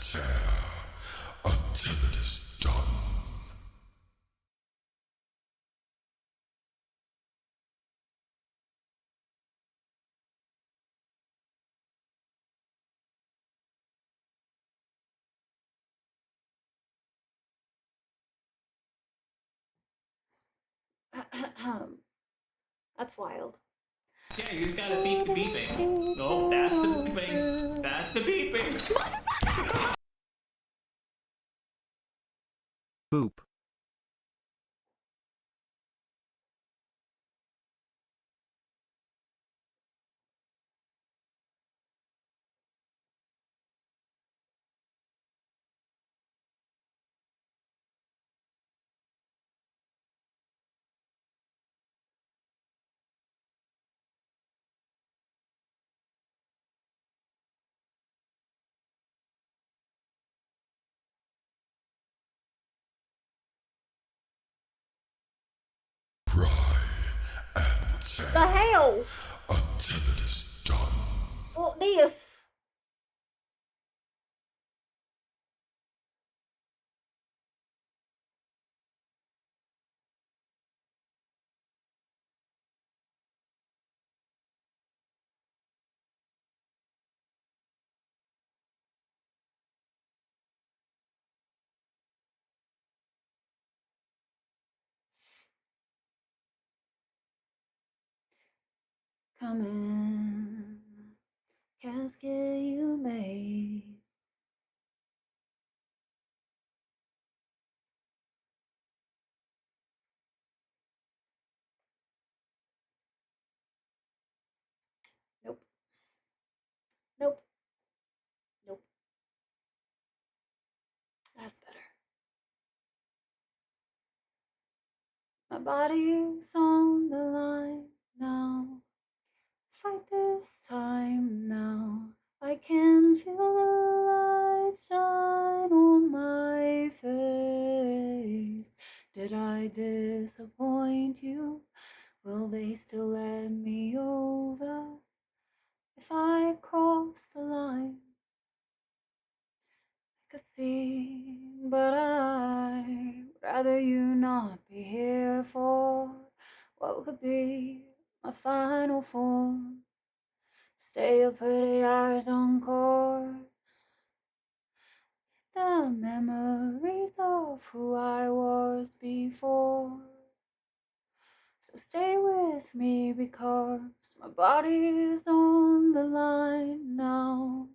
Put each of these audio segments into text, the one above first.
tear until it is done. That's wild. Yeah, you just gotta beat the beeping. No, that's the beeping. That's the beeping. Boop. Pry and tear The hell? until it is done. What this? Come in, casket you made. Nope. Nope. Nope. That's better. My body's on the line now. Fight this time now. I can feel the light shine on my face. Did I disappoint you? Will they still let me over if I cross the line? Like a scene, but I'd rather you not be here for what could be my final form. Stay your pretty eyes on course. The memories of who I was before. So stay with me because my body's on the line now.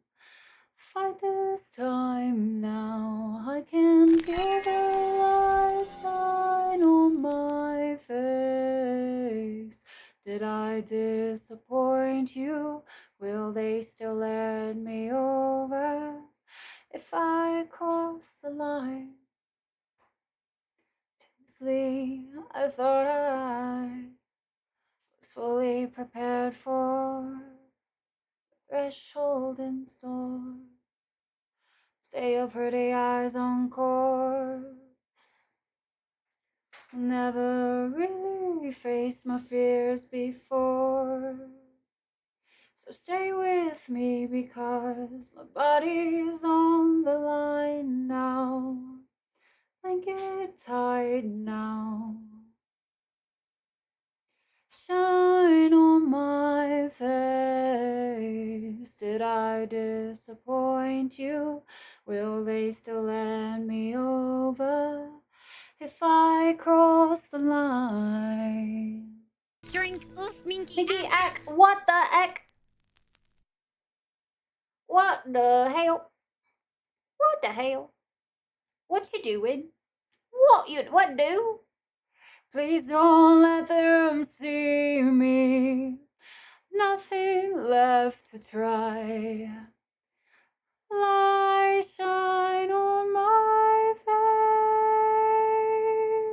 Fight this time now. I can feel the light shine on my face. Did I disappoint you? Will they still let me over if I cross the line? Tensely, I thought I was fully prepared for the threshold in store. Stay your pretty eyes on course. Never really faced my fears before. So stay with me because my body's on the line now. Blanket tight now. Shine on my face. Did I disappoint you? Will they still let me over if I cross the line? Mickey Ack, what the heck? What the hell? What the hell? What you doing? What do? Please don't let them see me. Nothing left to try. Light shine on my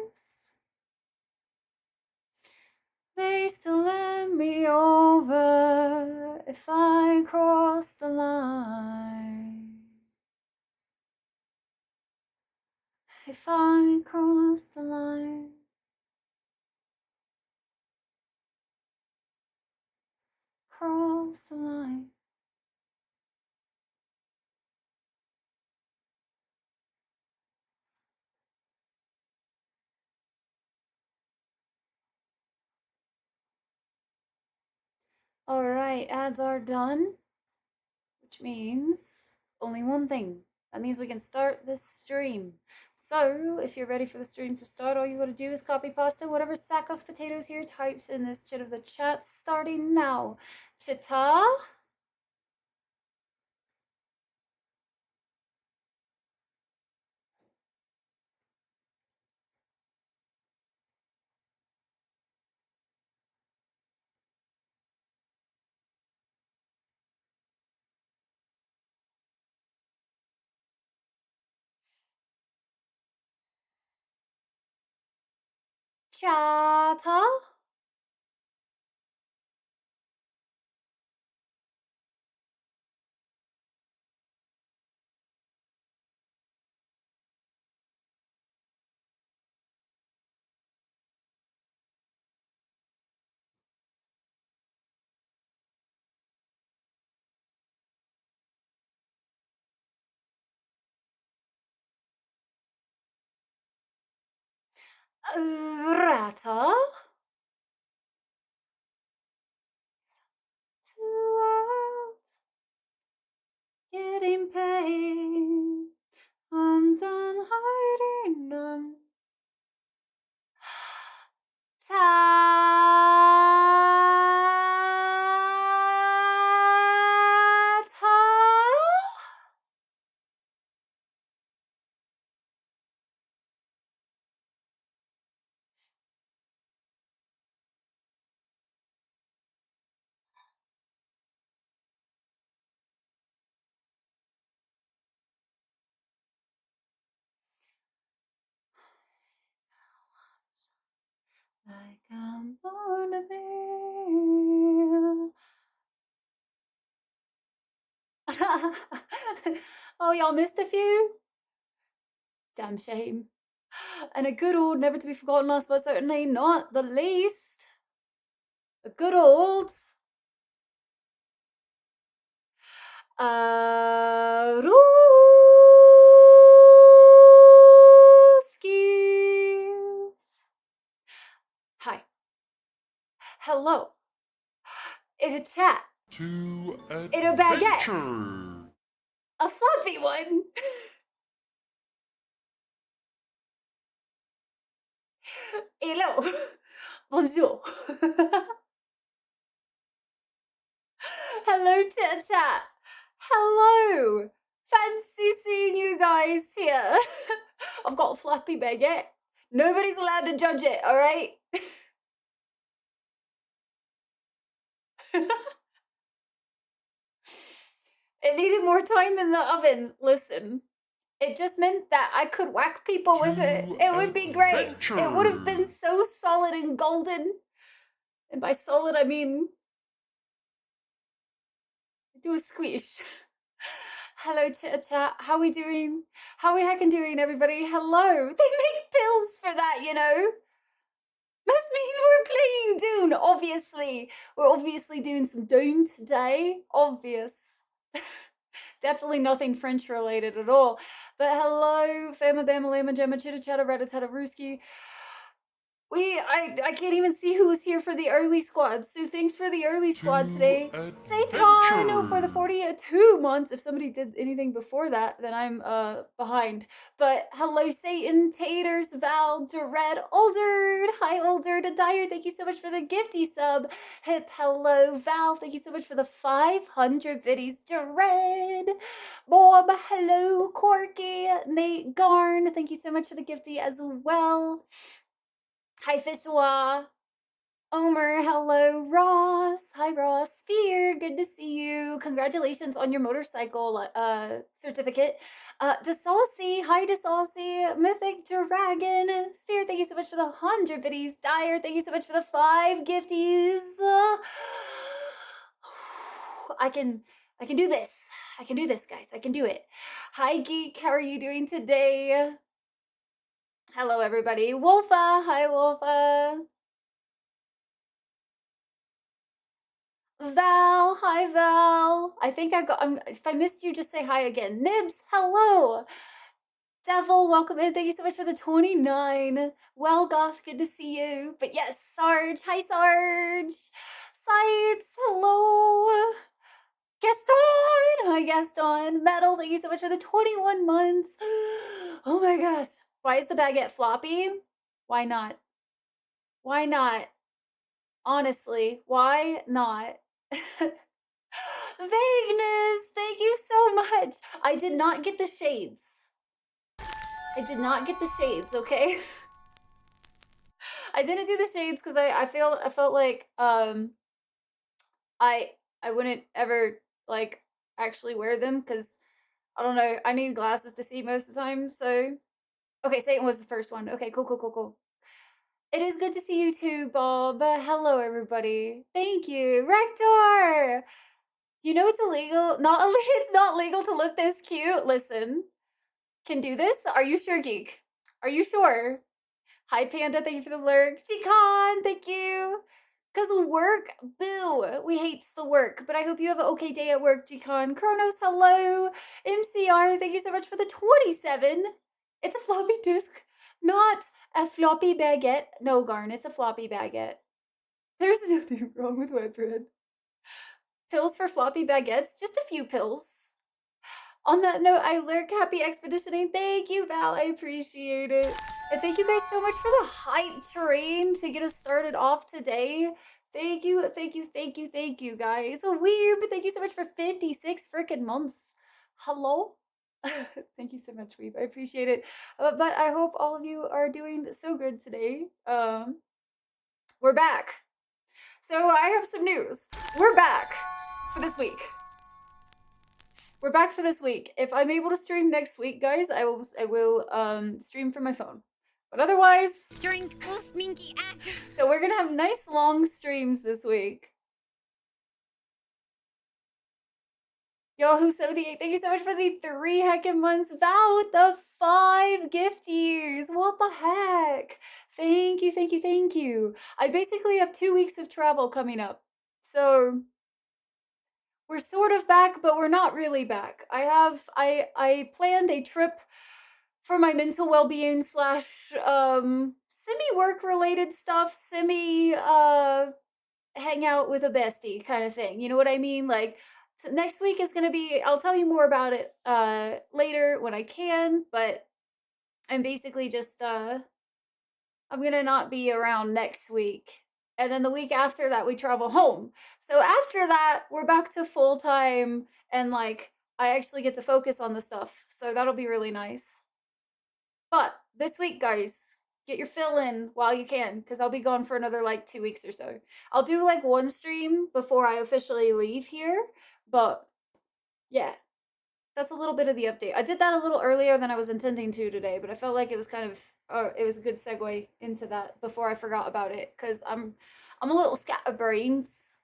face. They still let me over if I cross the line. If I cross the line. Cross the line. Alright, ads are done, which means only one thing. That means we can start this stream. So, if you're ready for the stream to start, all you gotta do is copy pasta, whatever sack of potatoes here types in this chat of the chat, starting now. Chita? Chata? Rata? 2 hours getting paid. I'm done hiding. I'm like I'm born to be. Oh, y'all missed a few? Damn shame. And a good old, never to be forgotten last but certainly not the least, a good old Ruskies. Hi. Hello. In a chat. To In a baguette. adventure. A fluffy one. Hello. Bonjour. Hello, chat chat. Hello. Fancy seeing you guys here. I've got a flappy baguette. Nobody's allowed to judge it, alright? It needed more time in the oven. Listen, it just meant that I could whack people with it. It would be great. It would have been so solid and golden. And by solid, I mean do a squish. Hello, chat chat. How we doing? How we heckin' doing, everybody? Hello. They make pills for that, you know. Must mean we're playing Dune, obviously. We're obviously doing some Dune today. Obvious. Definitely nothing French related at all. But hello, Fama Bama Lama Gemma Chitta Chatta Ratatata Rooski. I can't even see who was here for the early squad. So thanks for the early squad today. Satan for the 42 months. If somebody did anything before that, then I'm behind. But hello, Satan, Taters, Val, Jared, Oldered. Hi, Oldered. Dyer, thank you so much for the gifty sub. Hip, hello, Val. Thank you so much for the 500 biddies. Jared, Bob, hello, Corky, Nate, Garn. Thank you so much for the gifty as well. Hi, Fishwa. Omer, hello. Ross. Hi, Ross. Spear, good to see you. Congratulations on your motorcycle certificate. DeSaucy, hi, DeSaucy. Mythic Dragon. Spear, thank you so much for the 100 biddies. Dyer, thank you so much for the 5 gifties. I can do this. I can do this, guys. I can do it. Hi, Geek. How are you doing today? Hello, everybody. Wolfa. Hi, Wolfa. Val. Hi, Val. I think if I missed you, just say hi again. Nibs. Hello. Devil, welcome in. Thank you so much for the 29. Well, Goth, good to see you. But yes, Sarge. Hi, Sarge. Sights, hello. Gaston. Hi, Gaston. Metal, thank you so much for the 21 months. Oh my gosh. Why is the baguette floppy? Why not? Why not? Honestly, why not? Vagueness, thank you so much. I did not get the shades. I did not get the shades, okay? I didn't do the shades because I felt like I wouldn't ever like actually wear them because I don't know, I need glasses to see most of the time, so okay, Satan was the first one. Okay, cool. It is good to see you too, Bob. Hello everybody. Thank you. Rector! You know it's illegal. It's not legal to look this cute. Listen. Can do this? Are you sure, Geek? Are you sure? Hi, Panda. Thank you for the lurk. Chicon, thank you. Cause work, boo. We hates the work, but I hope you have an okay day at work, Chicon. Kronos, hello. MCR, thank you so much for the 27. It's a floppy disk, not a floppy baguette. No, Garn, it's a floppy baguette. There's nothing wrong with wet bread. Pills for floppy baguettes? Just a few pills. On that note, I lurk. Happy expeditioning. Thank you, Val. I appreciate it. And thank you guys so much for the hype train to get us started off today. Thank you, guys. So weird, but thank you so much for 56 freaking months. Hello? Thank you so much, Weeb. I appreciate it. But I hope all of you are doing so good today. We're back. So I have some news. We're back for this week. We're back for this week. If I'm able to stream next week, guys, I will stream from my phone. But otherwise, so we're gonna have nice long streams this week. Yahoo78, thank you so much for the 3 heckin' months. Val with the 5 gift years. What the heck? Thank you. I basically have 2 weeks of travel coming up. So we're sort of back, but we're not really back. I planned a trip for my mental well-being / semi-work related stuff, hang out with a bestie kind of thing. You know what I mean? Like, so next week is going to be, I'll tell you more about it later when I can, but I'm basically just, I'm going to not be around next week. And then the week after that, we travel home. So after that, we're back to full time and like, I actually get to focus on the stuff. So that'll be really nice. But this week, guys, get your fill in while you can, because I'll be gone for another like 2 weeks or so. I'll do like 1 stream before I officially leave here. But yeah, that's a little bit of the update. I did that a little earlier than I was intending to today, but I felt like it was kind of, it was a good segue into that before I forgot about it, because I'm a little scatterbrains,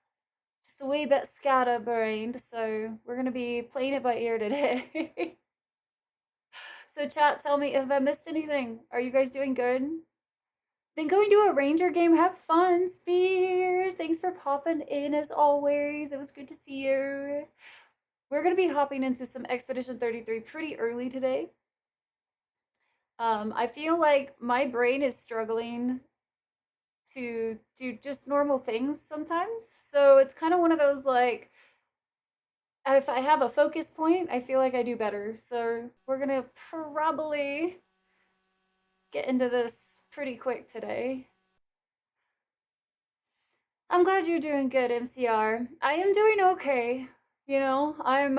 just a wee bit scatterbrained, so we're gonna be playing it by ear today. So chat, tell me if I missed anything. Are you guys doing good? Then going to a ranger game. Have fun, Spear. Thanks for popping in as always. It was good to see you. We're going to be hopping into some Expedition 33 pretty early today. I feel like my brain is struggling to do just normal things sometimes. So it's kind of one of those like, if I have a focus point, I feel like I do better. So we're going to probably get into this pretty quick today. I'm glad you're doing good, MCR. I am doing okay. You know, I'm,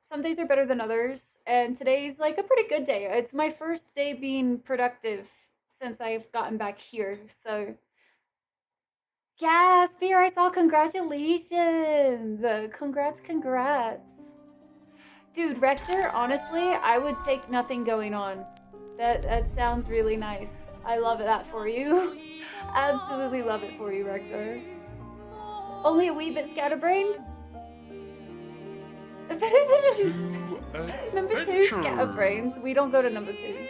some days are better than others, and today's like a pretty good day. It's my first day being productive since I've gotten back here, so. Yeah, Spear, I saw congratulations! Congrats. Dude, Rector, honestly, I would take nothing going on. That sounds really nice. I love that for you. Absolutely love it for you, Rector. Only a wee bit scatterbrained? Better than number 2 scatterbrains. We don't go to number 2.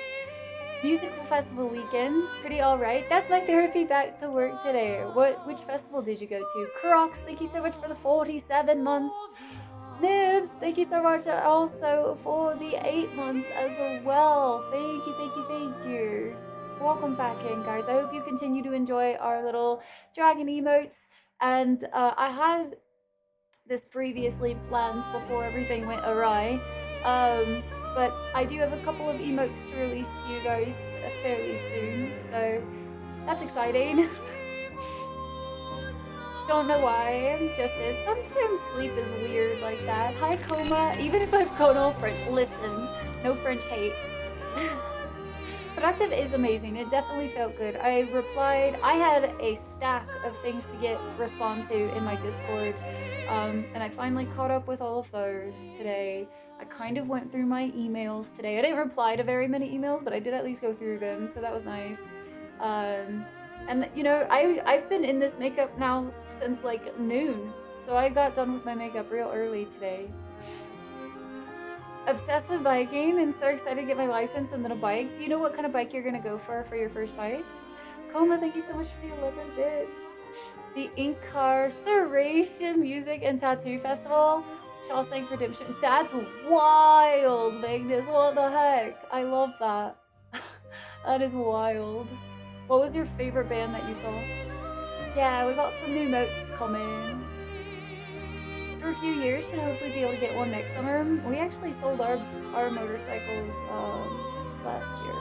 Musical festival weekend. Pretty alright. That's my therapy back to work today. Which festival did you go to? Crocs, thank you so much for the 47 months. Nibs, thank you so much also for the 8 months as well. Thank you, thank you, thank you. Welcome back in, guys. I hope you continue to enjoy our little dragon emotes. And I had this previously planned before everything went awry. But I do have a couple of emotes to release to you guys fairly soon, so that's exciting. Don't know why, just is. Sometimes sleep is weird like that. Hi, Coma. Even if I've gone all French, listen, no French hate. Productive is amazing. It definitely felt good. I replied. I had a stack of things to respond to in my Discord, and I finally caught up with all of those today. I kind of went through my emails today. I didn't reply to very many emails, but I did at least go through them, so that was nice. And you know, I've been in this makeup now since like noon, so I got done with my makeup real early today. Obsessed with biking and so excited to get my license and then a bike. Do you know what kind of bike you're gonna go for your first bike? Coma, thank you so much for the 11 bits. The Incarceration Music and Tattoo Festival. Shawshank Redemption. That's wild, Magnus. What the heck? I love that. That is wild. What was your favorite band that you saw? Yeah, we got some new motes coming. For a few years, should hopefully be able to get one next summer. We actually sold our motorcycles last year.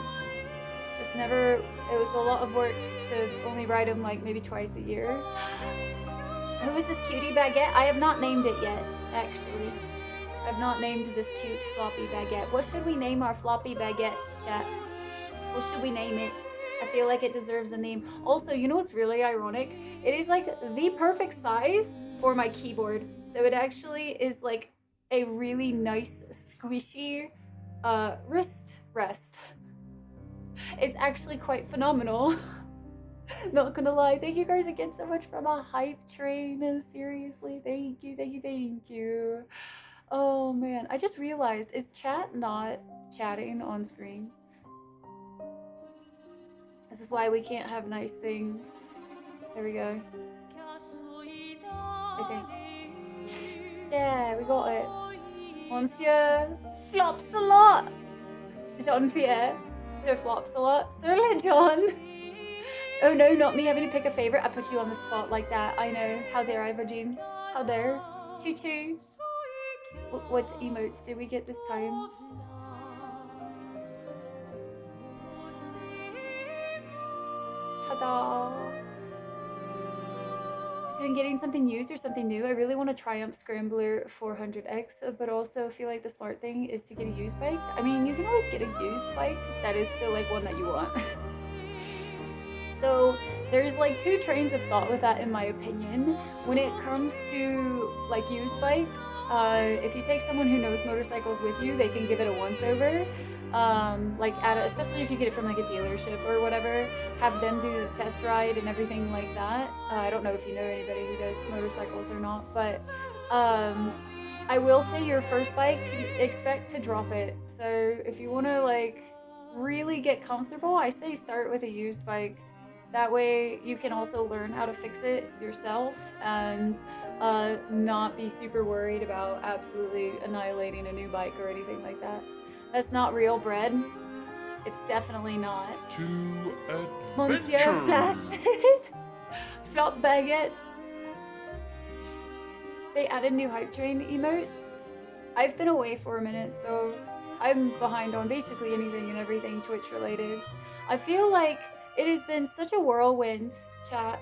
Just never, it was a lot of work to only ride them like maybe twice a year. Who is this cutie baguette? I have not named it yet, actually. I've not named this cute floppy baguette. What should we name our floppy baguette, chat? What should we name it? I feel like it deserves a name. Also, you know what's really ironic? It is like the perfect size for my keyboard. So it actually is like a really nice squishy wrist rest. It's actually quite phenomenal. Not gonna lie. Thank you guys again so much for my hype train. Seriously, thank you, thank you, thank you. Oh man, I just realized, is chat not chatting on screen? This is why we can't have nice things. There we go. I think. Yeah, we got it. Monsieur flops a lot. Jean-Pierre. Sir flops a lot. Sir LeJohn. Oh no, not me having to pick a favorite. I put you on the spot like that. I know. How dare I, Virgin? How dare? Choo choo. What emotes did we get this time? Ta-da! So in getting something used or something new, I really want a Triumph Scrambler 400X, but also feel like the smart thing is to get a used bike. I mean, you can always get a used bike that is still like one that you want. So there's like two trains of thought with that in my opinion. When it comes to like used bikes, if you take someone who knows motorcycles with you, they can give it a once over. Like especially if you get it from like a dealership or whatever, have them do the test ride and everything like that. I don't know if you know anybody who does motorcycles or not, but I will say your first bike, expect to drop it. So if you want to like really get comfortable, I say start with a used bike. That way you can also learn how to fix it yourself and not be super worried about absolutely annihilating a new bike or anything like that. That's not real bread. It's definitely not. Monsieur Flaccid. Flop baguette. They added new hype train emotes. I've been away for a minute, so I'm behind on basically anything and everything Twitch related. I feel like it has been such a whirlwind, chat.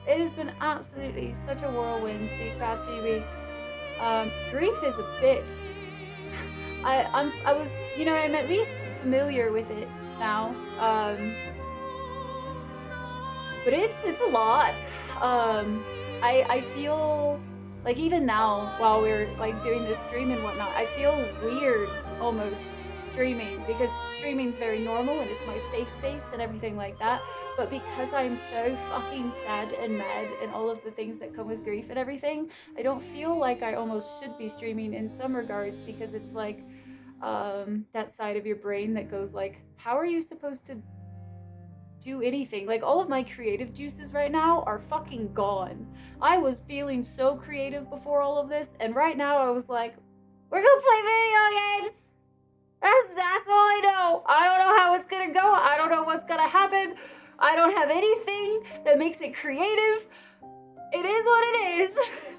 It has been absolutely such a whirlwind these past few weeks. Grief is a bitch. I was, you know, I'm at least familiar with it now. But it's a lot. I feel like even now while we're like doing this stream and whatnot, I feel weird almost streaming because streaming's very normal and it's my safe space and everything like that. But because I'm so fucking sad and mad and all of the things that come with grief and everything, I don't feel like I almost should be streaming in some regards because it's like that side of your brain that goes like, how are you supposed to do anything. Like, all of my creative juices right now are fucking gone. I was feeling so creative before all of this, and right now I was like, we're gonna play video games. That's all I know. I don't know how it's gonna go. I don't know what's gonna happen. I don't have anything that makes it creative. It is what it is.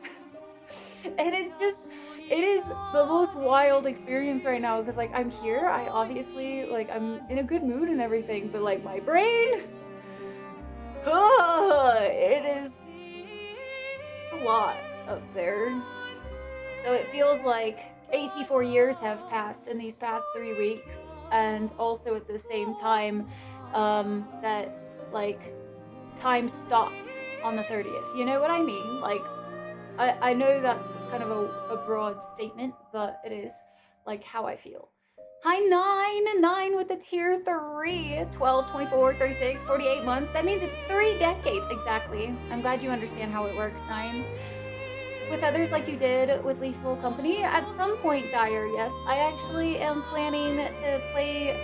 And it's just, it is the most wild experience right now, because like I'm here, I obviously, like, I'm in a good mood and everything, but like my brain, it's a lot up there. So it feels like 84 years have passed in these past 3 weeks, and also at the same time that like time stopped on the 30th. You know what I mean? Like, I know that's kind of a broad statement, but it is like how I feel. Hi, 9 with the tier 3, 12, 24, 36, 48 months. That means it's 3 decades exactly. I'm glad you understand how it works, 9. With others like you did with Lethal Company, at some point, Dyer, yes, I actually am planning to play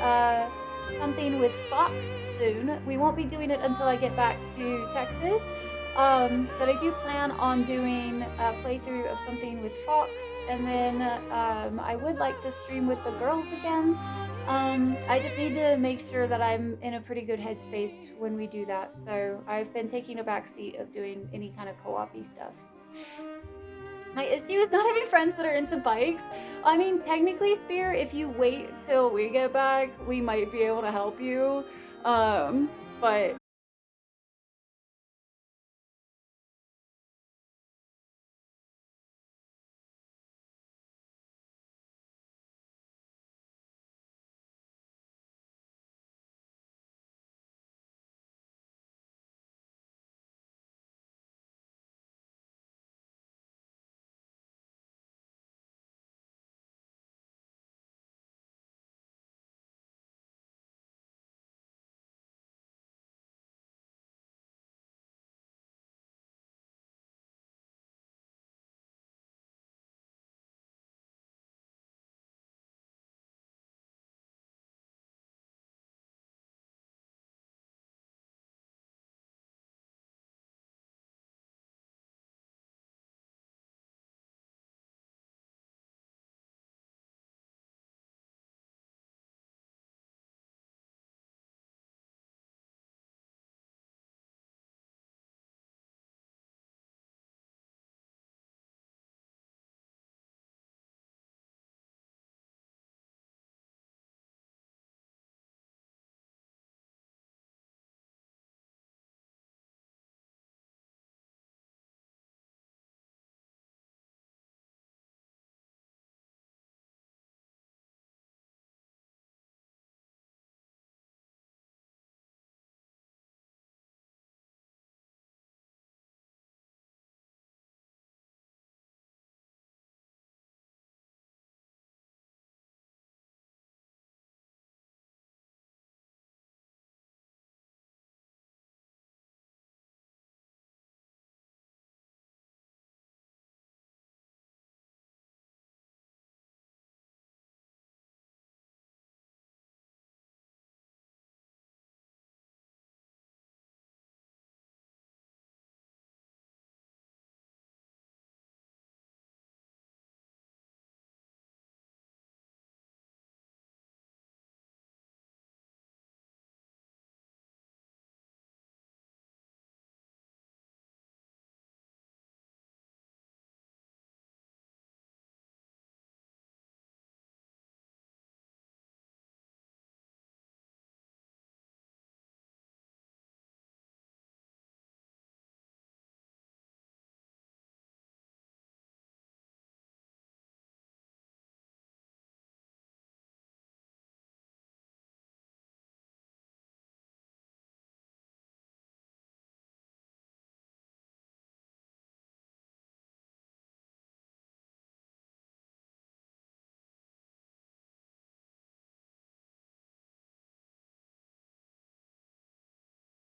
something with Fox soon. We won't be doing it until I get back to Texas, but I do plan on doing a playthrough of something with Fox, and then I would like to stream with the girls again. I just need to make sure that I'm in a pretty good headspace when we do that, so I've been taking a backseat of doing any kind of co-op-y stuff. My issue is not having friends that are into bikes. I mean, technically, Spear, if you wait till we get back, we might be able to help you. But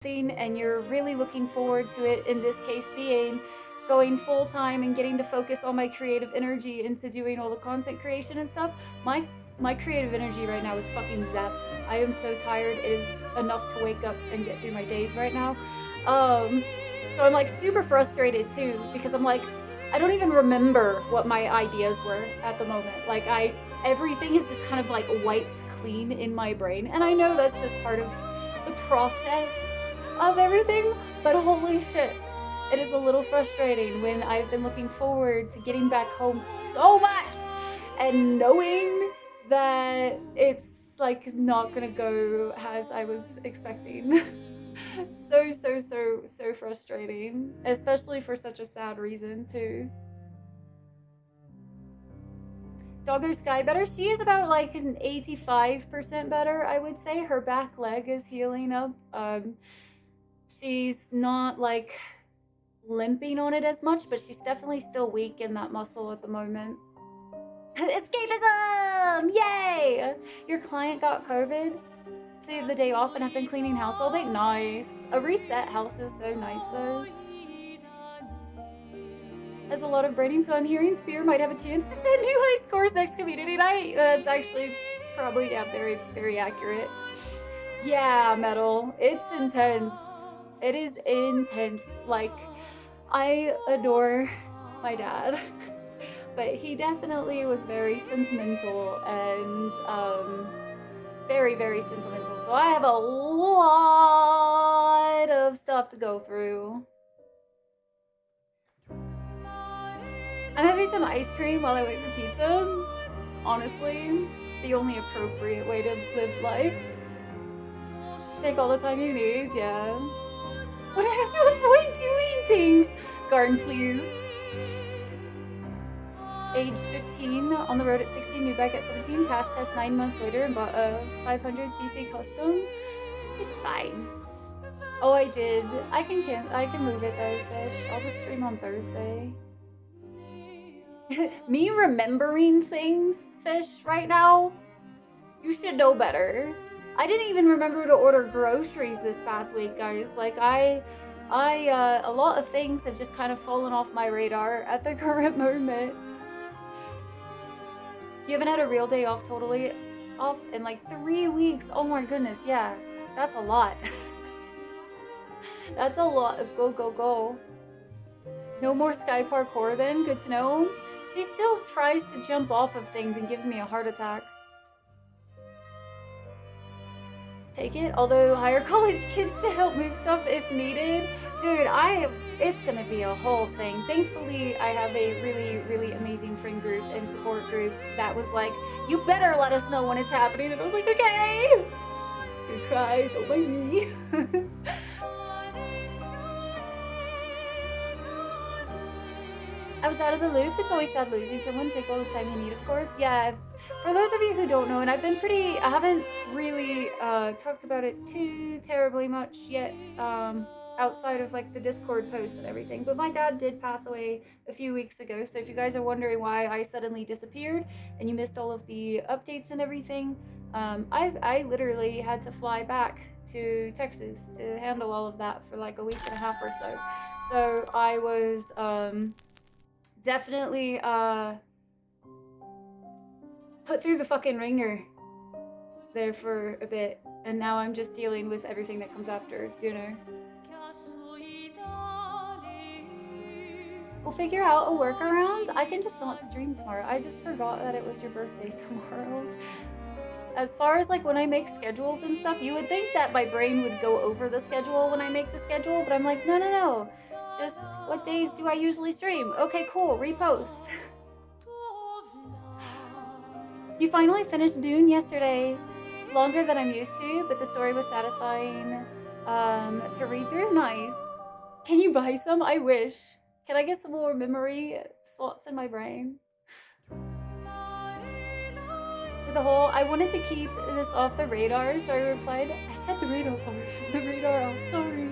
and you're really looking forward to it, in this case being going full time and getting to focus all my creative energy into doing all the content creation and stuff, my my creative energy right now is fucking zapped. I am so tired. It is enough to wake up and get through my days right now. So I'm like super frustrated too, because I'm like, I don't even remember what my ideas were at the moment. Like everything is just kind of like wiped clean in my brain. And I know that's just part of the process of everything, but holy shit. It is a little frustrating when I've been looking forward to getting back home so much and knowing that it's like not gonna go as I was expecting. So frustrating, especially for such a sad reason too. Doggo Sky better? She is about like an 85% better, I would say. Her back leg is healing up. She's not like limping on it as much, but she's definitely still weak in that muscle at the moment. Escapism! Yay! Your client got COVID, so you have the day off and have been cleaning house all day? Nice. A reset house is so nice though. Has a lot of braiding, so I'm hearing Spear might have a chance to set new high scores next community night. That's actually probably, yeah, very, very accurate. Yeah, Metal. It's intense. It is intense. Like, I adore my dad, but he definitely was very sentimental and very, very sentimental. So I have a lot of stuff to go through. I'm having some ice cream while I wait for pizza. Honestly, the only appropriate way to live life. Take all the time you need, yeah. Would I have to avoid doing things? Garden, please. Age 15, on the road at 16, new bike at 17, passed test 9 months later and bought a 500cc custom. It's fine. Oh, I did. I can move it though, Fish. I'll just stream on Thursday. Me remembering things, Fish, right now? You should know better. I didn't even remember to order groceries this past week, guys. Like, a lot of things have just kind of fallen off my radar at the current moment. You haven't had a real day off totally off in like 3 weeks. Oh my goodness, yeah. That's a lot. That's a lot of go, go, go. No more sky parkour then, good to know. She still tries to jump off of things and gives me a heart attack. Take it, although hire college kids to help move stuff if needed. Dude, it's gonna be a whole thing. Thankfully, I have a really, really amazing friend group and support group that was like, you better let us know when it's happening. And I was like, okay. You cry, don't mind me. I was out of the loop. It's always sad losing someone. Take all the time you need, of course. Yeah, for those of you who don't know, and I haven't really talked about it too terribly much yet, outside of like the Discord posts and everything, but my dad did pass away a few weeks ago, so if you guys are wondering why I suddenly disappeared and you missed all of the updates and everything, I literally had to fly back to Texas to handle all of that for like a week and a half or so. So I was, definitely put through the fucking ringer there for a bit, and now I'm just dealing with everything that comes after, you know. We'll figure out a workaround. I can just not stream tomorrow. I just forgot that it was your birthday tomorrow. As far as like when I make schedules and stuff, you would think that my brain would go over the schedule when I make the schedule, but I'm like, no. Just, what days do I usually stream? Okay, cool, repost. You finally finished Dune yesterday. Longer than I'm used to, but the story was satisfying to read through. Nice. Can you buy some? I wish. Can I get some more memory slots in my brain? With the whole, I wanted to keep this off the radar, so I replied, I shut the radar off, sorry.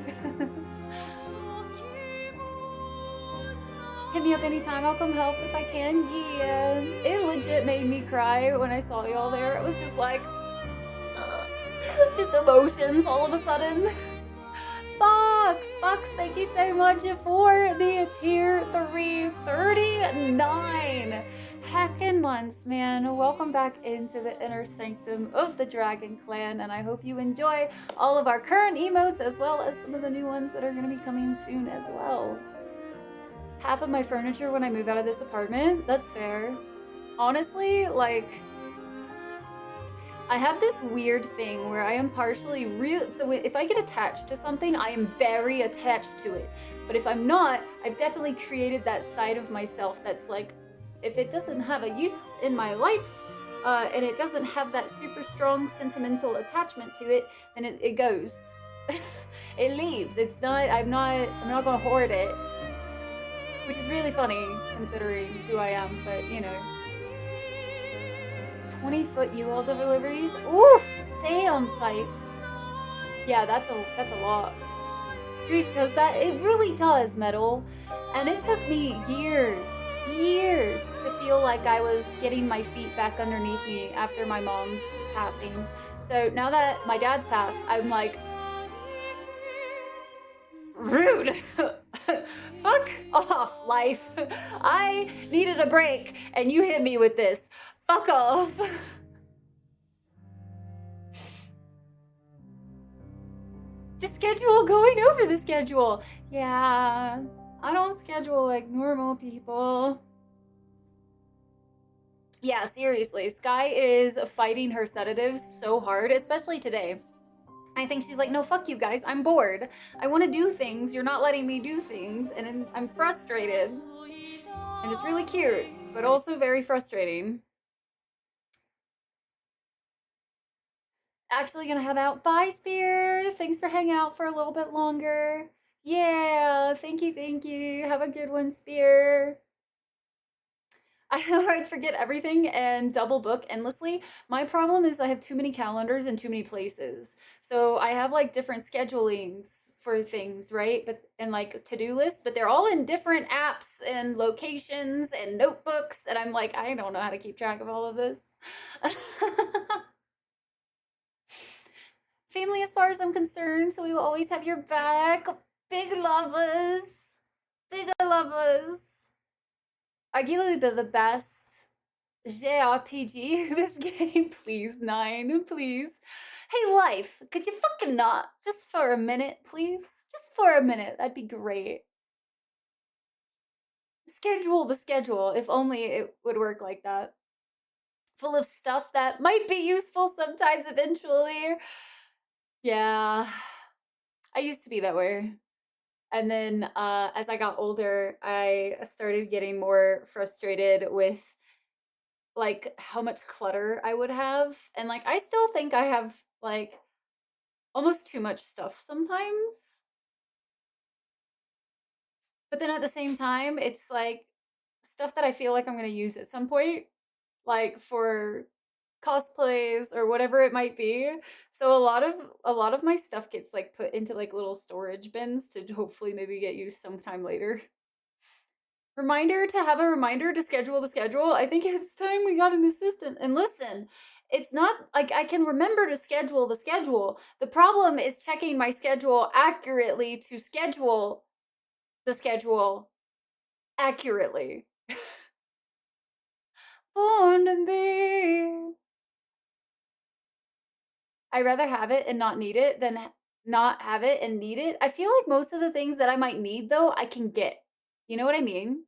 Hit me up anytime, I'll come help if I can. Yeah. It legit made me cry when I saw y'all there. It was just like, just emotions all of a sudden. Fox, thank you so much for the tier 339. heckin' months, man. Welcome back into the inner sanctum of the Dragon Clan, and I hope you enjoy all of our current emotes as well as some of the new ones that are gonna be coming soon as well. Half of my furniture when I move out of this apartment, that's fair. Honestly, like, I have this weird thing where I am partially real. So if I get attached to something, I am very attached to it. But if I'm not, I've definitely created that side of myself that's like, if it doesn't have a use in my life, and it doesn't have that super strong sentimental attachment to it, then it goes. It leaves. It's not. I'm not gonna hoard it, which is really funny considering who I am. But you know. 20-foot U-Haul deliveries? Oof! Damn sights. Yeah, that's a lot. Grief does that. It really does, Metal. And it took me years to feel like I was getting my feet back underneath me after my mom's passing. So now that my dad's passed, I'm like, rude. Fuck off, life. I needed a break and you hit me with this. Fuck off. Just schedule going over the schedule. Yeah, I don't schedule like normal people. Yeah, seriously, Sky is fighting her sedatives so hard, especially today. I think she's like, no, fuck you guys, I'm bored. I want to do things, you're not letting me do things, and I'm frustrated. And it's really cute, but also very frustrating. Actually gonna head out. Bye, Spear. Thanks for hanging out for a little bit longer. Yeah, thank you. Have a good one, Spear. I'd forget everything and double book endlessly. My problem is I have too many calendars and too many places. So I have like different schedulings for things, right? And like to-do lists, but they're all in different apps and locations and notebooks. And I'm like, I don't know how to keep track of all of this. Family as far as I'm concerned, so we will always have your back. Big lovers. Big lovers. Arguably the best JRPG this game. Please, 9, please. Hey, life, could you fucking not? Just for a minute, please? Just for a minute, that'd be great. Schedule the schedule, if only it would work like that. Full of stuff that might be useful sometimes eventually. Yeah, I used to be that way. And then as I got older, I started getting more frustrated with like how much clutter I would have. And like I still think I have like almost too much stuff sometimes. But then at the same time, it's like stuff that I feel like I'm going to use at some point, like for cosplays or whatever it might be. So a lot of my stuff gets like put into like little storage bins to hopefully maybe get used sometime later. Reminder to have a reminder to schedule the schedule. I think it's time we got an assistant. And listen, it's not like I can remember to schedule the schedule. The problem is checking my schedule accurately to schedule the schedule accurately. Born to be. I'd rather have it and not need it than not have it and need it. I feel like most of the things that I might need, though, I can get. You know what I mean?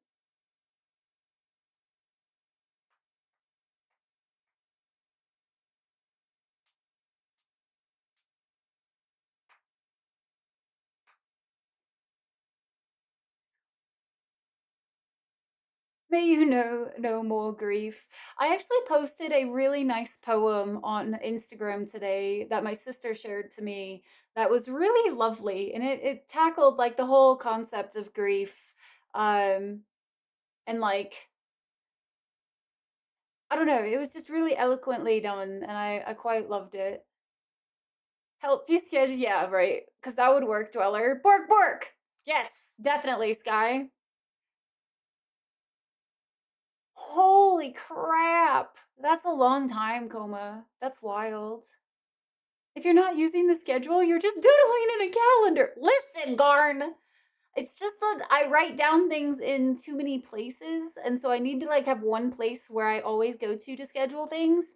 May you know no more grief. I actually posted a really nice poem on Instagram today that my sister shared to me that was really lovely, and it tackled like the whole concept of grief. And like I don't know, it was just really eloquently done and I quite loved it. Help you said yeah, right. Cause that would work, Dweller. Bork bork! Yes, definitely, Sky. Holy crap! That's a long time, Coma. That's wild. If you're not using the schedule, you're just doodling in a calendar. Listen, Garn! It's just that I write down things in too many places, and so I need to like have one place where I always go to schedule things.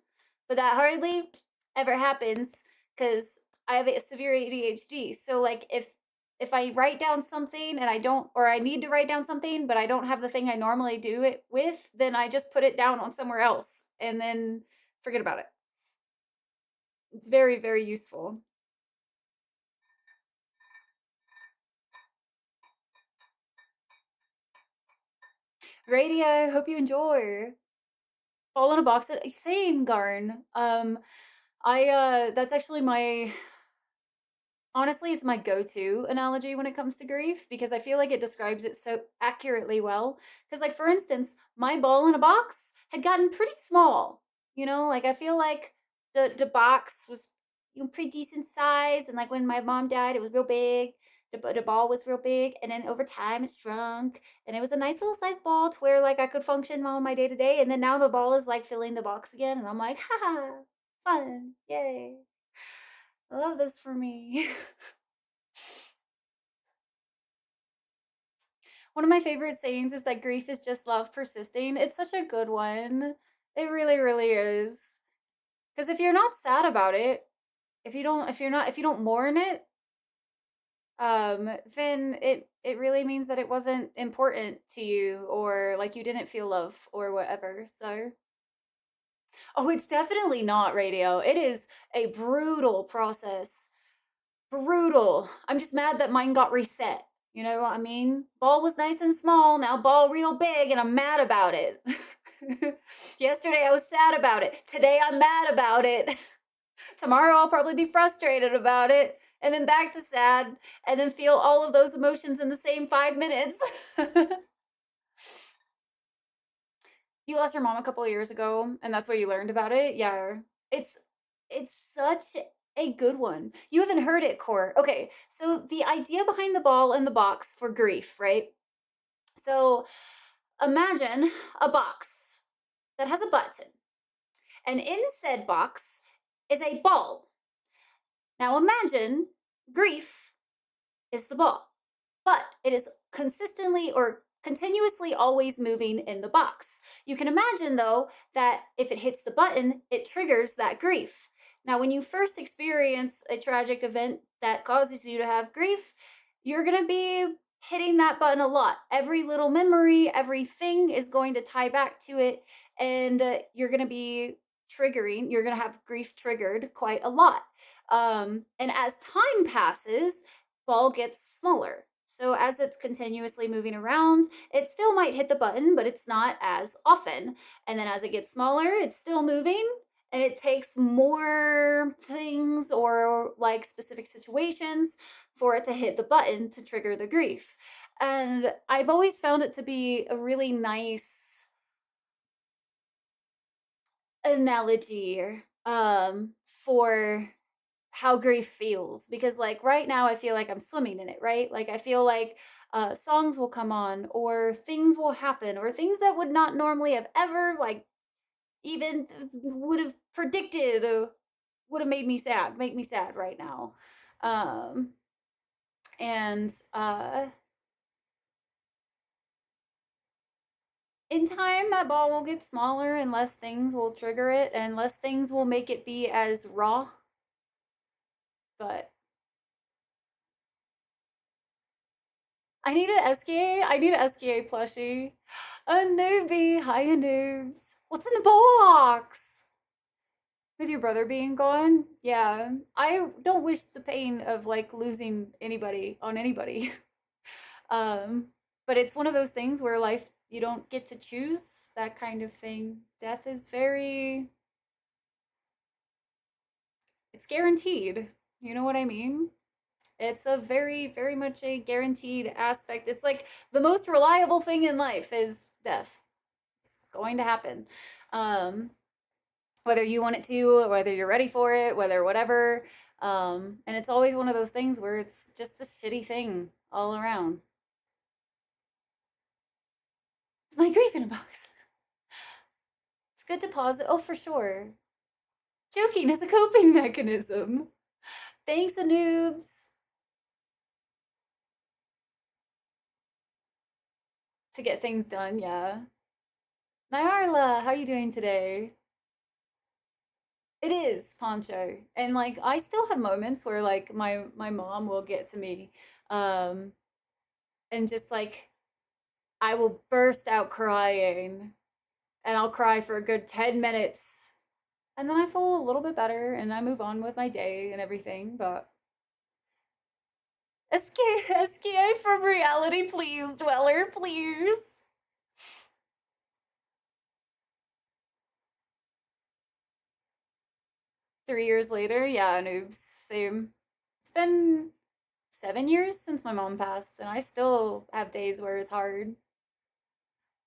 But that hardly ever happens because I have a severe ADHD. So like if I write down something and I don't, or I need to write down something, but I don't have the thing I normally do it with, then I just put it down on somewhere else and then forget about it. It's very, very useful. Radio, hope you enjoy. All in a box. Same, Garn. That's actually my honestly, it's my go-to analogy when it comes to grief because I feel like it describes it so accurately well. Because, like, for instance, my ball in a box had gotten pretty small. You know, like I feel like the box was pretty decent size, and like when my mom died, it was real big. The ball was real big, and then over time it shrunk, and it was a nice little size ball to where like I could function on my day to day. And then now the ball is like filling the box again, and I'm like, haha, fun, yay! I love this for me. One of my favorite sayings is that grief is just love persisting. It's such a good one. It really, really is. Because if you're not sad about it, if you don't mourn it, then it really means that it wasn't important to you or like you didn't feel love or whatever. So, oh, it's definitely not radio. It is a brutal process. Brutal. I'm just mad that mine got reset. You know what I mean? Ball was nice and small, now ball real big, and I'm mad about it. Yesterday I was sad about it. Today I'm mad about it. Tomorrow I'll probably be frustrated about it, and then back to sad, and then feel all of those emotions in the same 5 minutes. You lost your mom a couple of years ago, and that's where you learned about it? Yeah. It's it's such a good one. You haven't heard it, Core. Okay, so the idea behind the ball and the box for grief, right? So imagine a box that has a button, and in said box is a ball. Now imagine grief is the ball, but it is consistently or continuously always moving in the box. You can imagine, though, that if it hits the button, it triggers that grief. Now, when you first experience a tragic event that causes you to have grief, you're going to be hitting that button a lot. Every little memory, everything is going to tie back to it, and you're going to be you're going to have grief triggered quite a lot. And as time passes, ball gets smaller. So as it's continuously moving around, it still might hit the button, but it's not as often. And then as it gets smaller, it's still moving, and it takes more things or like specific situations for it to hit the button to trigger the grief. And I've always found it to be a really nice analogy for how grief feels, because like right now I feel like I'm swimming in it, right? Like I feel like songs will come on or things will happen or things that would not normally have ever like even would have predicted would have made me sad, make me sad right now. um and in time that ball will get smaller and less things will trigger it and less things will make it be as raw. But I need an SKA. I need an SKA plushie. A newbie. Hiya, noobs. What's in the box? With your brother being gone? Yeah. I don't wish the pain of like losing anybody on anybody. But it's one of those things where life, you don't get to choose that kind of thing. Death is it's guaranteed. You know what I mean? It's a very, very much a guaranteed aspect. It's like the most reliable thing in life is death. It's going to happen. Whether you want it to, whether you're ready for it, whether whatever. And it's always one of those things where it's just a shitty thing all around. It's my grief in a box. It's good to pause it. Oh, for sure. Joking is a coping mechanism. Thanks, noobs. to get things done, yeah. Nyarla, how you doing today? It is Poncho. And like I still have moments where like my mom will get to me um and just like I will burst out crying and I'll cry for a good 10 minutes and then I feel a little bit better and I move on with my day and everything, but escape from reality, please, Dweller, please. 3 years later, yeah, noobs, same. It's been 7 years since my mom passed, and I still have days where it's hard.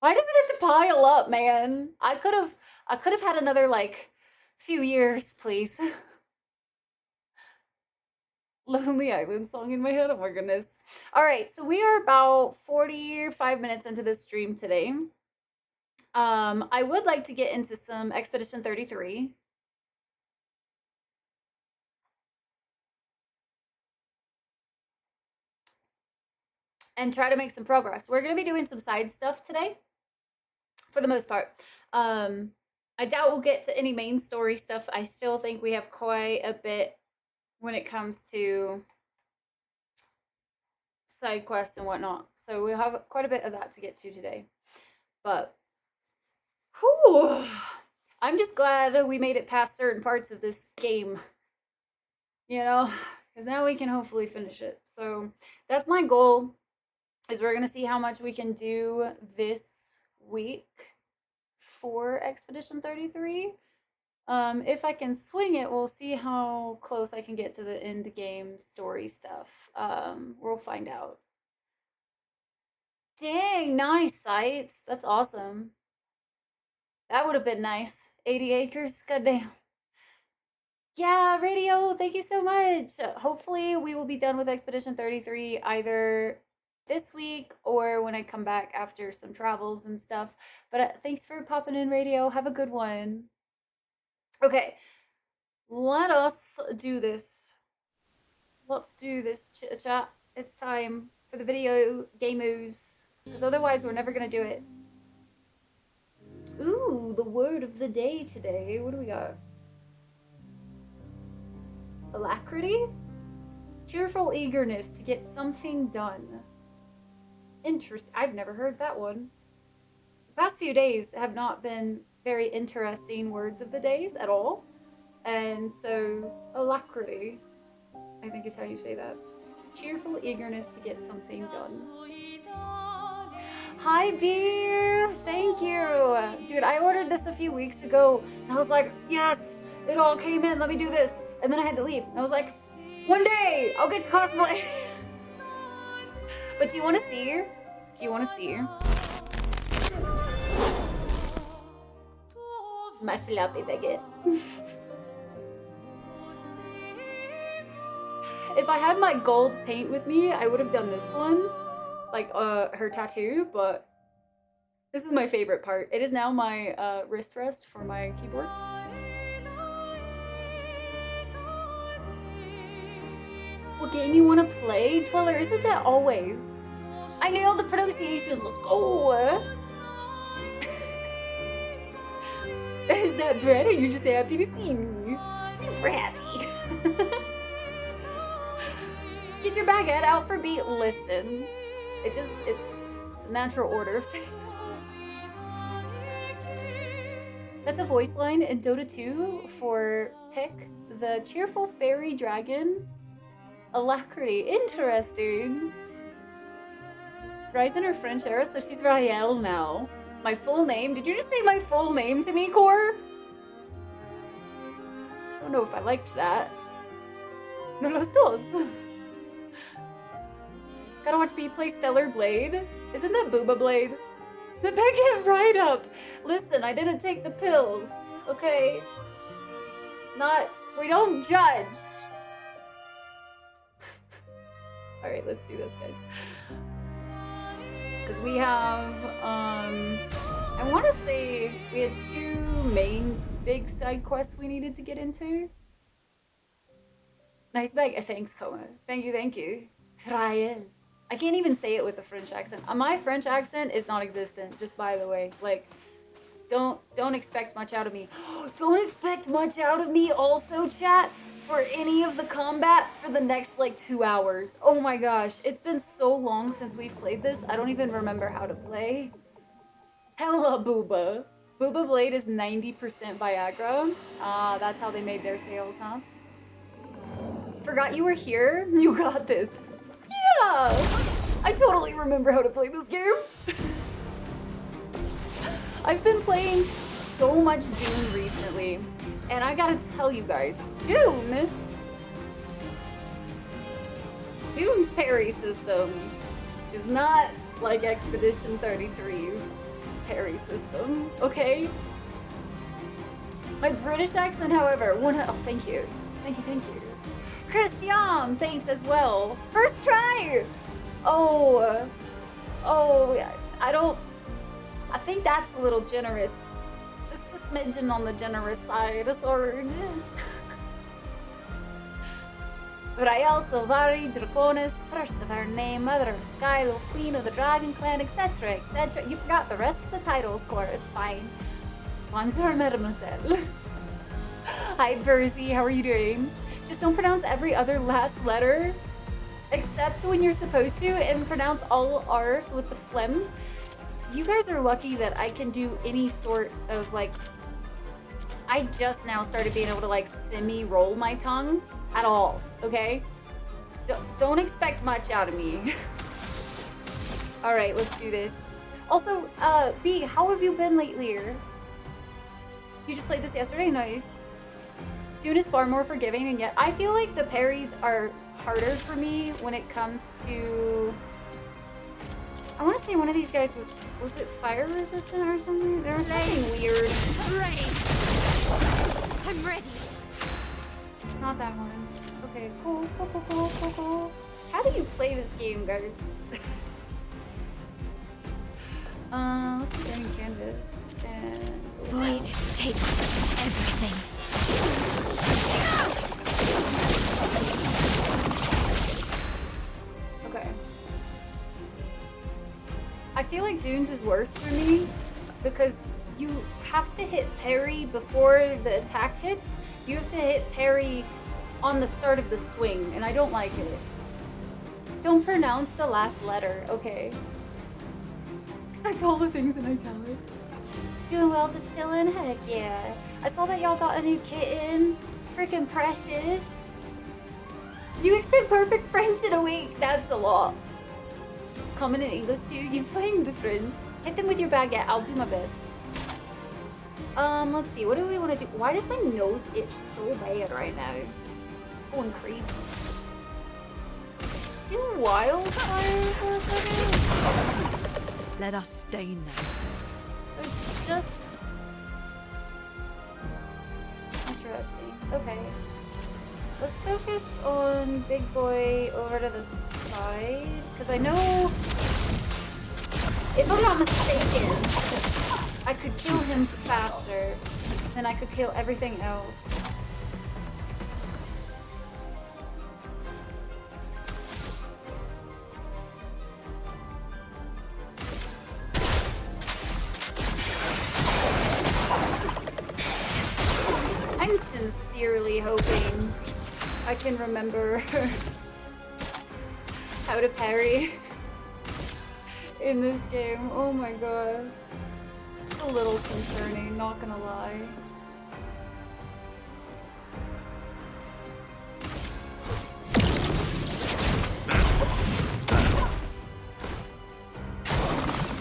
Why does it have to pile up, man? I could have had another like few years, please. Lonely Island song in my head. Oh my goodness. All right, so we are about 45 minutes into this stream today. I would like to get into some Expedition 33. And try to make some progress. We're going to be doing some side stuff today, for the most part. I doubt we'll get to any main story stuff. I still think we have quite a bit when it comes to side quests and whatnot. So we'll have quite a bit of that to get to today. But, whew, I'm just glad we made it past certain parts of this game. You know, because now we can hopefully finish it. So that's my goal. Is we're gonna see how much we can do this week for Expedition 33. If I can swing it, we'll see how close I can get to the end game story stuff. We'll find out. Dang, nice sites. That's awesome. That would have been nice. 80 acres, goddamn. Yeah, radio, thank you so much. Hopefully we will be done with Expedition 33 either this week or when I come back after some travels and stuff. But thanks for popping in, radio. Have a good one. Okay, let us do this. Let's do this chit chat. It's time for the video gamers, because otherwise we're never gonna do it. Ooh, the word of the day today. What do we got? Alacrity? Cheerful eagerness to get something done. I've never heard that one. The past few days have not been very interesting words of the days at all. And so, alacrity, I think is how you say that. Cheerful eagerness to get something done. Hi, Beer! Thank you! Dude, I ordered this a few weeks ago, and I was like, yes! It all came in, let me do this! And then I had to leave, and I was like, one day, I'll get to cosplay! But do you want to see her? Do you want to see her? My floppy baguette. If I had my gold paint with me, I would have done this one. Like, her tattoo, but this is my favorite part. It is now my, wrist rest for my keyboard. What game you want to play? Dweller, isn't that always? I nailed the pronunciation. Let's go. Is that Brett? Are you just happy to see me? Super happy. Get your baguette out for beat. Listen. It's a natural order of things. That's a voice line in Dota 2 for Pick, the cheerful fairy dragon. Alacrity. Interesting. Rise in her French era, so she's Rael now. My full name? Did you just say my full name to me, Core? I don't know if I liked that. No los dos. Gotta watch me play Stellar Blade. Isn't that Booba Blade? The baguette right up. Listen, I didn't take the pills, okay? It's not, we don't judge. All right, let's do this, guys. Because we have, I want to say we had 2 main big side quests we needed to get into. Nice bag. Thanks, Coma. Thank you, thank you. Rael. I can't even say it with a French accent. My French accent is non-existent, just by the way. Like, don't expect much out of me. Don't expect much out of me also, chat, for any of the combat for the next, like, 2 hours. Oh my gosh, it's been so long since we've played this, I don't even remember how to play. Hella booba. Booba Blade is 90% Viagra. That's how they made their sales, huh? Forgot you were here? You got this. Yeah! I totally remember how to play this game. I've been playing so much Dune recently, and I gotta tell you guys, Dune's parry system is not like Expedition 33's parry system, okay? My British accent, however, oh, thank you. Thank you. Christian, thanks as well. First try! Oh, I think that's a little generous. Just a smidgen on the generous side, Sorge. Rael Silvari, Draconis, first of our name, mother of Skylo, queen of the Dragon Clan, etc., etc. You forgot the rest of the titles, chorus, fine. Bonjour, mademoiselle. Hi, Percy, how are you doing? Just don't pronounce every other last letter, except when you're supposed to, and pronounce all R's with the phlegm. You guys are lucky that I can do any sort of, like, I just now started being able to, like, semi-roll my tongue at all, okay? Don't expect much out of me. All right, let's do this. Also, B, how have you been lately? You just played this yesterday? Nice. Dune is far more forgiving, and yet I feel like the parries are harder for me when it comes to... I want to say one of these guys was it fire resistant or something? There was something weird. Ready. I'm ready. Not that one. Okay, cool. How do you play this game, guys? Let's do green canvas and... Void, take everything. Okay. I feel like Dunes is worse for me because you have to hit parry before the attack hits. You have to hit parry on the start of the swing, and I don't like it. Don't pronounce the last letter, okay? Expect all the things in italic. Doing well, just chilling? Heck yeah. I saw that y'all got a new kitten. Freaking precious. You expect perfect French in a week. That's a lot. Common in English too. You playing the French. Hit them with your baguette. I'll do my best. Let's see. What do we want to do? Why does my nose itch so bad right now? It's going crazy. Let's do wildfire for a second. Let us stain them. So it's just... Interesting. Okay. Let's focus on Big Boy over to the side. Because I know... If I'm not mistaken, I could kill him faster than I could kill everything else. I'm sincerely hoping I can remember how to parry in this game. Oh my god. It's a little concerning, not gonna lie.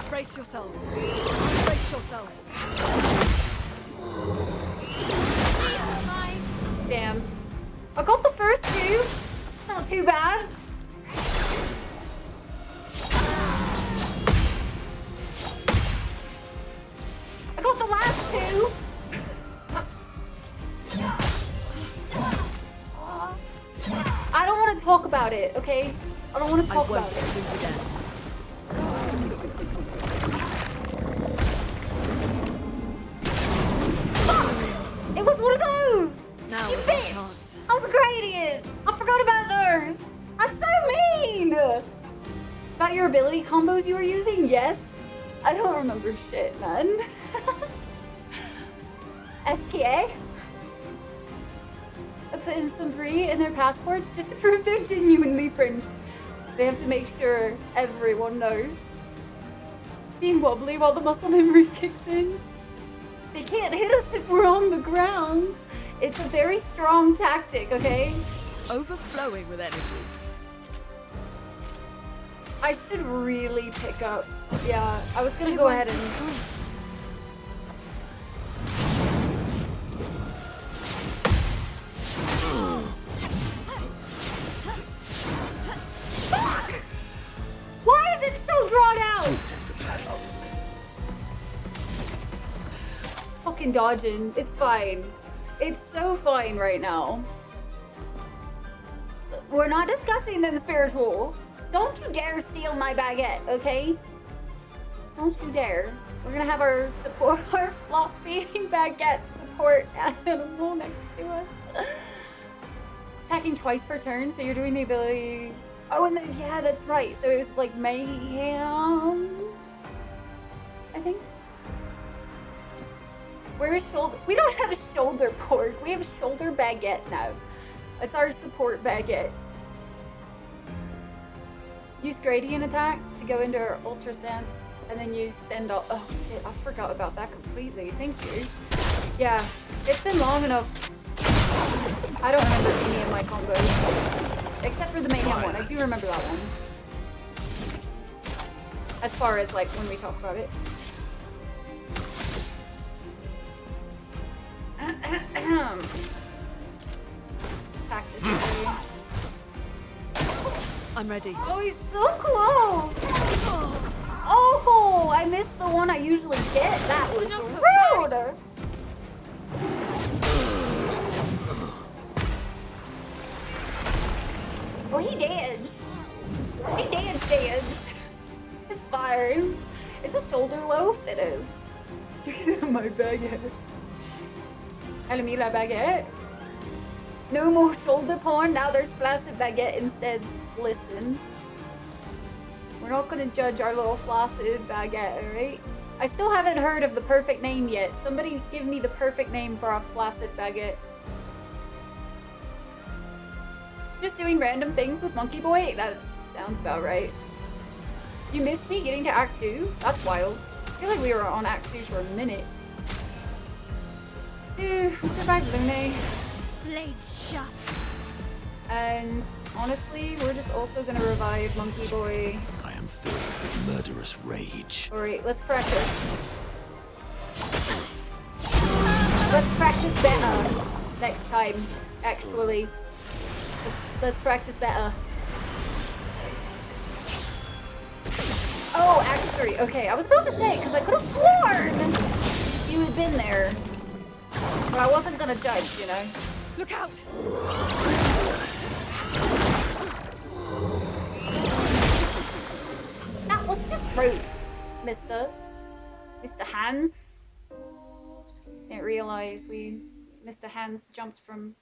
Brace yourselves. Brace yourselves. Damn. I got the first two. It's not too bad. I got the last two. I don't want to talk about it, okay? I don't want to talk about it. It was one of those! Now You is our bitch! chance. I was a gradient! I forgot about those! That's so mean! that your ability combos you were using? Yes. I don't remember shit, man. SKA? I put in some Brie in their passports just to prove they're genuinely French. They have to make sure everyone knows. Being wobbly while the muscle memory kicks in. They can't hit us if we're on the ground. It's a very strong tactic, okay? Overflowing with energy. I should really pick up. Yeah, I was gonna go ahead and... Fuck! Why is it so drawn out? Fucking dodging. It's fine. It's so fine right now. We're not discussing them spiritual. Don't you dare steal my baguette, okay? Don't you dare. We're gonna have our support, our floppy baguette support animal next to us. Attacking twice per turn, so you're doing the ability... Oh, and then, yeah, that's right. So it was like mayhem, I think. Where's shoulder? We don't have a shoulder pork. We have a shoulder baguette now. It's our support baguette. Use gradient attack to go into our ultra stance, and then use stand up. Oh shit, I forgot about that completely. Thank you. Yeah, it's been long enough. I don't remember any of my combos, except for the mayhem one. I do remember that one. As far as like when we talk about it. Just attack this guy. I'm ready. Oh, he's so close! Oh, I missed the one I usually get. That was rude! Oh, he dodged. He dodged. It's fine. It's a shoulder loaf, it is. My baguette. Alamila baguette. No more shoulder porn, now there's flaccid baguette instead. Listen. We're not gonna judge our little flaccid baguette, alright? I still haven't heard of the perfect name yet. Somebody give me the perfect name for a flaccid baguette. Just doing random things with Monkey Boy? That sounds about right. You missed me getting to Act 2? That's wild. I feel like we were on Act 2 for a minute. Let's revive Lune. Blades sharp. And honestly, we're just also gonna revive Monkey Boy. I am filled with murderous rage. Alright, let's practice. Let's practice better next time, actually. Let's practice better. Oh, Act 3. Okay, I was about to say, because I could have sworn you had been there. But I wasn't gonna judge, you know. Look out! That was just rude, Mr. Hands. Didn't realize Mr. Hands jumped from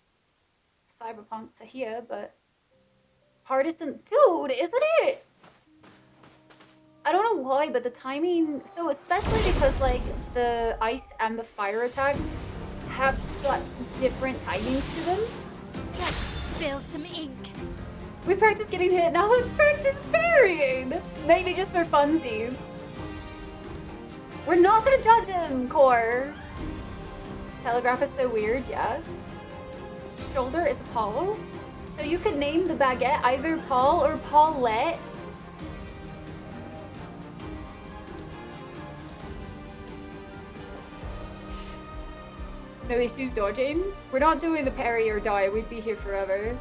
Cyberpunk to here, but hardest and dude, isn't it? I don't know why, but the timing, so especially because like the ice and the fire attack have such different timings to them. Let's spill some ink. We practice getting hit, now let's practice parrying! Maybe just for funsies. We're not gonna judge him, Core. Telegraph is so weird, yeah. Shoulder is Paul. So you could name the baguette either Paul or Paulette. No issues dodging? We're not doing the parry or die, we'd be here forever.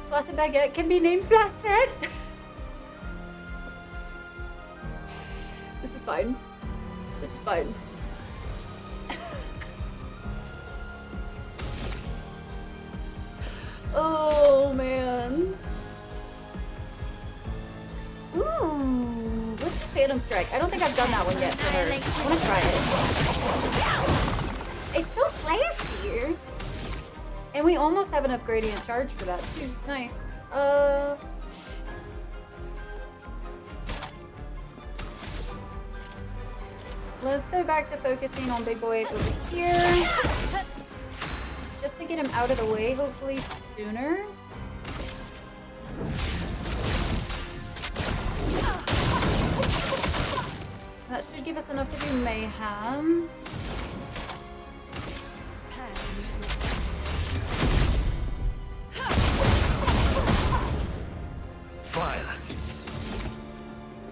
Flaccid baguette can be named Flaccid! This is fine. This is fine. Oh man. Ooh, what's the Phantom Strike? I don't think I've done that one yet for her. I wanna try it. It's so flashy. And we almost have enough gradient charge for that too. Nice. Let's go back to focusing on Big Boy over here. Just to get him out of the way, hopefully sooner. That should give us enough to do mayhem. Violence.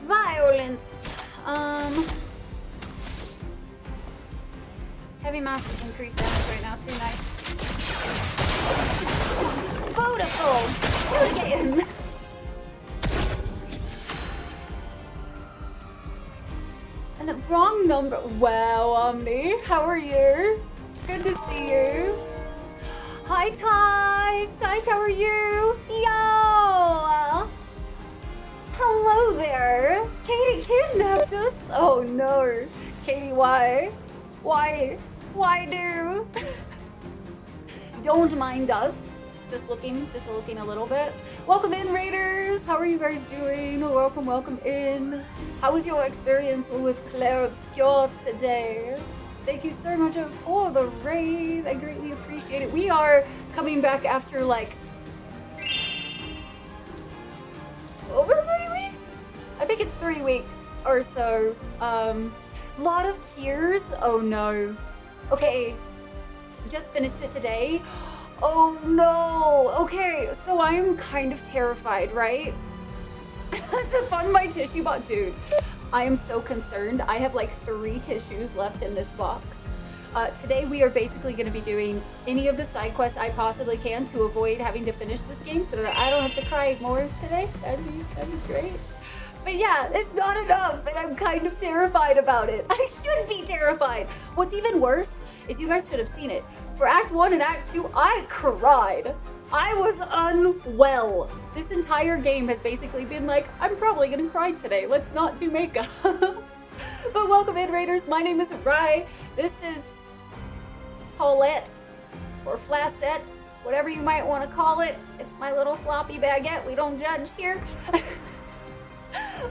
Violence. Heavy mass is increased damage right now too. Nice. Beautiful. Do it again. And the wrong number. Wow, Omni. How are you? Good to see you. Hi, Tyke. Tyke, how are you? Yo. Hello there. Katie kidnapped us. Oh no. Katie, why? Why? Why do? Don't mind us. Just looking a little bit. Welcome in, Raiders. How are you guys doing? Welcome, welcome in. How was your experience with Clair Obscur today? Thank you so much for the raid. I greatly appreciate it. We are coming back after like over 3 weeks? I think it's 3 weeks or so. Lot of tears. Oh no. Okay, just finished it today. Oh no. Okay, so I am kind of terrified, right? To fund my tissue box, dude. I am so concerned. I have like 3 tissues left in this box. Today we are basically going to be doing any of the side quests I possibly can to avoid having to finish this game so that I don't have to cry more today. That'd be great. But yeah, it's not enough and I'm kind of terrified about it. I should be terrified. What's even worse is you guys should have seen it. For Act 1 and Act 2, I cried. I was unwell. This entire game has basically been like, I'm probably gonna cry today. Let's not do makeup. But welcome in, Raiders. My name is Rye. This is Paulette or Flassette, whatever you might want to call it. It's my little floppy baguette. We don't judge here.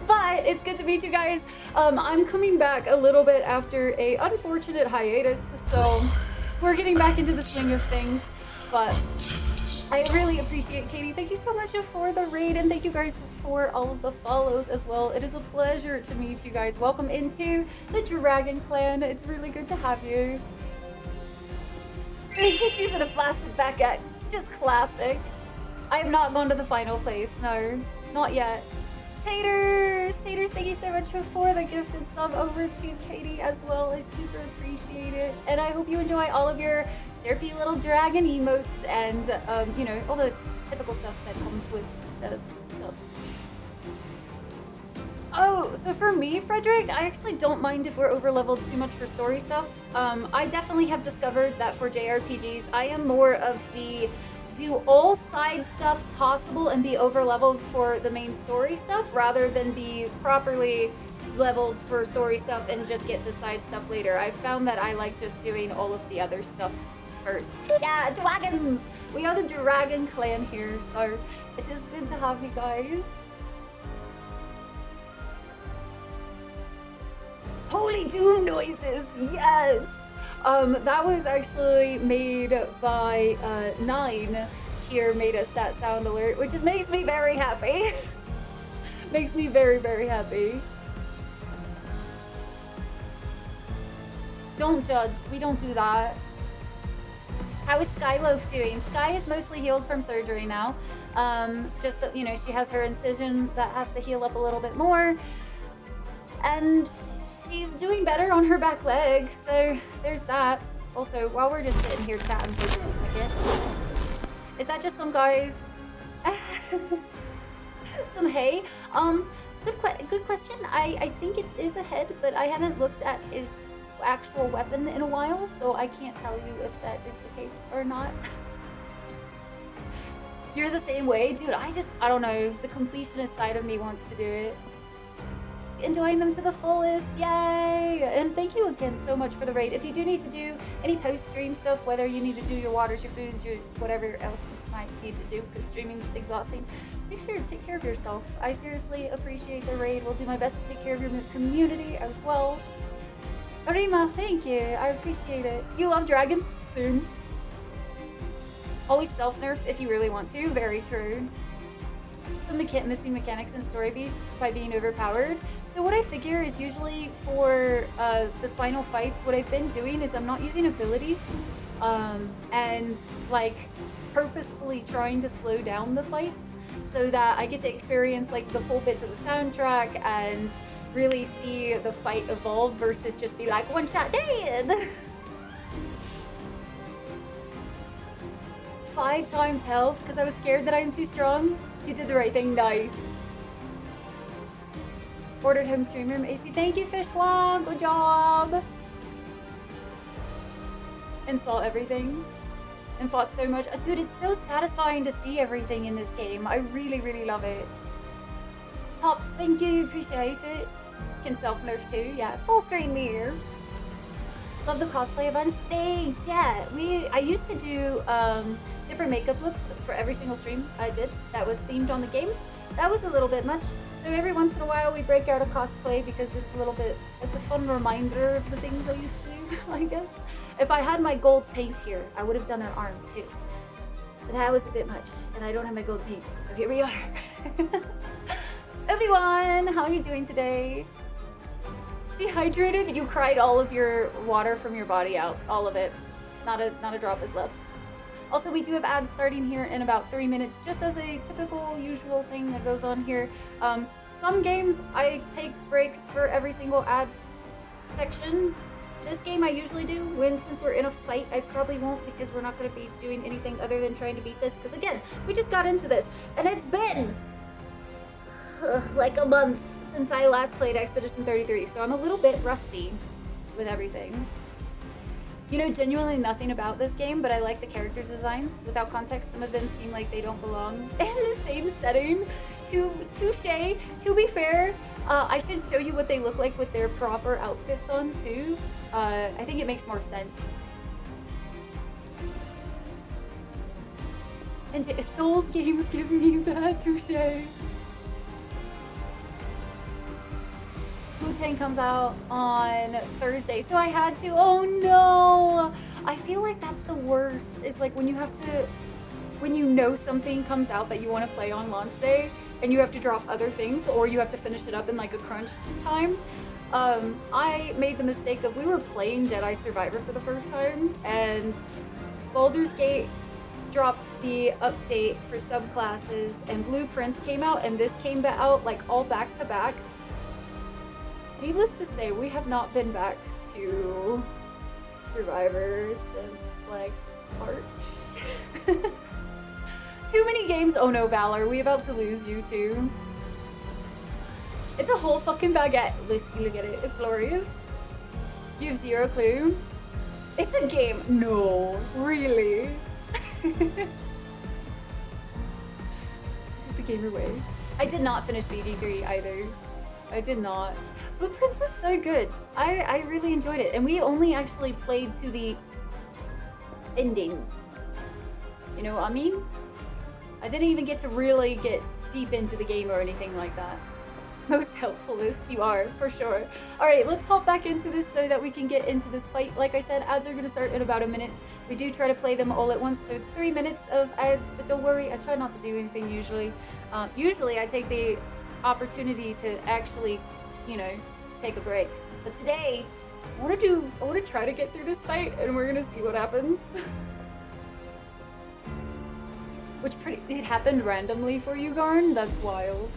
But it's good to meet you guys. I'm coming back a little bit after a unfortunate hiatus, so we're getting back into the swing of things. But I really appreciate Katie. Thank you so much for the raid, and thank you guys for all of the follows as well. It is a pleasure to meet you guys. Welcome into the Dragon Clan. It's really good to have you. 3 tissues and a flaccid baguette. Just classic. I have not gone to the final place. No, not yet. Taters, thank you so much for the gifted sub over to Katie as well. I super appreciate it. And I hope you enjoy all of your derpy little dragon emotes and, you know, all the typical stuff that comes with subs. Oh, so for me, Frederick, I actually don't mind if we're over-leveled too much for story stuff. I definitely have discovered that for JRPGs, I am more of the do all side stuff possible and be over-leveled for the main story stuff rather than be properly leveled for story stuff and just get to side stuff later. I found that I like just doing all of the other stuff first. Yeah, dragons! We are the Dragon Clan here, so it is good to have you guys. Holy Doom noises, yes! That was actually made by 9 here, made us that sound alert, which just makes me very happy. Makes me very, very happy. Don't judge, we don't do that. How is Skyloaf doing? Sky is mostly healed from surgery now. Just, you know, she has her incision that has to heal up a little bit more. And she's doing better on her back leg, so there's that. Also, while we're just sitting here chatting for just a second, is that just some guys? Some hay? Good question. I think it is a head, but I haven't looked at his actual weapon in a while, so I can't tell you if that is the case or not. You're the same way? Dude, I don't know. The completionist side of me wants to do it. Enjoying them to the fullest, yay! And thank you again so much for the raid. If you do need to do any post-stream stuff, whether you need to do your waters, your foods, your whatever else you might need to do, because streaming's exhausting, make sure to take care of yourself. I seriously appreciate the raid. We'll do my best to take care of your community as well. Arima, thank you. I appreciate it. You love dragons? Soon. Always self-nerf if you really want to. Very true. Some missing mechanics and story beats by being overpowered. So what I figure is usually for the final fights, what I've been doing is I'm not using abilities and like purposefully trying to slow down the fights so that I get to experience like the full bits of the soundtrack and really see the fight evolve versus just be like one shot dead. 5 times health because I was scared that I'm too strong. You did the right thing. Nice. Ordered home stream room AC. Thank you, Fishwag. Good job. And saw everything. And fought so much. Dude, it's so satisfying to see everything in this game. I really, really love it. Pops, thank you. Appreciate it. Can self-nerf too. Yeah, full screen mirror. Love the cosplay a bunch. Thanks. Yeah, I used to do different makeup looks for every single stream I did that was themed on the games. That was a little bit much. So every once in a while we break out a cosplay because it's a fun reminder of the things I used to do, I guess. If I had my gold paint here, I would have done an arm too. But that was a bit much, and I don't have my gold paint, so here we are. Everyone, how are you doing today? Dehydrated? You cried all of your water from your body out, all of it. Not a drop is left. Also, we do have ads starting here in about 3 minutes, just as a typical, usual thing that goes on here. Some games, I take breaks for every single ad section. This game I usually do. Since we're in a fight, I probably won't because we're not going to be doing anything other than trying to beat this. Because again, we just got into this, and it's been like a month since I last played Expedition 33, so I'm a little bit rusty with everything. You know genuinely nothing about this game, but I like the characters' designs. Without context, some of them seem like they don't belong in the same setting. Touche. To be fair, I should show you what they look like with their proper outfits on too. I think it makes more sense. And Souls games give me that. Touche. Wu-Tang comes out on Thursday, so I had to. Oh no! I feel like that's the worst. It's like when you know something comes out that you want to play on launch day, and you have to drop other things, or you have to finish it up in like a crunch time. I made the mistake of, we were playing Jedi Survivor for the first time, and Baldur's Gate dropped the update for subclasses, and Blueprints came out, and this came out like all back to back. Needless to say, we have not been back to Survivor since, like, March. Too many games. Oh no, Valor, we about to lose you too. It's a whole fucking baguette. Look at it. It's glorious. You have zero clue. It's a game. No, really. This is the gamer way. I did not finish BG3 either. I did not. Blueprints was so good. I really enjoyed it. And we only actually played to the ending. You know what I mean? I didn't even get to really get deep into the game or anything like that. Most helpfulest you are, for sure. Alright, let's hop back into this so that we can get into this fight. Like I said, ads are going to start in about a minute. We do try to play them all at once, so it's 3 minutes of ads, but don't worry, I try not to do anything usually. Usually I take the opportunity to actually, you know, take a break. But today, I want to try to get through this fight, and we're going to see what happens. It happened randomly for you, Garn? That's wild.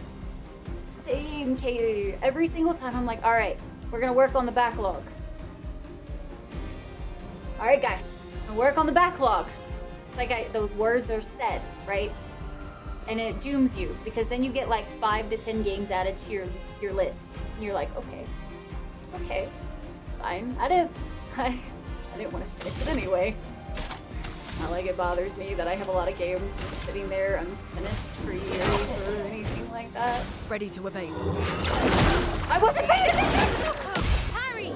Same, KU. Every single time I'm like, alright, we're gonna work on the backlog. Alright guys, we'll work on the backlog. It's like those words are said, right? And it dooms you, because then you get like 5 to 10 games added to your list. And you're like, okay, it's fine. I didn't want to finish it anyway. Not like it bothers me that I have a lot of games just sitting there unfinished for years or anything like that. Ready to evade. I wasn't paying attention! Harry!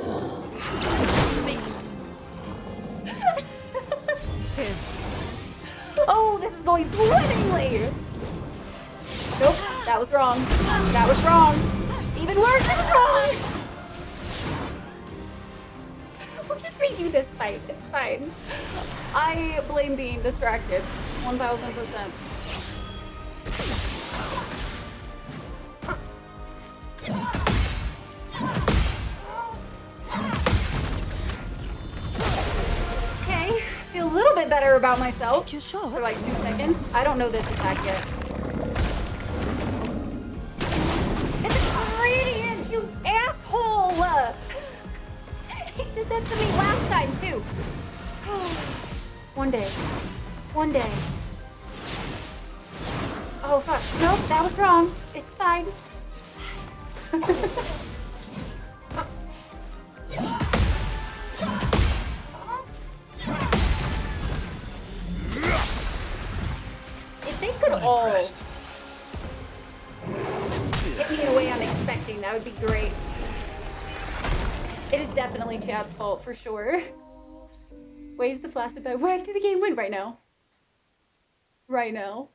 Oh, this is going swimmingly! Nope, that was wrong. That was wrong. Even worse, it was wrong! redo this fight. It's fine. I blame being distracted. 1000%. Okay, feel a little bit better about myself for like 2 seconds. I don't know this attack yet. It's a gradient, you asshole! He did that to me last time too. One day. One day. Oh fuck. Nope, that was wrong. It's fine. It's fine. If they could all hit me in a way I'm expecting, that would be great. It is definitely chat's fault for sure. Waves the flaccid bag. Where did the game win right now? Right now.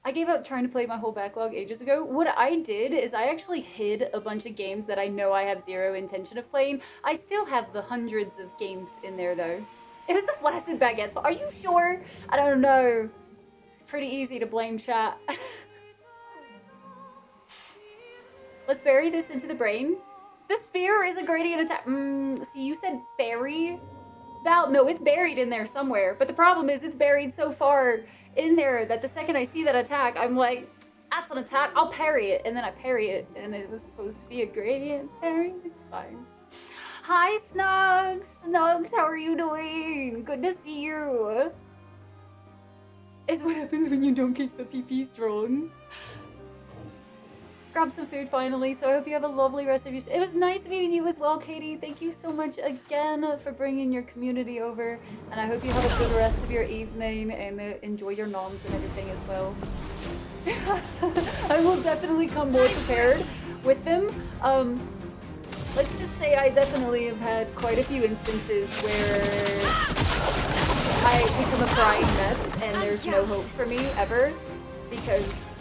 I gave up trying to play my whole backlog ages ago. What I did is I actually hid a bunch of games that I know I have zero intention of playing. I still have the hundreds of games in there though. It was the flaccid baguette's fault. Are you sure? I don't know. It's pretty easy to blame chat. Let's bury this into the brain. The spear is a gradient attack. See, you said bury. Val, no, it's buried in there somewhere. But the problem is it's buried so far in there that the second I see that attack, I'm like, that's an attack. I'll parry it. And then I parry it. And it was supposed to be a gradient parry. It's fine. Hi, Snugs. Snugs, how are you doing? Good to see you. It's what happens when you don't keep the PP strong. Grab some food finally, so I hope you have a lovely rest of your... It was nice meeting you as well, Katie. Thank you so much again for bringing your community over, and I hope you have a good rest of your evening and enjoy your noms and everything as well. I will definitely come more prepared with them. Let's just say I definitely have had quite a few instances where I become a crying mess and there's no hope for me ever because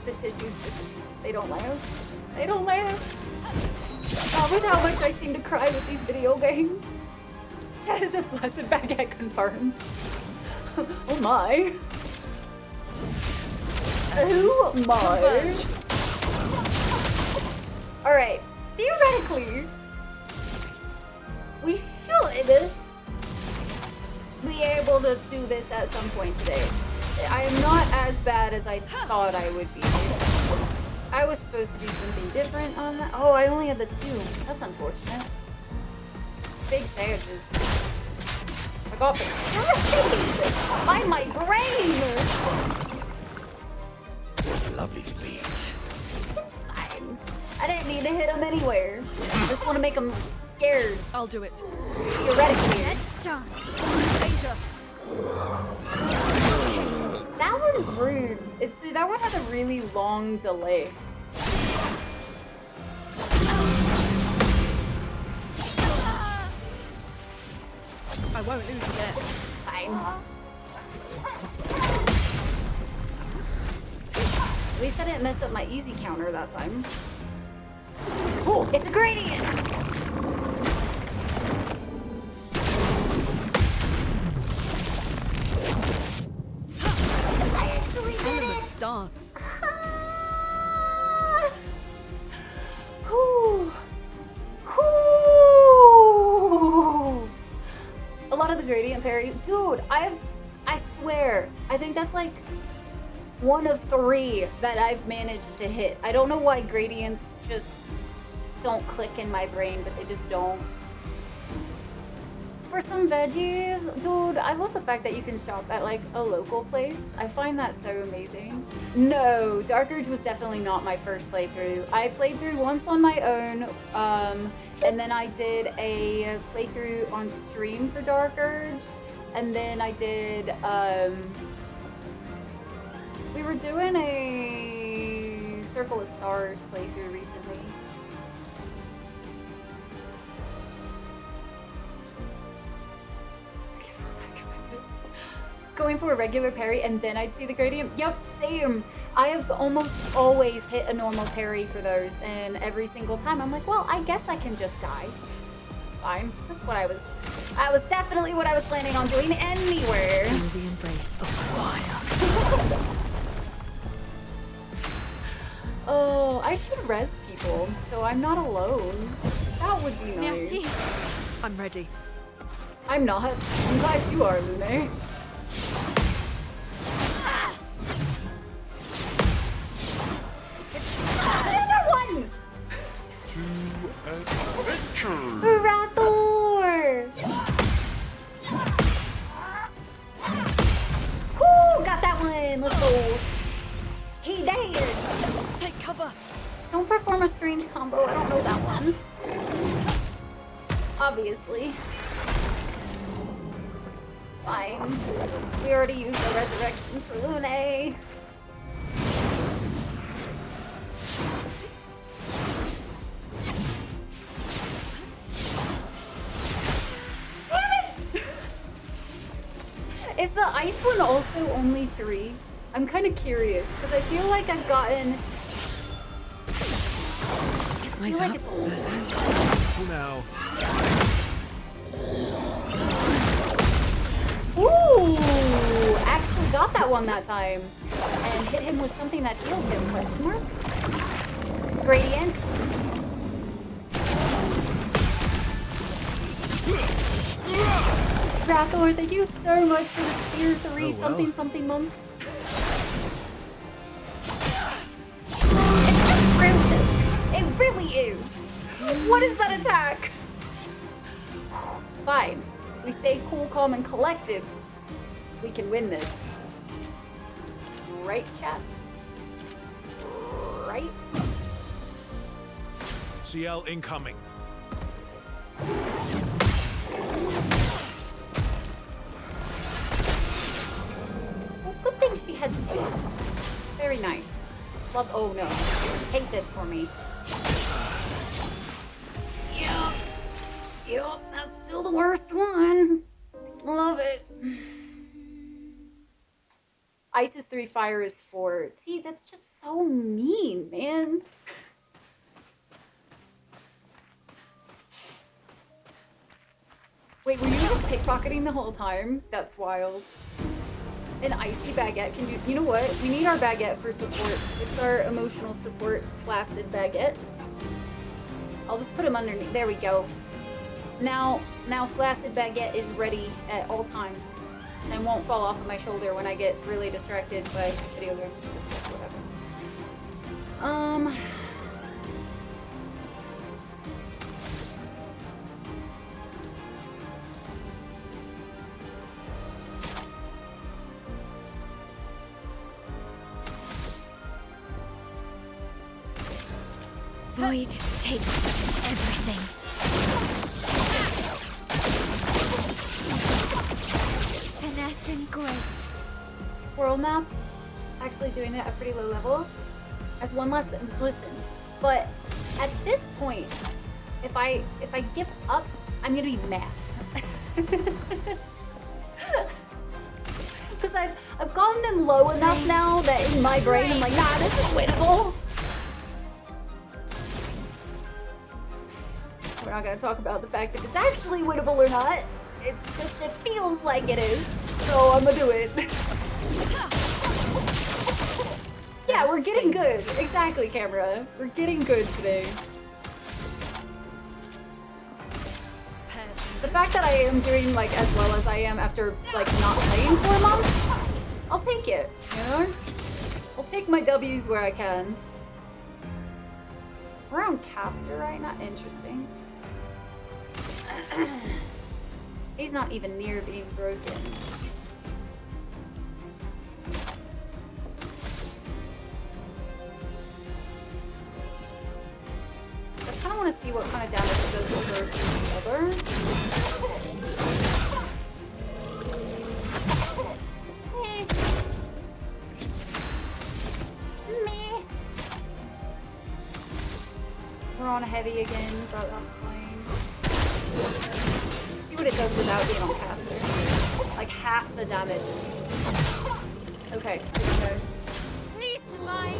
the tissues just, they don't last. They don't last. Not with how much I seem to cry with these video games. Chat is a flaccid baguette confirmed. Oh my. Oh my. Alright, theoretically, we should be able to do this at some point today. I am not as bad as I thought I would be. I was supposed to do something different on that. Oh, I only had the 2. That's unfortunate. Big sandwiches. I got the taste by my brain! Lovely feet. It's fine. I didn't need to hit him anywhere. I just want to make him scared. I'll do it. Theoretically. Let's dance. Danger. That one's rude. That one has a really long delay. I won't lose again. It's fine. At least I didn't mess up my easy counter that time. Oh, it's a gradient! I actually did it! Let's dance. Whew. Whew. A lot of the gradient parry. Dude, I swear, I think that's like one of 3 that I've managed to hit. I don't know why gradients just don't click in my brain, but they just don't. For some veggies, dude, I love the fact that you can shop at like a local place. I find that so amazing. No, Dark Urge was definitely not my first playthrough. I played through once on my own, and then I did a playthrough on stream for Dark Urge, and then I did, we were doing a Circle of Stars playthrough recently. Go going for a regular parry and then I'd see the gradient. Yep, same. I have almost always hit a normal parry for those, and every single time I'm like, well, I guess I can just die. It's fine. That's what I was definitely what I was planning on doing anywhere. Feel the embrace of fire. Oh, I should res people, so I'm not alone. That would be nice. Merci. I'm ready. I'm not. I'm glad you are, Lune. Another one! To adventure! Rathor! Whoo! Got that one! Let's go. He danced! Take cover. Don't perform a strange combo. I don't know that one. Obviously. It's fine. We already used the resurrection for Lune. Damn it! Is the ice one also only 3? I'm kind of curious because I feel like I've gotten. I feel like it's old. Now. Ooh! Actually got that one that time. And hit him with something that healed him, question mark? Radiant. Rathor, thank you so much for the tier 3 something months. It's just rude. It really is. What is that attack? It's fine. If we stay cool, calm, and collected, we can win this. Right, chat? Right? CL incoming. Well, good thing she had shields. Very nice. Love. Oh no. Hate this for me. Yup, that's still the worst one. Love it. Ice is 3, fire is 4. See, that's just so mean, man. Wait, were you just pickpocketing the whole time? That's wild. An icy baguette can do. You know what? We need our baguette for support. It's our emotional support, flaccid baguette. I'll just put him underneath. There we go. Now flaccid baguette is ready at all times and won't fall off of my shoulder when I get really distracted by video games. That's what happens. Void, take everything. Finesse and grace. World map, actually doing it at pretty low level. As one less, listen, but at this point, if I give up, I'm gonna be mad. Because I've gotten them low enough now that in my brain I'm like, nah, this is winnable. We're not gonna talk about the fact if it's actually winnable or not. It's just it feels like it is, so I'm gonna do it. Yeah, we're getting good. Exactly, camera. We're getting good today. The fact that I am doing like as well as I am after like not playing for a month, I'll take it, you know? I'll take my W's where I can. We're on caster right now. Interesting. He's not even near being broken. I kind of want to see what kind of damage it does versus the other. Meh. We're on heavy again, but that's fine. See what it does without being on caster. I like half the damage. Okay, here we go. Please survive.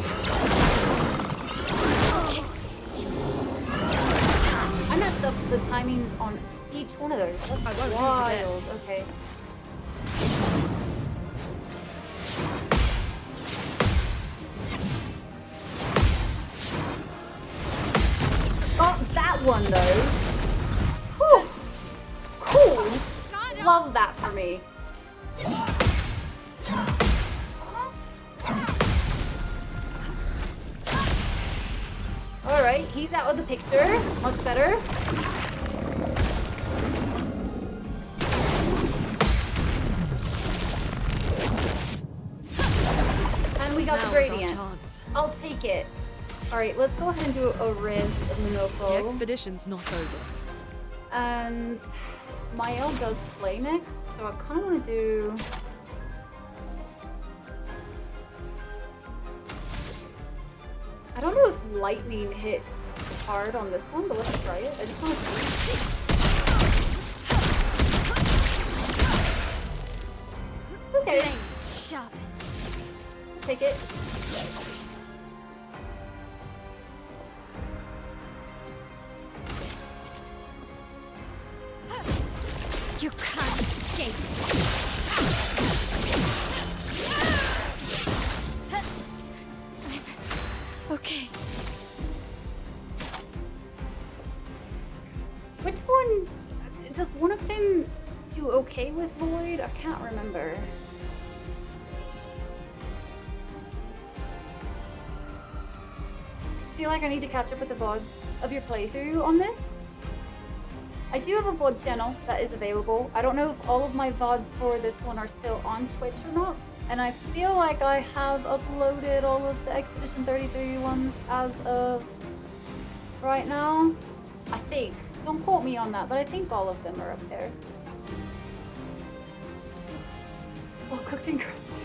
I messed up the timings on each one of those. That's I won't lose wild. Okay. Got that one though. Whew. Cool. Love that for me. Alright, he's out of the picture. Much better. And we got the Now's our gradient. chance. I'll take it. Alright, let's go ahead and do a Riz of The Minoko. expedition's not over. And Mael does play next, so I kind of want to do... I don't know if lightning hits hard on this one, but let's try it. I just want to see. Okay, Blades sharpen. take it. You can't escape. Okay. Which one... Does one of them do okay with Void? I can't remember. Feel like I need to catch up with the VODs of your playthrough on this. I do have a VOD channel that is available. I don't know if all of my VODs for this one are still on Twitch or not. And I feel like I have uploaded all of the Expedition 33 ones as of right now. I think. Don't quote me on that, but I think all of them are up there. Oh, cooked and crusty.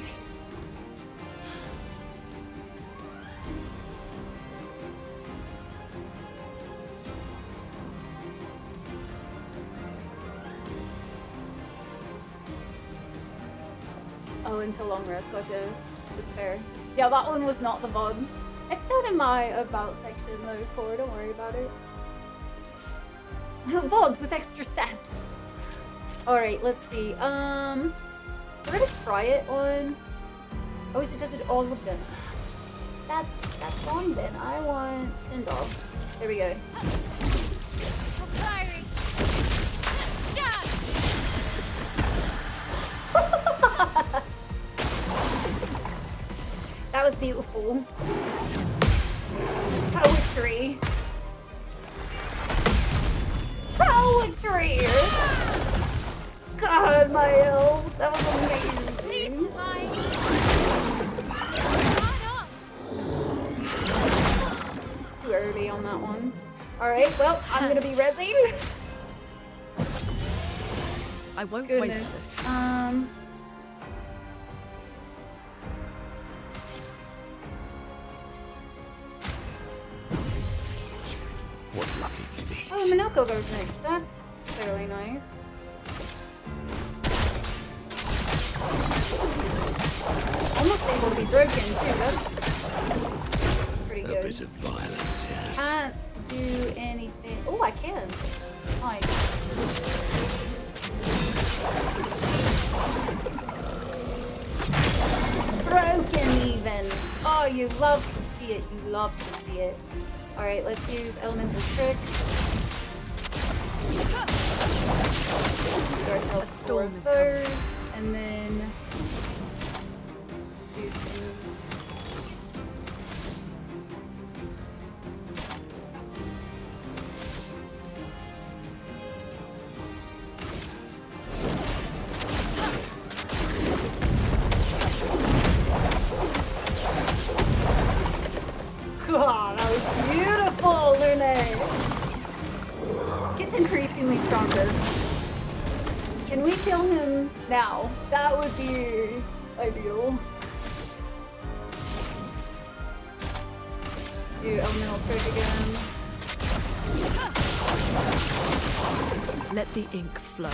Oh, until long rest, gotcha. That's fair. Yeah, that one was not the VOD. It's down in my about section though, Core, don't worry about it. VODs with extra steps. Alright, let's see. We're gonna try it on... Oh, is it does it all of them? That's fine then. I want Stendal. There we go. Fiery. Done. That was beautiful. Poetry. Poetry! God, Mael, that was Please amazing. survive. Too early on that one. Alright, well, I'm gonna be rezzing. I won't waste Goodness. this. What lovely feet. Oh, Minoko goes next. That's fairly nice. Almost able to be broken too. That's pretty A good. bit of violence, yes. Can't do anything. Oh, I can. Nice. Broken even. Oh, you love to see it. You love to see it. Alright, let's use elemental tricks. Get ourselves A storm four is of coming. those, and then do some... God, that was beautiful, Lune! Gets increasingly stronger. Can we kill him now? That would be ideal. Let's do elemental trick again. Let the ink flow.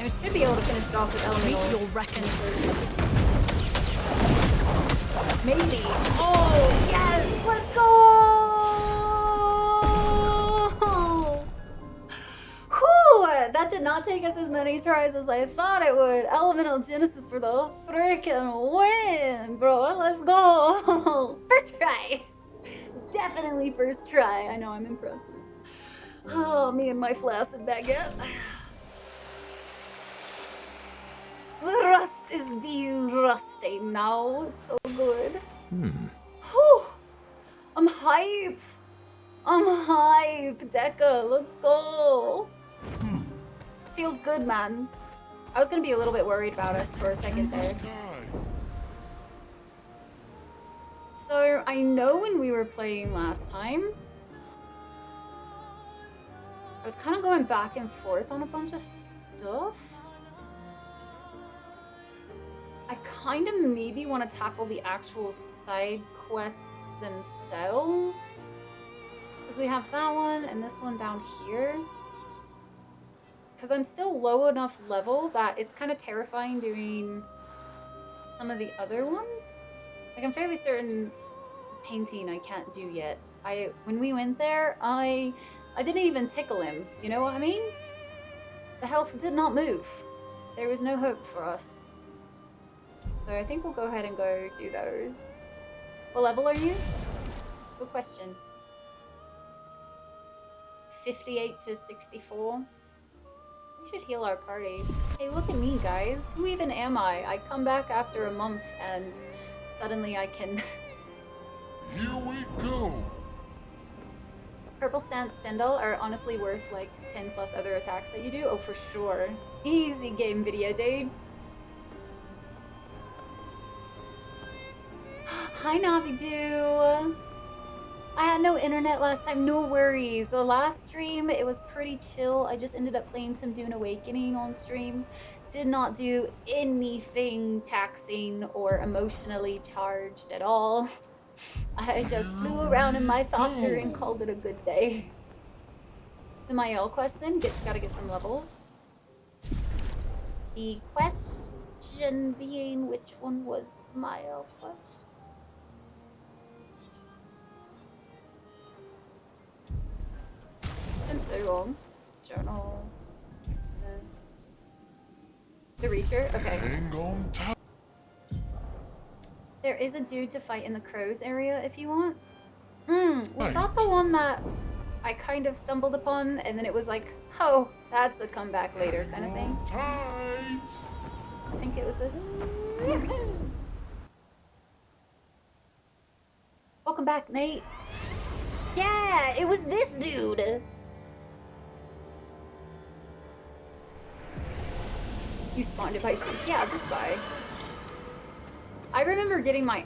I should be able to finish it off with elemental. Meet your reckoning. Maybe. Oh, yes! Let's go! Whew! That did not take us as many tries as I thought it would. Elemental Genesis for the freaking win, bro. Let's go! First try. Definitely first try. I know, I'm impressive. Oh, me and my flaccid baguette. The rust is de-rusting now. It's so good. Whew. I'm hype. I'm hype. Deca, let's go. Feels good, man. I was gonna be a little bit worried about us for a second there. So I know when we were playing last time, I was kind of going back and forth on a bunch of stuff. I kind of maybe want to tackle the actual side quests themselves. Because we have that one and this one down here. Because I'm still low enough level that it's kind of terrifying doing some of the other ones. Like, I'm fairly certain painting I can't do yet. When we went there, I didn't even tickle him. You know what I mean? The health did not move. There was no hope for us. So I think we'll go ahead and go do those. What level are you? Good question. 58 to 64. We should heal our party. Hey, look at me, guys. Who even am I? I come back after a month and suddenly I can... Here we go. Purple Stance Stendhal are honestly worth like 10 plus other attacks that you do. Oh, for sure. Easy game video, dude. Hi, Navidoo. I had no internet last time. No worries. The last stream, it was pretty chill. I just ended up playing some Dune Awakening on stream. Did not do anything taxing or emotionally charged at all. I just flew around in my thopter and called it a good day. The Mael quest then, gotta get some levels. The question being, which one was the Mael quest? It's been so long. Journal. The Reacher? Okay. Hang on tight. There is a dude to fight in the crows area if you want. Was that the one that I kind of stumbled upon and then it was like, oh, that's a comeback later kind of thing? Tight. I think it was this. Welcome back, Nate. Yeah, it was this dude. You spawned it by shoes. Yeah, this guy. I remember getting my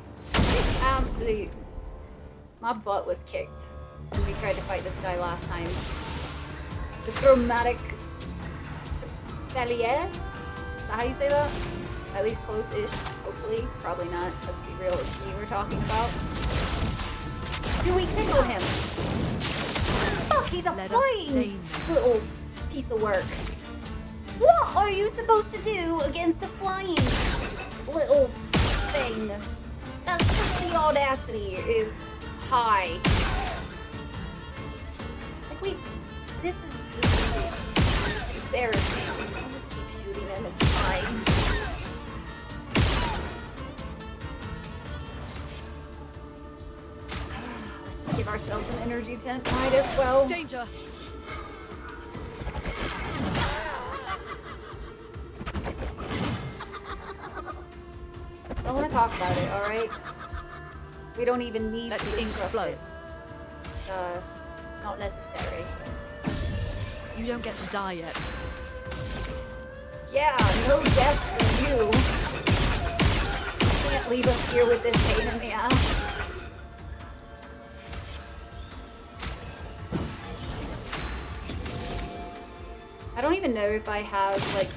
butt was kicked when we tried to fight this guy last time. The Chromatic Chevalier? Is that how you say that? At least close-ish, hopefully. Probably not. Let's be real, it's me we're talking about. Do we tickle him? Fuck, he's a flying little piece of work. What are you supposed to do against a flying little thing? That's just the audacity is high. Like, wait, this is just embarrassing. I'll just keep shooting him, it's fine. Let's just give ourselves an energy tent, might as well. Danger! I don't want to talk about it, alright? We don't even need Let to the ink discuss flow. it. It's, not necessary. You don't get to die yet. Yeah, no death for you. You can't leave us here with this pain in the ass. I don't even know if I have, like...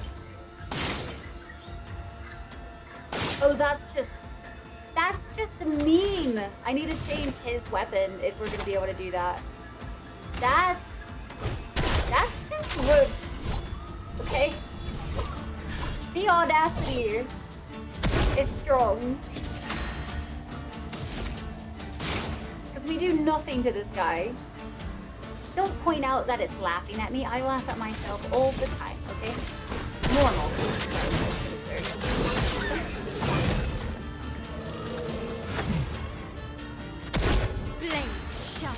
Oh, that's just mean. I need to change his weapon if we're gonna be able to do that. That's just rude. Okay? The audacity is strong. Because we do nothing to this guy. Don't point out that it's laughing at me. I laugh at myself all the time, okay? It's normal. Blades sharp.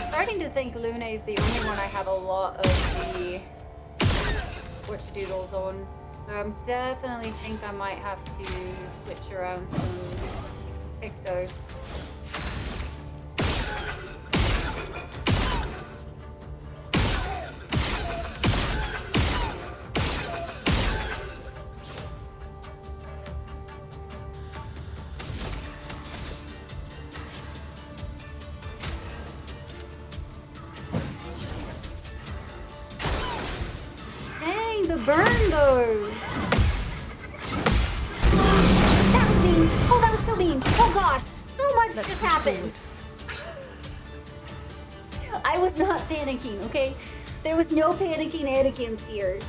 Starting to think Luna is the only one I have a lot of the whatchadoodles on. So I'm definitely think I might have to switch around some Pictos. Dang, the burn though! That was mean! Oh, that was so mean! Oh gosh! So much Let's just push happened! I was not panicking, okay? There was no panicking Anakins here.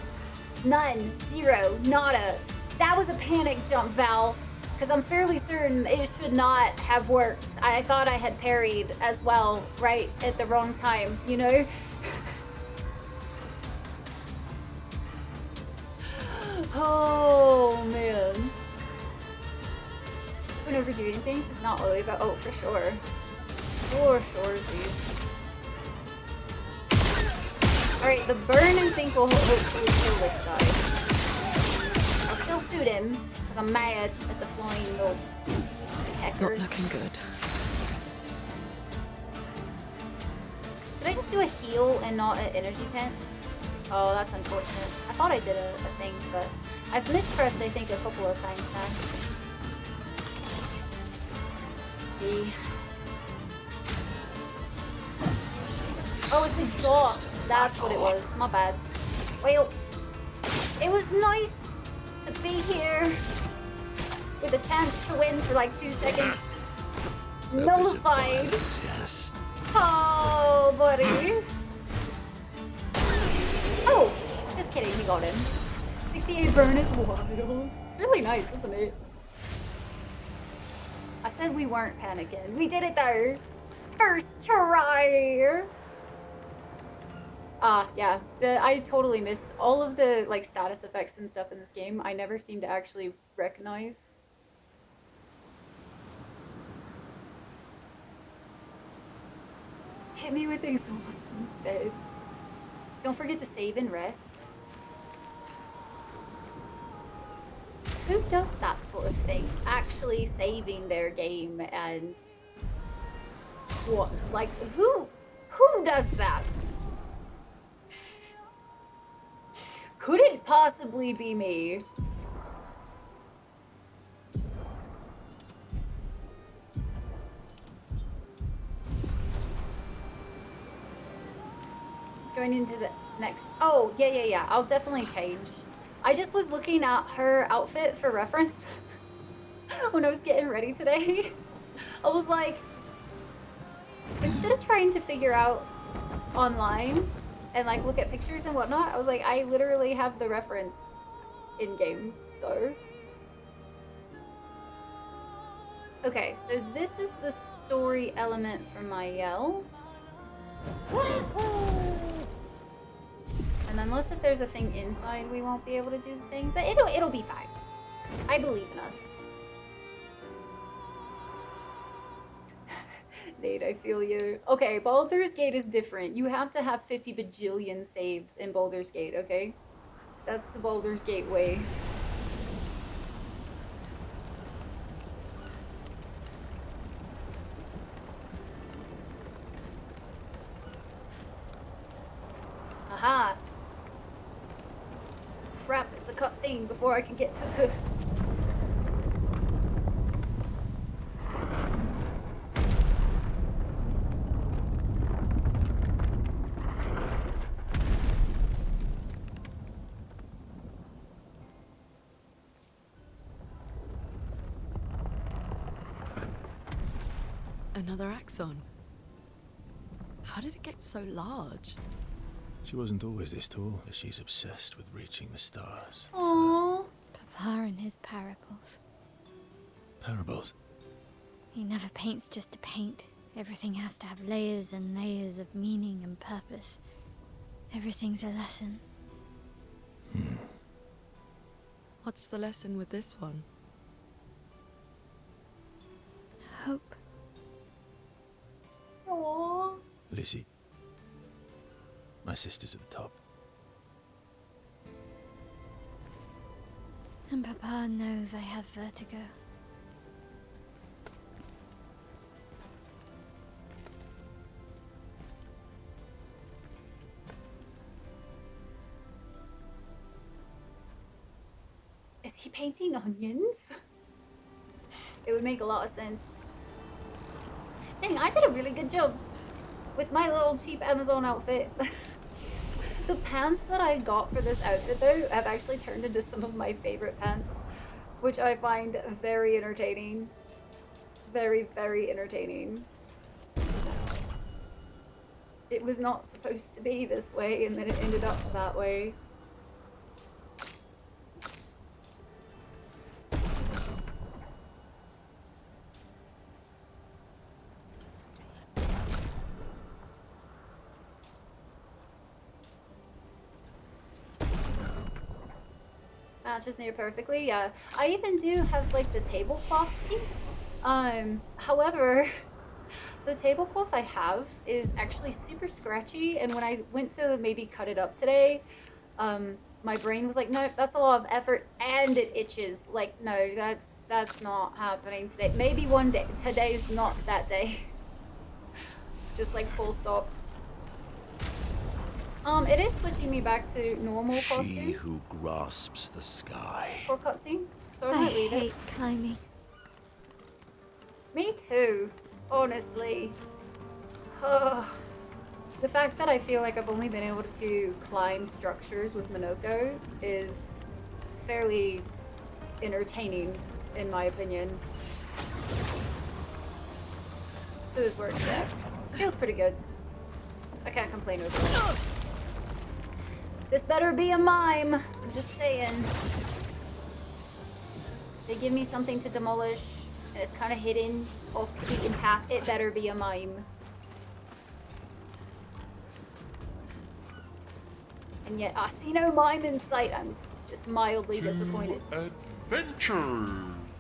None. Zero. Nada. That was a panic jump, Val. Because I'm fairly certain it should not have worked. I thought I had parried as well, right at the wrong time, you know? Oh, man. When overdoing things, it's not really about, oh, for sure. For surezies. Alright, the burn I think will hopefully kill this guy. I'll still shoot him, because I'm mad at the flying little pecker. Not looking good. Did I just do a heal and not an energy tent? Oh, that's unfortunate. I thought I did a thing, but I've mispressed, I think, a couple of times now. Let's see. Oh, it's exhaust. That's what it was. My bad. Well, it was nice to be here with a chance to win for like 2 seconds. Nullified. Yes. Oh, buddy. Oh, just kidding. We got him. 68 burn is wild. It's really nice, isn't it? I said we weren't panicking. We did it though. First try. Yeah. I totally missed all of the like status effects and stuff in this game. I never seem to actually recognize. Hit me with exhaust instead. Don't forget to save and rest. Who does that sort of thing? Actually saving their game and what? Like who does that? Could it possibly be me? Going into the next. Oh, yeah. I'll definitely change. I just was looking at her outfit for reference when I was getting ready today. I was like, instead of trying to figure out online and like look at pictures and whatnot, I was like, I literally have the reference in game, so. Okay, so this is the story element for Mael. And unless if there's a thing inside, we won't be able to do the thing, but it'll be fine. I believe in us. Nate, I feel you. Okay, Baldur's Gate is different. You have to have 50 bajillion saves in Baldur's Gate, okay? That's the Baldur's Gate way. Aha! Crap, it's a cutscene before I can get to the... Another axon. How did it get so large? She wasn't always this tall, but she's obsessed with reaching the stars. Aww. Papa and his parables. Parables. He never paints just to paint. Everything has to have layers and layers of meaning and purpose. Everything's a lesson. What's the lesson with this one? Hope. Aww. Lizzie. My sister's at the top. And Papa knows I have vertigo. Is he painting onions? It would make a lot of sense. Dang, I did a really good job with my little cheap Amazon outfit. The pants that I got for this outfit, though, have actually turned into some of my favorite pants, which I find very entertaining. Very, very entertaining. It was not supposed to be this way, and then it ended up that way. Matches near perfectly, yeah. I even do have like the tablecloth piece. However, the tablecloth I have is actually super scratchy, and when I went to maybe cut it up today, my brain was like, no, that's a lot of effort and it itches. Like, no, that's not happening today. Maybe one day. Today's not that day. Just like full stopped. It is switching me back to normal She costume who grasps the sky. for cutscenes, so I I might leave it. hate climbing. Me too, honestly. The fact that I feel like I've only been able to climb structures with Minoko is fairly entertaining, in my opinion. So this works, yeah. Feels pretty good. I can't complain over it. This better be a mime. I'm just saying. They give me something to demolish, and it's kind of hidden off the beaten path. It better be a mime. And yet I see no mime in sight. I'm just mildly disappointed. Adventure!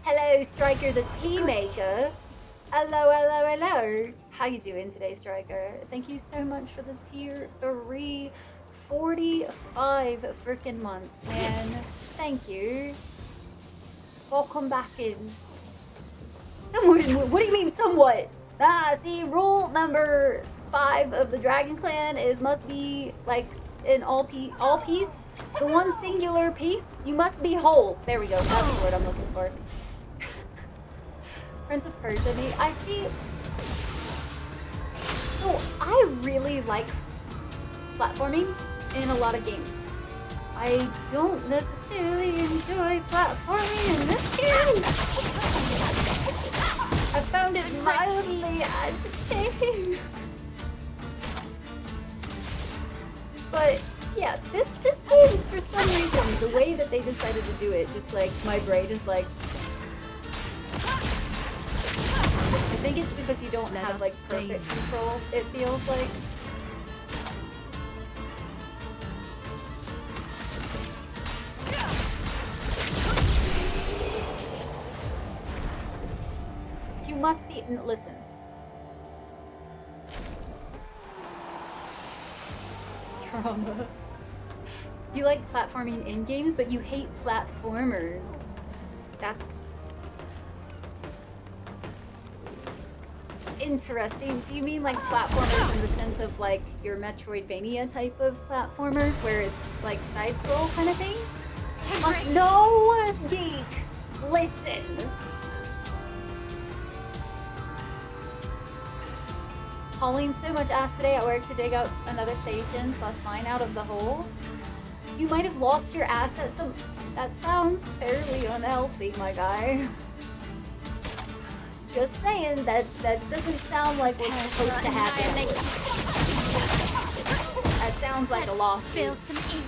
Hello, Striker the Tea Maker. Hello, hello, hello. How you doing today, Striker? Thank you so much for the tier 3. 45 freaking months, man. Thank you. Welcome back in. Somewhat in, what do you mean somewhat? Ah, see, rule number 5 of the Dragon Clan is must be like an all piece. The one singular piece, you must be whole. There we go, that's the word I'm looking for. Prince of Persia, me. I see. So I really like platforming in a lot of games. I don't necessarily enjoy platforming in this game. I found it mildly agitating. But yeah, this game, for some reason, the way that they decided to do it, just like my brain is like, I think it's because you don't have like perfect control, it feels like. You must be, listen. Trauma. You like platforming in games, but you hate platformers. That's interesting. Do you mean like platformers in the sense of like your Metroidvania type of platformers where it's like side scroll kind of thing? No, geek. Listen. Hauling so much ass today at work to dig out another station plus mine out of the hole. You might have lost your assets. So that sounds fairly unhealthy, my guy. Just saying that doesn't sound like what's supposed to happen. sounds like a Let's lost spill some ink.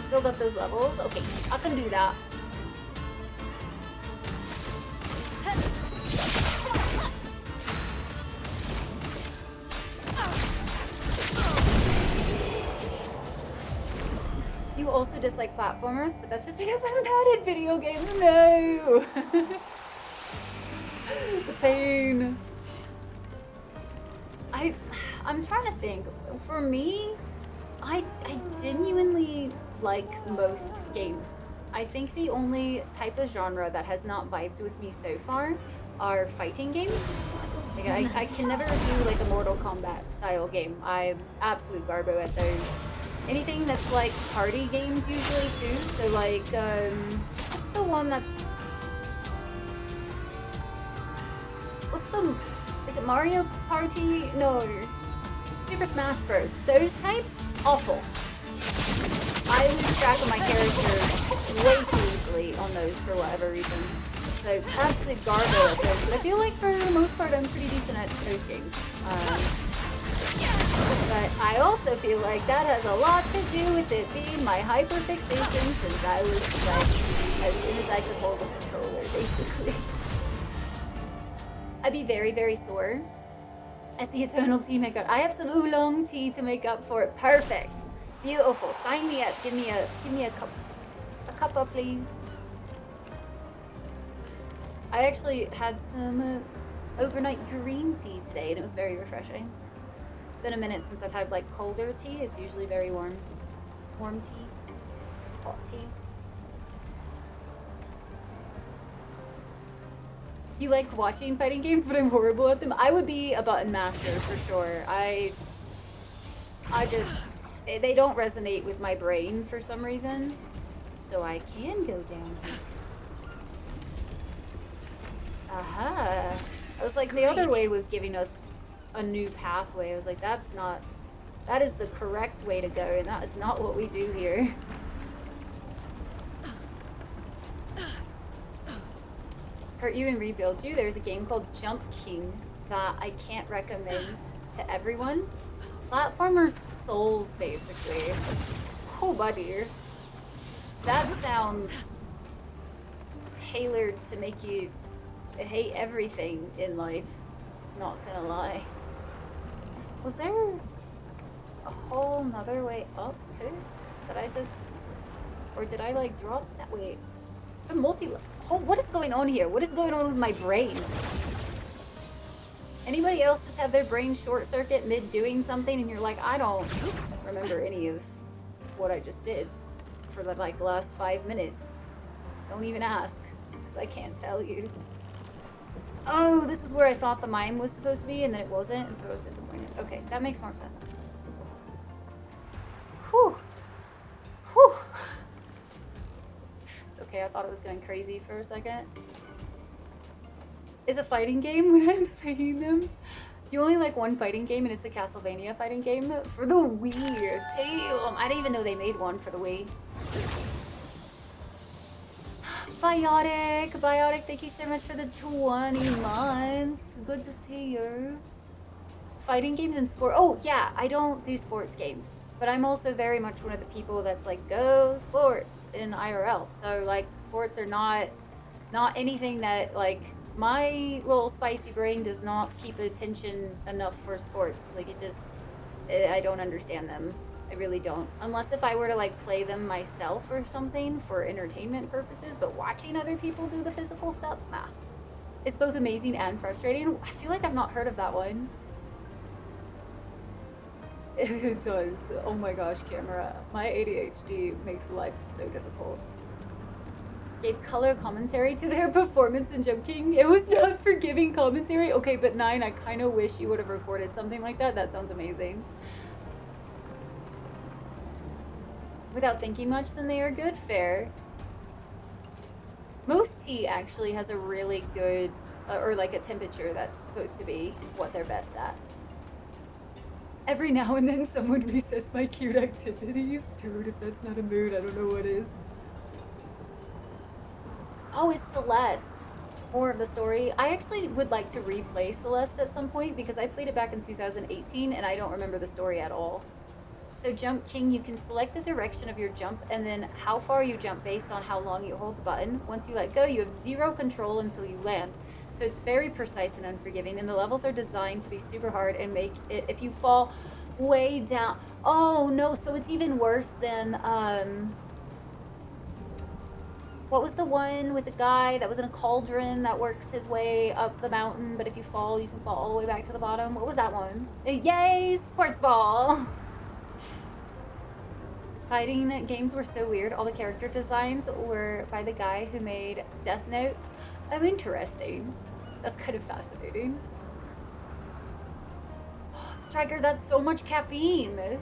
Build up those levels. Okay, I can do that. You also dislike platformers, but that's just because I'm bad at video games. No! The pain. I'm trying to think. For me, I genuinely like most games. I think the only type of genre that has not vibed with me so far are fighting games. Like I can never do like a Mortal Kombat style game. I'm absolute garbo at those. Anything that's like party games usually too. So like, what's the one that's... Is it Mario Party? No. Super Smash Bros. Those types? Awful. I lose track of my character way too easily on those for whatever reason. So absolute garbo at those. But I feel like for the most part I'm pretty decent at those games. But I also feel like that has a lot to do with it being my hyperfixation since I was like, as soon as I could hold a controller, basically. I'd be very, very sore as the eternal tea maker. I have some oolong tea to make up for it. Perfect. Beautiful. Sign me up. Give me a cup. A cuppa, please. I actually had some overnight green tea today and it was very refreshing. It's been a minute since I've had like colder tea. It's usually very warm. Warm tea. Hot tea. You like watching fighting games, but I'm horrible at them. I would be a button masher for sure. I just, they don't resonate with my brain for some reason. So I can go down here. Aha. I was like, the other way was giving us a new pathway. I was like, that is the correct way to go, and that is not what we do here. Hurt you and rebuild you. There's a game called Jump King that I can't recommend to everyone. Platformers Souls, basically. Oh, buddy. That sounds tailored to make you hate everything in life. Not gonna lie. Was there a whole nother way up too? That I just... Or did I like drop that? Wait. A what is going on here? What is going on with my brain? Anybody else just have their brain short circuit mid doing something and you're like, I don't remember any of what I just did for the like last 5 minutes. Don't even ask, because I can't tell you. Oh, this is where I thought the mime was supposed to be and then it wasn't, and so I was disappointed. Okay, that makes more sense. Whew. Whew. It's okay, I thought it was going crazy for a second. Is a fighting game when I'm playing them? You only like one fighting game and it's the Castlevania fighting game for the Wii. Damn, I didn't even know they made one for the Wii. Biotic, thank you so much for the 20 months. Good to see you. Fighting games and sport. Oh yeah, I don't do sports games, but I'm also very much one of the people that's like, go sports in IRL. So like sports are not anything that like my little spicy brain does not keep attention enough for sports. Like I don't understand them. I really don't. Unless if I were to like play them myself or something for entertainment purposes, but watching other people do the physical stuff, nah. It's both amazing and frustrating. I feel like I've not heard of that one. It does. Oh my gosh, camera. My ADHD makes life so difficult. Gave color commentary to their performance in Jump King. It was not forgiving commentary. Okay, but 9, I kind of wish you would have recorded something like that. That sounds amazing. Without thinking much, then they are good. Fair. Most tea actually has a really good, or like a temperature that's supposed to be what they're best at. Every now and then someone resets my cute activities. Dude, if that's not a mood, I don't know what is. Oh, it's Celeste. more of the story. I actually would like to replay Celeste at some point because I played it back in 2018 and I don't remember the story at all. So Jump King, you can select the direction of your jump and then how far you jump based on how long you hold the button. Once you let go, you have zero control until you land. So it's very precise and unforgiving, and the levels are designed to be super hard and make it, if you fall way down, oh no, so it's even worse than, what was the one with the guy that was in a cauldron that works his way up the mountain, but if you fall, you can fall all the way back to the bottom? What was that one? Yay, sports ball! Fighting games were so weird. All the character designs were by the guy who made Death Note. Oh, interesting. That's kind of fascinating. Striker, that's so much caffeine.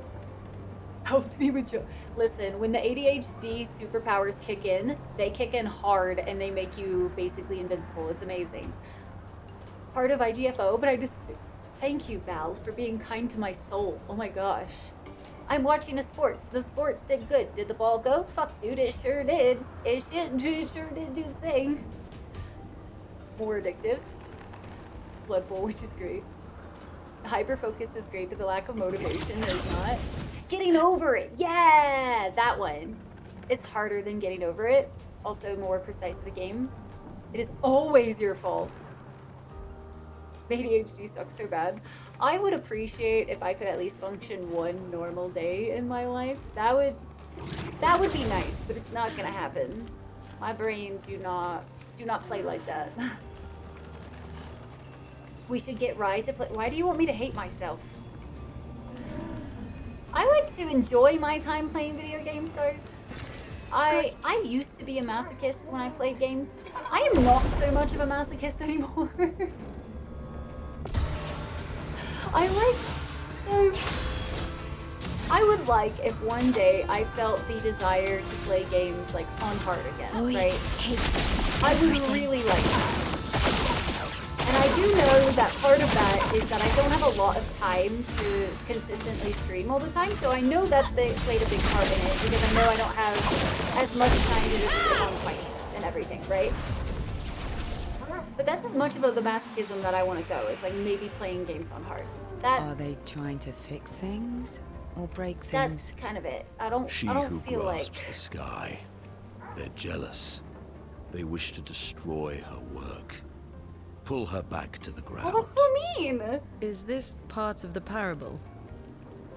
Helped me with listen, when the ADHD superpowers kick in, they kick in hard and they make you basically invincible. It's amazing. Part of IGFO, but I just thank you, Val, for being kind to my soul. Oh my gosh. I'm watching a sports. The sports did good. Did the ball go? Fuck, dude, it sure did. It sure did do the thing. More addictive. Blood Bowl, which is great. Hyper focus is great, but the lack of motivation is not. Getting over it. Yeah, that one is harder than getting over it. Also more precise of a game. It is always your fault. ADHD sucks so bad. I would appreciate if I could at least function one normal day in my life. That would be nice, but it's not gonna happen. My brain do not play like that. We should get Rye to play. Why do you want me to hate myself? I like to enjoy my time playing video games, guys. I used to be a masochist when I played games. I am not so much of a masochist anymore. I would like if one day I felt the desire to play games like on hard again, right? I would really like that. And I do know that part of that is that I don't have a lot of time to consistently stream all the time, so I know that's played a big part in it because I know I don't have as much time to just sit on fights and everything, right? But that's as much of the masochism that I want to go, is like maybe playing games on hard. Are they trying to fix things or break things? That's kind of it. I don't She feel who like grasps the sky. They're jealous. They wish to destroy her work. Pull her back to the ground. oh, that's so mean. Is this part of the parable?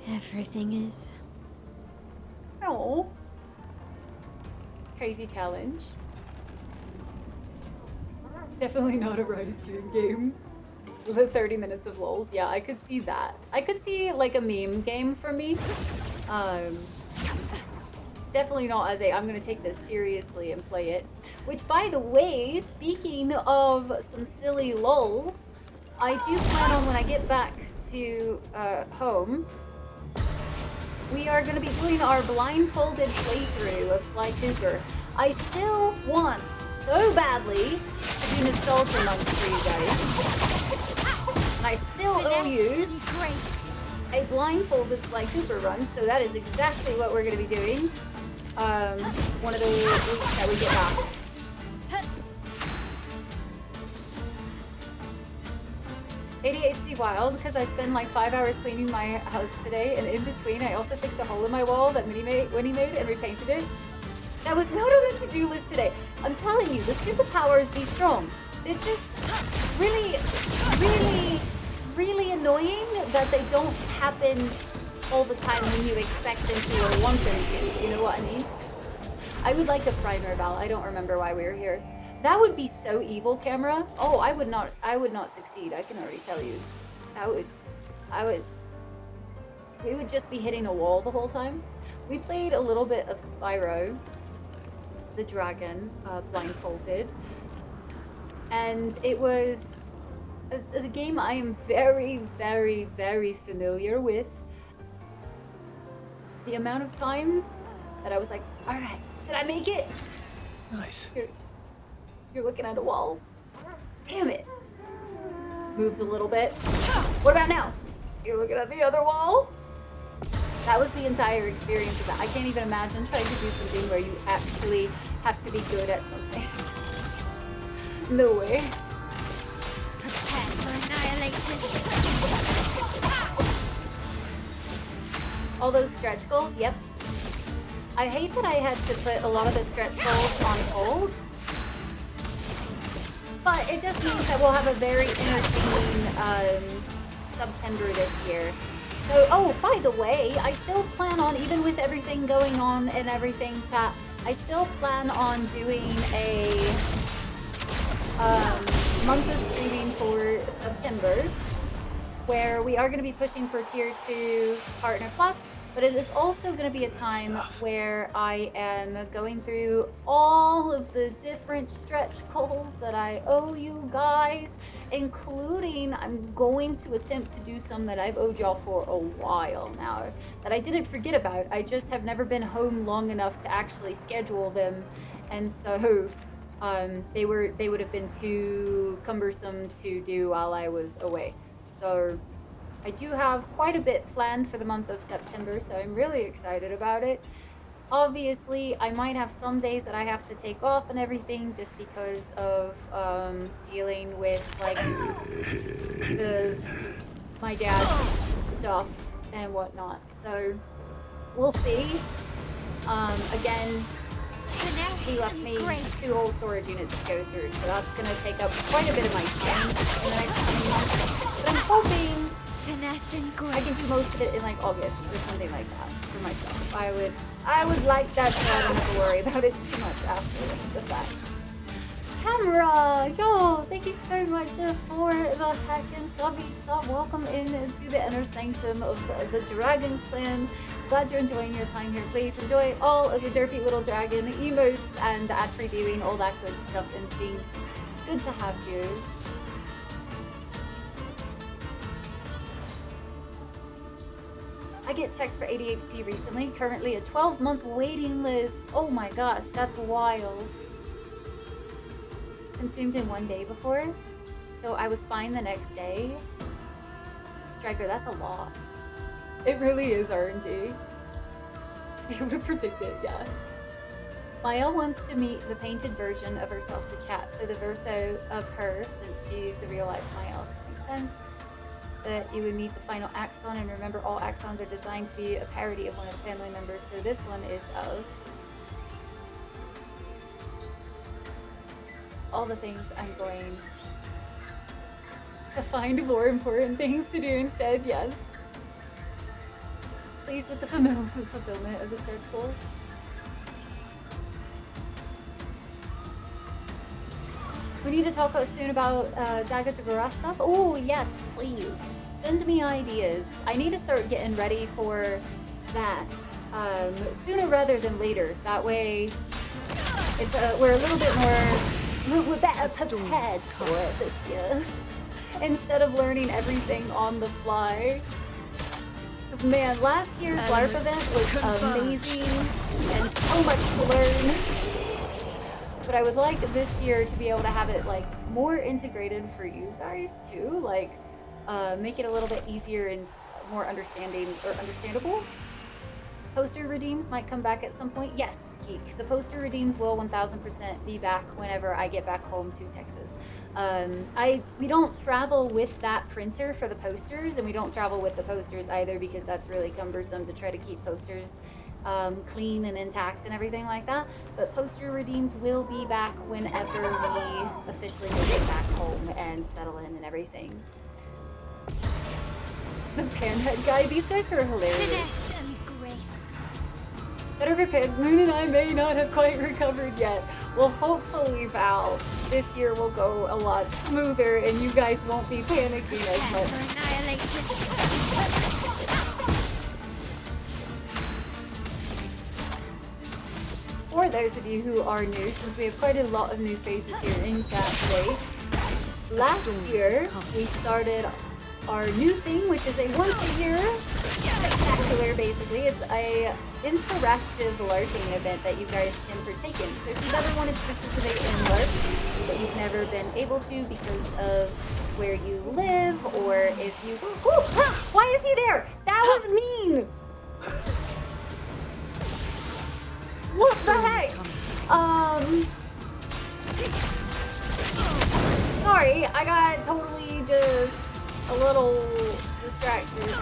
Everything is. No. Crazy challenge. Definitely not a Rise stream game. The 30 minutes of lulz. Yeah, I could see that. I could see like a meme game for me. Definitely not as I'm gonna take this seriously and play it. Which, by the way, speaking of some silly lulz, I do plan on when I get back to home, we are gonna be doing our blindfolded playthrough of Sly Cooper. I still want so badly to do Nostalgia Months for you guys. And I still owe you a blindfolded Sly Cooper run, so that is exactly what we're gonna be doing. One of the weeks that we get back. ADHD wild, because I spent like 5 hours cleaning my house today, and in between I also fixed a hole in my wall that Winnie made and repainted it. That was not on the to-do list today. I'm telling you, the superpowers be strong. They're just really, really, really annoying that they don't happen all the time when you expect them to or want them to. You know what I mean? I would like the primer, Val. I don't remember why we were here. That would be so evil, camera. Oh, I would not succeed. I can already tell you. We would just be hitting a wall the whole time. We played a little bit of Spyro the Dragon, blindfolded. And it was a game I am very, very, very familiar with. The amount of times that I was like, all right, did I make it? Nice. You're looking at a wall. Damn it. Moves a little bit. What about now? You're looking at the other wall. That was the entire experience of that. I can't even imagine trying to do something where you actually have to be good at something. No way. Prepare for annihilation. All those stretch goals, yep. I hate that I had to put a lot of the stretch goals on hold. But it just means that we'll have a very entertaining September this year. So, oh, by the way, I still plan on, even with everything going on and everything, chat, I still plan on doing a month of streaming for September, where we are going to be pushing for Tier 2 Partner Plus, but it is also going to be a time where I am going through all of the different stretch goals that I owe you guys, including I'm going to attempt to do some that I've owed y'all for a while now, that I didn't forget about. I just have never been home long enough to actually schedule them, and so they would have been too cumbersome to do while I was away. So I do have quite a bit planned for the month of September, so I'm really excited about it. Obviously, I might have some days that I have to take off and everything just because of dealing with like my dad's stuff and whatnot. So we'll see. Again, he left me 2 old storage units to go through, so that's gonna take up quite a bit of my time in the next coming months. But I'm hoping Finesse and grace. I can do most of it in like August or something like that for myself. I would like that, so I don't have to worry about it too much after the fact. Camera, yo, thank you so much for the hack and subby sub. Welcome into the inner sanctum of the Dragon Clan. Glad you're enjoying your time here. Please enjoy all of your derpy little dragon emotes and the ad-free viewing, all that good stuff and things. Good to have you. I get checked for ADHD recently. Currently a 12-month waiting list. Oh my gosh, that's wild. Consumed in 1 day before, so I was fine the next day. Striker, that's a lot. It really is RNG. To be able to predict it, yeah. Maya wants to meet the painted version of herself to chat, so the verso of her, since she's the real life Maya, makes sense. That you would meet the final axon, and remember all axons are designed to be a parody of one of the family members, so this one is of all the things I'm going to find more important things to do instead, yes. Pleased with the fulfillment of the search goals. We need to talk soon about Daga to Gora stuff. Oh, yes, please. Send me ideas. I need to start getting ready for that sooner rather than later. That way, it's we're a little bit more better prepared for it this year. Instead of learning everything on the fly. Because, man, last year's LARP event was amazing and so much to learn. But I would like this year to be able to have it like more integrated for you guys too, like make it a little bit easier and more understandable. Poster redeems might come back at some point. Yes, Geek. The poster redeems will 1000% be back whenever I get back home to Texas. We don't travel with that printer for the posters, and we don't travel with the posters either because that's really cumbersome to try to keep posters clean and intact and everything like that. But poster redeems will be back whenever we officially make it back home and settle in and everything. The panhead guy, these guys are hilarious. Finesse and grace. Better prepared. Moon and I may not have quite recovered yet. Well, hopefully, Val, this year will go a lot smoother and you guys won't be panicking as much. For annihilation. For those of you who are new, since we have quite a lot of new faces here in chat today, last year we started our new thing, which is a once-a-year spectacular, basically. It's a interactive LARPing event that you guys can partake in. So if you've ever wanted to participate in LARP, but you've never been able to because of where you live, or if you... Why is he there? That was mean! What the heck? Sorry, I got totally just a little distracted.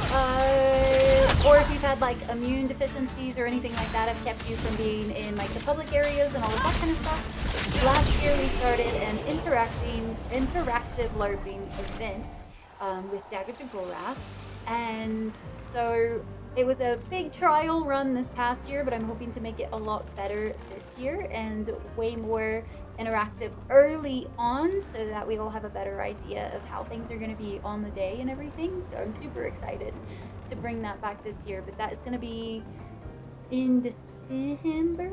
Or if you've had like immune deficiencies or anything like that have kept you from being in like the public areas and all of that kind of stuff. Last year we started an interactive LARPing event with Dagger to Gorath. And so it was a big trial run this past year, but I'm hoping to make it a lot better this year and way more interactive early on so that we all have a better idea of how things are going to be on the day and everything. So I'm super excited to bring that back this year, but that is going to be in December.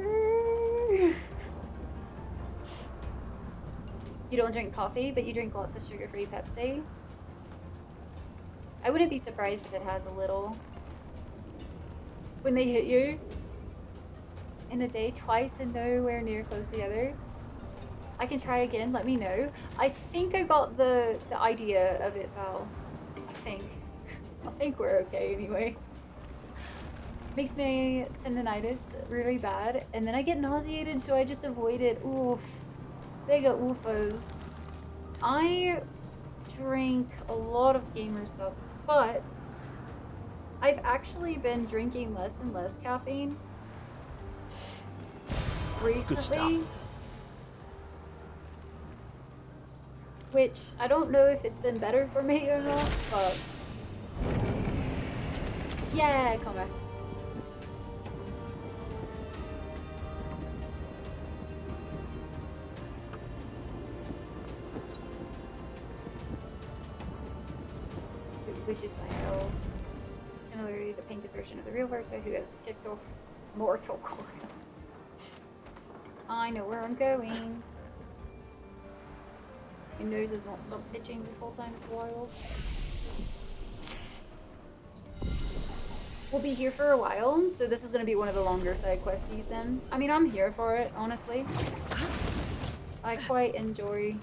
You don't drink coffee, but you drink lots of sugar-free Pepsi. I wouldn't be surprised if it has a little. When they hit you in a day twice and nowhere near close together. I can try again, let me know. I think I got the idea of it, Val. I think we're okay anyway. Makes me tendinitis really bad, and then I get nauseated, so I just avoid it. Oof. Big oofas. I drink a lot of gamer subs, but I've actually been drinking less and less caffeine recently. Which I don't know if it's been better for me or not, but yeah, come back. Which is my hell. Similarly, the painted version of the real Versa who has kicked off Mortal Coil. I know where I'm going. Your nose has not stopped itching this whole time, it's wild. We'll be here for a while, so this is going to be one of the longer side questies then. I mean, I'm here for it, honestly. I quite enjoy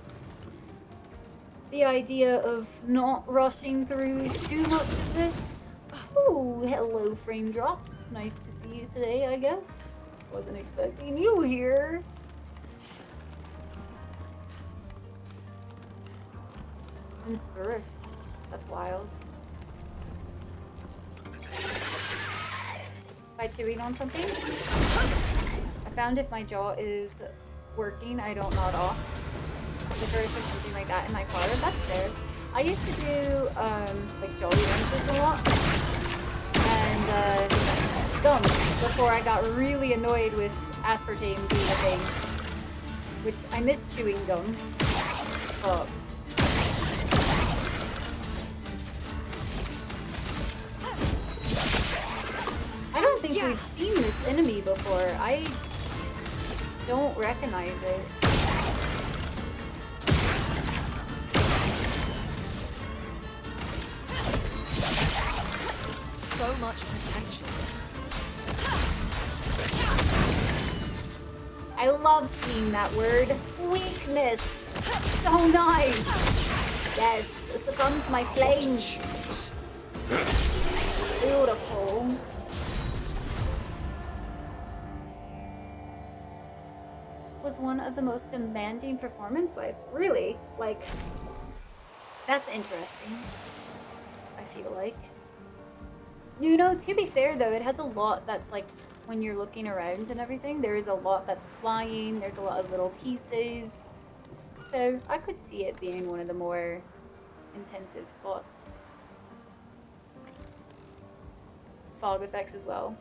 the idea of not rushing through too much of this. Ooh, hello frame drops. Nice to see you today, I guess. Wasn't expecting you here. Since birth. That's wild. Am I chewing on something? I found if my jaw is working, I don't nod off. Licorice or something like that in my car. That's fair. I used to do like Jolly Ranchers a lot. And gum before I got really annoyed with aspartame being a thing. Which I miss chewing gum. But I don't think we've seen this enemy before. I don't recognize it. So much potential. I love seeing that word. Weakness. So nice. Yes, succumb to my flames. Beautiful. Was one of the most demanding performance-wise. Really? Like, that's interesting. I feel like. You know, to be fair though, it has a lot that's like, when you're looking around and everything, there is a lot that's flying, there's a lot of little pieces. So I could see it being one of the more intensive spots. Fog effects as well.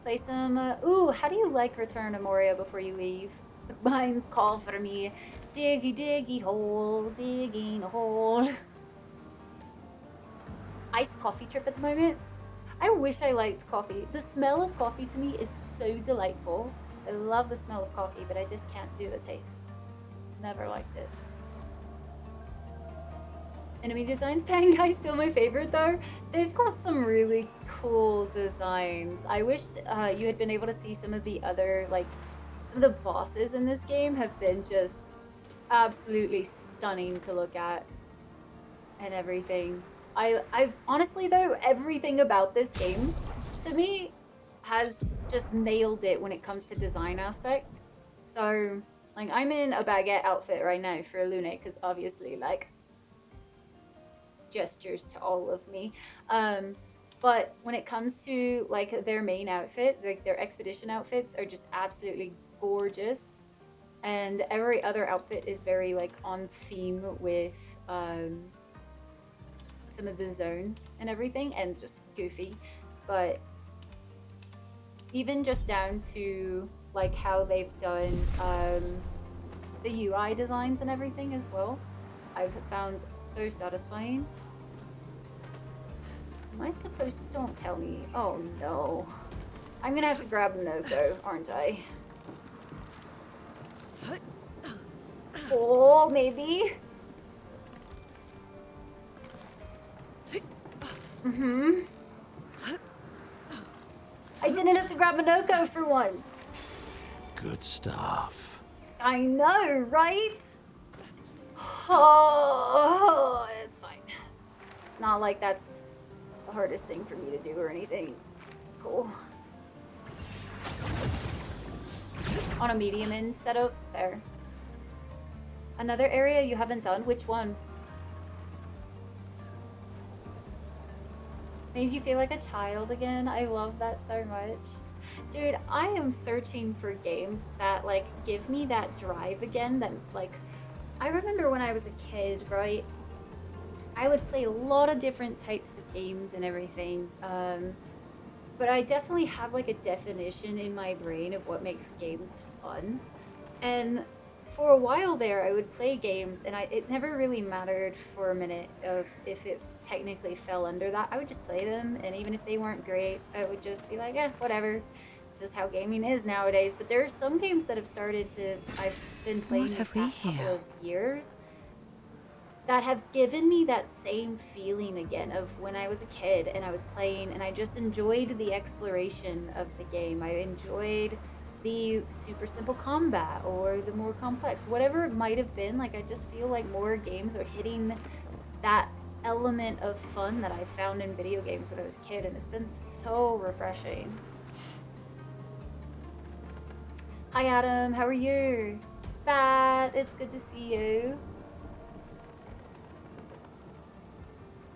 Play some, ooh, how do you like Return of Moria before you leave? The mines call for me. Diggy diggy hole, digging a hole. Iced coffee trip at the moment. I wish I liked coffee. The smell of coffee to me is so delightful. I love the smell of coffee, but I just can't do the taste. Never liked it. Enemy designs, Pangai's still my favorite though. They've got some really cool designs. I wish you had been able to see some of the other, like, some of the bosses in this game have been just absolutely stunning to look at and everything. I've honestly though, everything about this game to me has just nailed it when it comes to design aspect. So Like, I'm in a baguette outfit right now for Lune, because obviously, like, gestures to all of me. But when it comes to, like, their main outfit, like, their expedition outfits are just absolutely gorgeous. And every other outfit is very, like, on theme with, some of the zones and everything, and just goofy. But even just down to like how they've done the UI designs and everything as well, I've found so satisfying. Am I supposed to? Don't tell me. Oh no. I'm gonna have to grab Noko, aren't I? Oh, maybe. I didn't have to grab Minoko for once. Good stuff. I know, right? Oh, it's fine. It's not like that's the hardest thing for me to do or anything. It's cool. On a medium end setup, there. Another area you haven't done? Which one? Made you feel like a child again? I love that so much. Dude, I am searching for games that, like, give me that drive again. That, like, I remember when I was a kid, right? I would play a lot of different types of games and everything. But I definitely have, like, a definition in my brain of what makes games fun. And for a while there, I would play games, and it never really mattered for a minute of if it technically fell under that. I would just play them, and even if they weren't great, I would just be like, whatever. It's just how gaming is nowadays. But there are some games that have started to, I've been playing these past couple of years, that have given me that same feeling again of when I was a kid and I was playing, and I just enjoyed the exploration of the game. I enjoyed the super simple combat or the more complex, whatever it might have been. Like, I just feel like more games are hitting that element of fun that I found in video games when I was a kid, and it's been so refreshing. Hi Adam, how are you? Bat, it's good to see you.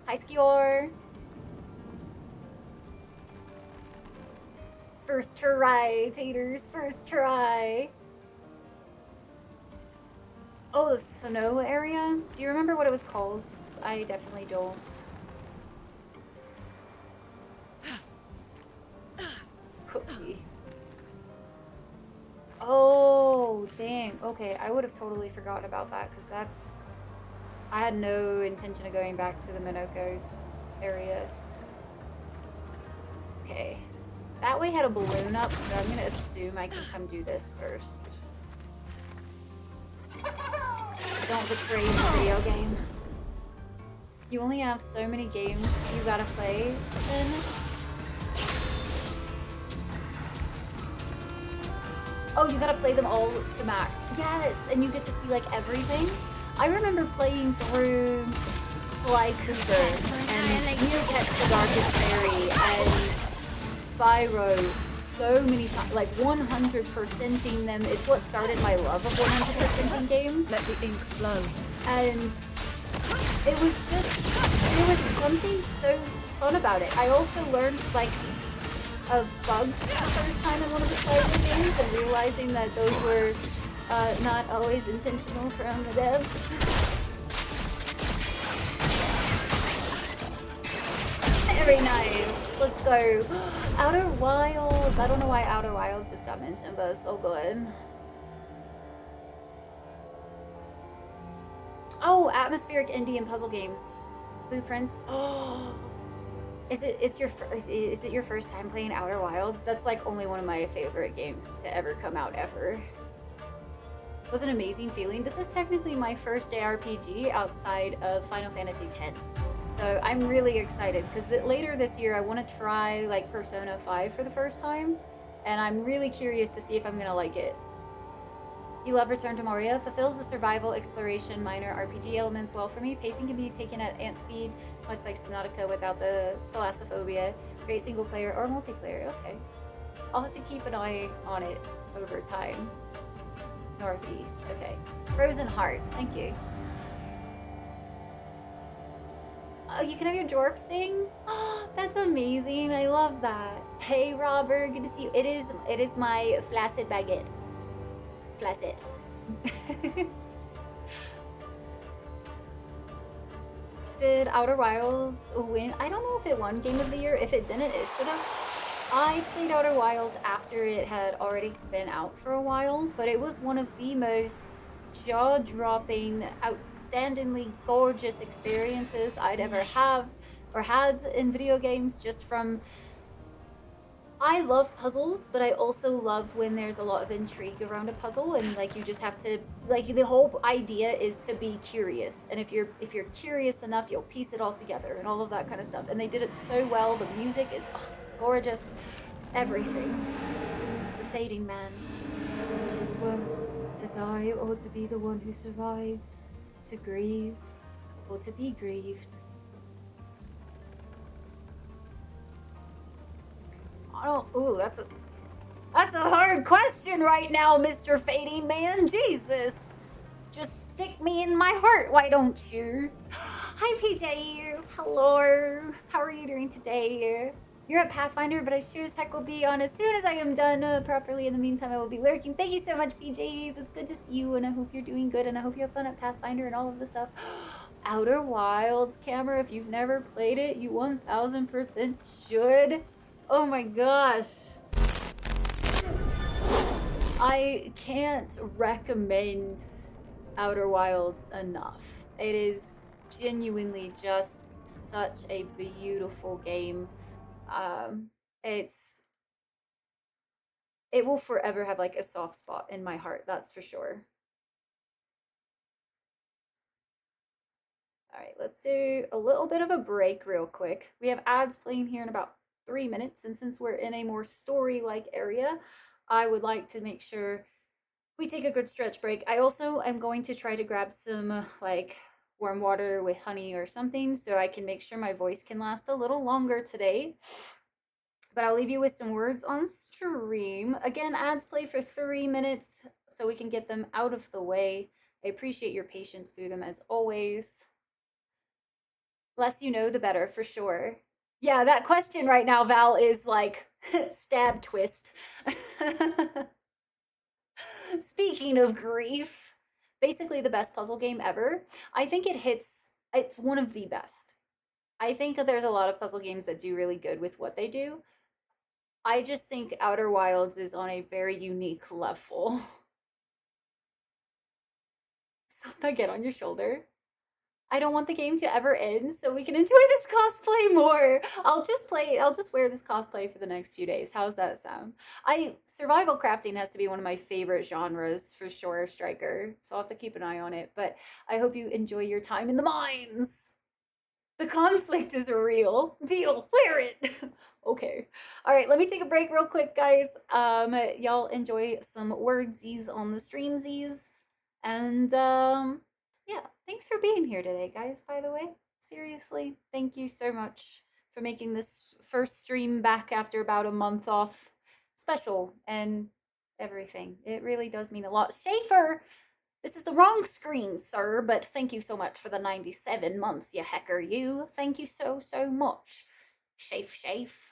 Hi Skior. First try, taters, first try. Oh, the snow area? Do you remember what it was called? 'Cause I definitely don't. Cookie. Oh, dang. Okay, I would have totally forgotten about that, because that's... I had no intention of going back to the Minoko's area. Okay. That way had a balloon up, so I'm gonna assume I can come do this first. Don't betray the video game. You only have so many games you gotta play then. Oh, you gotta play them all to max. Yes, and you get to see like everything. I remember playing through Sly Cooper and Neopets the Darkest Fairy and Spyro so many times, like 100%ing them. It's what started my love of 100%ing games. Let the ink flow. And it was just, there was something so fun about it. I also learned like of bugs for the first time in one of the Spyro games, and realizing that those were not always intentional from the devs. Very nice. Let's go. Outer Wilds. I don't know why Outer Wilds just got mentioned, but it's so good. Oh, atmospheric indie and puzzle games. Blueprints. Oh. Is it your first time playing Outer Wilds? That's like only one of my favorite games to ever come out ever. It was an amazing feeling. This is technically my first JRPG outside of Final Fantasy X. So I'm really excited because later this year I want to try like Persona 5 for the first time, and I'm really curious to see if I'm gonna like it. You love Return to Moria. Fulfills the survival, exploration, minor RPG elements well for me. Pacing can be taken at ant speed, much like Subnautica without the thalassophobia. Great single player or multiplayer. Okay. I'll have to keep an eye on it over time. Northeast. Okay. Frozen Heart. Thank you. Oh, you can have your dwarf sing? Oh, that's amazing. I love that. Hey, Robert. Good to see you. It is my flaccid baguette. Flaccid. Did Outer Wilds win? I don't know if it won Game of the Year. If it didn't, it should have. I played Outer Wilds after it had already been out for a while, but it was one of the most jaw-dropping, outstandingly gorgeous experiences I'd ever have or had in video games, just from... I love puzzles, but I also love when there's a lot of intrigue around a puzzle, and like you just have to, like, the whole idea is to be curious, and if you're curious enough, you'll piece it all together and all of that kind of stuff. And they did it so well. The music is gorgeous, everything. The Fading Man. Which is worse, to die or to be the one who survives, to grieve or to be grieved? Ooh, that's a hard question right now, Mr. Fading Man. Jesus. Just stick me in my heart, why don't you? Hi, PJs. Hello. How are you doing today? You're at Pathfinder, but I sure as heck will be on as soon as I am done properly. In the meantime, I will be lurking. Thank you so much, PJs. It's good to see you, and I hope you're doing good, and I hope you have fun at Pathfinder and all of the stuff. Outer Wilds, camera. If you've never played it, you 1000% should. Oh my gosh. I can't recommend Outer Wilds enough. It is genuinely just such a beautiful game. It will forever have like a soft spot in my heart, that's for sure. All right, let's do a little bit of a break real quick. We have ads playing here in about 3 minutes, and since we're in a more story-like area, I would like to make sure we take a good stretch break. I also am going to try to grab some like warm water with honey or something so I can make sure my voice can last a little longer today. But I'll leave you with some words on stream. Again, ads play for 3 minutes so we can get them out of the way. I appreciate your patience through them as always. Less you know, the better, for sure. Yeah, that question right now, Val, is like stab twist. Speaking of grief, basically the best puzzle game ever. I think it's one of the best. I think that there's a lot of puzzle games that do really good with what they do. I just think Outer Wilds is on a very unique level. So get on your shoulder. I don't want the game to ever end so we can enjoy this cosplay more. I'll just wear this cosplay for the next few days. How's that sound? Survival crafting has to be one of my favorite genres for sure, Striker. So I'll have to keep an eye on it. But I hope you enjoy your time in the mines. The conflict is real. Deal. Wear it. Okay. All right, let me take a break real quick, guys. Y'all enjoy some wordsies on the streamsies. And yeah, thanks for being here today, guys, by the way. Seriously, thank you so much for making this first stream back after about a month off special and everything. It really does mean a lot. Schaefer, this is the wrong screen, sir, but thank you so much for the 97 months, you hacker, you. Thank you so, so much. Shafe.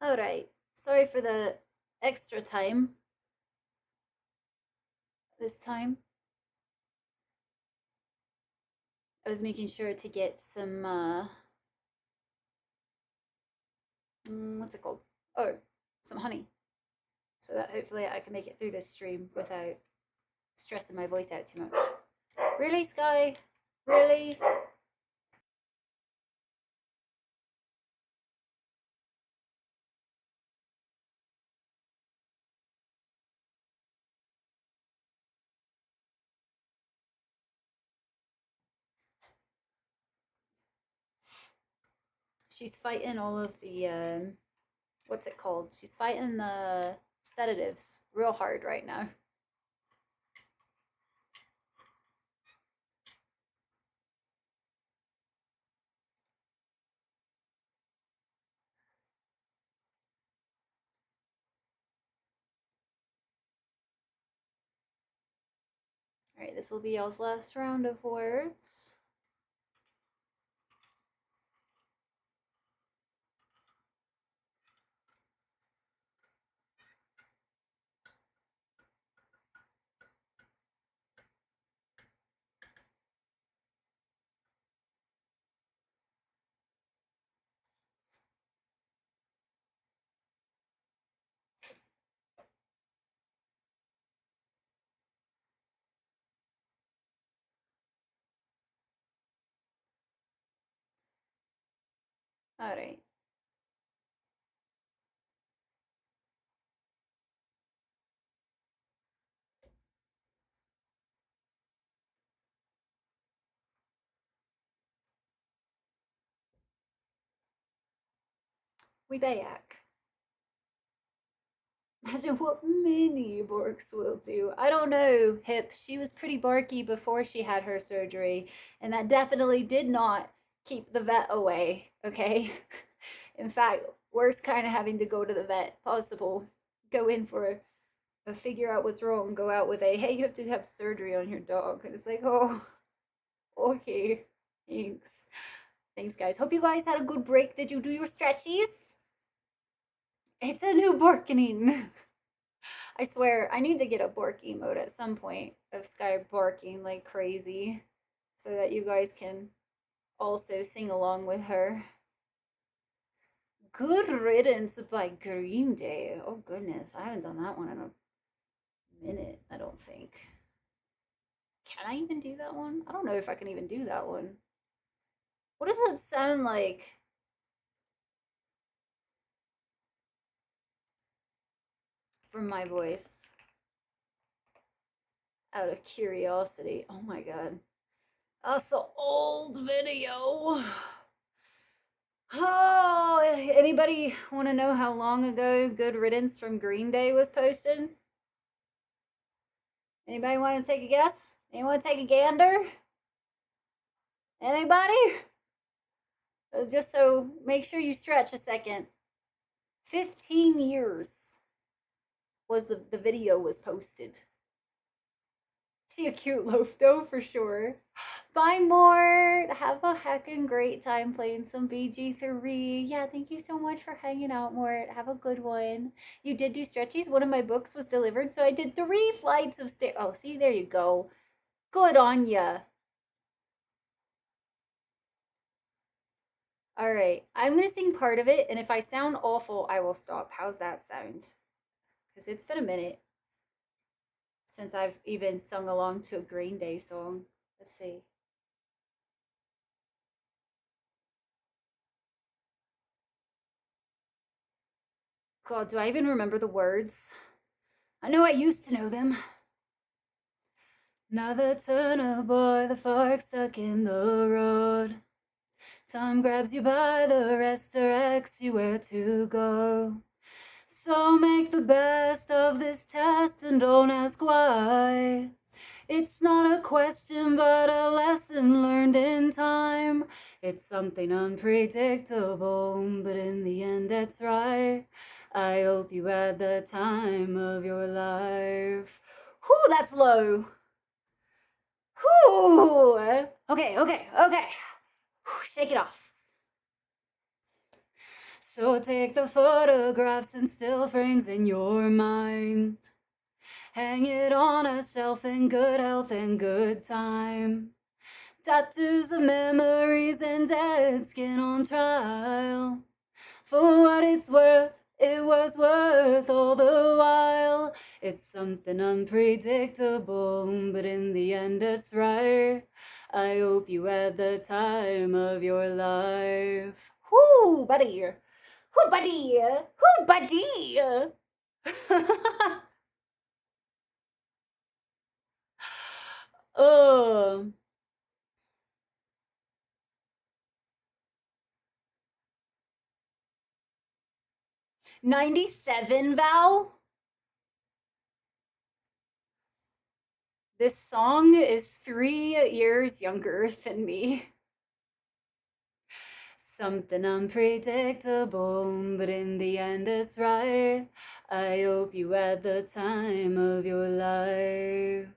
Alright. Sorry for the extra time. This time. I was making sure to get some, what's it called? Oh, some honey. So that hopefully I can make it through this stream without stressing my voice out too much. Really, Sky? Really? She's fighting all of the, what's it called? She's fighting the sedatives real hard right now. Alright, this will be y'all's last round of words. Alright. We back. Imagine what mini Borks will do. I don't know, Hip. She was pretty barky before she had her surgery, and that definitely did not keep the vet away, okay? In fact, worst kind of having to go to the vet possible. Go in for a figure out what's wrong, go out with a, hey, you have to have surgery on your dog. And it's like, oh, okay, thanks. Thanks, guys. Hope you guys had a good break. Did you do your stretchies? It's a new barking. I swear, I need to get a bark emote at some point of Sky barking like crazy so that you guys can also sing along with her. Good Riddance by Green Day. Oh goodness, I haven't done that one in a minute, I don't think. Can I even do that one? I don't know if I can even do that one. What does it sound like? From my voice. Out of curiosity. Oh my god. That's an old video. Oh, anybody want to know how long ago Good Riddance from Green Day was posted? Anybody want to take a guess? Anyone want to take a gander? Anybody? Just so, make sure you stretch a second. 15 years was the video was posted. She a cute loaf though, for sure. Bye, Mort. Have a heckin' great time playing some BG3. Yeah, thank you so much for hanging out, Mort. Have a good one. You did do stretchies. One of my books was delivered, so I did 3 flights of stairs. Oh, see, there you go. Good on ya. All right, I'm gonna sing part of it, and if I sound awful, I will stop. How's that sound? Because it's been a minute since I've even sung along to a Green Day song. Let's see. God, do I even remember the words? I know I used to know them. Another turner boy, the fork stuck in the road. Time grabs you by the wrist, directs you where to go. So make the best of this test and don't ask why. It's not a question, but a lesson learned in time. It's something unpredictable, but in the end, it's right. I hope you had the time of your life. Whew, that's low. Whew. Okay. Whew, shake it off. So take the photographs and still frames in your mind. Hang it on a shelf in good health and good time. Tattoos of memories and dead skin on trial. For what it's worth, it was worth all the while. It's something unpredictable, but in the end it's right. I hope you had the time of your life. Whoo, buddy. Whoo, buddy. Whoo, buddy. Oh. 97, Val? This song is 3 years younger than me. Something unpredictable, but in the end it's right. I hope you had the time of your life.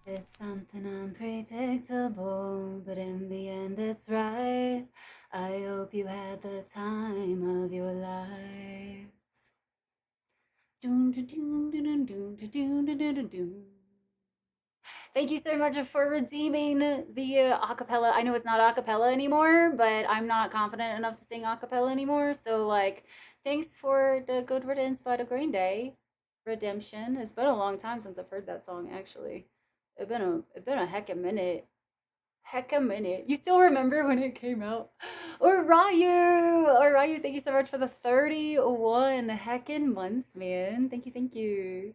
It's something unpredictable, but in the end it's right. I hope you had the time of your life. Thank you so much for redeeming the acapella. I know it's not acapella anymore, but I'm not confident enough to sing acapella anymore. So like, thanks for the good riddance by the Green Day redemption. It's been a long time since I've heard that song. Actually, it's been a heck a minute. Heck a minute. You still remember when it came out? Orayu, thank you so much for the 31 heckin' months, man. Thank you, thank you.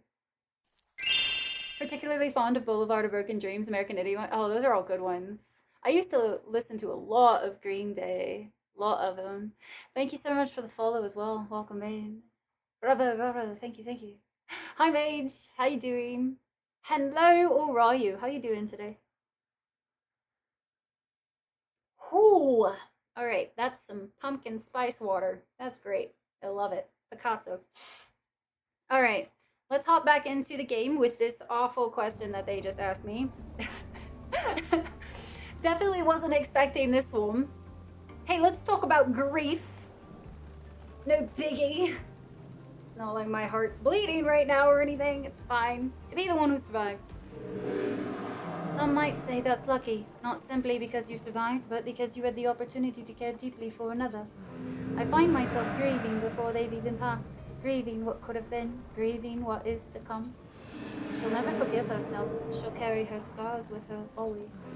Particularly fond of Boulevard of Broken Dreams, American Idiot. Oh, those are all good ones. I used to listen to a lot of Green Day. A lot of them. Thank you so much for the follow as well. Welcome in. Bravo. Thank you, thank you. Hi, Mage. How you doing? Hello, Orayu. How you doing today? Ooh. All right, that's some pumpkin spice water. That's great. I love it. Picasso. All right, let's hop back into the game with this awful question that they just asked me. Definitely wasn't expecting this one. Hey, let's talk about grief. No biggie. It's not like my heart's bleeding right now or anything. It's fine to be the one who survives. Some might say that's lucky, not simply because you survived, but because you had the opportunity to care deeply for another. I find myself grieving before they've even passed, grieving what could have been, grieving what is to come. She'll never forgive herself. She'll carry her scars with her always.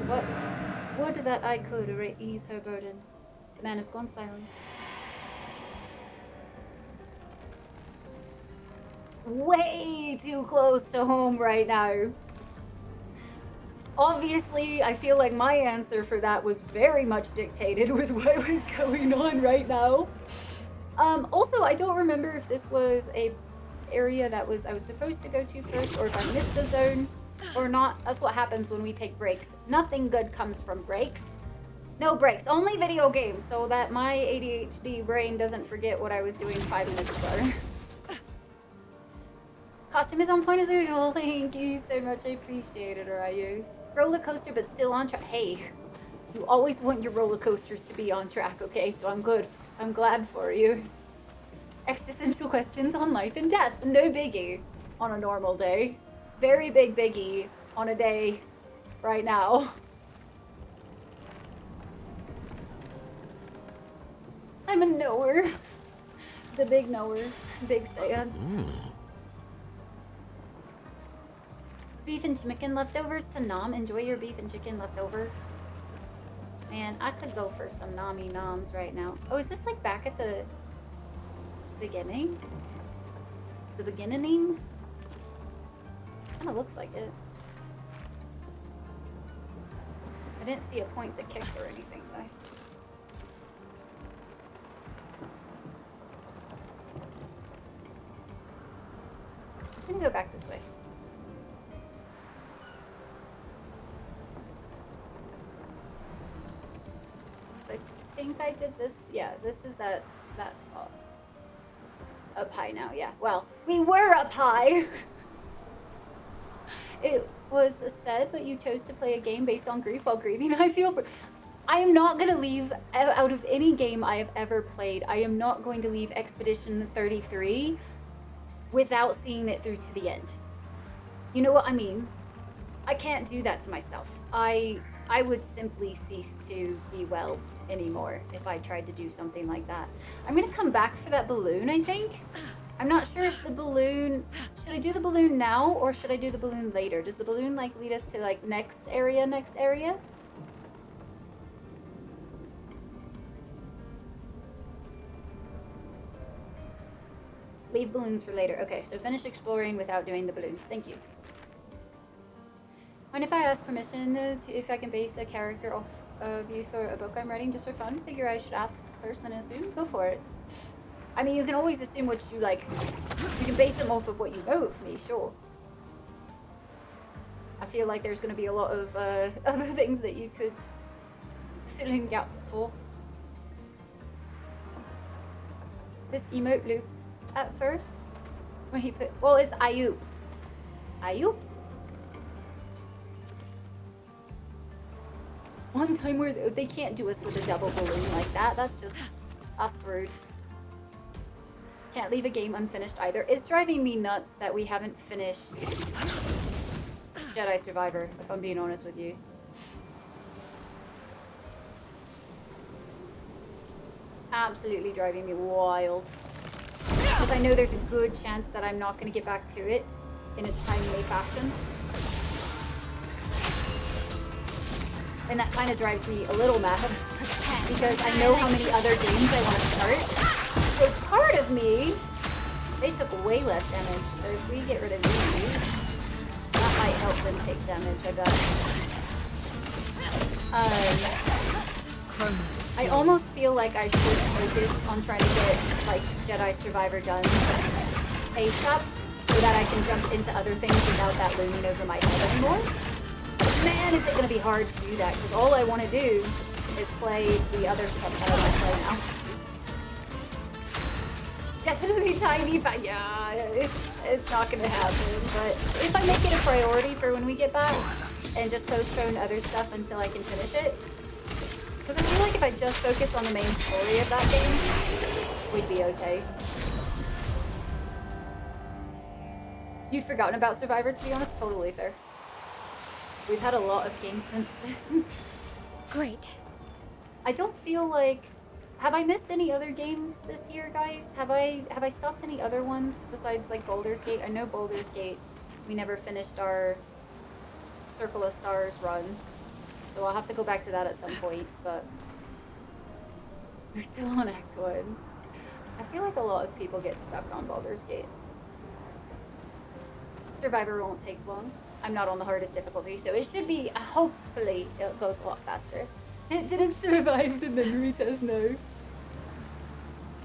What? Would that I could ease her burden. The man has gone silent. Way too close to home right now. Obviously, I feel like my answer for that was very much dictated with what was going on right now. Also, I don't remember if this was a area that I was supposed to go to first, or if I missed the zone or not. That's what happens when we take breaks. Nothing good comes from breaks. No breaks, only video games, so that my ADHD brain doesn't forget what I was doing 5 minutes ago. Costume is on point as usual. Thank you so much. I appreciate it, Ryu. Roller coaster, but still on track. Hey, you always want your roller coasters to be on track, okay? So I'm good. I'm glad for you. Existential questions on life and death. No biggie on a normal day. Very big biggie on a day right now. I'm a knower. The big knowers. Big sads. Beef and chicken leftovers to nom. Enjoy your beef and chicken leftovers. Man, I could go for some nommy noms right now. Oh, is this like back at the beginning? The beginning? Kinda looks like it. I didn't see a point to kick or anything though. I'm gonna go back this way. I think I did this. Yeah, this is that spot. Up high now, yeah. Well, we were up high. It was said, but you chose to play a game based on grief while grieving. I feel for. I am not going to leave, out of any game I have ever played, I am not going to leave Expedition 33 without seeing it through to the end. You know what I mean? I can't do that to myself. I would simply cease to be well anymore if I tried to do something like that. I'm going to come back for that balloon, I think. I'm not sure if the balloon... Should I do the balloon now or should I do the balloon later? Does the balloon like lead us to like next area? Leave balloons for later. Okay, so finish exploring without doing the balloons. Thank you. Mind if I ask permission if I can base a character off of you for a book I'm writing just for fun? Figure I should ask first then assume? Go for it. I mean, you can always assume what you like. You can base them off of what you know of me, sure. I feel like there's going to be a lot of other things that you could fill in gaps for. This emote loop at first, when he put, well, it's Ayuk. Ayuk? One time where they can't do us with a double balloon like that. That's rude. Can't leave a game unfinished either. It's driving me nuts that we haven't finished Jedi Survivor, if I'm being honest with you. Absolutely driving me wild. Because I know there's a good chance that I'm not going to get back to it in a timely fashion. And that kind of drives me a little mad because I know how many other games I want to start. So part of me, they took way less damage. So if we get rid of these, that might help them take damage, I bet. I almost feel like I should focus on trying to get like Jedi Survivor done ASAP so that I can jump into other things without that looming over my head anymore. Man, is it going to be hard to do that, because all I want to do is play the other stuff that I want to play now. Definitely tiny, but yeah, it's not going to happen. But if I make it a priority for when we get back, and just postpone other stuff until I can finish it, because I feel like if I just focus on the main story of that game, we'd be okay. You'd forgotten about Survivor, to be honest? Totally fair. We've had a lot of games since then. Great. I don't feel like... Have I missed any other games this year, guys? Have I stopped any other ones besides like Baldur's Gate? I know Baldur's Gate, we never finished our Circle of Stars run. So I'll have to go back to that at some point, but... We're still on Act 1. I feel like a lot of people get stuck on Baldur's Gate. Survivor won't take long. I'm not on the hardest difficulty, so it should be, hopefully, it goes a lot faster. It didn't survive the memory test, no.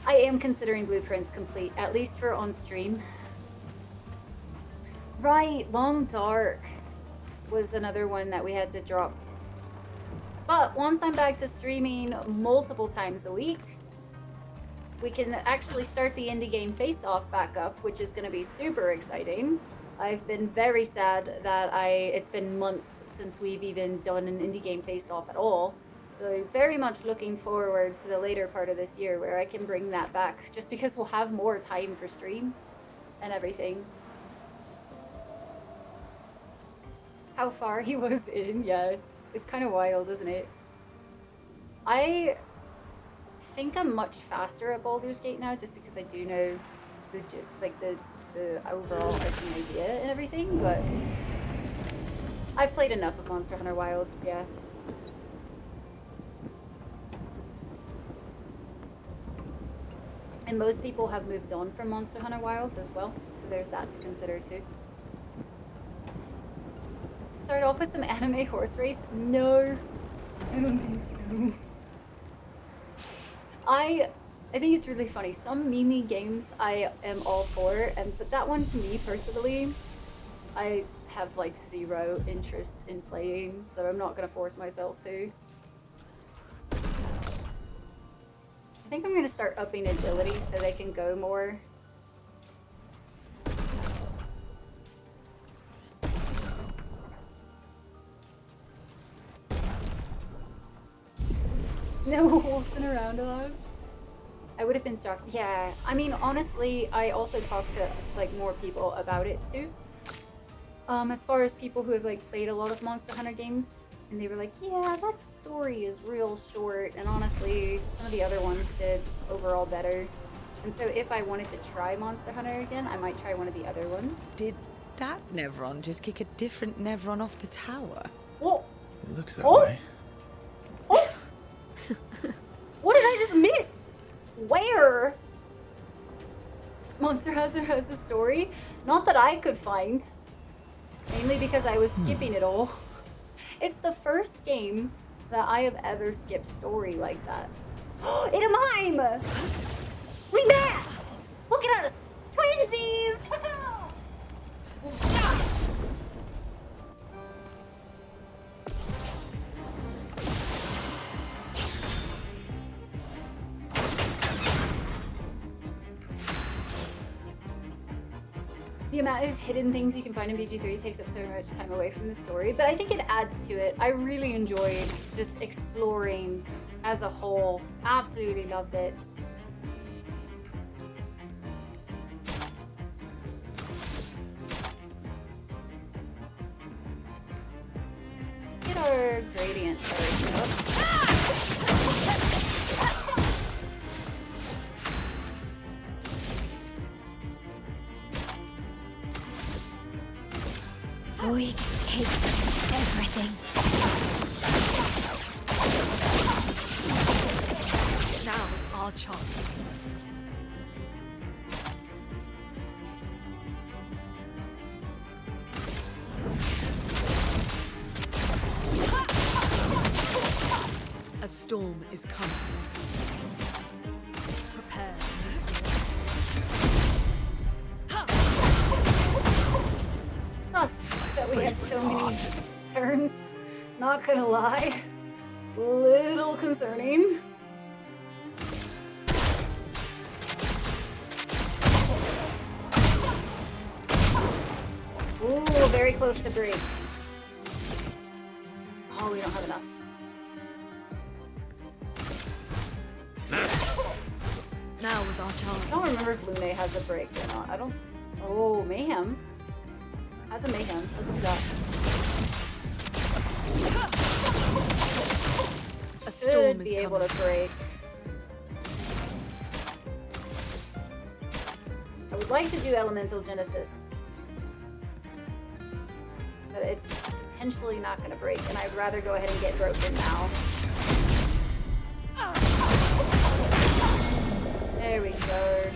I am considering Blueprints complete, at least for on stream. Right, Long Dark was another one that we had to drop. But once I'm back to streaming multiple times a week, we can actually start the indie game face-off back up, which is going to be super exciting. I've been very sad that it's been months since we've even done an indie game face-off at all. So very much looking forward to the later part of this year where I can bring that back, just because we'll have more time for streams and everything. How far he was in, yeah. It's kind of wild, isn't it? I think I'm much faster at Baldur's Gate now, just because I do know the overall arcing idea and everything, but I've played enough of Monster Hunter Wilds, yeah. And most people have moved on from Monster Hunter Wilds as well, so there's that to consider too. Start off with some anime horse race? No, I don't think so. I think it's really funny. Some mini games I am all for, but that one to me personally, I have like zero interest in playing, so I'm not gonna force myself to. I think I'm gonna start upping agility so they can go more. horsing around a lot. I would have been shocked. Yeah, I mean, honestly, I also talked to like more people about it too. As far as people who have like played a lot of Monster Hunter games, and they were like, yeah, that story is real short, and honestly, some of the other ones did overall better. And so if I wanted to try Monster Hunter again, I might try one of the other ones. Did that Nevron just kick a different Nevron off the tower? Oh! It looks that Oh! way. Oh! What did I just miss? Where? Monster Hunter has a story? Not that I could find. Mainly because I was skipping it all. It's the first game that I have ever skipped story like that. In a mime! We match! Look at us! Twinsies! The amount of hidden things you can find in BG3 takes up so much time away from the story, but I think it adds to it. I really enjoyed just exploring as a whole. Absolutely loved it. Let's get our gradient first up. Void take everything. Now's our chance. A storm is coming. Prepare. Sus that we have so many turns. Not gonna lie. Little concerning. Ooh, very close to break. Oh, we don't have enough. Now is our I chance. don't remember if Lune has a break or not. I don't. Oh, Mayhem. Has a Mayhem. Let's do that. A Should storm be is able coming. to break. I would like to do Elemental Genesis, but it's potentially not going to break, and I'd rather go ahead and get broken now. There we go.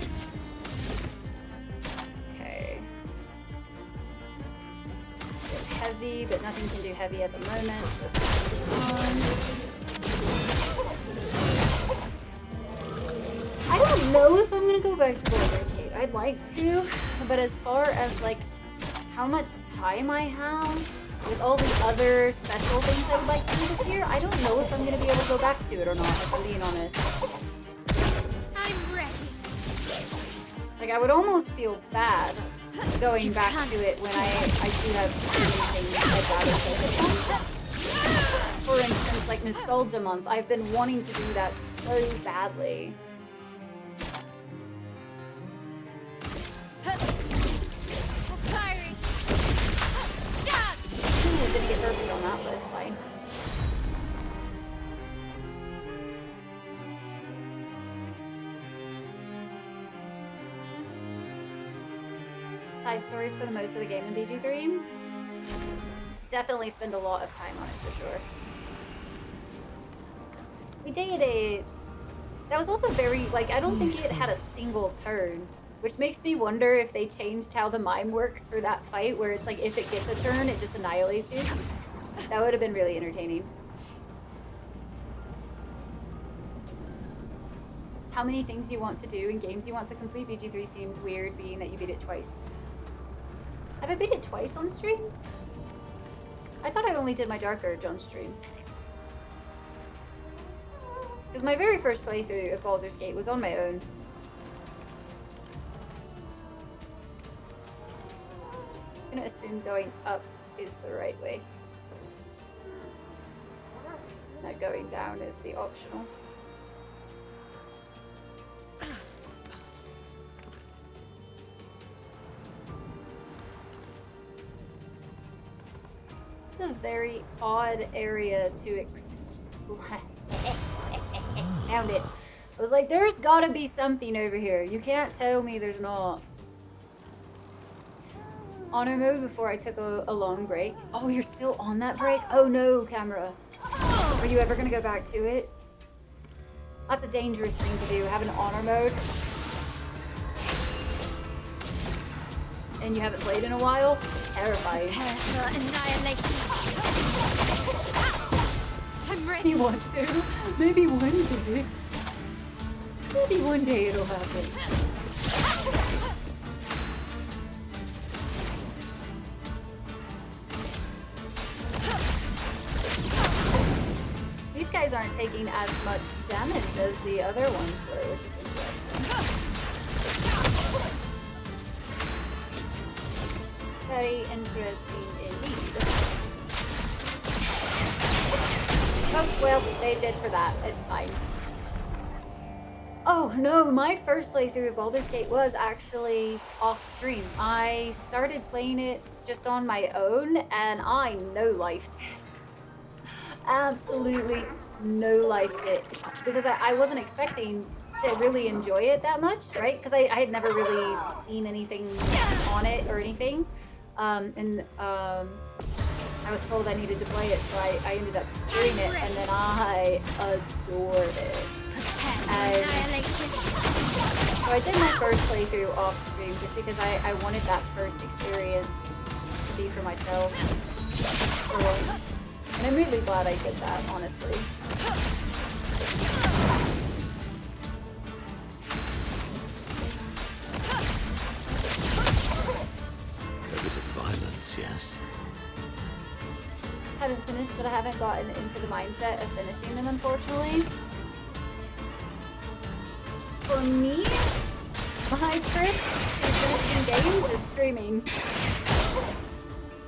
Okay. Get heavy, but nothing can do heavy at the moment, so let's put this on. I don't know if I'm gonna go back to Baldur's Gate. I'd like to, but as far as like how much time I have with all the other special things I would like to do this year, I don't know if I'm gonna be able to go back to it or not, if I'm being honest. I'm ready. Like, I would almost feel bad going back to it when I do have too many things I'd rather focus on. For instance, like Nostalgia Month, I've been wanting to do that so badly. Firing. Ooh, didn't get perfect on that, but it's fine. Side stories for the most of the game in BG3. Definitely spend a lot of time on it for sure. We did it. That was also very, like, I don't think it had a single turn, which makes me wonder if they changed how the mime works for that fight, where it's like if it gets a turn, it just annihilates you. That would have been really entertaining. How many things you want to do and games you want to complete BG3 seems weird, being that you beat it twice. Have I beat it twice on stream? I thought I only did my Dark Urge on stream. Because my very first playthrough of Baldur's Gate was on my own. I'm gonna assume going up is the right way. That going down is the optional. is a very odd area to explore. Found it. I was like, there's gotta be something over here. You can't tell me there's not. Honor mode before I took a long break. Oh, you're still on that break? Oh no, camera. Are you ever gonna go back to it? That's a dangerous thing to do, have an honor mode. And you haven't played in a while? Terrifying. Prepare for annihilation. I'm ready. You want to? Maybe one day. Maybe one day it'll happen. These guys aren't taking as much damage as the other ones were, which is interesting. Very interesting indeed. Oh, well, they did for that. It's fine. Oh no, my first playthrough of Baldur's Gate was actually off stream. I started playing it just on my own and I no-lifed. Absolutely no-lifed it. Because I wasn't expecting to really enjoy it that much, right? Because I had never really seen anything on it or anything. I was told I needed to play it, so I ended up doing it, and then I adored it. And so I did my first playthrough off stream just because I wanted that first experience to be for myself for once. And I'm really glad I did that, honestly. A bit of violence, yes. Haven't finished, but I haven't gotten into the mindset of finishing them, unfortunately. For me, my trick to finishing games is streaming.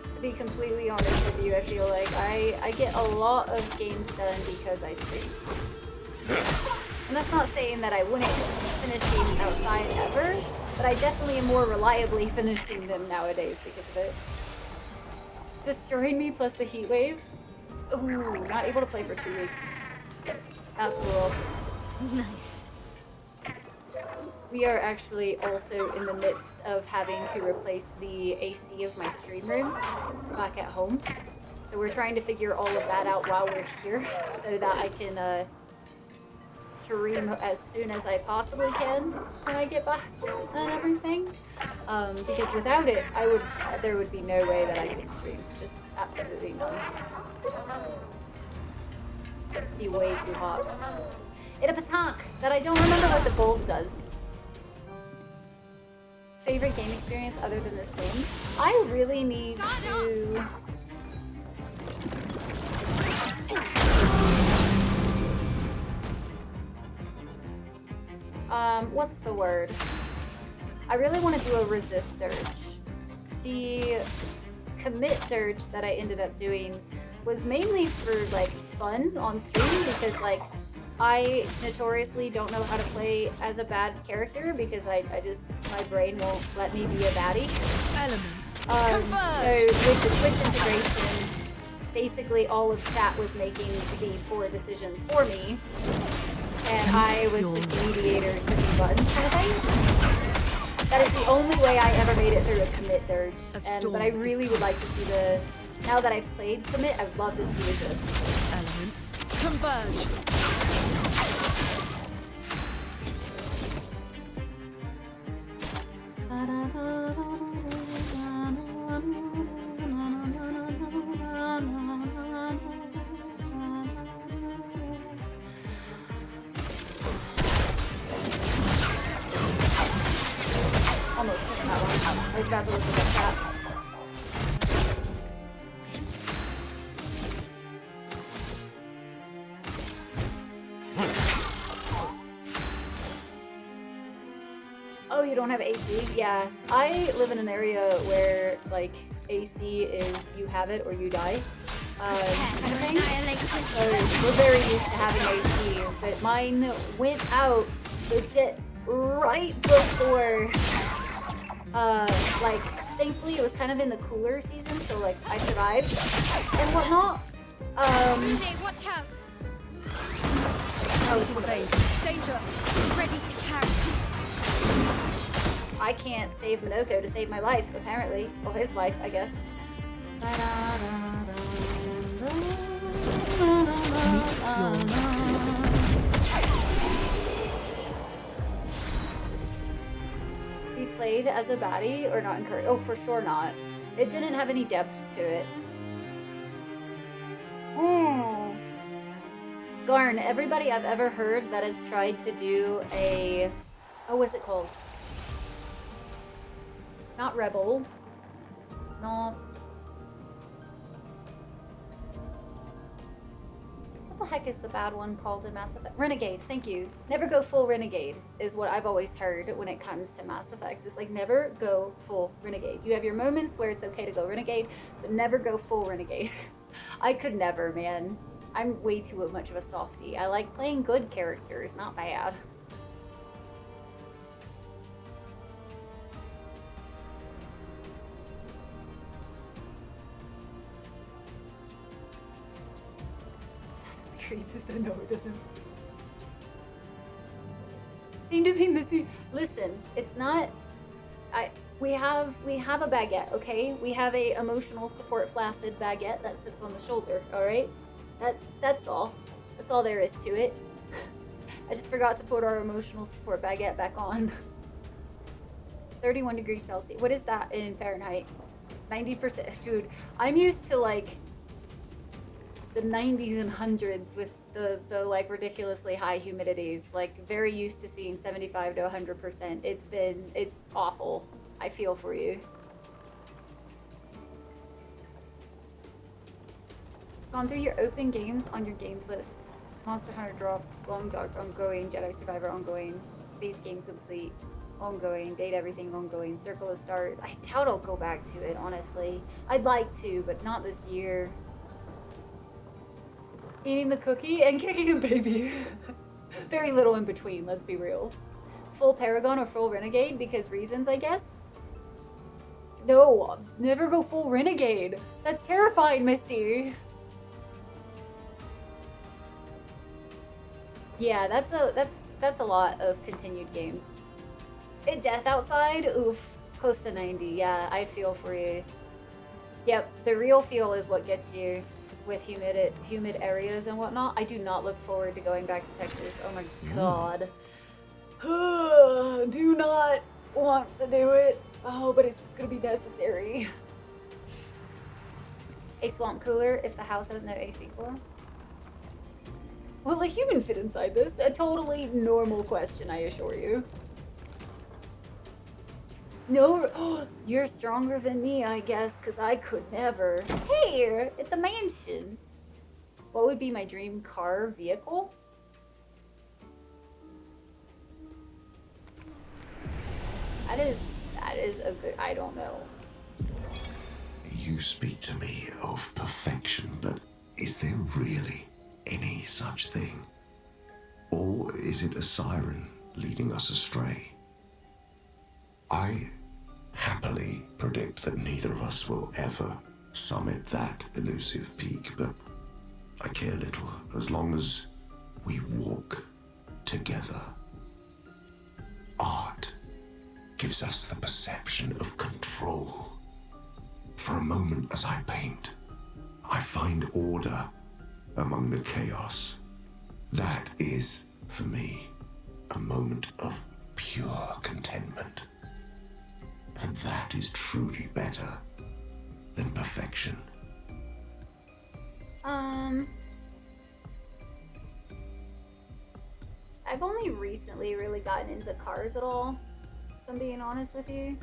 To be completely honest with you, I feel like I get a lot of games done because I stream. And that's not saying that I wouldn't finish games outside ever, but I definitely am more reliably finishing them nowadays because of it. Destroying me plus the heat wave. Ooh, not able to play for 2 weeks. That's rough. Nice. We are actually also in the midst of having to replace the AC of my stream room back at home. So we're trying to figure all of that out while we're here so that I can stream as soon as I possibly can when I get back and everything. Because without it, there would be no way that I could stream. Just absolutely none. It'd be way too hot. In a patak that I don't remember what the gold does. Favorite game experience other than this game? I really need to... what's the word? I really want to do a resist dirge. The commit dirge that I ended up doing was mainly for like fun on stream because like I notoriously don't know how to play as a bad character because I just, my brain won't let me be a baddie. Elements. So with the Twitch integration, basically all of chat was making the poor decisions for me. And I was just the mediator clicking buttons kind of thing. That is the only way I ever made it through a commit dirge. But I really would like to see the, now that I've played commit, I'd love to see resist. Elements. Converge. Almost missed that one. I was about to look at that. Oh, you don't have AC? Yeah. I live in an area where, like, AC is you have it or you die. Kind of thing. So we're very used to having AC, but mine went out legit right before, like, thankfully it was kind of in the cooler season, so like I survived and whatnot. Renee, watch out! Oh, it's one of those. Danger! Ready to carry. I can't save Minoko to save my life, apparently. Well, his life, I guess. He played as a baddie or not encouraged? Oh, for sure not. It didn't have any depth to it. Garn, everybody I've ever heard that has tried to do a... Oh, what's it called? Not Rebel. No. What the heck is the bad one called in Mass Effect? Renegade, thank you. Never go full Renegade is what I've always heard when it comes to Mass Effect. It's like, never go full Renegade. You have your moments where it's okay to go Renegade, but never go full Renegade. I could never, man. I'm way too much of a softie. I like playing good characters, not bad. Assassin's Creed does that? No, it doesn't. Seem to be missing. Listen, it's not. We have a baguette, okay? We have a emotional support flaccid baguette that sits on the shoulder. All right. That's all. That's all there is to it. I just forgot to put our emotional support baguette back on. 31 degrees Celsius. What is that in Fahrenheit? 90%. Dude, I'm used to like the 90s and hundreds with the like ridiculously high humidities. Like very used to seeing 75 to 100%. It's awful. I feel for you. Gone through your open games on your games list. Monster Hunter dropped, Long Dark ongoing, Jedi Survivor ongoing, base game complete, ongoing, Date Everything ongoing, Circle of Stars. I doubt I'll go back to it, honestly. I'd like to, but not this year. Eating the cookie and kicking a baby. Very little in between, let's be real. Full Paragon or full Renegade because reasons, I guess? No, never go full Renegade. That's terrifying, Misty. Yeah, that's a lot of continued games. Death Outside, oof, close to 90. Yeah, I feel for you. Yep, the real feel is what gets you with humid areas and whatnot. I do not look forward to going back to Texas. Oh my god. Do not want to do it. Oh, but it's just gonna be necessary. A swamp cooler if the house has no AC core? Will a human fit inside this? A totally normal question, I assure you. No, you're stronger than me, I guess, because I could never. Hey, at the mansion. What would be my dream car vehicle? That is a good, I don't know. You speak to me of perfection, but is there really any such thing? Or is it a siren leading us astray? I happily predict that neither of us will ever summit that elusive peak, but I care little as long as we walk together. Art gives us the perception of control. For a moment as I paint, I find order among the chaos. That is, for me, a moment of pure contentment. And that is truly better than perfection. I've only recently really gotten into cars at all, if I'm being honest with you.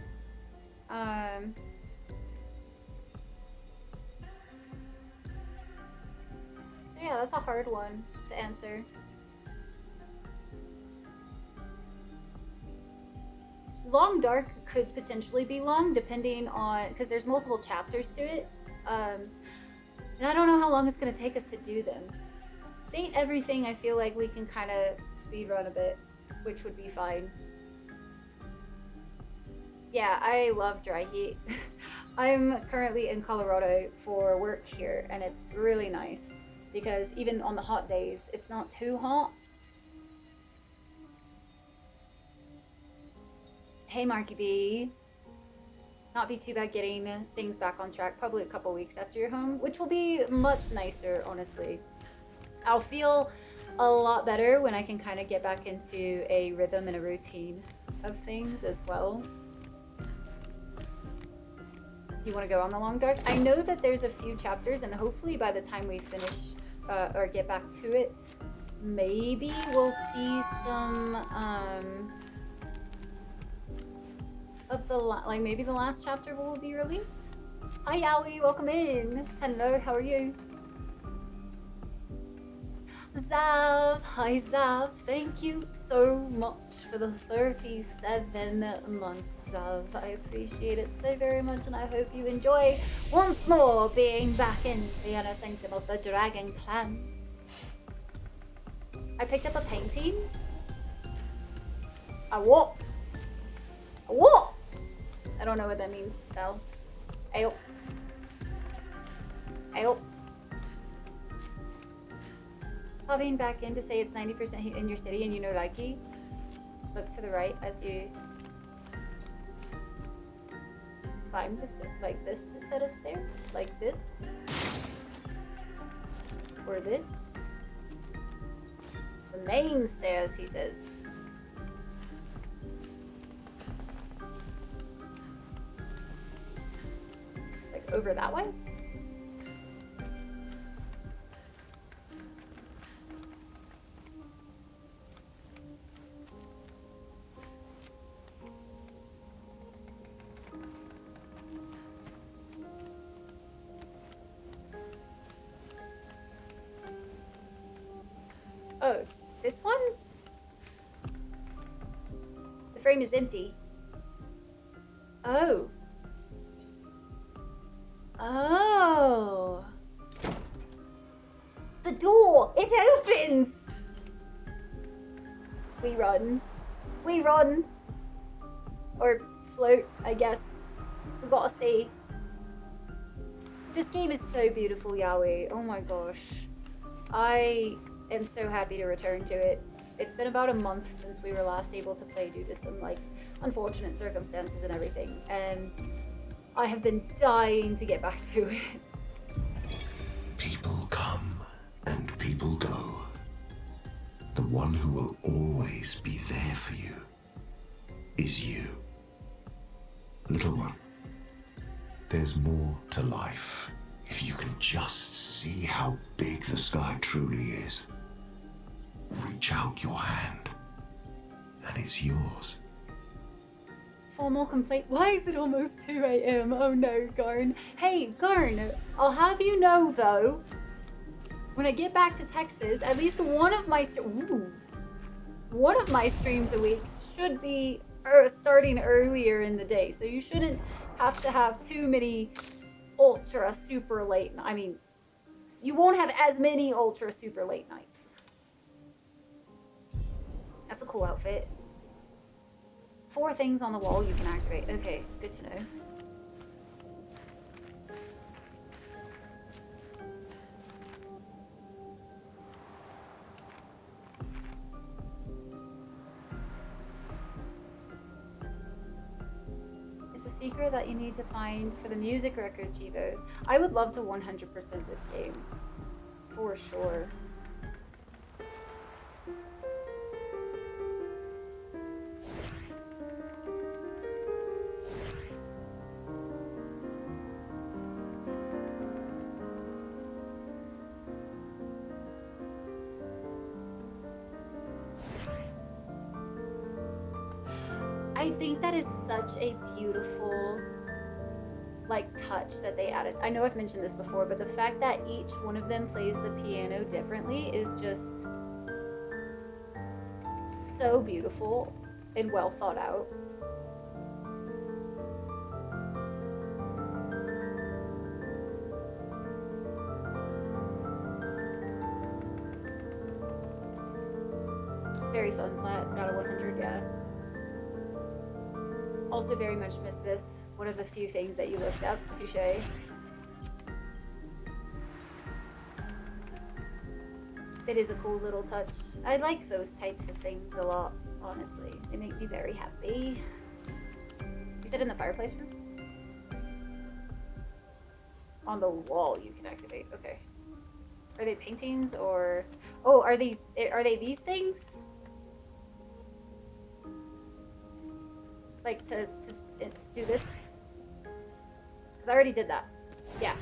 So yeah, that's a hard one to answer. Long Dark could potentially be long, depending on, because there's multiple chapters to it. And I don't know how long it's going to take us to do them. Date Everything, I feel like we can kind of speed run a bit, which would be fine. Yeah, I love dry heat. I'm currently in Colorado for work here, and it's really nice because even on the hot days, it's not too hot. Hey, Marky B. Not be too bad getting things back on track, probably a couple weeks after you're home, which will be much nicer, honestly. I'll feel a lot better when I can kind of get back into a rhythm and a routine of things as well. You want to go on the long dark? I know that there's a few chapters, and hopefully by the time we finish or get back to it, maybe we'll see some of the like maybe the last chapter will be released. Hi Yowie, welcome in. Hello, how are you? Zav, hi Zav, thank you so much for the 37 months, Zav. I appreciate it so very much, and I hope you enjoy once more being back in the inner sanctum of the Dragon Clan. I picked up a painting. A what? A what? I don't know what that means, spell. Ayo. Ayo. Popping back in to say it's 90% in your city and you know likey. Look to the right as you climb the like this set of stairs, like this, or this. The main stairs, he says. Like over that way? Oh, this one? The frame is empty. Oh. Oh. The door! It opens! We run. We run. Or float, I guess. We gotta see. This game is so beautiful, Yahweh. Oh my gosh. I am so happy to return to it. It's been about a month since we were last able to play due to some like unfortunate circumstances and everything, and I have been dying to get back to it. People come and people go. The one who will always be there for you is you. Little one, there's more to life if you can just see how big the sky truly is. Reach out your hand, and it's yours. Formal complaint. Why is it almost 2 a.m.? Oh no, Garn. Hey, Garn, I'll have you know though, when I get back to Texas, at least one of my streams a week should be starting earlier in the day. So you shouldn't have to have too many ultra super late. I mean, you won't have as many ultra super late nights. That's a cool outfit. 4 things on the wall you can activate. Okay, good to know. It's a secret that you need to find for the music record, Chivo. I would love to 100% this game. For sure. I think that is such a beautiful like touch that they added. I know I've mentioned this before, but the fact that each one of them plays the piano differently is just so beautiful and well thought out. Very fun plat. Got a 100, yeah. Also very much missed this. One of the few things that you looked up. Touche. It is a cool little touch. I like those types of things a lot, honestly. They make me very happy. You said in the fireplace room? On the wall you can activate. Okay. Are they paintings or... Oh, are they these things? Like to do this? Because I already did that. Yeah.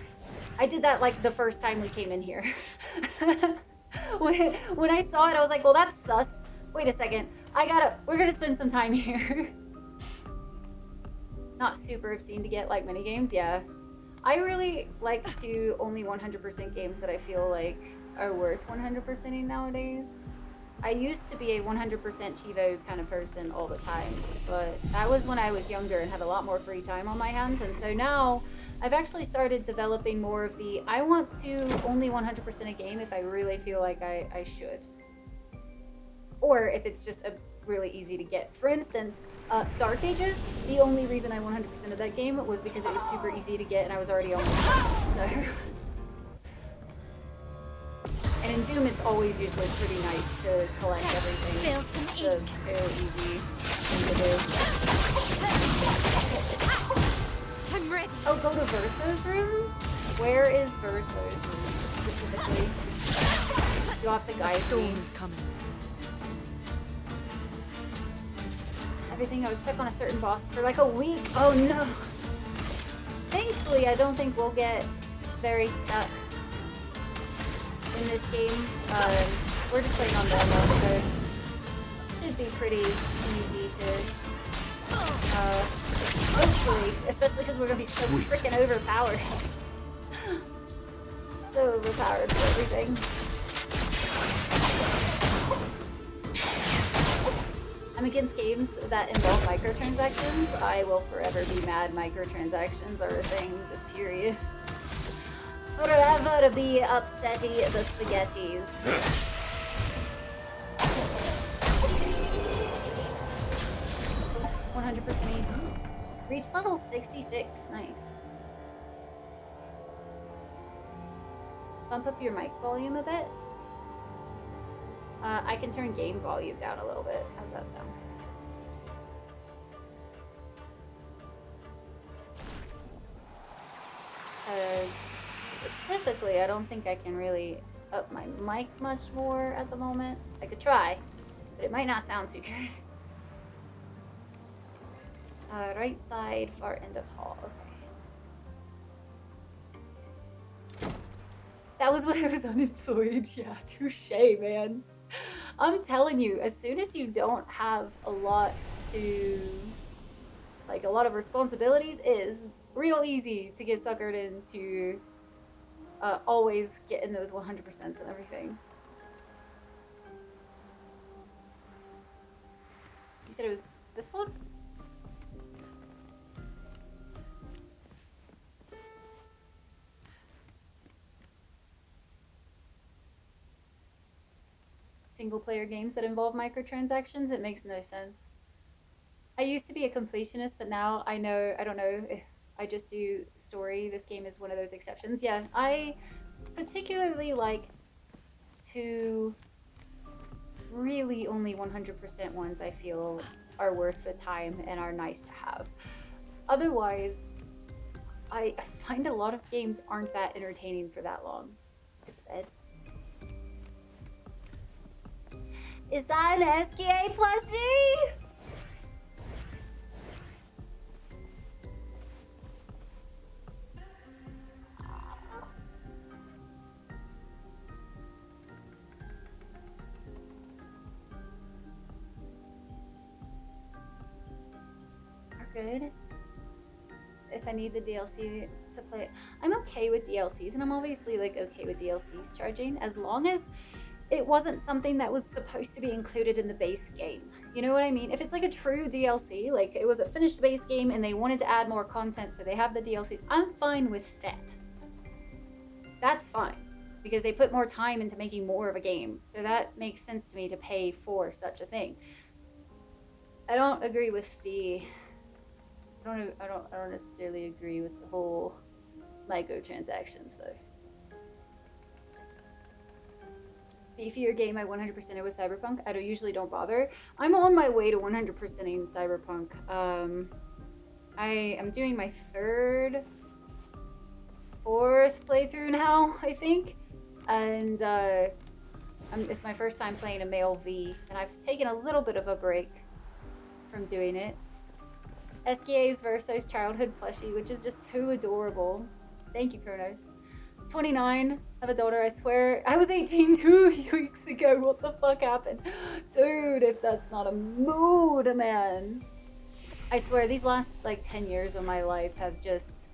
I did that like the first time we came in here. When I saw it, I was like, well, that's sus. Wait a second. We're gonna spend some time here. Not super obscene to get like minigames, yeah. I really like to only 100% games that I feel like are worth 100%ing nowadays. I used to be a 100% Chivo kind of person all the time, but that was when I was younger and had a lot more free time on my hands, and so now I've actually started developing more of the I want to only 100% a game if I really feel like I should. Or if it's just a really easy to get. For instance, Dark Ages, the only reason I 100% of that game was because it was super easy to get and I was already on so. And in Doom, it's always usually pretty nice to collect everything. It's a fairly easy thing to do. I'm ready. Oh, go to Verso's room? Where is Verso's room specifically? You'll have to guide me. Storm is coming. Everything, I was stuck on a certain boss for like a week. Oh no. Thankfully, I don't think we'll get very stuck in this game. We're just playing on demo, so should be pretty easy to hopefully, especially because we're gonna be so freaking overpowered. So overpowered for everything. I'm against games that involve microtransactions. I will forever be mad microtransactions are a thing, just period. Forever be upsetty the spaghettis. 100% reach level 66, nice. Bump up your mic volume a bit. I can turn game volume down a little bit. How's that sound? Because specifically, I don't think I can really up my mic much more at the moment. I could try, but it might not sound too good. Right side, far end of hall. Okay. That was when I was unemployed. Yeah, touche, man. I'm telling you, as soon as you don't have a lot of responsibilities, it is real easy to get suckered into always getting those 100% and everything. You said it was this one? Single player games that involve microtransactions, it makes no sense. I used to be a completionist, but now I don't know if I just do story. This game is one of those exceptions. Yeah, I particularly like to really only 100% ones I feel are worth the time and are nice to have. Otherwise, I find a lot of games aren't that entertaining for that long. Get to bed. Is that an SKA plushie? Are good. If I need the DLC to play it. I'm okay with DLCs, and I'm obviously like okay with DLCs charging as long as it wasn't something that was supposed to be included in the base game. You know what I mean? If it's like a true DLC, like it was a finished base game and they wanted to add more content so they have the DLC, I'm fine with that. That's fine, because they put more time into making more of a game. So that makes sense to me to pay for such a thing. I don't agree with the I don't necessarily agree with the whole microtransactions though. Beefier game I 100% with Cyberpunk. I usually don't bother. I'm on my way to 100%ing Cyberpunk. I am doing my fourth playthrough now, I think, and it's my first time playing a male V, and I've taken a little bit of a break from doing it. SKA's Verso's childhood plushie, which is just too adorable. Thank you, Kronos. 29, have a daughter, I swear. I was 18 2 weeks ago. What the fuck happened? Dude, if that's not a mood, man. I swear, these last, like, 10 years of my life have just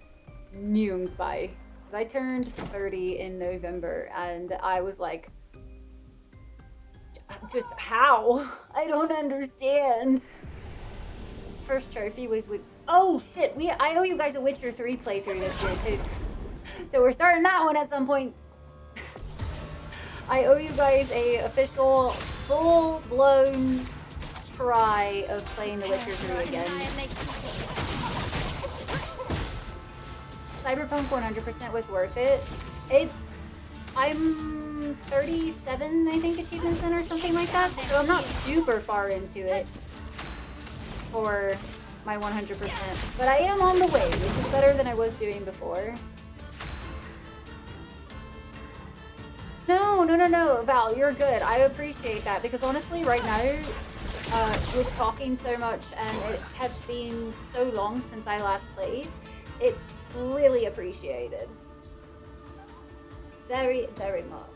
zoomed by. Because I turned 30 in November, and I was like, just how? I don't understand. First trophy was which? Oh shit! I owe you guys a Witcher 3 playthrough this year too. So we're starting that one at some point. I owe you guys a official full-blown try of playing The Witcher 3 again. Cyberpunk 100% was worth it. I'm 37, I think, achievements in or something like that. So I'm not super far into it for my 100%, but I am on the way, which is better than I was doing before. No, Val, you're good. I appreciate that, because honestly, right now, with talking so much, and it has been so long since I last played, it's really appreciated. Very, very much.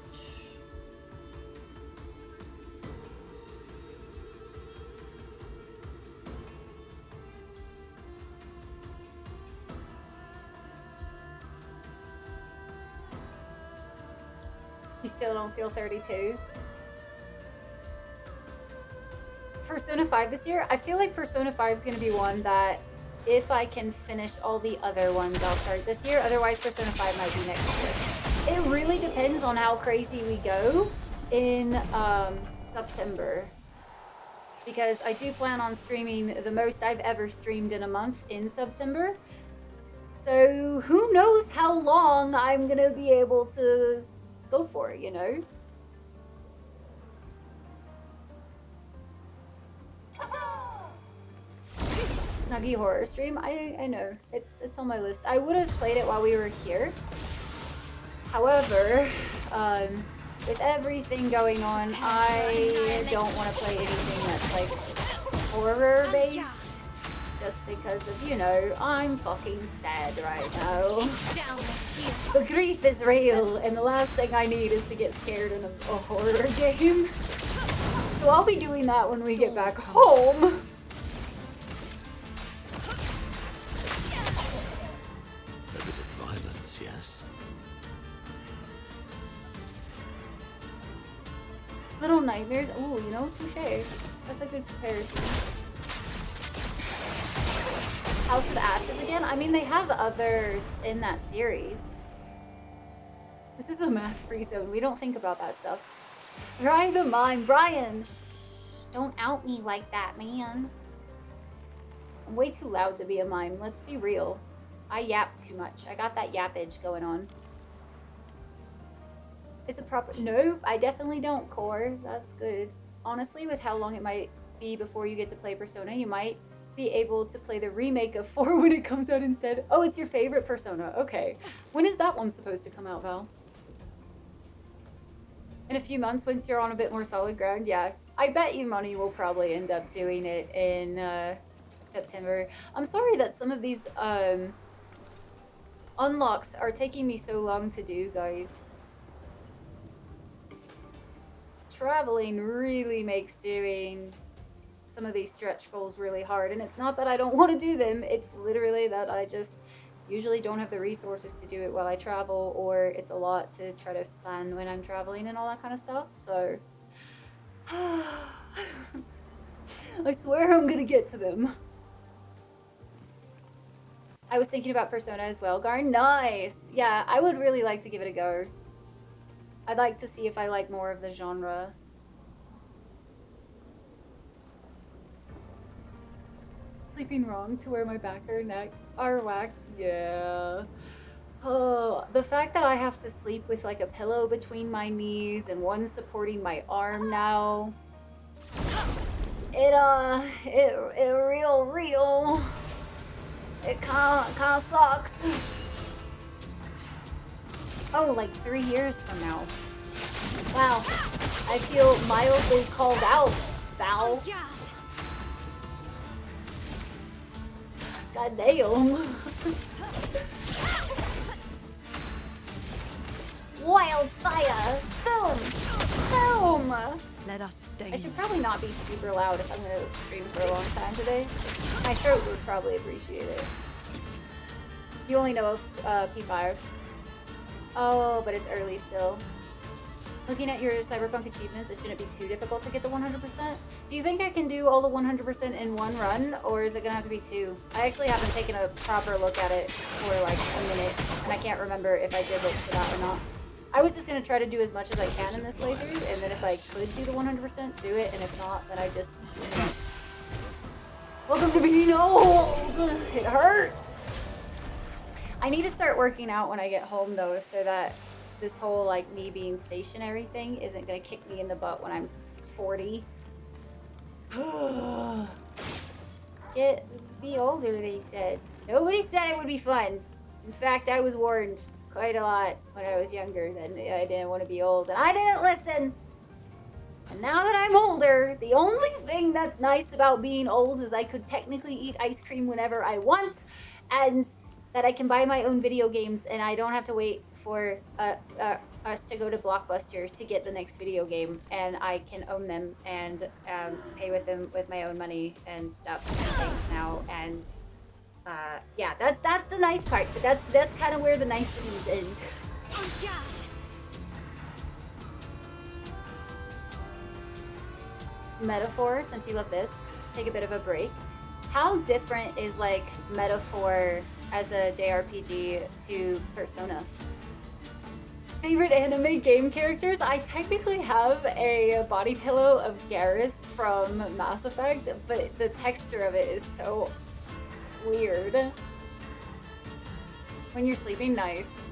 You still don't feel 32? Persona 5 this year? I feel like Persona 5 is going to be one that, if I can finish all the other ones, I'll start this year. Otherwise, Persona 5 might be next year. It really depends on how crazy we go in September. Because I do plan on streaming the most I've ever streamed in a month in September. So who knows how long I'm going to be able to go for it, you know? Snuggy horror stream? I know. It's on my list. I would have played it while we were here. However, with everything going on, I don't want to play anything that's like horror based. Just because of, you know, I'm fucking sad right now. The grief is real, and the last thing I need is to get scared in a horror game. So I'll be doing that when we get back home. A bit of violence, yes? Little Nightmares. Ooh, you know, touche. That's a good comparison. House of Ashes again? I mean, they have others in that series. This is a math-free zone. We don't think about that stuff. Try the mind. Brian! Shh, don't out me like that, man. I'm way too loud to be a mime. Let's be real. I yap too much. I got that yappage going on. It's a proper... Nope, I definitely don't, Core. That's good. Honestly, with how long it might be before you get to play Persona, you might be able to play the remake of 4 when it comes out instead. Oh, it's your favorite Persona. Okay. When is that one supposed to come out, Val? In a few months, once you're on a bit more solid ground? Yeah. I bet you money will probably end up doing it in September. I'm sorry that some of these unlocks are taking me so long to do, guys. Traveling really makes doing some of these stretch goals really hard, and it's not that I don't want to do them, it's literally that I just usually don't have the resources to do it while I travel, or it's a lot to try to plan when I'm traveling and all that kind of stuff, so I swear I'm gonna get to them. I was thinking about Persona as well, Garn. Nice! Yeah, I would really like to give it a go. I'd like to see if I like more of the genre. sleeping wrong to where my back or neck are whacked? Yeah. Oh, the fact that I have to sleep with like a pillow between my knees and one supporting my arm now. It real. It kinda sucks. Oh, like 3 years from now. Wow. I feel mildly called out, Val. God damn. Wildfire! Boom! Boom! Let us stay. I should probably not be super loud if I'm gonna stream for a long time today. My throat would probably appreciate it. You only know of P5. Oh, but it's early still. Looking at your Cyberpunk achievements, it shouldn't be too difficult to get the 100%. Do you think I can do all the 100% in one run, or is it gonna have to be 2? I actually haven't taken a proper look at it for like a minute, and I can't remember if I did look for that or not. I was just gonna try to do as much as I can in this playthrough, and then if I could do the 100%, do it, and if not, then I just... Welcome to being old! It hurts! I need to start working out when I get home, though, so that this whole, like, me being stationary thing isn't gonna kick me in the butt when I'm 40. Be older, they said. Nobody said it would be fun. In fact, I was warned quite a lot when I was younger that I didn't want to be old, and I didn't listen. And now that I'm older, the only thing that's nice about being old is I could technically eat ice cream whenever I want, and that I can buy my own video games, and I don't have to wait for us to go to Blockbuster to get the next video game, and I can own them and pay with them with my own money and stuff and things now, and yeah, that's the nice part, but that's kind of where the niceties end. Metaphor, since you love this, take a bit of a break. How different is like Metaphor as a JRPG to Persona? Favorite anime game characters? I technically have a body pillow of Garrus from Mass Effect, but the texture of it is so weird. When you're sleeping, nice.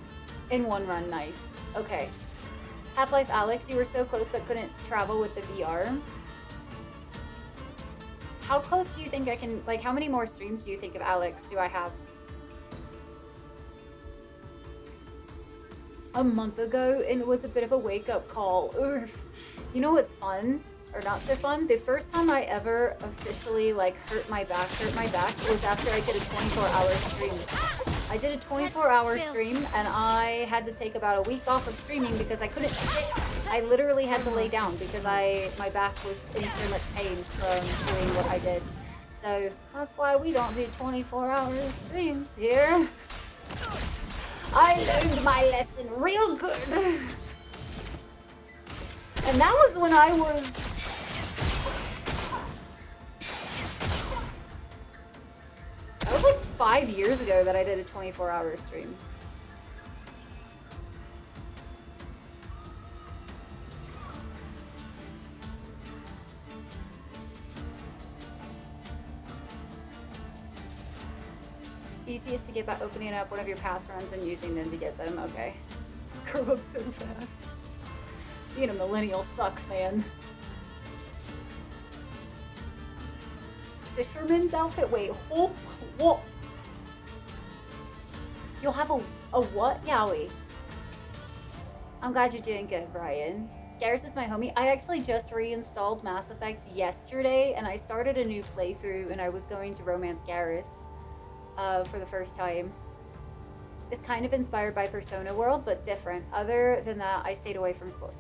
In one run, nice. Okay. Half-Life Alex, you were so close but couldn't travel with the VR. How close do you think I can, like, how many more streams do you think of Alex do I have? A month ago, and it was a bit of a wake-up call. Oof. You know what's fun? Or not so fun? The first time I ever officially, like, hurt my back was after I did a 24-hour stream. I did a 24-hour stream, and I had to take about a week off of streaming because I couldn't sit. I literally had to lay down because my back was in so much pain from doing what I did. So that's why we don't do 24-hour streams here. I learned my lesson real good. And that was when I was... That was like 5 years ago that I did a 24-hour stream. Easiest to get by opening up one of your past runs and using them to get them. Okay. Grow up so fast. Being a millennial sucks, man. Fisherman's outfit? Wait, what? You'll have a what, Yowie? I'm glad you're doing good, Brian. Garrus is my homie. I actually just reinstalled Mass Effect yesterday, and I started a new playthrough, and I was going to romance Garrus for the first time. It's kind of inspired by Persona World, but different. Other than that, I stayed away from Split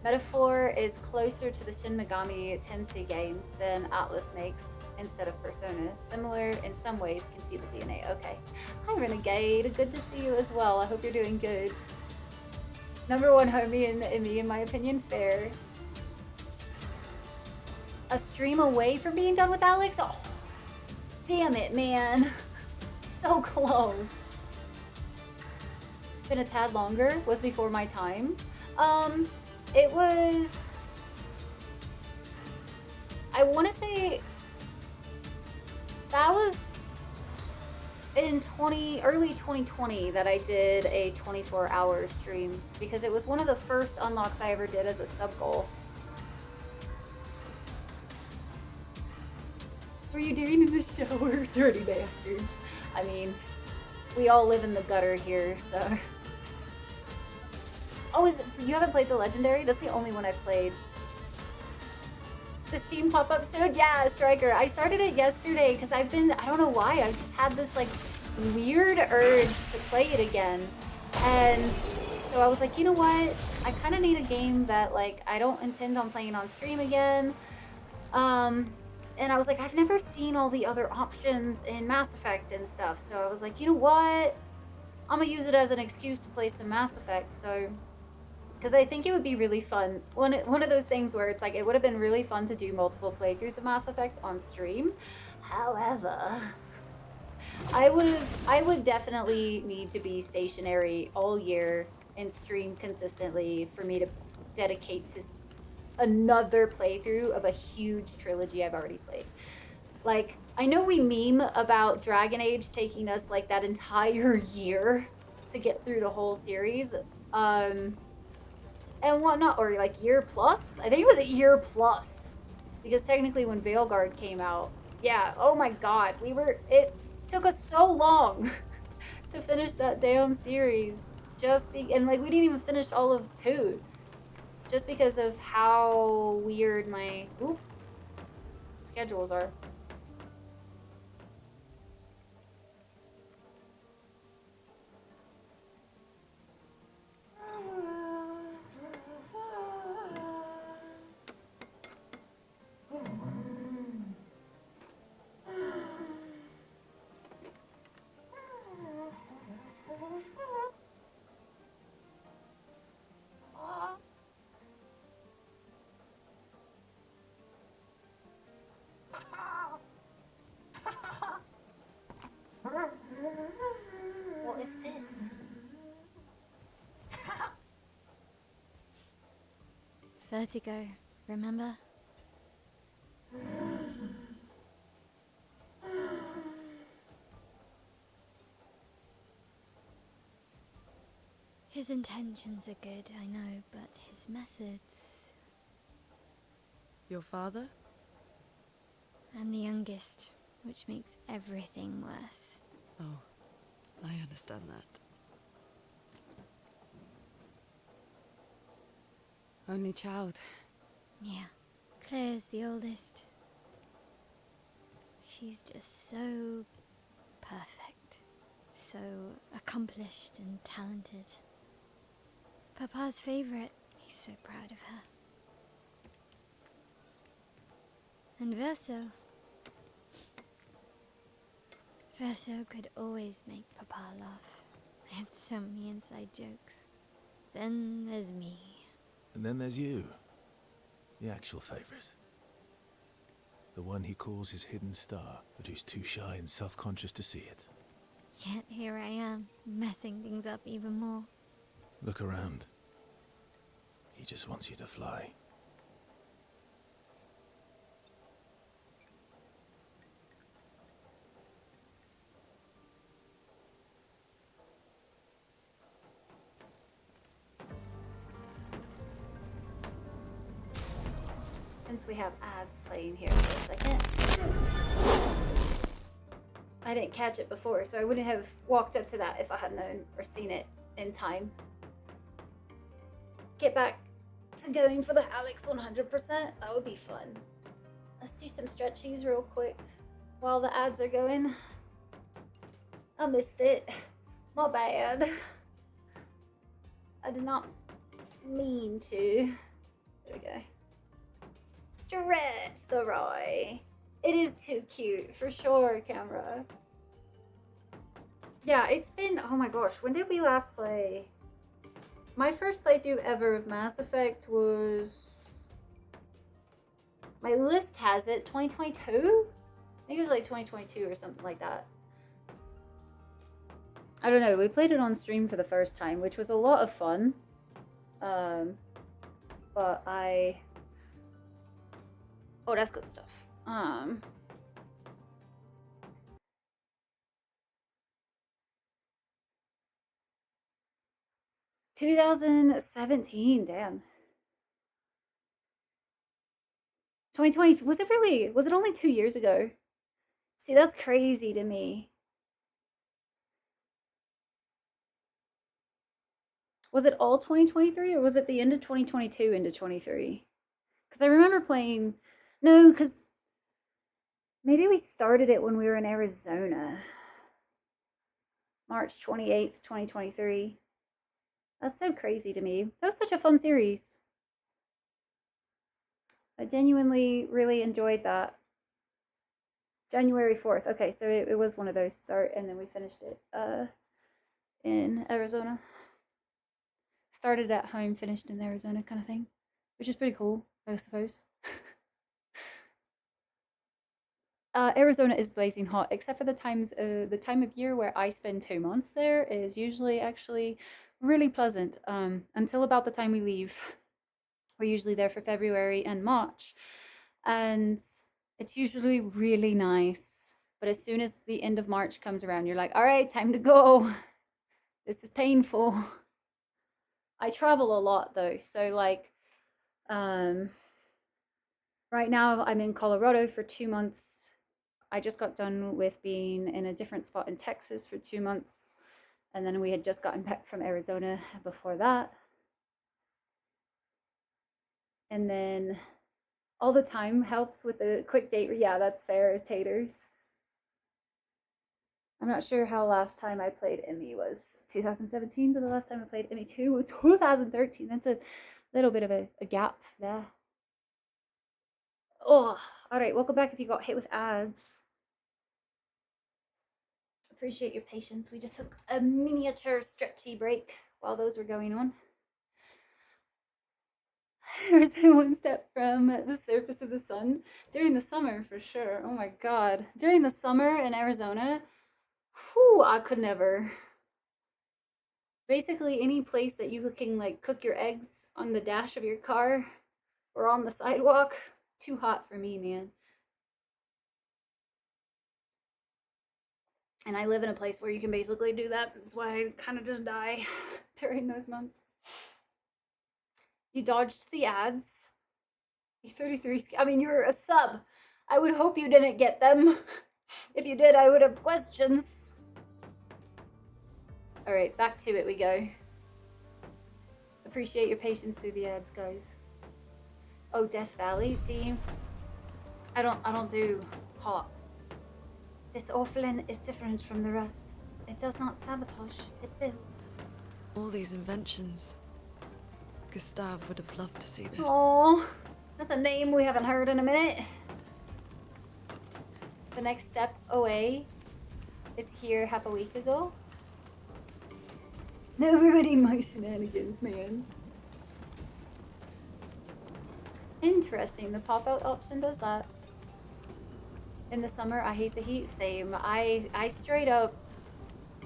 Metaphor is closer to the Shin Megami Tensei games than Atlas makes instead of Persona. Similar in some ways, can see the DNA. Okay. Hi, Renegade. Good to see you as well. I hope you're doing good. Number one homie in me, in my opinion, fair. A stream away from being done with Alex? Oh, damn it, man. So close. Been a tad longer. Was before my time. It was... I want to say... That was in early 2020 that I did a 24-hour stream because it was one of the first unlocks I ever did as a sub goal. What are you doing in the shower? Dirty bastards. I mean, we all live in the gutter here, so. Oh, you haven't played the Legendary? That's the only one I've played. The Steam pop-up showed? Yeah, Striker. I started it yesterday because I don't know why, I've just had this like weird urge to play it again. And so I was like, you know what? I kind of need a game that like I don't intend on playing on stream again. And I was like, I've never seen all the other options in Mass Effect and stuff. So I was like, you know what? I'm gonna use it as an excuse to play some Mass Effect. So, because I think it would be really fun. One of those things where it's like, it would have been really fun to do multiple playthroughs of Mass Effect on stream. However, I would definitely need to be stationary all year and stream consistently for me to dedicate to another playthrough of a huge trilogy I've already played. Like, I know we meme about Dragon Age taking us like that entire year to get through the whole series, and whatnot, or like year plus. I think it was a year plus, because technically when Veilguard came out, yeah, oh my god, it took us so long to finish that damn series, and like we didn't even finish all of 2. Just because of how weird my schedules are. What is this? Vertigo, remember? His intentions are good, I know, but his methods... Your father? I'm the youngest, which makes everything worse. Oh, I understand that. Only child. Yeah, Claire's the oldest. She's just so perfect, so accomplished and talented. Papa's favorite. He's so proud of her. And Verso could always make Papa laugh. I had so many inside jokes. Then there's me. And then there's you. The actual favorite. The one he calls his hidden star, but who's too shy and self-conscious to see it. Yet here I am, messing things up even more. Look around. He just wants you to fly. Since we have ads playing here for a second. I didn't catch it before, so I wouldn't have walked up to that if I had known or seen it in time. Get back to going for the Alex 100%. That would be fun. Let's do some stretchies real quick while the ads are going. I missed it. My bad. I did not mean to. There we go. Stretch the Roy. It is too cute, for sure, camera. Yeah, it's been, oh my gosh, when did we last play? My first playthrough ever of Mass Effect was... My list has it, 2022? I think it was like 2022 or something like that. I don't know, we played it on stream for the first time, which was a lot of fun. But oh, that's good stuff. 2017, damn. 2020, was it really? Was it only 2 years ago? See, that's crazy to me. Was it all 2023 or was it the end of 2022 into 23? Because I remember playing, no, because maybe we started it when we were in Arizona. March 28th, 2023. That's so crazy to me. That was such a fun series. I genuinely really enjoyed that. January 4th. Okay, so it was one of those start and then we finished it in Arizona. Started at home, finished in Arizona kind of thing, which is pretty cool, I suppose. Arizona is blazing hot, except for the time of year where I spend 2 months there is usually actually really pleasant until about the time we leave. We're usually there for February and March, and it's usually really nice. But as soon as the end of March comes around, you're like, all right, time to go. This is painful. I travel a lot though, so like right now I'm in Colorado for 2 months. I just got done with being in a different spot in Texas for 2 months, and then we had just gotten back from Arizona before that. And then all the time helps with the quick date. Yeah, that's fair, taters. I'm not sure how last time I played Emmy was 2017, but the last time I played Emmy 2 was 2013. That's a little bit of a gap there. Oh, alright, welcome back if you got hit with ads. Appreciate your patience. We just took a miniature stretchy break while those were going on. There's one step from the surface of the sun during the summer for sure. Oh my god. During the summer in Arizona, whew, I could never. Basically any place that you can like cook your eggs on the dash of your car or on the sidewalk, too hot for me, man. And I live in a place where you can basically do that. That's why I kind of just die during those months. You dodged the ads. E33, I mean, you're a sub. I would hope you didn't get them. If you did, I would have questions. Alright, back to it we go. Appreciate your patience through the ads, guys. Oh, Death Valley, see? I don't do hot. This orphan is different from the rest. It does not sabotage, it builds. All these inventions. Gustav would have loved to see this. Oh, that's a name we haven't heard in a minute. The next step away is here half a week ago. No ruining my shenanigans, man. Interesting, the pop-out option does that. In the summer, I hate the heat. Same. I straight up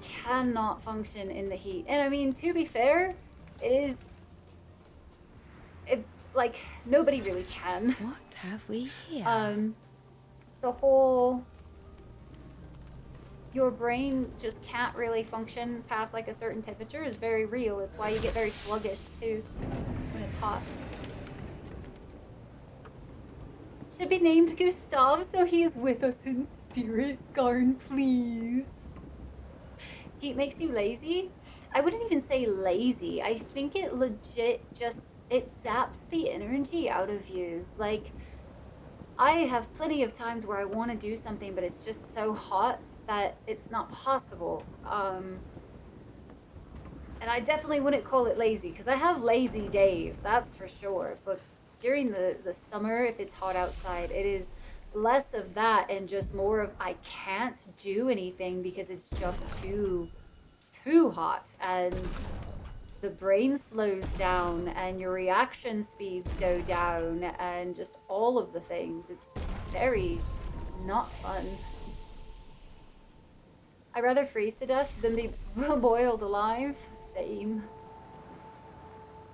cannot function in the heat. And I mean, to be fair, like, nobody really can. What have we here? The whole, your brain just can't really function past like a certain temperature is very real. It's why you get very sluggish too when it's hot. Should be named Gustav, so he is with us in spirit. Garn, please. Heat makes you lazy? I wouldn't even say lazy. I think it legit just, it zaps the energy out of you. Like, I have plenty of times where I want to do something, but it's just so hot that it's not possible. And I definitely wouldn't call it lazy, because I have lazy days, that's for sure. But during the summer, if it's hot outside, it is less of that and just more of I can't do anything because it's just too hot, and the brain slows down and your reaction speeds go down and just all of the things. It's very not fun. I'd rather freeze to death than be boiled alive. Same.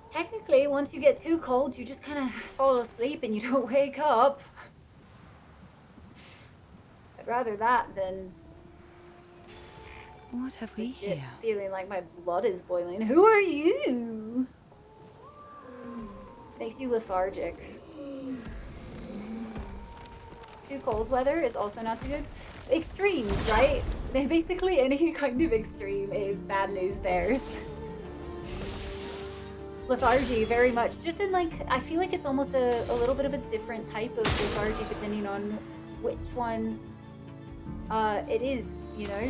Technically, once you get too cold, you just kind of fall asleep and you don't wake up. I'd rather that than What have we Legit here? feeling like my blood is boiling. Who are you? Makes you lethargic. Too cold weather is also not too good. Extremes, right? Basically any kind of extreme is bad news bears. Lethargy, very much. Just in like, I feel like it's almost a little bit of a different type of lethargy depending on which one it is, you know?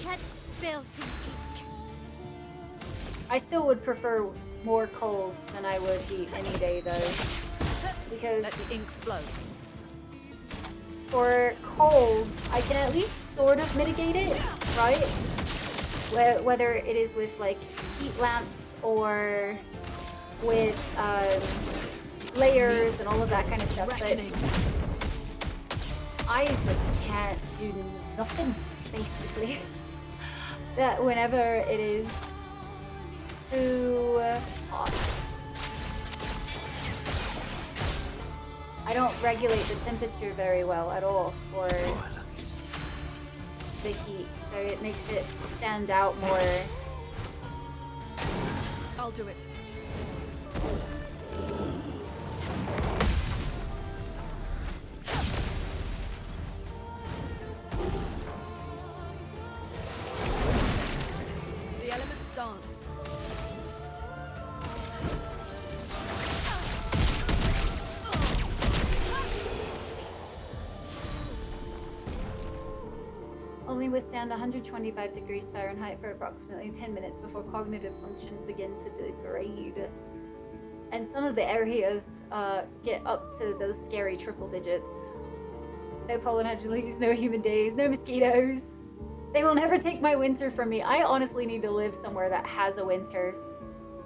Let's spill some ink. I still would prefer more colds than I would heat any day though. Because Let the ink flow. for colds, I can at least sort of mitigate it, right? Whether it is with like heat lamps or with layers and all of that kind of stuff, but I just can't do nothing, basically. That whenever it is too hot. I don't regulate the temperature very well at all for the heat, so it makes it stand out more. I'll do it. The elements dance. Only withstand 125 degrees Fahrenheit for approximately 10 minutes before cognitive functions begin to degrade. And some of the areas get up to those scary triple digits. No pollen leaves, no humid days, no mosquitoes. They will never take my winter from me. I honestly need to live somewhere that has a winter.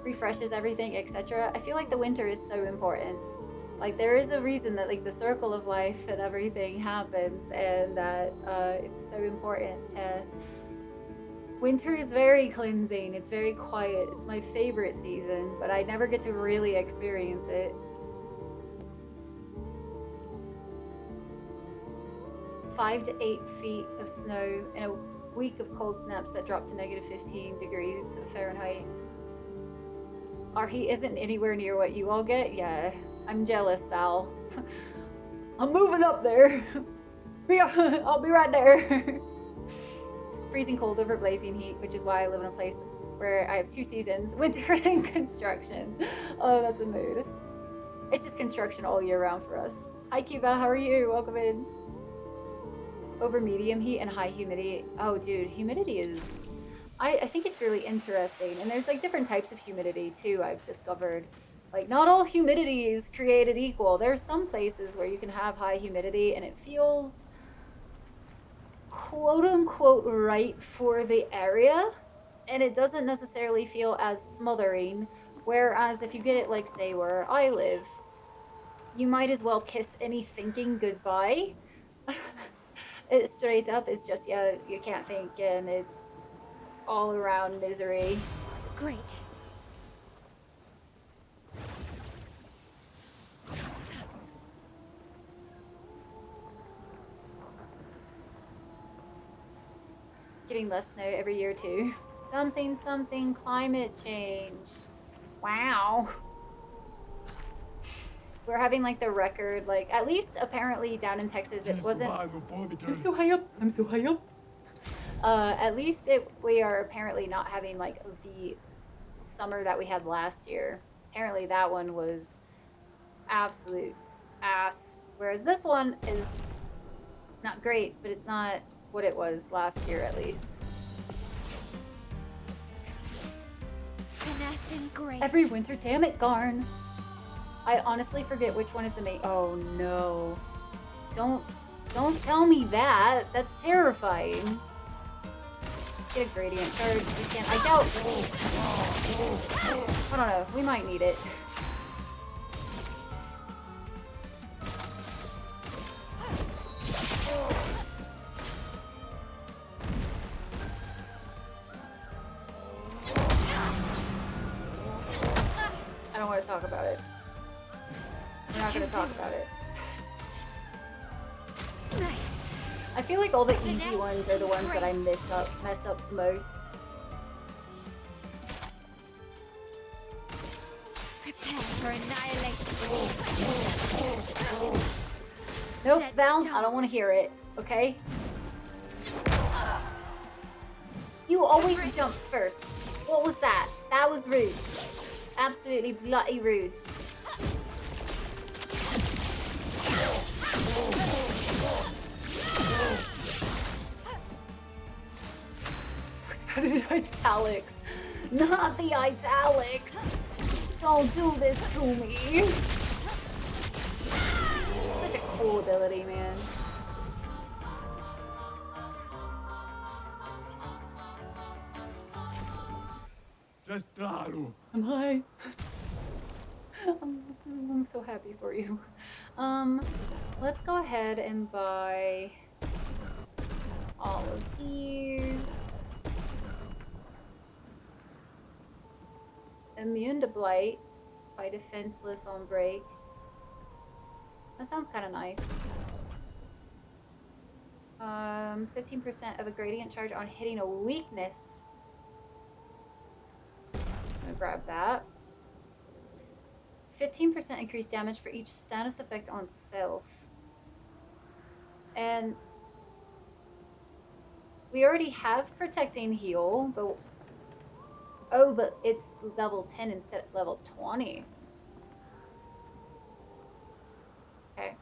Refreshes everything, etc. I feel like the winter is so important. Like, there is a reason that, like, the circle of life and everything happens, and that it's so important to... Winter is very cleansing, it's very quiet, it's my favorite season, but I never get to really experience it. Five to 8 feet of snow in a week of cold snaps that drop to negative 15 degrees Fahrenheit. Our heat isn't anywhere near what you all get? Yeah. I'm jealous, Val. I'm moving up there. I'll be right there. Freezing cold over blazing heat, which is why I live in a place where I have 2 seasons, winter and construction. Oh, that's a mood. It's just construction all year round for us. Hi, Cuba. How are you? Welcome in. Over medium heat and high humidity. Oh, dude, humidity is... I think it's really interesting. And there's, like, different types of humidity, too, I've discovered. Like, not all humidity is created equal. There's some places where you can have high humidity and it feels quote-unquote right for the area, and it doesn't necessarily feel as smothering. Whereas if you get it, like, say, where I live, you might as well kiss any thinking goodbye. It straight up is just, yeah, you can't think, and it's all around misery. Great. Getting less snow every year too. Something climate change. Wow. We're having like the record, like at least apparently down in Texas it wasn't. I'm so high up. I'm so high up. At least we are apparently not having like the summer that we had last year. Apparently that one was absolute ass. Whereas this one is not great, but it's not what it was last year at least. Finesse and grace. Every winter, damn it, Garn. I honestly forget which one is the main. Oh no. Don't tell me that. That's terrifying. Let's get a gradient charge. We can. I doubt. I don't know. We might need it. I don't want to talk about it. We're not gonna talk about it. Nice. I feel like all the easy ones are the ones that I mess up the most. Prepare for annihilation. Nope, Let's Val, I dance. don't want to hear it, okay? You always jump first. What was that? That was rude. Absolutely bloody rude. Talks about it in italics. Not the italics. Don't do this to me. Such a cool ability, man. I'm high. I'm so happy for you. Let's go ahead and buy all of these. Immune to blight by defenseless on break. That sounds kind of nice. 15% of a gradient charge on hitting a weakness. I'm gonna grab that. 15% increased damage for each status effect on self. And we already have protecting heal, but oh, but it's level 10 instead of level 20. Okay.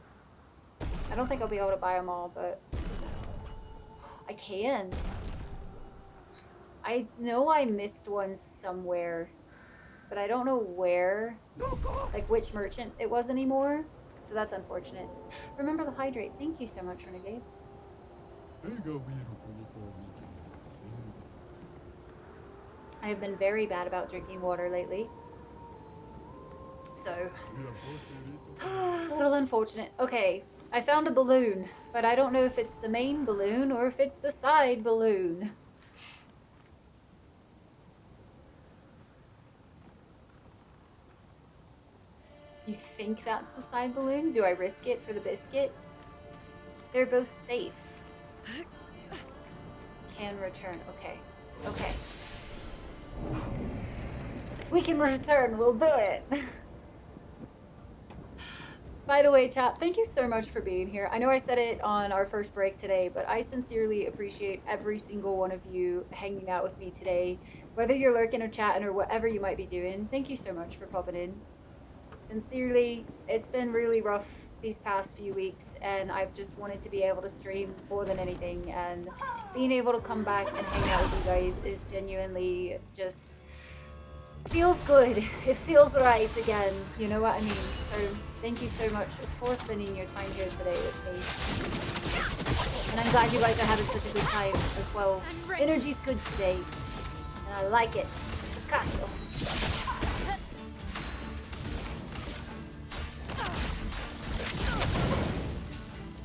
I don't think I'll be able to buy them all, but I can. I know I missed one somewhere, but I don't know where, like which merchant it was anymore. So that's unfortunate. Remember the hydrate. Thank you so much, Renegade. I have been very bad about drinking water lately. So, a little unfortunate. Okay, I found a balloon, but I don't know if it's the main balloon or if it's the side balloon. You think that's the side balloon? Do I risk it for the biscuit? They're both safe. Can return. Okay. Okay. If we can return, we'll do it. By the way, chat, thank you so much for being here. I know I said it on our first break today, but I sincerely appreciate every single one of you hanging out with me today. Whether you're lurking or chatting or whatever you might be doing, thank you so much for popping in. Sincerely, it's been really rough these past few weeks, and I've just wanted to be able to stream more than anything, and being able to come back and hang out with you guys is genuinely just feels good. It feels right again, you know what I mean? So thank you so much for spending your time here today with me, and I'm glad you guys are having such a good time as well. Energy's good today, and I like it. Picasso.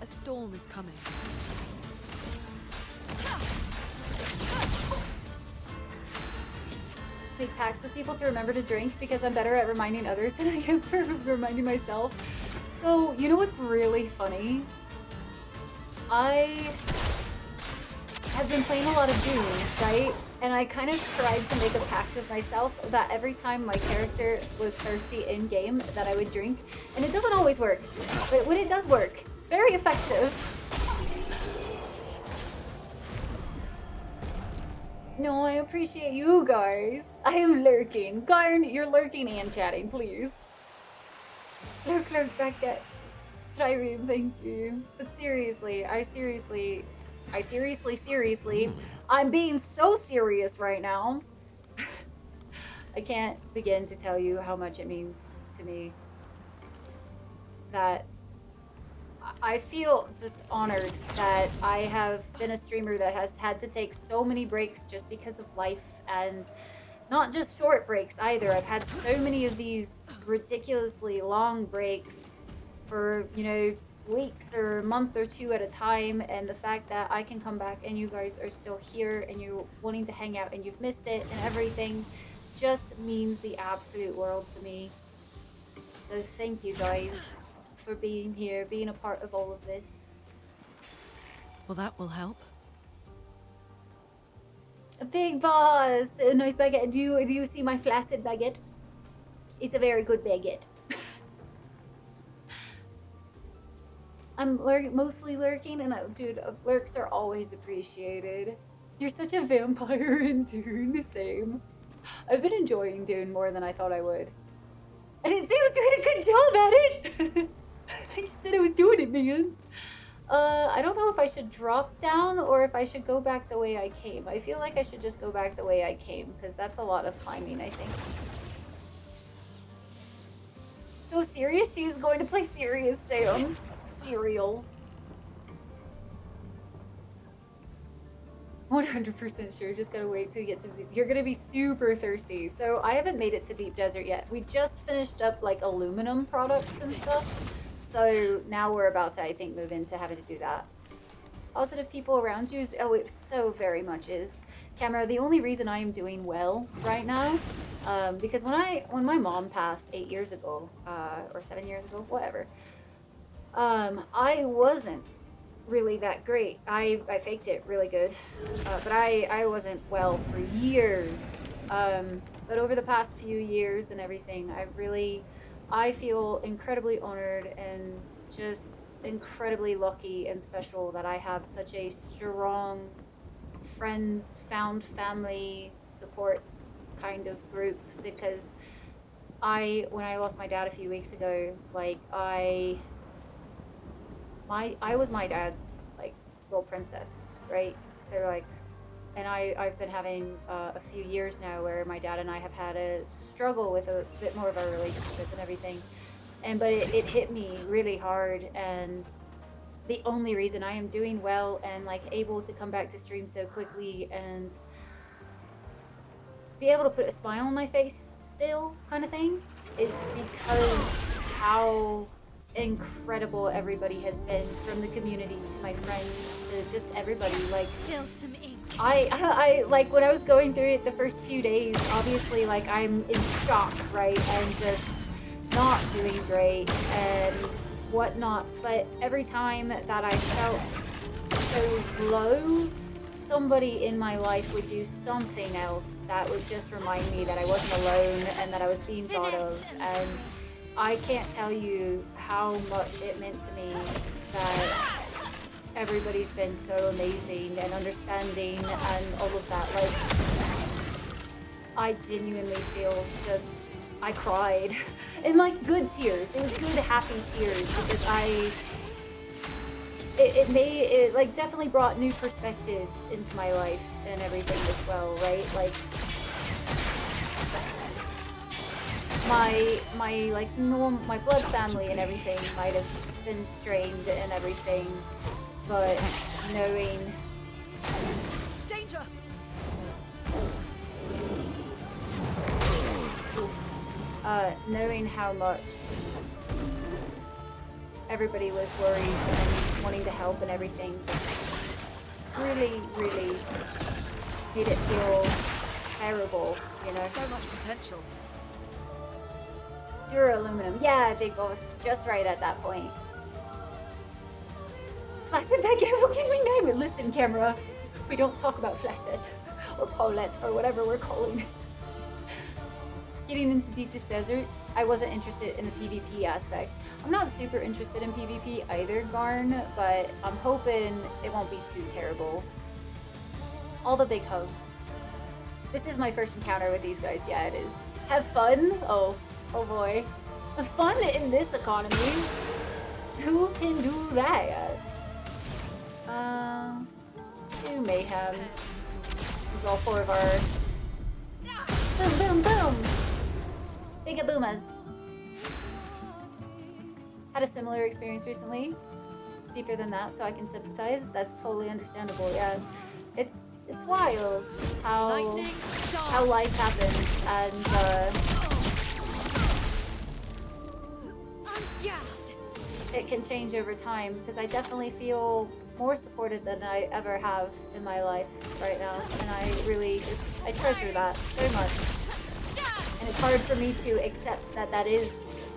A storm is coming. Make pacts with people to remember to drink because I'm better at reminding others than I am for reminding myself. So, you know what's really funny? I have been playing a lot of Dooms, right? And I kind of tried to make a pact with myself that every time my character was thirsty in-game that I would drink. And it doesn't always work. But when it does work, it's very effective. No, I appreciate you guys. I am lurking. Garn, you're lurking and chatting, please. Lurk, Beckett. Trireme, thank you. But seriously, I'm being so serious right now. I can't begin to tell you how much it means to me that I feel just honored that I have been a streamer that has had to take so many breaks just because of life, and not just short breaks either. I've had so many of these ridiculously long breaks for, you know, weeks or a month or two at a time, and the fact that I can come back and you guys are still here and you're wanting to hang out and you've missed it and everything just means the absolute world to me. So thank you guys for being here, being a part of all of this. Well, that will help. A big boss! A nice baguette. Do you see my flaccid baguette? It's a very good baguette. I'm mostly lurking, and dude, lurks are always appreciated. You're such a vampire in Dune, same. I've been enjoying Dune more than I thought I would. I didn't say I was doing a good job at it! I just said I was doing it, man. I don't know if I should drop down or if I should go back the way I came. I feel like I should just go back the way I came, because that's a lot of climbing, I think. So serious? She's going to play serious, Sam. Cereals. 100% sure. Just gotta wait till you get to the... You're gonna be super thirsty. So I haven't made it to Deep Desert yet. We just finished up like aluminum products and stuff. So now we're about to, I think, move into having to do that. Positive people around you is... Oh, it so very much is. Camera, the only reason I am doing well right now, because when my mom passed 8 years ago, or 7 years ago, whatever, I wasn't really that great. I faked it really good, but I wasn't well for years. But over the past few years and everything, I feel incredibly honored and just incredibly lucky and special that I have such a strong friends, found family support kind of group, because when I lost my dad a few weeks ago, like I was my dad's like little princess, right? So like, and I've been having a few years now where my dad and I have had a struggle with a bit more of our relationship and everything, but it hit me really hard. And the only reason I am doing well and like able to come back to stream so quickly and be able to put a smile on my face still, kind of thing, is because how incredible everybody has been, from the community to my friends to just everybody. Like, Spill some ink. I like when I was going through it the first few days, obviously like I'm in shock, right, and just not doing great and whatnot, but every time that I felt so low, somebody in my life would do something else that would just remind me that I wasn't alone and that I was being thought of. And I can't tell you how much it meant to me that everybody's been so amazing and understanding and all of that. Like, I genuinely feel just, I cried in like good tears. It was good, happy tears, because it like definitely brought new perspectives into my life and everything as well, right? Like my blood family and everything might have been strained and everything, but knowing Danger! Knowing how much everybody was worried and wanting to help and everything just really, really made it feel terrible, you know? So much potential. Duraluminum. Yeah, big boss. Just right at that point. Flaccid baguette will give me name it. Listen, camera. We don't talk about Flaccid or Paulette or whatever we're calling it. Getting into Deepest Desert, I wasn't interested in the PvP aspect. I'm not super interested in PvP either, Garn, but I'm hoping it won't be too terrible. All the big hugs. This is my first encounter with these guys. Yeah, it is. Have fun? Oh boy. Have fun in this economy? Who can do that? Let's just do Mayhem. Use all four of our... Boom, boom, boom! Bigga boomas. Had a similar experience recently. Deeper than that, so I can sympathize. That's totally understandable, yeah. It's wild how life happens, and it can change over time, because I definitely feel more supported than I ever have in my life right now, and I treasure that so much. And it's hard for me to accept that that is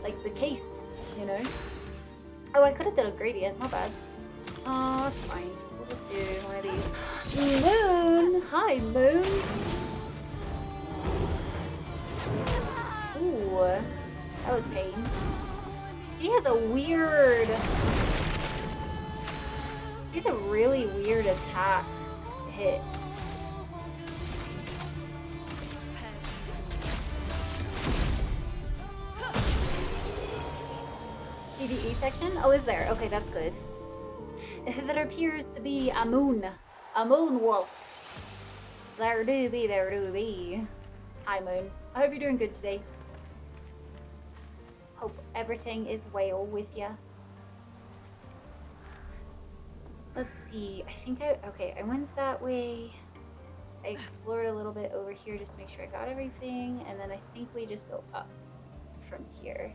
like the case, you know? Oh, I could have done a gradient, not bad. Oh, that's fine. We'll just do one of these. Moon! Hi, Moon! Ooh, that was pain. He has a weird... He's a really weird attack hit. PvE section? Oh, is there? Okay, that's good. There appears to be a moon wolf. There do be. Hi, Moon. I hope you're doing good today. Hope everything is well with ya. Let's see. I went that way. I explored a little bit over here just to make sure I got everything, and then I think we just go up from here.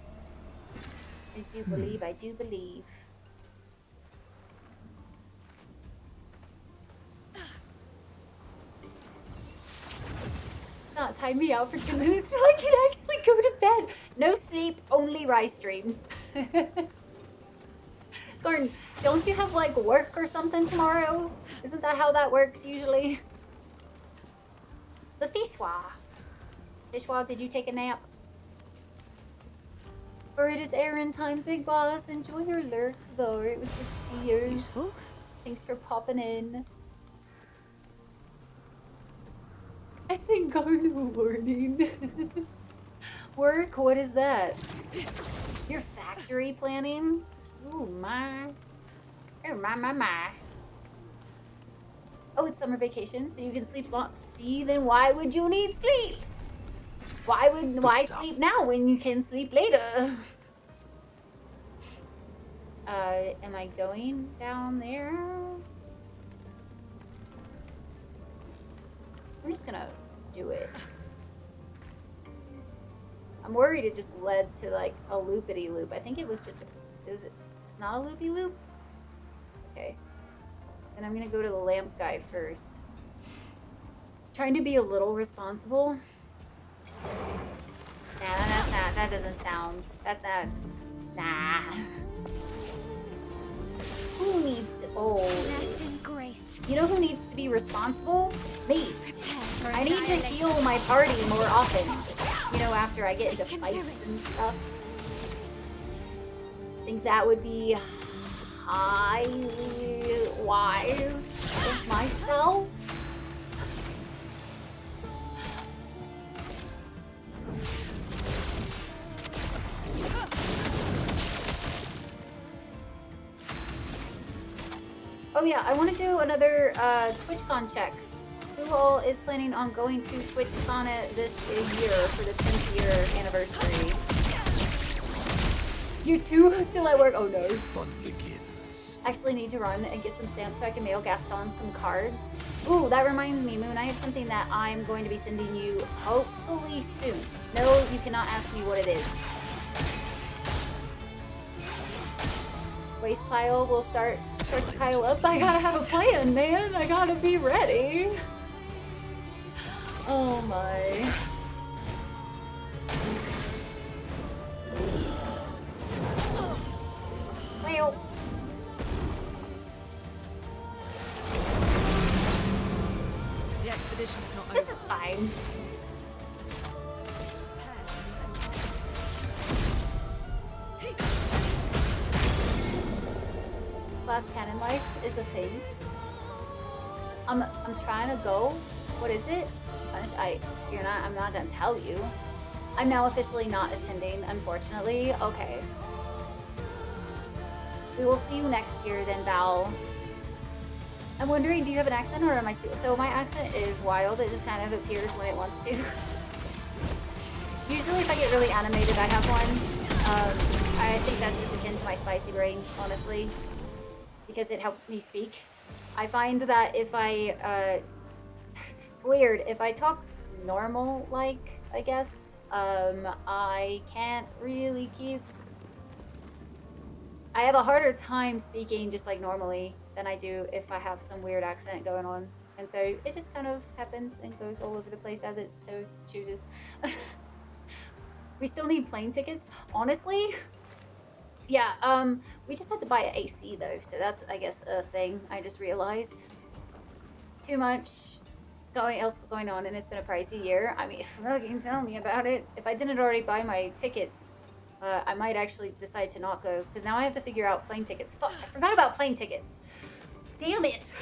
I do believe. It's not time me out for 10 minutes so I can actually go to bed. No sleep, only Rise stream. Gordon, don't you have like work or something tomorrow? Isn't that how that works usually? The Fishwa. Fishwa, did you take a nap? For it is errand time, big boss. Enjoy your lurk, though. It was good to see you. Useful? Thanks for popping in. I sing carnival warning. Work? What is that? Your factory planning? Ooh, my. Oh, my. Oh, it's summer vacation, so you can sleep long. See, then why would you need sleeps? Why sleep now when you can sleep later? Am I going down there? I'm just gonna do it. I'm worried it just led to like a loopity loop. I think it was just it's not a loopy loop? Okay. And I'm gonna go to the lamp guy first. Trying to be a little responsible. Nah, that doesn't sound, nah. Who needs to, Grace and grace. You know who needs to be responsible? Me. I need to heal my party more often. You know, after I get into fights and stuff. I think that would be highly wise of myself. Oh yeah, I want to do another TwitchCon check. Who all is planning on going to TwitchCon this year for the 10th year anniversary? You two still at work? Oh no. Fun begins. Actually need to run and get some stamps so I can mail Gaston some cards. Ooh, that reminds me, Moon, I have something that I'm going to be sending you hopefully soon. No, you cannot ask me what it is. Waste pile will start to pile up. I gotta have a plan, man. I gotta be ready. Oh my. Well. The expedition's not over. This is fine. Last canon life is a thing. I'm trying to go. What is it? Punish. I'm not gonna tell you. I'm now officially not attending, unfortunately. Okay. We will see you next year then, Val. I'm wondering, do you have an accent or am I still? So my accent is wild. It just kind of appears when it wants to. Usually if I get really animated, I have one. I think that's just akin to my spicy brain, honestly. Because it helps me speak. I find that if I, it's weird, if I talk normal, like, I guess, I can't really I have a harder time speaking just like normally than I do if I have some weird accent going on. And so it just kind of happens and goes all over the place as it so chooses. We still need plane tickets. Honestly, yeah, we just had to buy an AC though, so that's, I guess, a thing I just realized. Too much else going on, and it's been a pricey year. I mean, fucking tell me about it. If I didn't already buy my tickets, I might actually decide to not go, because now I have to figure out plane tickets. Fuck, I forgot about plane tickets. Damn it.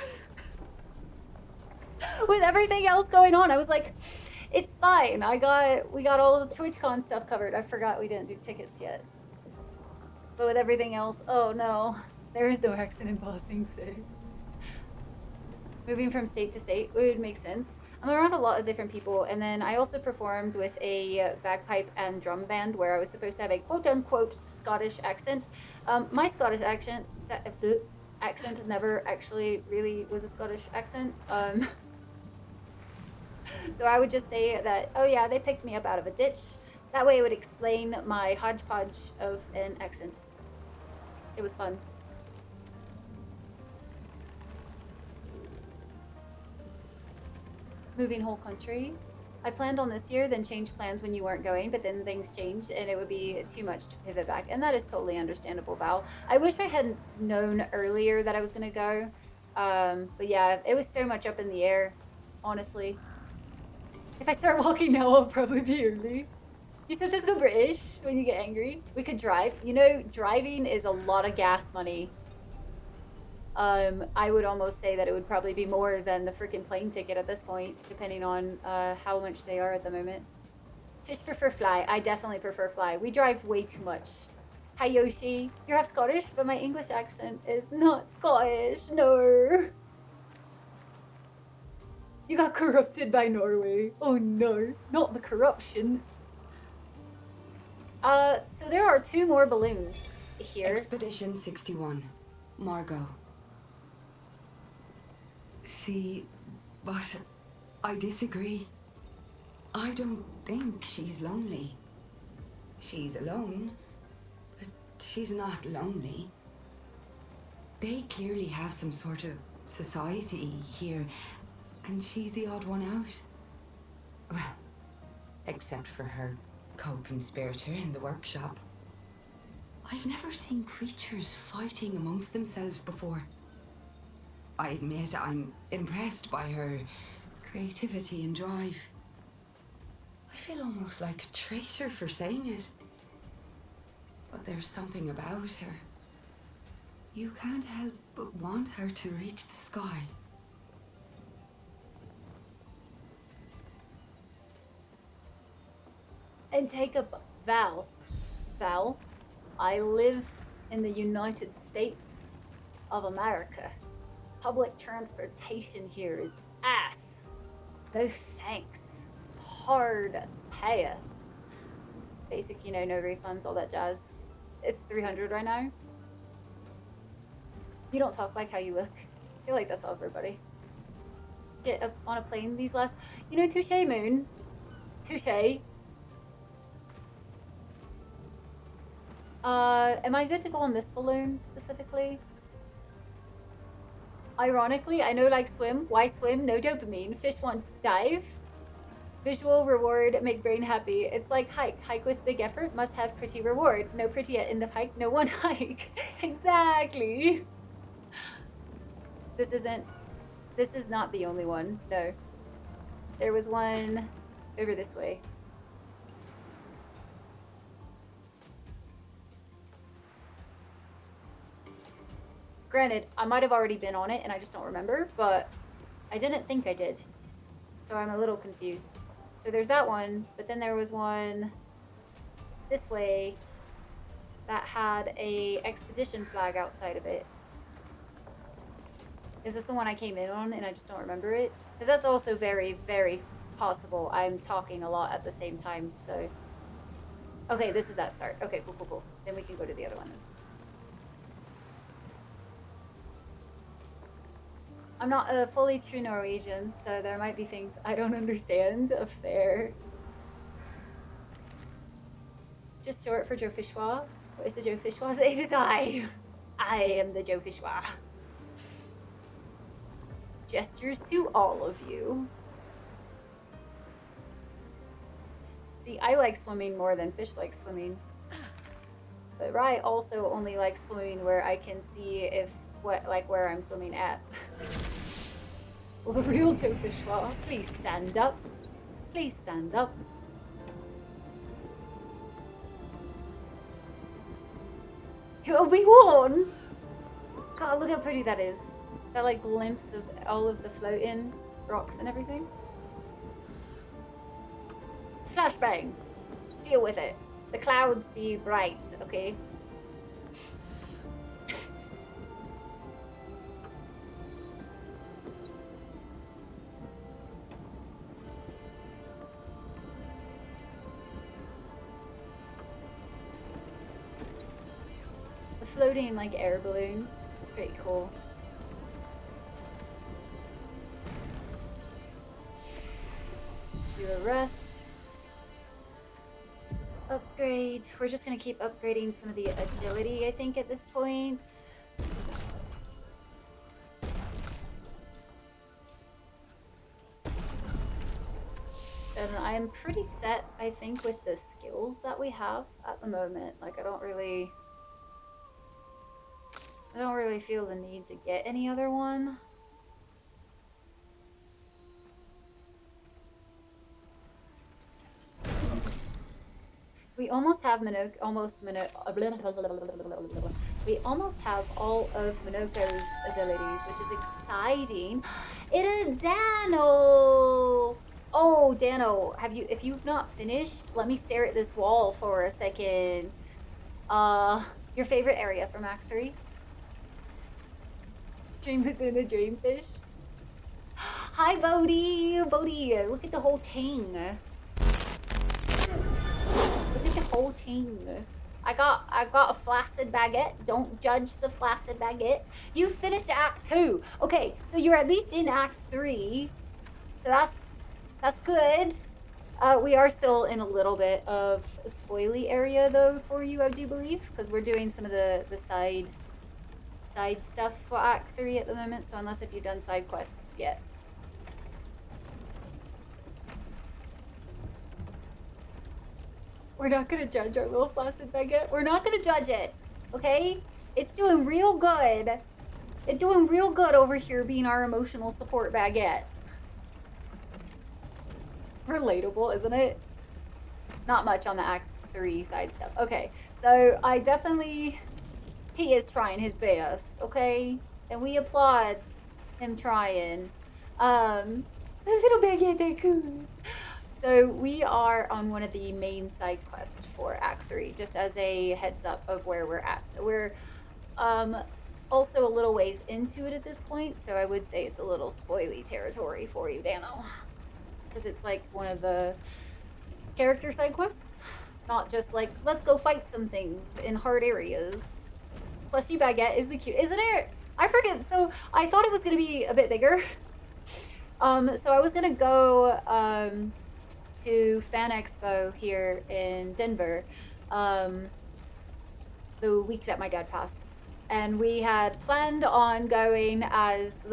With everything else going on, I was like, it's fine. We got all of TwitchCon stuff covered. I forgot we didn't do tickets yet. But with everything else, oh no, there is no accident passing, say. Moving from state to state would make sense. I'm around a lot of different people, and then I also performed with a bagpipe and drum band where I was supposed to have a quote-unquote Scottish accent. My Scottish accent never actually really was a Scottish accent. So I would just say that, oh yeah, they picked me up out of a ditch. That way it would explain my hodgepodge of an accent. It was fun. Moving whole countries. I planned on this year, then changed plans when you weren't going, but then things changed and it would be too much to pivot back. And that is totally understandable, Val. I wish I had known earlier that I was gonna go. But yeah, it was so much up in the air, honestly. If I start walking now, I'll probably be early. You sometimes go British when you get angry. We could drive. You know, driving is a lot of gas money. I would almost say that it would probably be more than the freaking plane ticket at this point, depending on how much they are at the moment. Fish prefer fly. I definitely prefer fly. We drive way too much. Hi Yoshi. You're half Scottish, but my English accent is not Scottish. No. You got corrupted by Norway. Oh no, not the corruption. So there are 2 more balloons here. Expedition 61. Margot. See, but I disagree. I don't think she's lonely. She's alone, but she's not lonely. They clearly have some sort of society here, and she's the odd one out. Well, except for her co-conspirator in the workshop. I've never seen creatures fighting amongst themselves before. I admit I'm impressed by her creativity and drive. I feel almost like a traitor for saying it. But there's something about her. You can't help but want her to reach the sky. And take a Val. Val, I live in the United States of America. Public transportation here is ass. No thanks. Hard pass. Basic, you know, no refunds, all that jazz. It's 300 right now. You don't talk like how you look. I feel like that's all everybody. Get up on a plane these last... You know, touche, Moon. Touche. Am I good to go on this balloon specifically? Ironically, I know like swim. Why swim? No dopamine. Fish want dive. Visual reward, make brain happy. It's like hike. Hike with big effort, must have pretty reward. No pretty at end of hike, no one hike. Exactly. This is not the only one. No. There was one over this way. Granted, I might have already been on it and I just don't remember, but I didn't think I did. So I'm a little confused. So there's that one, but then there was one this way that had a expedition flag outside of it. Is this the one I came in on and I just don't remember it? Because that's also very, very possible. I'm talking a lot at the same time, so. Okay, this is that start. Okay, cool, cool, cool. Then we can go to the other one then. I'm not a fully true Norwegian, so there might be things I don't understand of fair. Just short for Joe Fishwa. What is the Joe Fishwa? It is I. I am the Joe Fishwa. Gestures to all of you. See, I like swimming more than fish like swimming. But Rai also only likes swimming where I can see if where I'm swimming at. Well, the real Tofishwa, please stand up. Please stand up. Obi-Wan! God, look how pretty that is. That like glimpse of all of the floating rocks and everything. Flashbang. Deal with it. The clouds be bright, okay? The floating like air balloons. Pretty cool. Do a rest. Upgrade. We're just gonna keep upgrading some of the agility, I think, at this point. And I'm pretty set, I think, with the skills that we have at the moment. Like, I don't really feel the need to get any other one. We almost have we almost have all of Minoko's abilities, which is exciting. It is Dano. Oh, Dano, if you've not finished, let me stare at this wall for a second. Your favorite area from Act 3? Dream within a dreamfish. Hi, Bodhi. Bodhi, look at the whole thing. Look at the whole thing. I got a flaccid baguette. Don't judge the flaccid baguette. You finished Act 2. Okay, so you're at least in Act 3. So that's good. We are still in a little bit of a spoily area though for you, I do believe, because we're doing some of the side stuff for Act 3 at the moment. So unless if you've done side quests yet. We're not gonna judge our little flaccid baguette. We're not gonna judge it, okay? It's doing real good. It's doing real good over here being our emotional support baguette. Relatable, isn't it? Not much on the Acts 3 side stuff. Okay, so he is trying his best, okay? And we applaud him trying. The little baguette that cool. So we are on one of the main side quests for Act 3, just as a heads up of where we're at. So we're also a little ways into it at this point, so I would say it's a little spoily territory for you, Dano. Because it's like one of the character side quests, not just like, let's go fight some things in hard areas. Plushy baguette is the cute, isn't it? I forget, so I thought it was going to be a bit bigger. So I was going to go to Fan Expo here in Denver the week that my dad passed, and we had planned on going as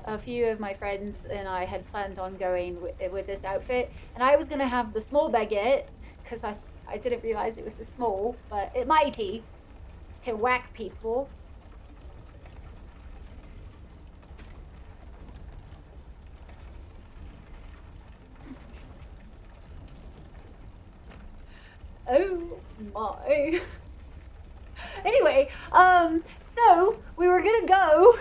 a few of my friends and I had planned on going with this outfit, and I was gonna have the small baguette because I didn't realize it was the small, but it mighty can whack people. Oh my. Anyway, so we were gonna go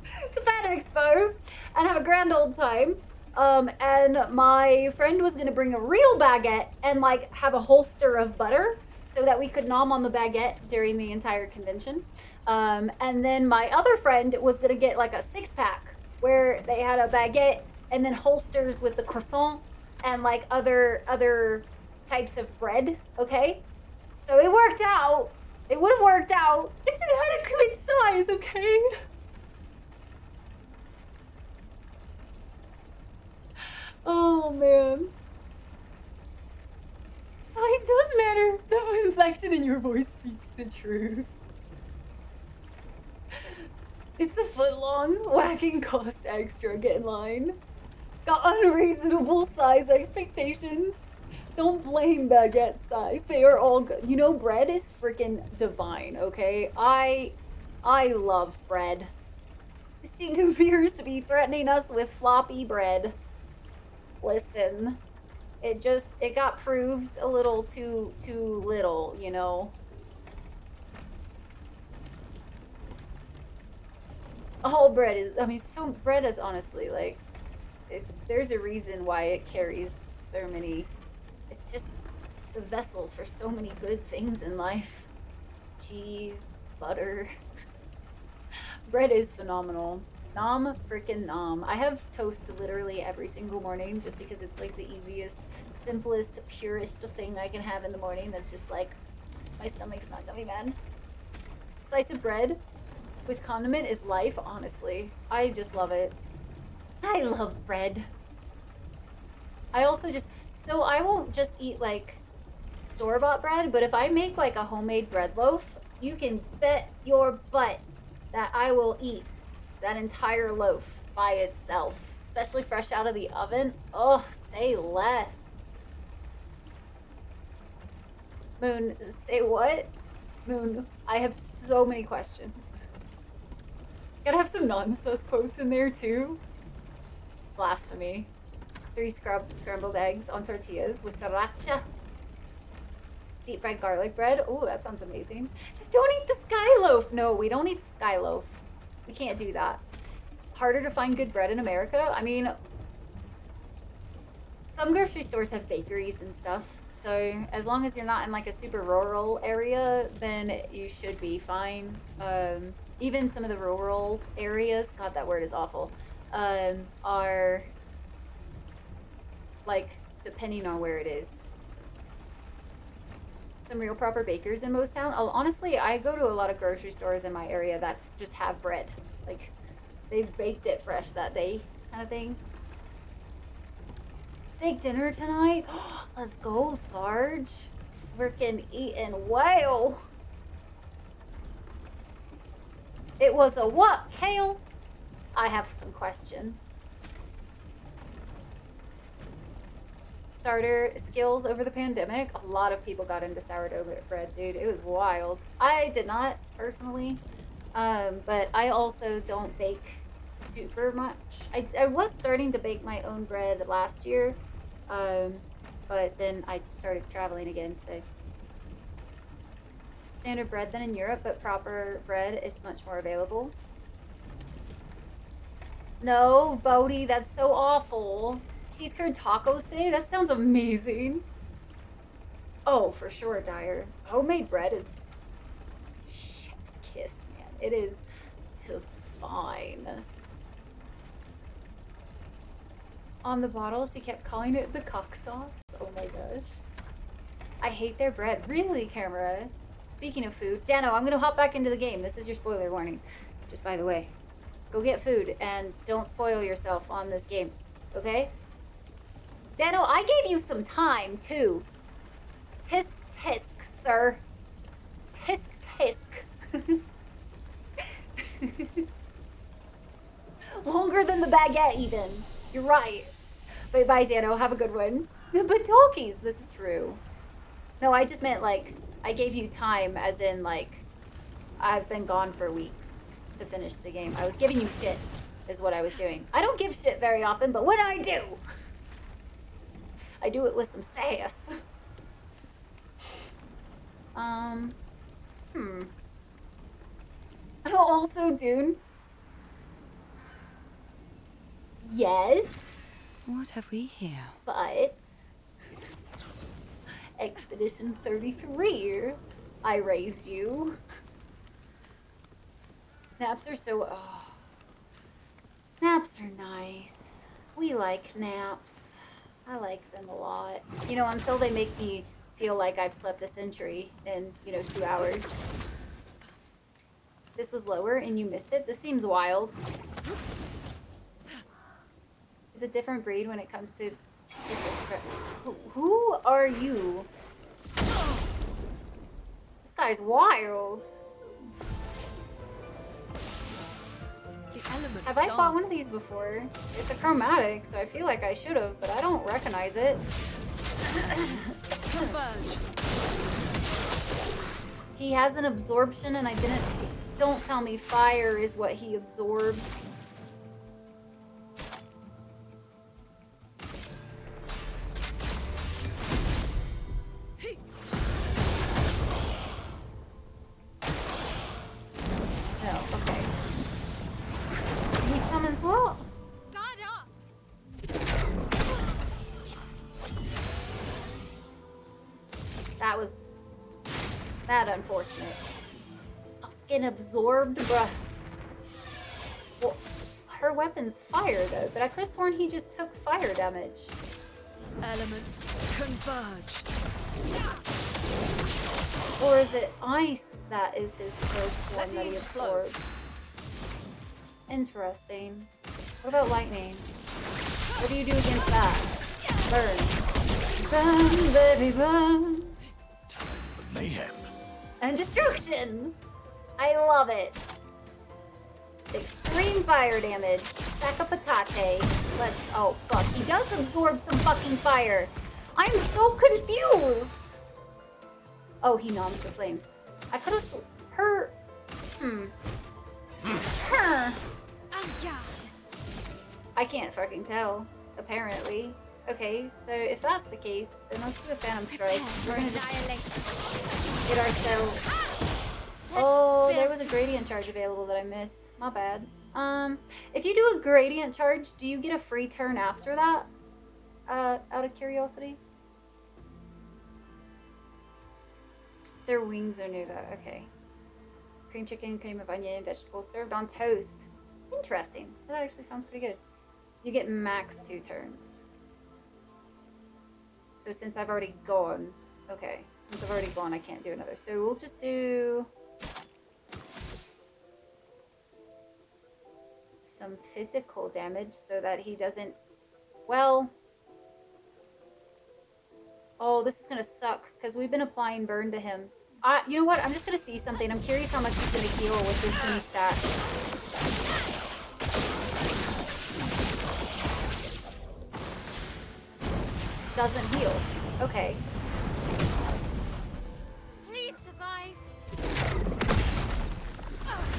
to Fan Expo and have a grand old time. And my friend was gonna bring a real baguette and like have a holster of butter so that we could nom on the baguette during the entire convention. And then my other friend was gonna get like a 6-pack where they had a baguette and then holsters with the croissant and like other types of bread, okay? So it worked out. It would have worked out. It's an adequate size, okay? Oh, man. Size does matter. The inflection in your voice speaks the truth. It's a foot long. Whacking cost extra. Get in line. Got unreasonable size expectations. Don't blame baguette size. They are all good. You know, bread is freaking divine, okay? I love bread. She appears to be threatening us with floppy bread. Listen, it got proved a little too little, you know? All bread is, I mean, so bread is honestly, like, there's a reason why it carries so many, it's a vessel for so many good things in life. Cheese, butter. Bread is phenomenal. Nom frickin' nom. I have toast literally every single morning just because it's like the easiest, simplest, purest thing I can have in the morning that's just like, my stomach's not gonna be mad. Slice of bread with condiment is life, honestly. I just love it. I love bread. I also so I won't just eat like store-bought bread, but if I make like a homemade bread loaf, you can bet your butt that I will eat that entire loaf by itself, especially fresh out of the oven. Oh, say less. Moon, say what? Moon, I have so many questions. Gotta have some non-sus quotes in there too. Blasphemy. 3 scrambled eggs on tortillas with sriracha. Deep fried garlic bread. Oh, that sounds amazing. Just don't eat the sky loaf. No, we don't eat the sky loaf. We can't do that. Harder to find good bread in America? I mean, some grocery stores have bakeries and stuff. So as long as you're not in like a super rural area, then you should be fine. Even some of the rural areas, God, that word is awful, are like, depending on where it is. Some real proper bakers in most town. Honestly, I go to a lot of grocery stores in my area that just have bread. Like, they baked it fresh that day, kind of thing. Steak dinner tonight? Let's go, Sarge. Freaking eating whale. It was a what, Kale? I have some questions. Starter skills over the pandemic. A lot of people got into sourdough bread, dude. It was wild. I did not, personally. But I also don't bake super much. I was starting to bake my own bread last year. But then I started traveling again, so. Standard bread than in Europe, but proper bread is much more available. No, Bodhi, that's so awful. Cheese curd tacos today? That sounds amazing. Oh, for sure, Dyer. Homemade bread is chef's kiss, man. It is divine. On the bottle, she kept calling it the cock sauce. Oh my gosh. I hate their bread. Really, camera? Speaking of food, Dano, I'm gonna hop back into the game. This is your spoiler warning. Just by the way. Go get food and don't spoil yourself on this game. Okay? Dano, I gave you some time, too. Tisk tisk, sir. Tisk tisk. Longer than the baguette, even. You're right. But bye, Dano. Have a good one. But talkies, this is true. No, I just meant, like, I gave you time, as in, like, I've been gone for weeks to finish the game. I was giving you shit, is what I was doing. I don't give shit very often, but when I do, I do it with some sass. Also, Dune. Yes. What have we here? But Expedition 33, I raise you. Naps are so, naps are nice. We like naps. I like them a lot. You know, until they make me feel like I've slept a century in, 2 hours. This was lower and you missed it? This seems wild. It's a different breed when it comes to... Who are you? This guy's wild. Have I fought one of these before? It's a chromatic, so I feel like I should have, but I don't recognize it. Converge. He has an absorption and I didn't see. Don't tell me fire is what he absorbs. No, okay. He summons what? Guard up! That was that unfortunate. Fucking absorbed, bruh. Well, her weapon's fire though, but I could have sworn he just took fire damage. Elements converge. Or is it ice that is his first one that he absorbs? Interesting. What about lightning? What do you do against that? Burn. Burn, baby, burn. Time for mayhem. And destruction! I love it. Extreme fire damage. Sack of patate. Let's. Oh, fuck. He does absorb some fucking fire. I'm so confused. Oh, he noms the flames. I could have. Her. Her. I can't fucking tell. Apparently. Okay, so if that's the case, then let's do a Phantom Strike. We're gonna just get ourselves. Oh, there was a gradient charge available that I missed. My bad. If you do a gradient charge, do you get a free turn after that? Out of curiosity? Their wings are new though, okay. Cream chicken, cream of onion, vegetables served on toast. Interesting. That actually sounds pretty good. You get max 2 turns. So since I've already gone, okay. Since I've already gone, I can't do another. So we'll just do some physical damage so that he doesn't, well, oh, this is gonna suck because we've been applying burn to him. You know what? I'm just gonna see something. I'm curious how much he's gonna heal with this many stats. Doesn't heal. Okay. Please survive.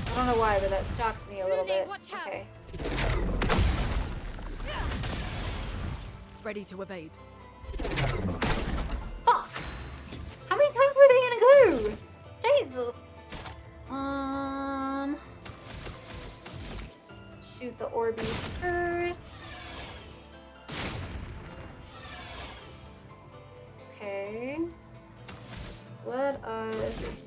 I don't know why, but that shocked me a little bit. Watch out. Okay. Ready to evade. Fuck! How many times were they gonna go? Jesus. Shoot the Orbeez first. Okay. Let us.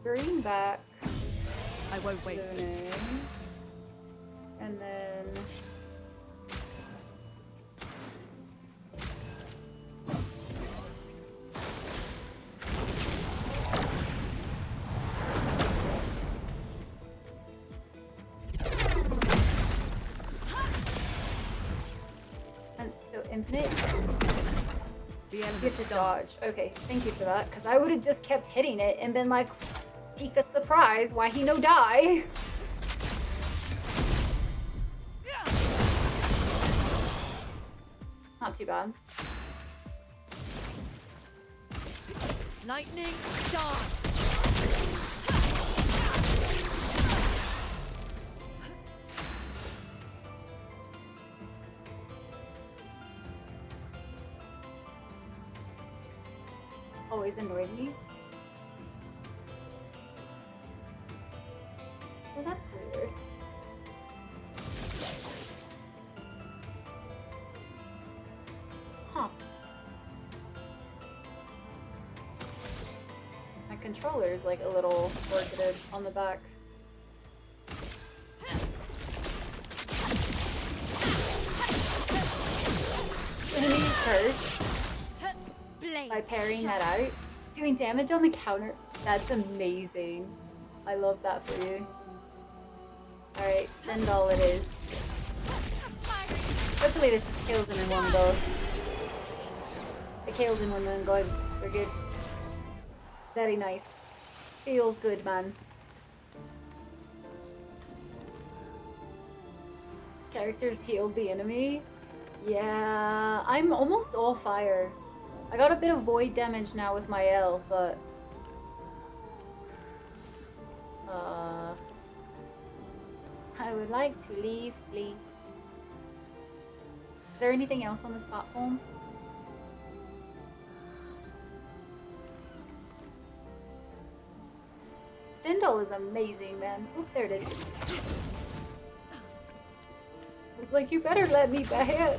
Bring back. I won't waste this. Lunin. And then. And so infinite. The You elements get to dodge. Okay, thank you for that. Because I would have just kept hitting it and been like, Pika surprise, why he no die? Not too bad. Lightning dance. Always annoyed me. Well, that's weird. Huh. My controller is like a little orchided on the back. Enemy's curse. By parrying that out. Doing damage on the counter. That's amazing. I love that for you. Alright, Stendhal it is. Hopefully this just kills him in one go. It kills him in one go. We're good. Very nice. Feels good, man. Characters healed the enemy. Yeah, I'm almost all fire. I got a bit of void damage now with my L, but... I would like to leave, please. Is there anything else on this platform? Stendhal is amazing, man. Oop, there it is. It's like, you better let me back.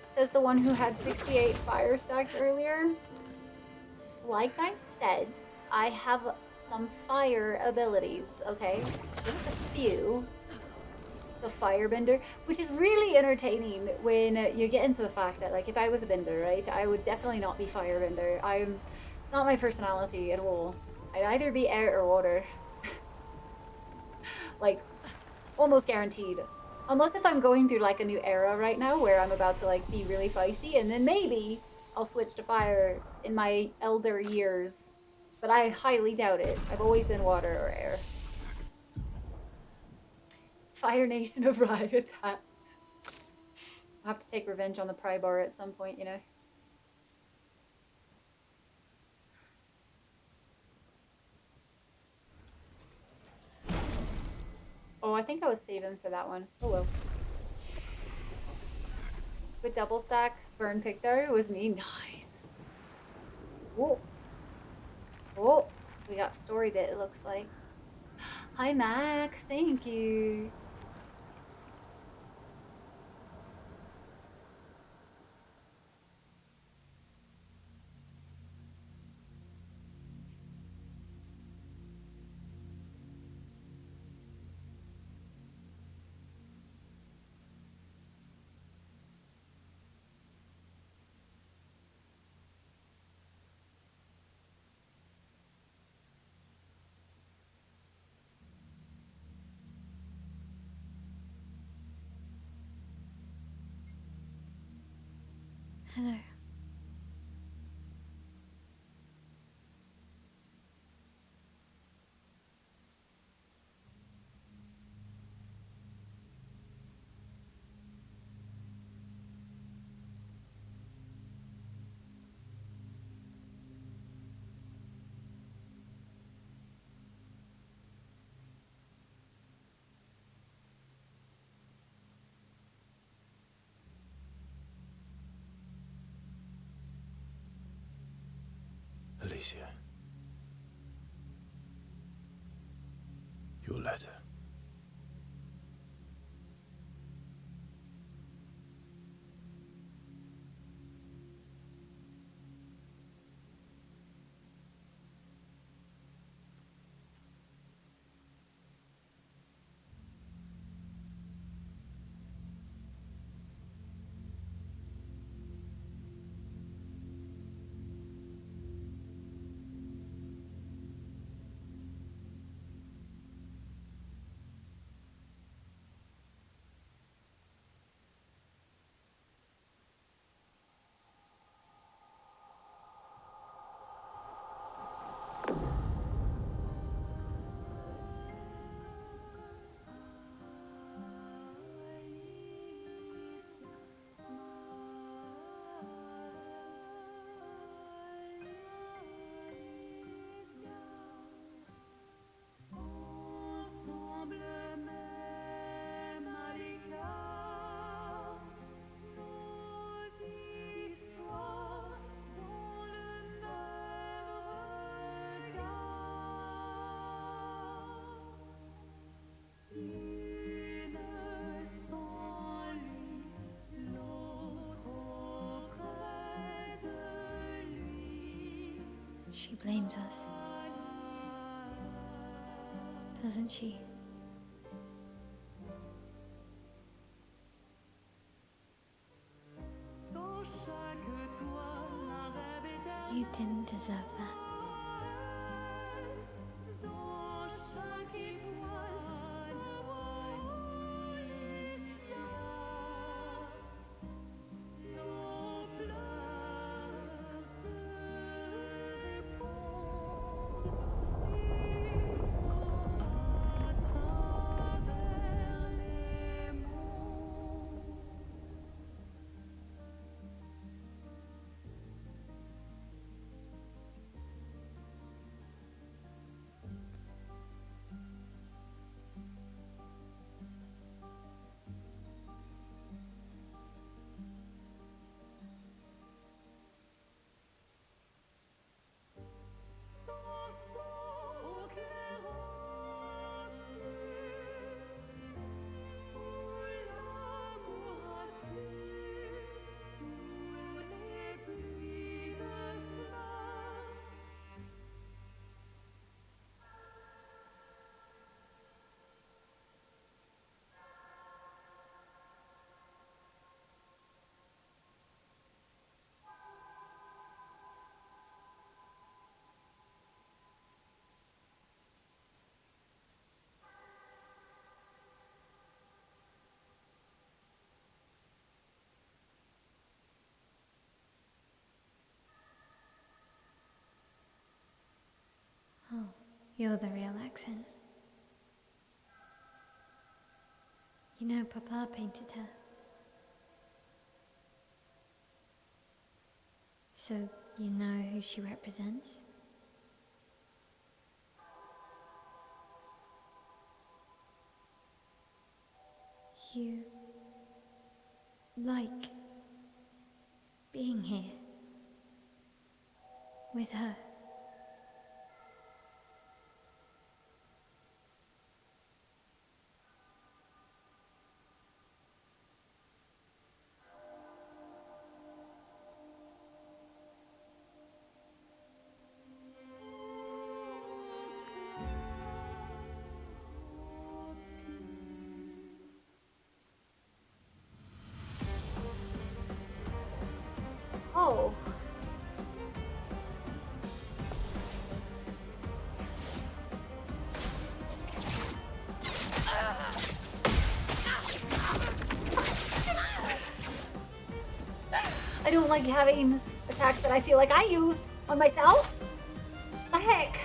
Says the one who had 68 fire stacked earlier. Like I said, I have some fire abilities, okay? Just a few. So firebender, which is really entertaining when you get into the fact that, like, if I was a bender, right, I would definitely not be firebender. It's not my personality at all. I'd either be air or water. Like, almost guaranteed. Unless if I'm going through like a new era right now where I'm about to like be really feisty, and then maybe I'll switch to fire in my elder years. But I highly doubt it. I've always been water or air. Fire Nation of Rye attacked. I'll have to take revenge on the Prybar at some point, you know. Oh, I think I was saving for that one. Oh well. With double stack, burn pick there, it was me. Nice. Whoa. Oh, we got story bit, it looks like. Hi, Mac. Thank you. Hello. Alicia. Your letter. She blames us. Doesn't she? You didn't deserve that. Oh, you're the real accent. You know, Papa painted her. So, you know who she represents? You like being here with her. Oh. I don't like having attacks that I feel like I use on myself. The heck?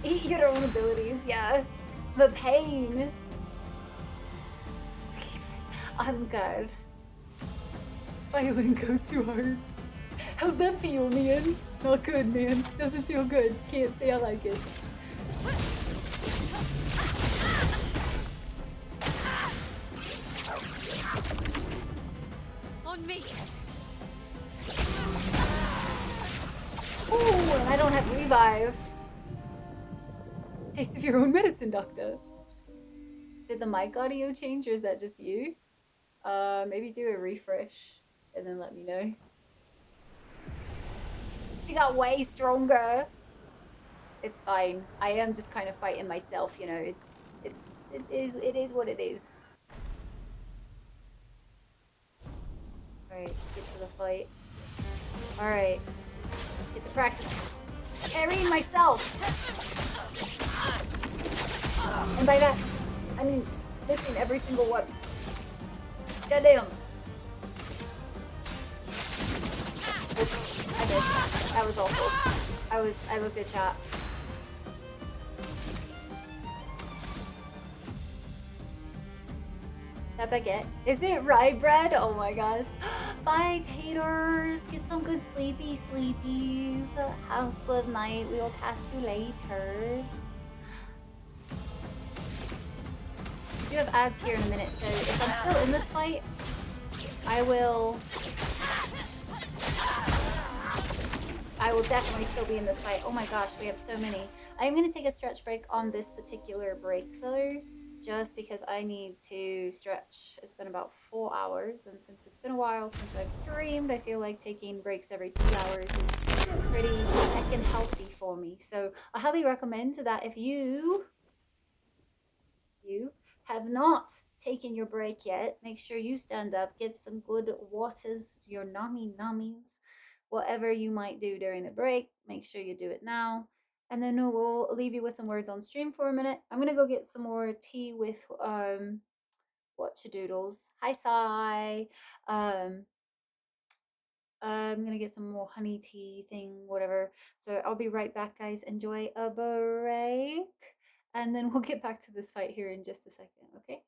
Eat your own abilities, yeah. The pain. I'm good. Violin goes too hard. How's that feel, man? Not good, man. Doesn't feel good. Can't say I like it. On me! Ooh, and I don't have revive. Taste of your own medicine, doctor. Did the mic audio change or is that just you? Maybe do a refresh and then let me know. She got way stronger. It's fine. I am just kind of fighting myself, you know. It is what it is. Alright, let's get to the fight. Alright. Get to practice carrying myself. And by that, I mean missing every single one. Goddamn. Oops, I missed. That was awful. I looked at chat. That baguette. Is it rye bread? Oh my gosh. Bye, taters. Get some good sleepies. House good night. We will catch you later. I do have ads here in a minute, so if I'm still in this fight, I will definitely still be in this fight. Oh my gosh, we have so many. I'm going to take a stretch break on this particular break though, just because I need to stretch. It's been about 4 hours, and since it's been a while since I've streamed, I feel like taking breaks every 2 hours is pretty heckin' healthy for me. So I highly recommend that if you have not taken your break yet, make sure you stand up, get some good waters, your nummies, whatever you might do during a break, make sure you do it now. And then we'll leave you with some words on stream for a minute. I'm gonna go get some more tea with Watchadoodles. Hi Sai. I'm gonna get some more honey tea thing, whatever. So I'll be right back, guys. Enjoy a break. And then we'll get back to this fight here in just a second, okay?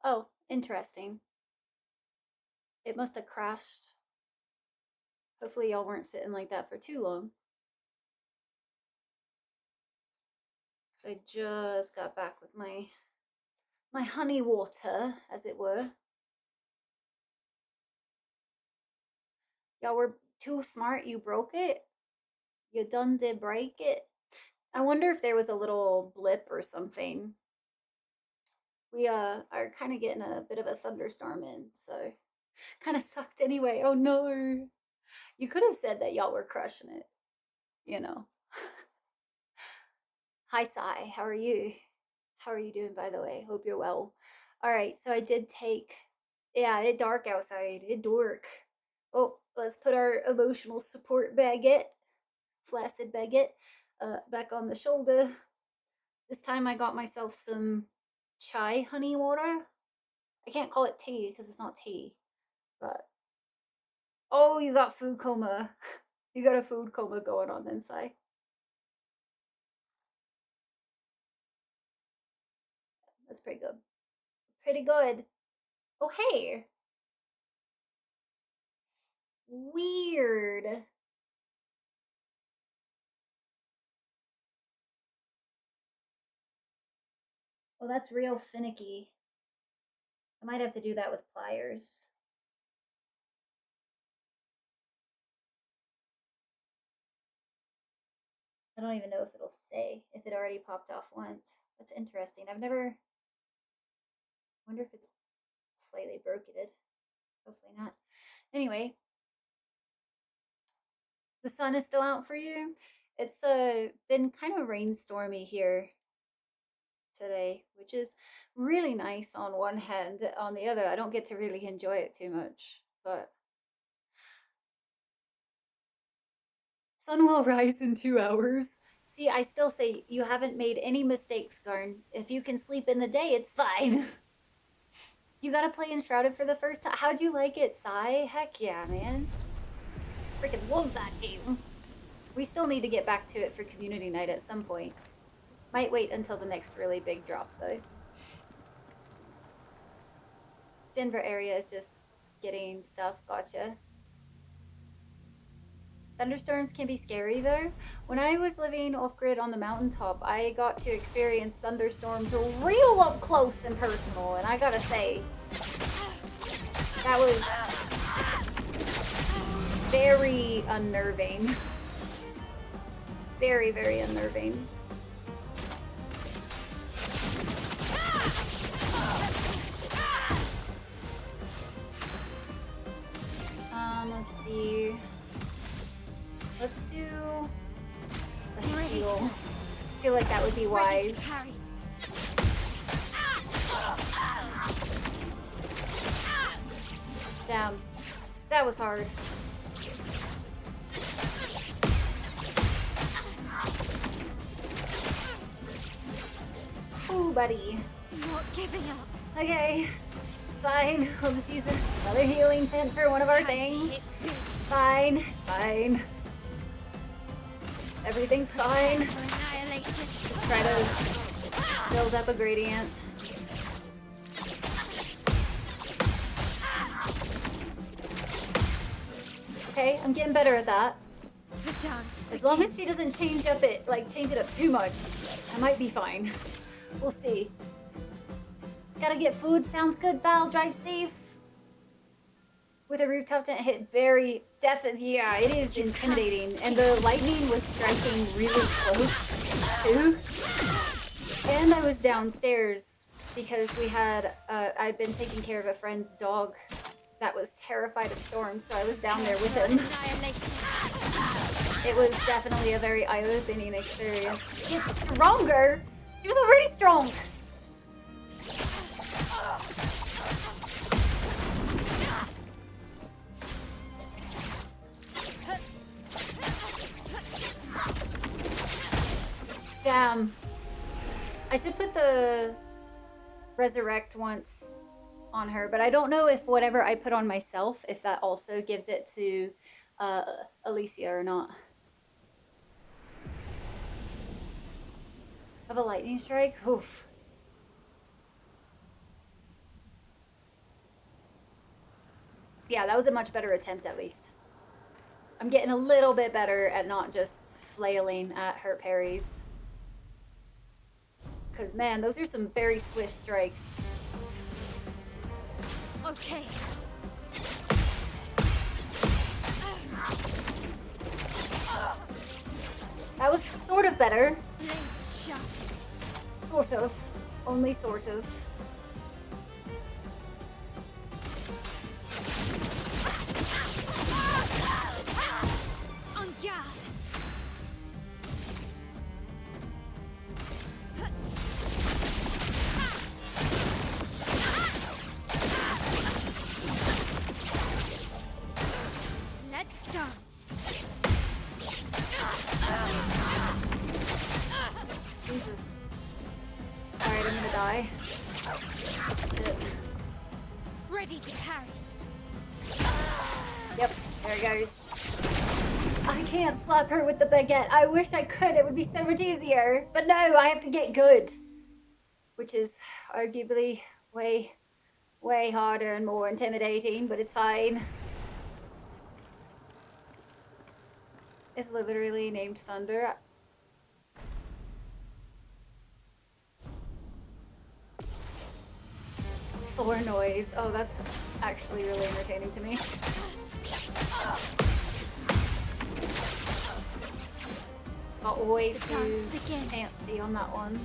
Oh, interesting. It must have crashed. Hopefully y'all weren't sitting like that for too long. So I just got back with my honey water, as it were. Y'all were too smart, you broke it. You done did break it. I wonder if there was a little blip or something. We are kind of getting a bit of a thunderstorm in, so kind of sucked anyway. Oh no. You could have said that y'all were crushing it, you know. Hi, Sai. How are you? How are you doing, by the way? Hope you're well. All right, so I did take. Yeah, it dark outside. It dork. Oh, let's put our emotional support baguette, flaccid baguette, back on the shoulder. This time I got myself some chai honey water. I can't call it tea because it's not tea, but oh, you got food coma. You got a food coma going on inside. That's pretty good. Pretty good. Oh, hey. Weird. Well, that's real finicky. I might have to do that with pliers. I don't even know if it'll stay, if it already popped off once. That's interesting. I've never... wonder if it's slightly broketed. Hopefully not. Anyway, the sun is still out for you. It's been kind of rainstormy here today, which is really nice on one hand. On the other, I don't get to really enjoy it too much, but sun will rise in 2 hours. See, I still say you haven't made any mistakes, Garn. If you can sleep in the day, it's fine. You gotta play Enshrouded for the first time. How'd you like it, Sai? Heck yeah, man. Freaking love that game. We still need to get back to it for community night at some point. Might wait until the next really big drop, though. Denver area is just getting stuff. Gotcha. Thunderstorms can be scary, though. When I was living off-grid on the mountaintop, I got to experience thunderstorms real up close and personal, and I gotta say, that was very unnerving. Very, very unnerving. Let's see. Let's do a heal. I feel like that would be wise. Damn. That was hard. Ooh, buddy. Not giving up. Okay. It's fine. We'll just use another healing tent for one of our things. It's fine. It's fine. Everything's fine. Just try to build up a gradient. Okay, I'm getting better at that. As long as she doesn't change it up too much, I might be fine. We'll see. Gotta get food. Sounds good, Val. Drive safe. With a rooftop tent hit very definitely. Yeah, it is intimidating. And the lightning was striking really close, too. And I was downstairs because we had, I'd been taking care of a friend's dog that was terrified of storms, so I was down there with him. It was definitely a very eye-opening experience. It's stronger! She was already strong! Damn. I should put the resurrect once on her, but I don't know if whatever I put on myself, if that also gives it to Alicia or not. Of a lightning strike? Oof. Yeah, that was a much better attempt at least. I'm getting a little bit better at not just flailing at her parries. Because, man, those are some very swift strikes. Okay. That was sort of better. Blades sharp. Sort of. Only sort of. On guard. Let's dance. Jesus. Alright, I'm gonna die. Shit. Ready to carry. Yep, there it goes. I can't slap her with the baguette. I wish I could. It would be so much easier. But no, I have to get good. Which is arguably way, way harder and more intimidating, but it's fine. It's literally named Thunder. Thor noise. Oh, that's actually really entertaining to me. Got way too fancy on that one.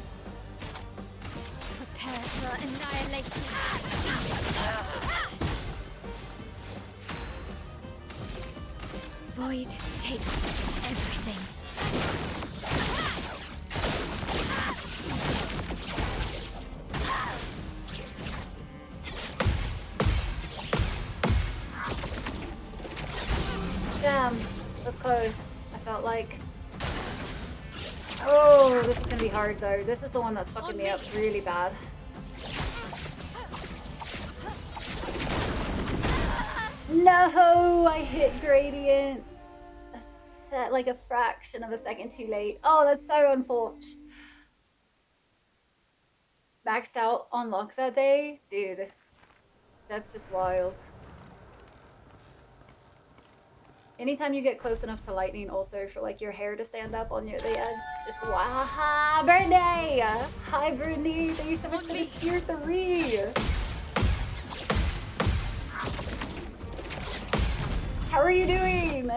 Prepare for annihilation. Void, take everything. Damn, that's close. I felt like. Oh, this is gonna be hard though. This is the one that's fucking me up really bad. No, I hit gradient like a fraction of a second too late. Oh, that's so unfortunate. Maxed out on luck that day? Dude, that's just wild. Anytime you get close enough to lightning also for like your hair to stand up on the edge, just wow. Brittany! Hi Brittany, thank you so much for the tier 3. How are you doing?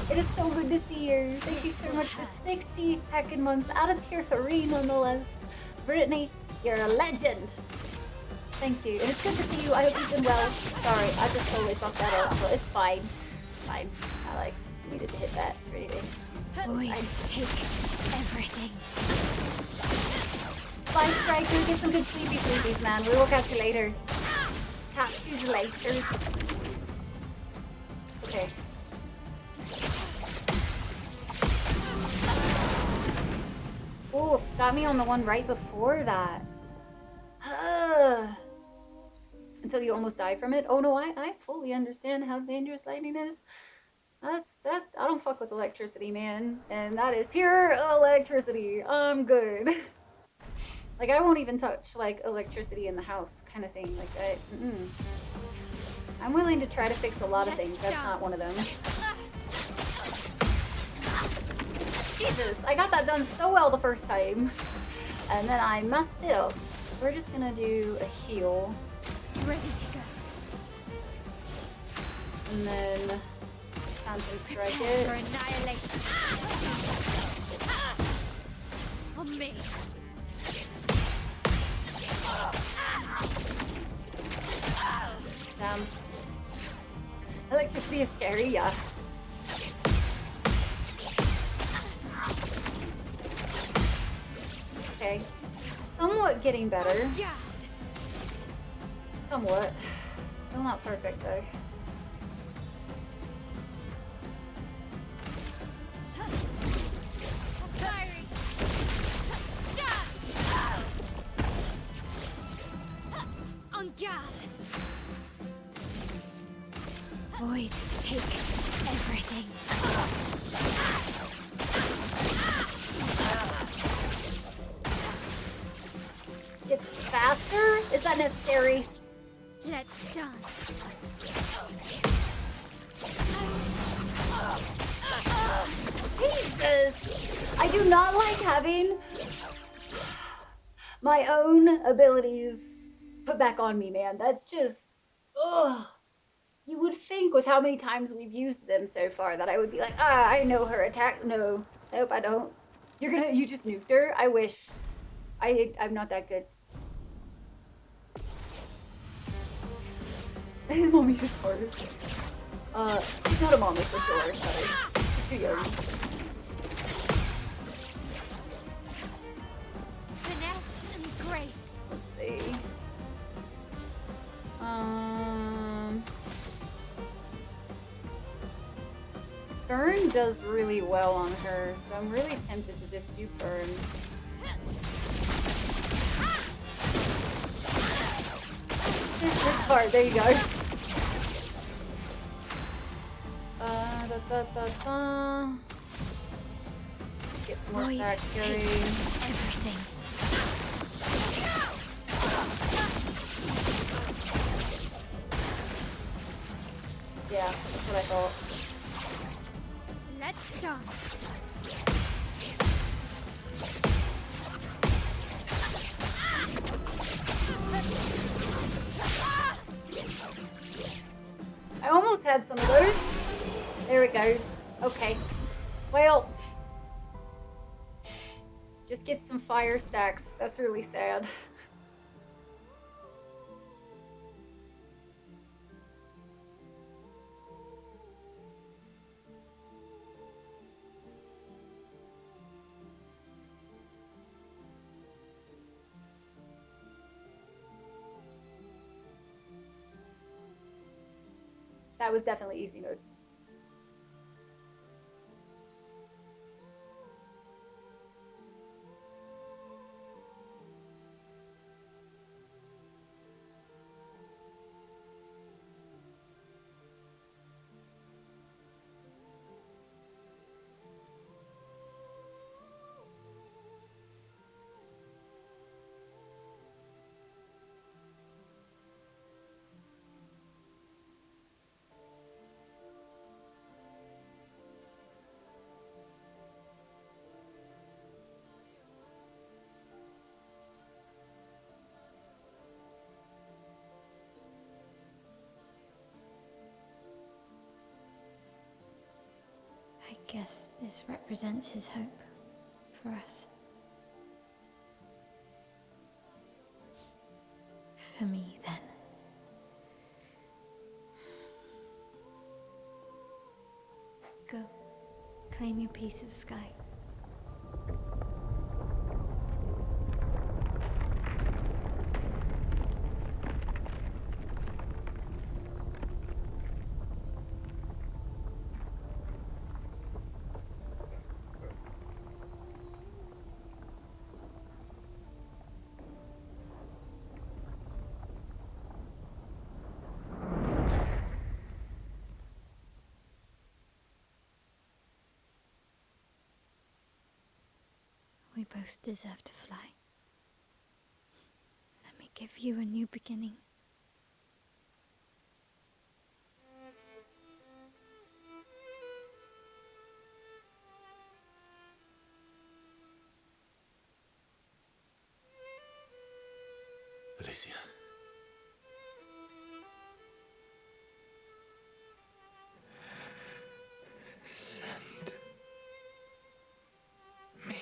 It is so good to see you. Thank you so much for 60 heckin' months out of tier 3 nonetheless. Brittany, you're a legend. Thank you. And it's good to see you. I hope you've been well. Sorry, I just totally fucked that up, but it's fine. It's fine. I like needed to hit that or anything. Void, take everything. Bye, Striker. Get some good sleepies, man. We will catch you later. Catch you later. Okay. Oof, got me on the one right before that. Until you almost die from it. Oh no, I fully understand how dangerous lightning is. I don't fuck with electricity, man. And that is pure electricity. I'm good. Like, I won't even touch, like, electricity in the house kind of thing. Like, I'm willing to try to fix a lot of things. That's not one of them. Jesus, I got that done so well the first time. And then I messed it up. We're just gonna do a heal. Ready to go. And then Phantom Strike Prepare for it. annihilation. On me. Damn. Electricity is scary, yeah. Okay. Somewhat getting better. Somewhat. Still not perfect though. On guard. Void, take everything. It's faster? Is that necessary? Let's dance. do not like having my own abilities put back on me, man. That's just, ugh. You would think with how many times we've used them so far that I would be like, I know her attack. No, nope, I don't. You just nuked her? I wish. I'm not that good. Mommy is hard. She's not a mommy for sure. She's too young. Finesse and grace. Let's see. Burn does really well on her, so I'm really tempted to just do burn. This hits hard. There you go. Let's just get some more stacks going. Everything. Yeah, that's what I thought. Let's dance. I almost had some of those. There it goes. Okay. Well, just get some fire stacks. That's really sad. That was definitely easy mode. I guess this represents his hope for us. For me, then. Go. Claim your piece of sky. We both deserve to fly. Let me give you a new beginning. Alicia. Send me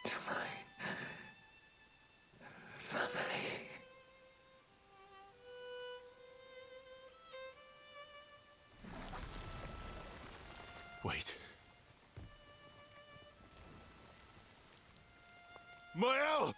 to my family. Wait. Mael!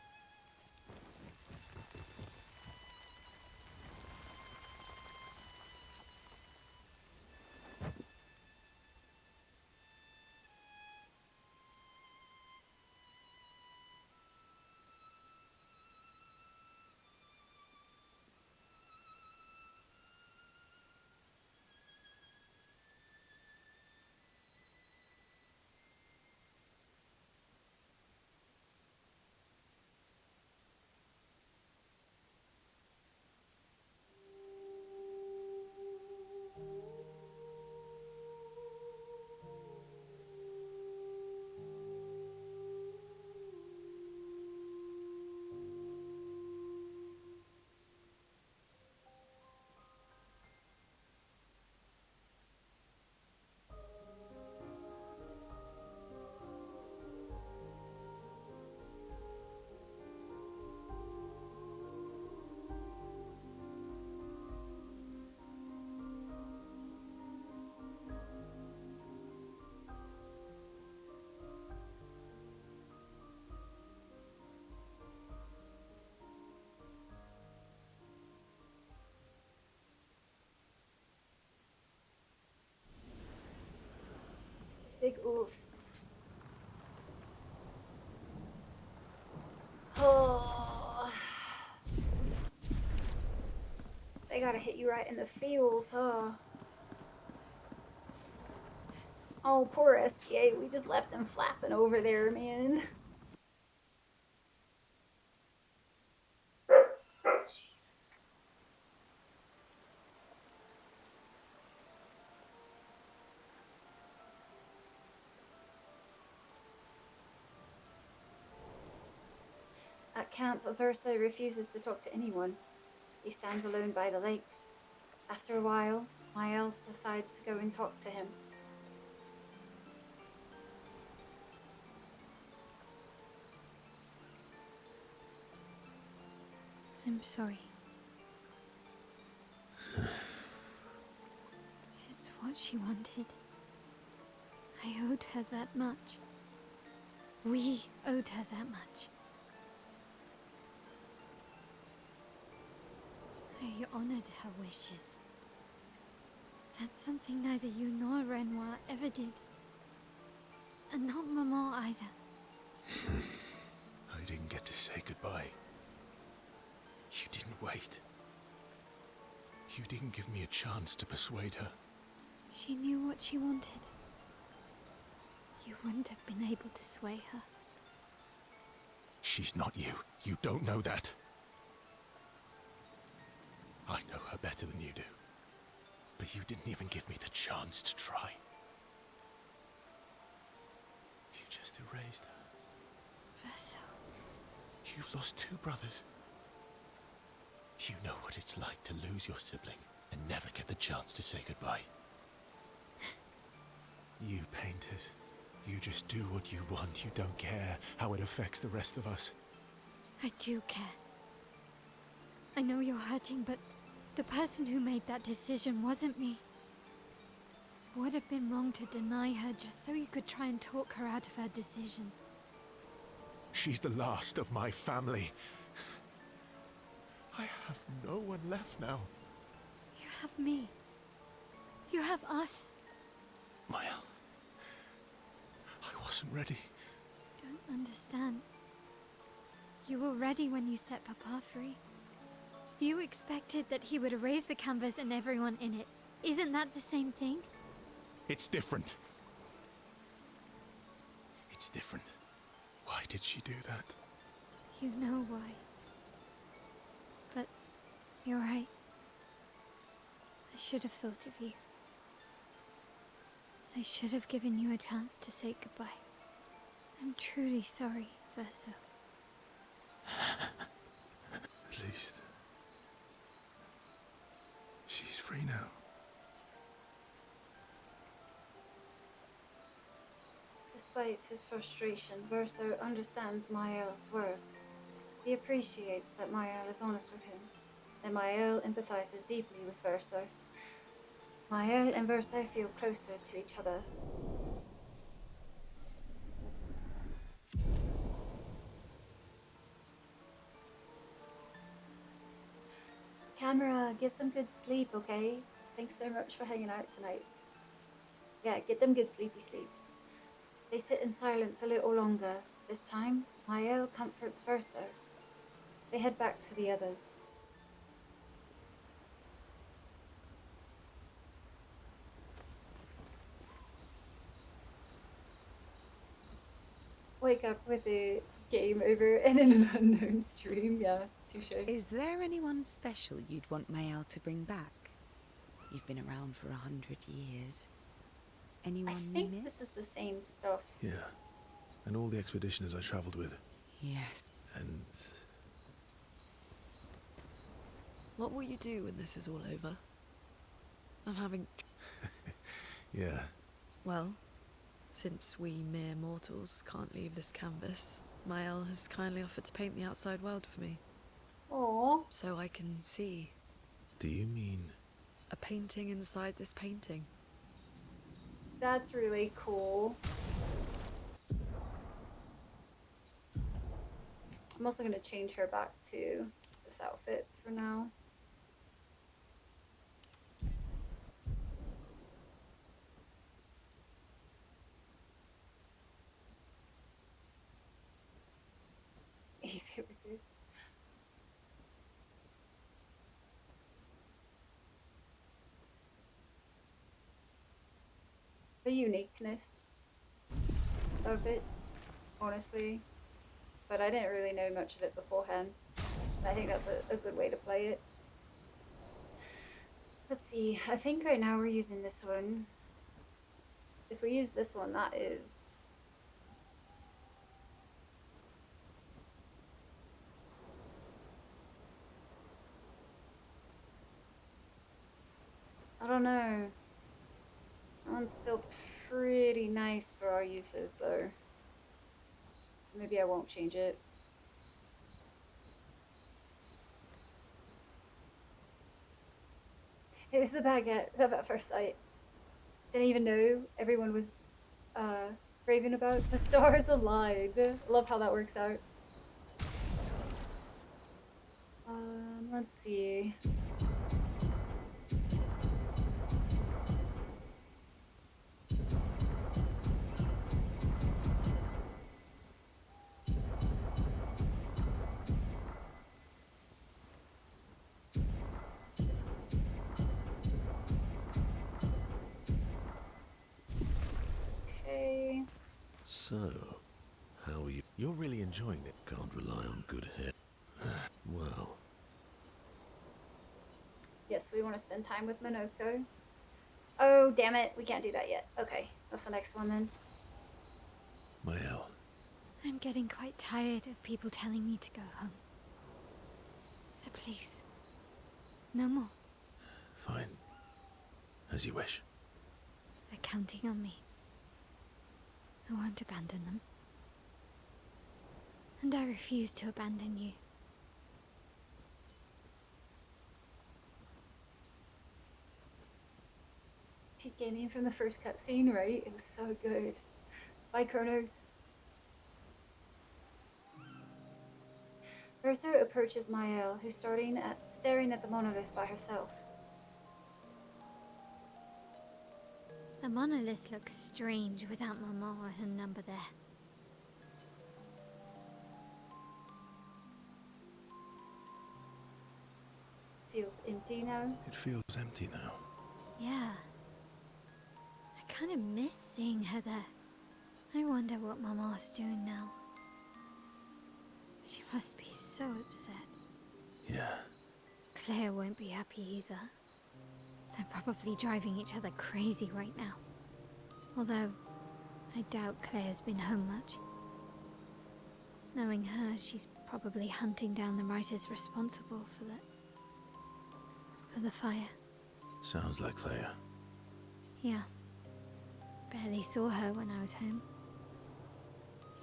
Oofs. Oh. They gotta hit you right in the feels, huh? Oh, poor SPA. We just left him flapping over there, man. Jesus. At camp, Verso refuses to talk to anyone. He stands alone by the lake. After a while, Mael decides to go and talk to him. I'm sorry. It's what she wanted. I owed her that much. We owed her that much. I honored her wishes. That's something neither you nor Renoir ever did. And not Maman either. I didn't get to say goodbye. You didn't wait. You didn't give me a chance to persuade her. She knew what she wanted. You wouldn't have been able to sway her. She's not you. You don't know that. I know her better than you do. But you didn't even give me the chance to try. You just erased her. Verso. You've lost 2 brothers. You know what it's like to lose your sibling and never get the chance to say goodbye. You painters, you just do what you want. You don't care how it affects the rest of us. I do care. I know you're hurting, but the person who made that decision wasn't me. It would have been wrong to deny her just so you could try and talk her out of her decision. She's the last of my family. I have no one left now. You have me. You have us. Mael, I wasn't ready. Don't understand. You were ready when you set Papa free. You expected that he would erase the canvas and everyone in it. Isn't that the same thing? It's different. It's different. Why did she do that? You know why. But you're right. I should have thought of you. I should have given you a chance to say goodbye. I'm truly sorry, Verso. At least she's free now. Despite his frustration, Verso understands Mael's words. He appreciates that Mael is honest with him, and Mael empathizes deeply with Verso. Mael and Verso feel closer to each other. Camera, get some good sleep, okay? Thanks so much for hanging out tonight. Yeah, get them good sleepy sleeps. They sit in silence a little longer. This time, Mael comforts Verso. They head back to the others. Wake up with a game over in an unknown stream. Yeah, touche. Is there anyone special you'd want Mael to bring back? You've been around for 100 years. Anyone I you think miss? this is the same stuff. Yeah. And all the expeditioners I traveled with. Yes. And What will you do when this is all over? I'm having... yeah. Well, since we mere mortals can't leave this canvas, Mael has kindly offered to paint the outside world for me. Aww. So I can see Do you mean a painting inside this painting. That's really cool. I'm also going to change her back to this outfit for now. the uniqueness of it, honestly. But I didn't really know much of it beforehand. And I think that's a good way to play it. Let's see, I think right now we're using this one. If we use this one, that is... I don't know. That one's still pretty nice for our uses, though. So maybe I won't change it. It was the baguette of at first sight. Didn't even know everyone was raving about the stars aligned. Love how that works out. Let's see. Okay. So, how are you? You're really enjoying it. Can't rely on good head. Well, Yes, we want to spend time with Minoko. Oh, damn it. We can't do that yet. Okay, that's the next one then. Mael, I'm getting quite tired of people telling me to go home. So please, no more. fine. As you wish. They're counting on me. I won't abandon them. And I refuse to abandon you. Peak gaming from the first cutscene, right? It was so good. Bye, Kronos. Mercer approaches Mael, who's staring at the monolith by herself. The monolith looks strange without Mama or her number there. Feels empty now. It feels empty now. Yeah. I kind of miss seeing her there. I wonder what Mama's doing now. She must be so upset. Yeah. Claire won't be happy either. They're probably driving each other crazy right now. Although, I doubt Claire's been home much. Knowing her, she's probably hunting down the writers responsible for the fire. Sounds like Claire. Yeah. Barely saw her when I was home.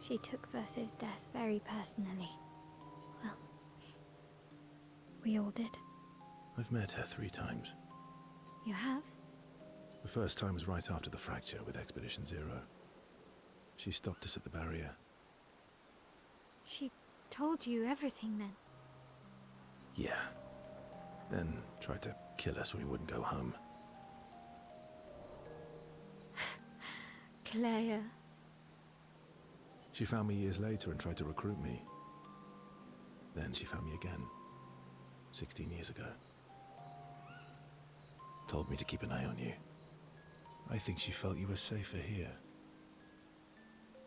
She took Verso's death very personally. Well, we all did. I've met her 3 times. You have? The first time was right after the fracture with Expedition Zero. She stopped us at the barrier. She told you everything then? Yeah. Then tried to kill us when we wouldn't go home. Claire. She found me years later and tried to recruit me. Then she found me again, 16 years ago. Told me to keep an eye on you. I think she felt you were safer here.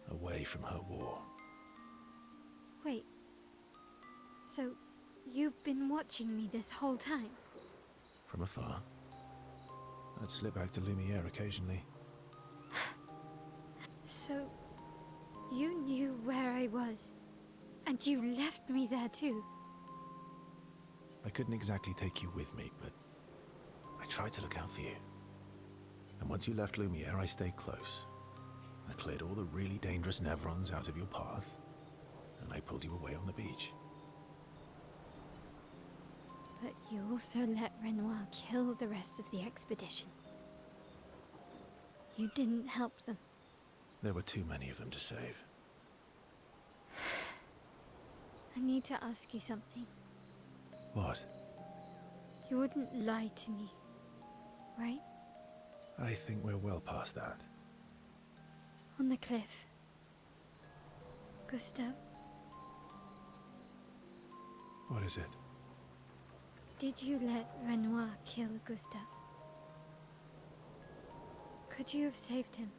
Away from her war. Wait. So, you've been watching me this whole time? From afar. I'd slip back to Lumiere occasionally. So, you knew where I was, and you left me there too? I couldn't exactly take you with me, but I tried to look out for you. And once you left Lumiere, I stayed close. I cleared all the really dangerous Nevrons out of your path, and I pulled you away on the beach. But you also let Renoir kill the rest of the expedition. You didn't help them. There were too many of them to save. I need to ask you something. What? You wouldn't lie to me, right? I think we're well past that. On the cliff. Gustav, What is it? did you let Renoir kill Gustav? Could you have saved him?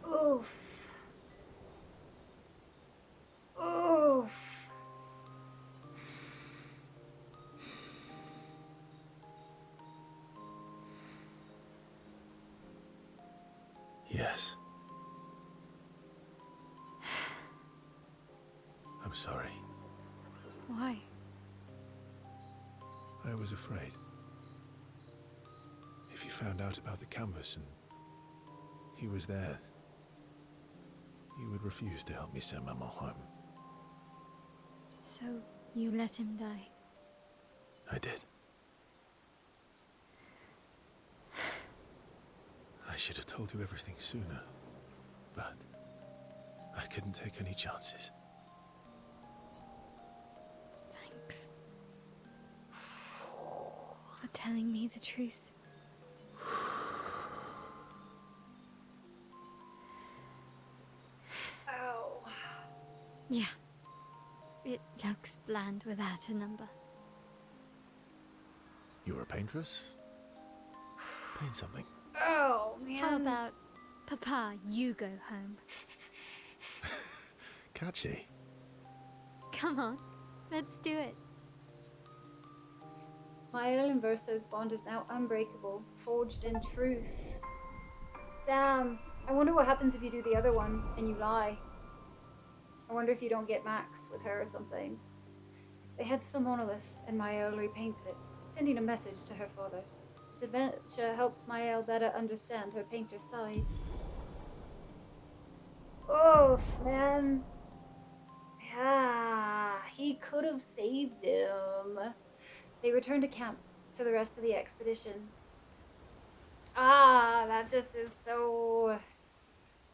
Oof. Oof. Yes. I'm sorry. Why? I was afraid. If you found out about the canvas and he was there, you would refuse to help me send Maman home. So you let him die? I did. I should have told you everything sooner, but I couldn't take any chances. Thanks. For telling me the truth. Ow. Yeah. It looks bland without a number. You're a paintress? Paint something. Oh, man. How about, Papa, you go home? Catchy. Come on, let's do it. Mael and Verso's bond is now unbreakable, forged in truth. Damn. I wonder what happens if you do the other one and you lie. I wonder if you don't get Max with her or something. They head to the monolith and Mael repaints it, sending a message to her father. This adventure helped Mael better understand her painter's side. Oof, man. Yeah, he could have saved him. They return to camp to the rest of the expedition. Ah, that just is so...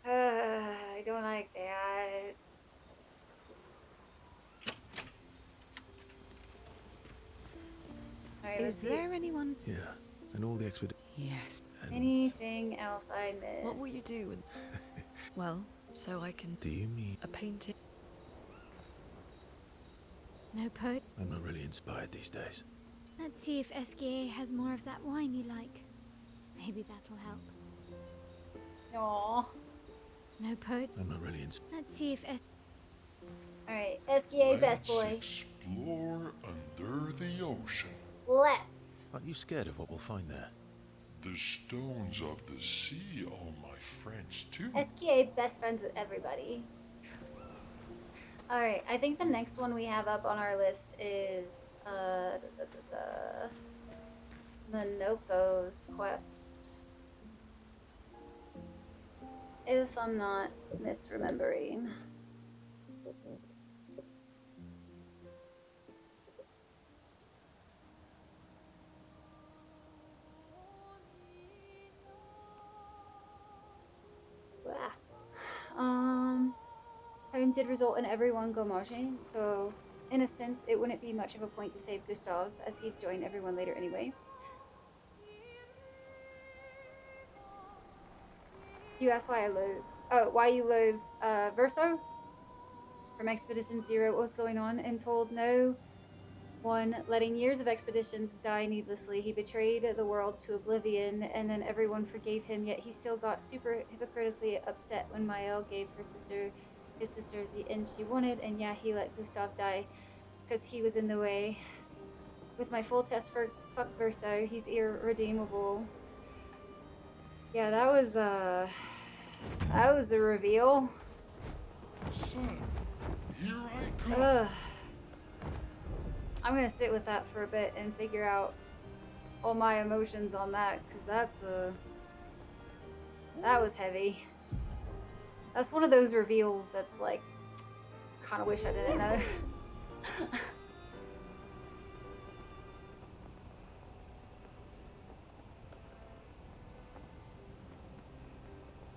I don't like that. Alright, let's Is see. there anyone? Yeah, and all the expedition. Yes. Anything else I missed? What will you do? Well, so I can. Do you mean? A painting. No poet? I'm not really inspired these days. Let's see if SKA has more of that wine you like. Maybe that'll help. Aww. No poet? I'm not really inspired. Let's see if Alright, SKA best Let's boy. explore under the ocean. Let's. Aren't you scared of what we'll find there? The stones of the sea are my friends too. SKA best friends with everybody. Alright, I think the next one we have up on our list is Minoko's quest. If I'm not misremembering. Home did result in everyone go marching, so in a sense it wouldn't be much of a point to save Gustav, as he'd join everyone later anyway. You asked why why you loathe Verso? From Expedition Zero, what was going on, and told no one, letting years of expeditions die needlessly. He betrayed the world to oblivion, and then everyone forgave him, yet he still got super hypocritically upset when Mael gave his sister the end she wanted, and yeah, he let Gustav die because he was in the way. With my full chest for fuck Verso, he's irredeemable. Yeah, that was a reveal. Son, here I come. Ugh. I'm gonna sit with that for a bit and figure out all my emotions on that, because that was heavy. That's one of those reveals that's like, kind of wish I didn't know.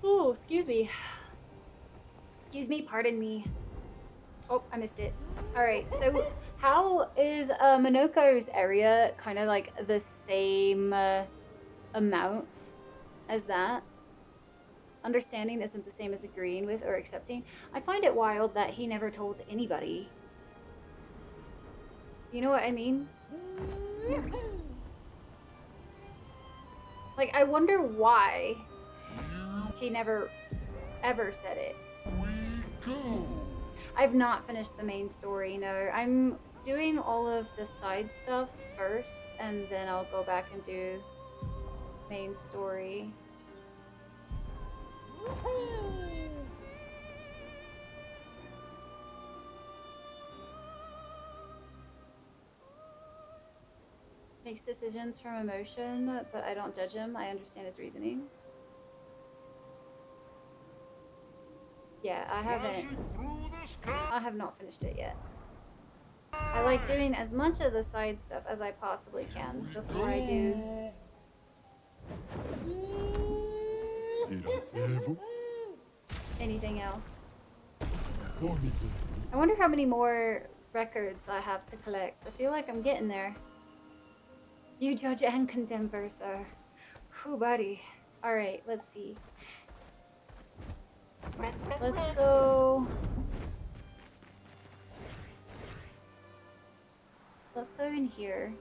Oh, excuse me. Excuse me, pardon me. Oh, I missed it. Alright, so how is Minoko's area kind of like the same amount as that? Understanding isn't the same as agreeing with or accepting. I find it wild that he never told anybody. You know what I mean? Like, I wonder why he never ever said it. I've not finished the main story, no. I'm doing all of the side stuff first, and then I'll go back and do main story. Makes decisions from emotion, but I don't judge him. I understand his reasoning. Yeah, I have not finished it yet. I like doing as much of the side stuff as I possibly can before I do anything else. I wonder how many more records I have to collect. I feel like I'm getting there. You judge and condemn Versa. Whew, buddy. Alright, let's see. Let's go. Let's go in here.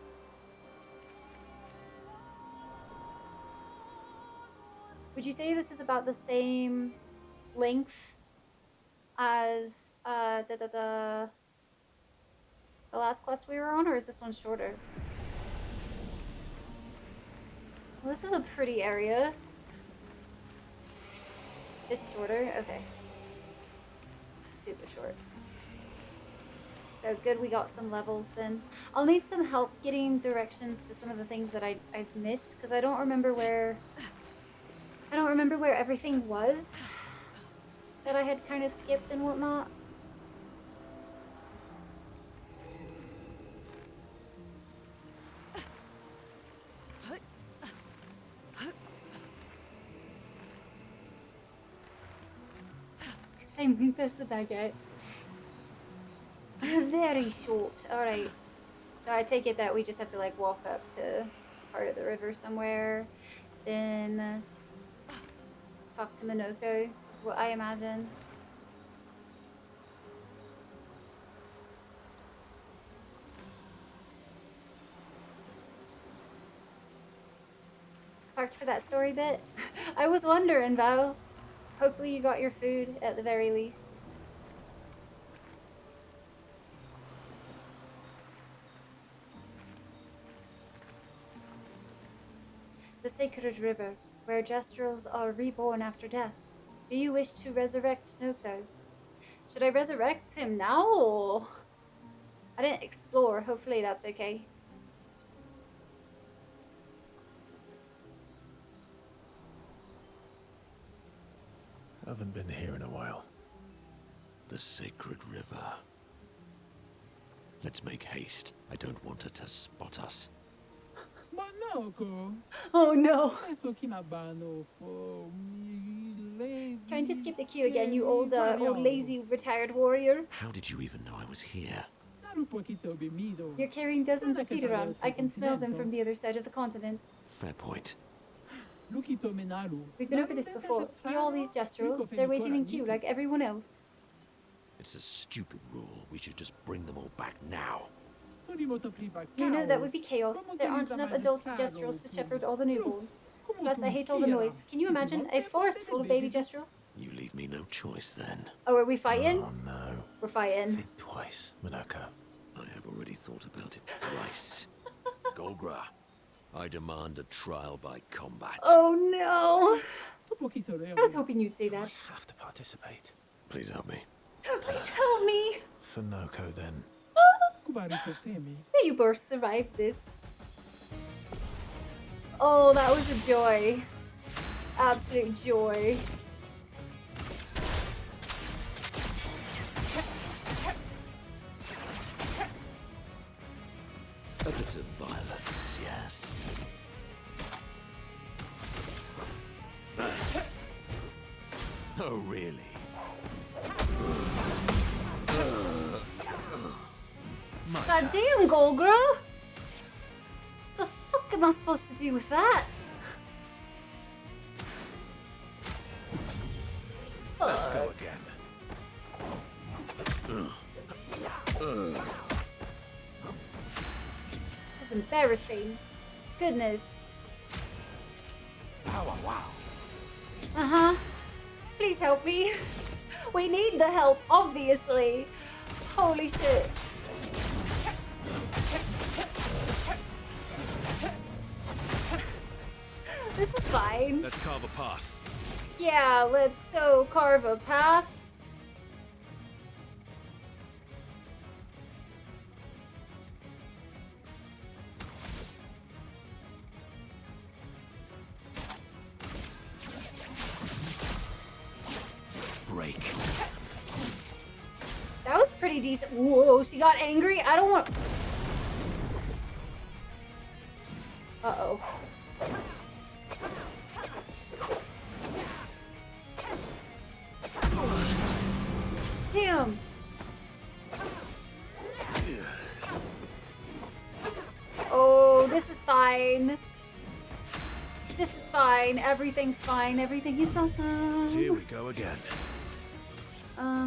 Would you say this is about the same length as the last quest we were on, or is this one shorter? Well, this is a pretty area. It's shorter? Okay. Super short. So good, we got some levels then. I'll need some help getting directions to some of the things that I've missed, because I don't remember where everything was that I had kind of skipped and whatnot. Same length as the baguette. Very short. Alright. So I take it that we just have to like walk up to part of the river somewhere. Then talk to Minoko is what I imagine. Parked for that story bit? I was wondering, Val. Hopefully you got your food at the very least. The sacred river, where Jestrels are reborn after death. Do you wish to resurrect Noko? Should I resurrect him now, or...? I didn't explore. Hopefully that's okay. Haven't been here in a while. The sacred river. Let's make haste. I don't want her to spot us. Oh no! Trying to skip the queue again, you old lazy retired warrior. How did you even know I was here? You're carrying dozens of feet around. I can smell them from the other side of the continent. Fair point. We've been over this before. See all these Jestrels? They're waiting in queue like everyone else. It's a stupid rule. We should just bring them all back now. You know, that would be chaos. There aren't enough adult Jestrels to shepherd all the newborns. Plus, I hate all the noise. Can you imagine a forest full of baby Jestrels? You leave me no choice then. Oh, are we fighting? Oh no. We're fighting. Think twice, Minoko. I have already thought about it thrice. Golgra, I demand a trial by combat. Oh no! I was hoping you'd say that. I have to participate. Please help me. Please help me! For Noko, then. May you both survive this. Oh, that was a joy. Absolute joy. A bit of violence, yes. Oh, really? God damn, Golgra! The fuck am I supposed to do with that? Let's go again. is embarrassing. Goodness. Wow. Uh-huh. Please help me. We need the help, obviously. Holy shit. This is fine. Let's carve a path. Yeah, let's so carve a path. Break. That was pretty decent. Whoa, she got angry? I don't want... Uh-oh. Damn. Oh, this is fine. This is fine. Everything's fine. Everything is awesome. Here we go again.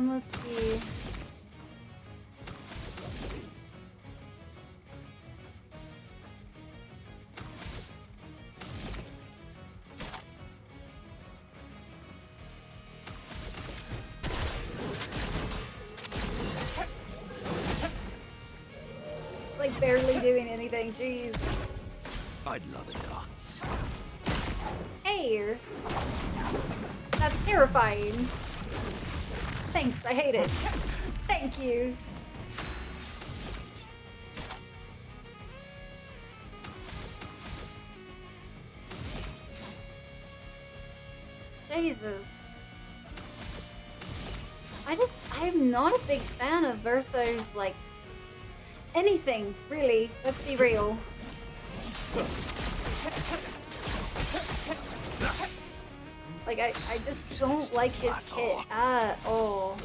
Let's see. It's like barely doing anything. Jeez. I'd love a dance. Hey. That's terrifying. Thanks, I hate it. Thank you. Jesus. I'm not a big fan of Verso's, like, anything, really. Let's be real. Like, I just don't like his kit at all.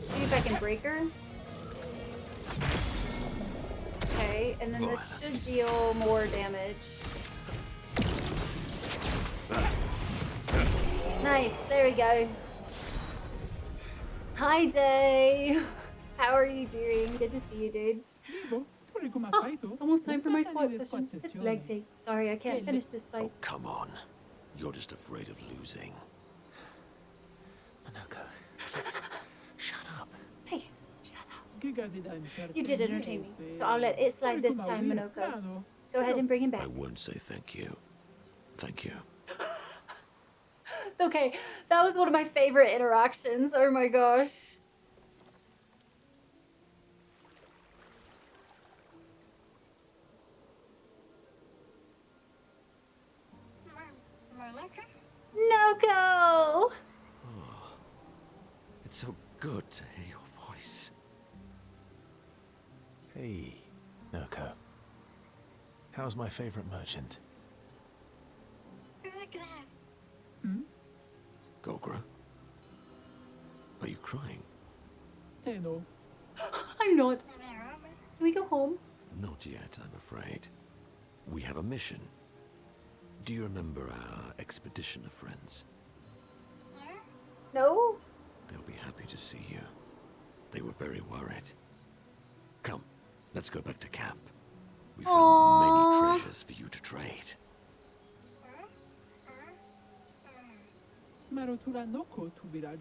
See if I can break her. Okay, and then this should deal more damage. Nice, there we go. Hi, Day. How are you doing? Good to see you, dude. Oh, it's almost time for my squat session. It's leg day. Sorry, I can't finish this fight. Oh, come on. You're just afraid of losing. Manoko, please, shut up. Please, shut up. You did entertain me, so I'll let it slide this time, Manoko. Go ahead and bring him back. I won't say thank you. Thank you. Okay, that was one of my favorite interactions. Oh my gosh. Noko! Oh, it's so good to hear your voice. Hey, Noko. How's my favorite merchant? Gogra? Are you crying? I'm not. Can we go home? Not yet, I'm afraid. We have a mission. Do you remember our expeditioner friends? No? They'll be happy to see you. They were very worried. Come, let's go back to camp. We found many treasures for you to trade.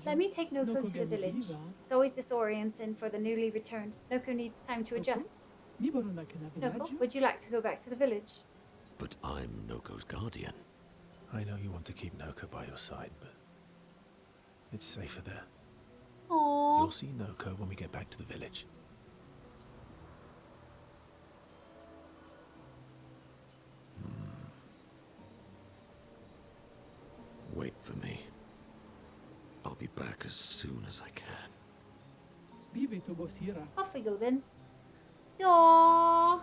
Let me take Noko to the village. It's always disorienting for the newly returned. Noko needs time to adjust. Noko, would you like to go back to the village? But I'm Noko's guardian. I know you want to keep Noko by your side, but it's safer there. Aww. You'll see Noko when we get back to the village. Wait for me. I'll be back as soon as I can. Off we go then. Daww.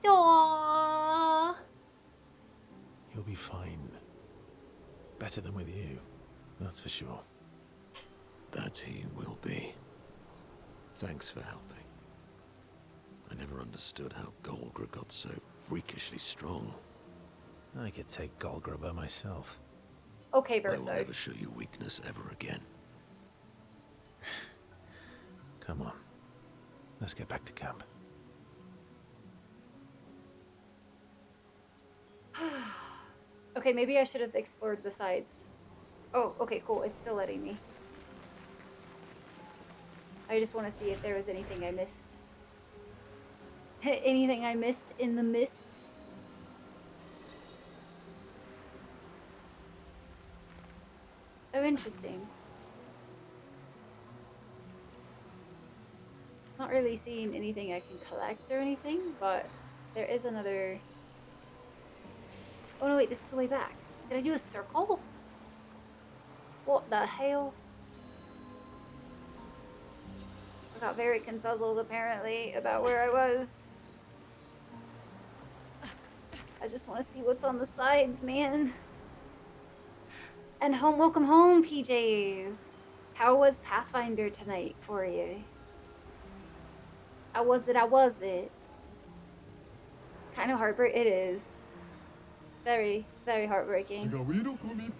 Daww. You'll be fine. Better than with you, that's for sure. That he will be. Thanks for helping. I never understood how Golgra got so freakishly strong. I could take Golgra by myself. Okay, I will Verso. never show you weakness ever again. Come on. Let's get back to camp. Okay, maybe I should have explored the sides. Oh, okay, cool. It's still letting me. I just want to see if there was anything I missed. Anything I missed in the mists? Oh, interesting. Not really seeing anything I can collect or anything, but there is another... Oh no, wait, this is the way back. Did I do a circle? What the hell? I got very confuzzled apparently about where I was. I just want to see what's on the sides, man. And welcome home, PJs. How was Pathfinder tonight for you? How was it? Kind of heartbreaking. It is. Very, very heartbreaking.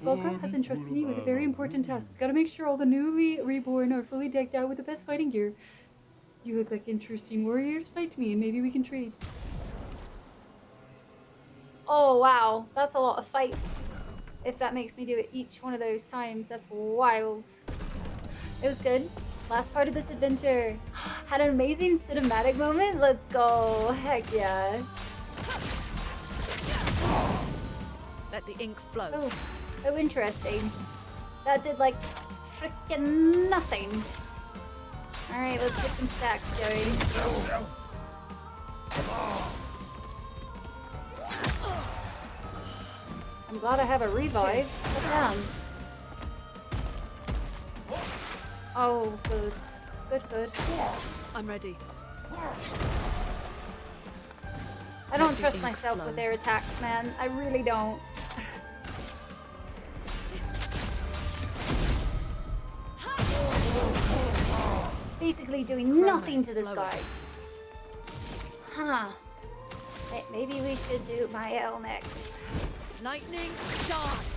Volker has entrusted me with a very important task. Gotta make sure all the newly reborn are fully decked out with the best fighting gear. You look like interesting warriors. Fight me and maybe we can trade. Oh, wow. That's a lot of fights. If that makes me do it each one of those times, that's wild. It was good. Last part of this adventure had an amazing cinematic moment. Let's go. Heck yeah. Let the ink flow. Oh, interesting. That did like freaking nothing. All right, let's get some stacks going. I'm glad I have a revive. Put down. Oh, good. Good. I'm ready. I don't trust myself with their attacks, man. I really don't. Basically doing nothing to this guy. Huh. Maybe we should do my L next. Lightning darts.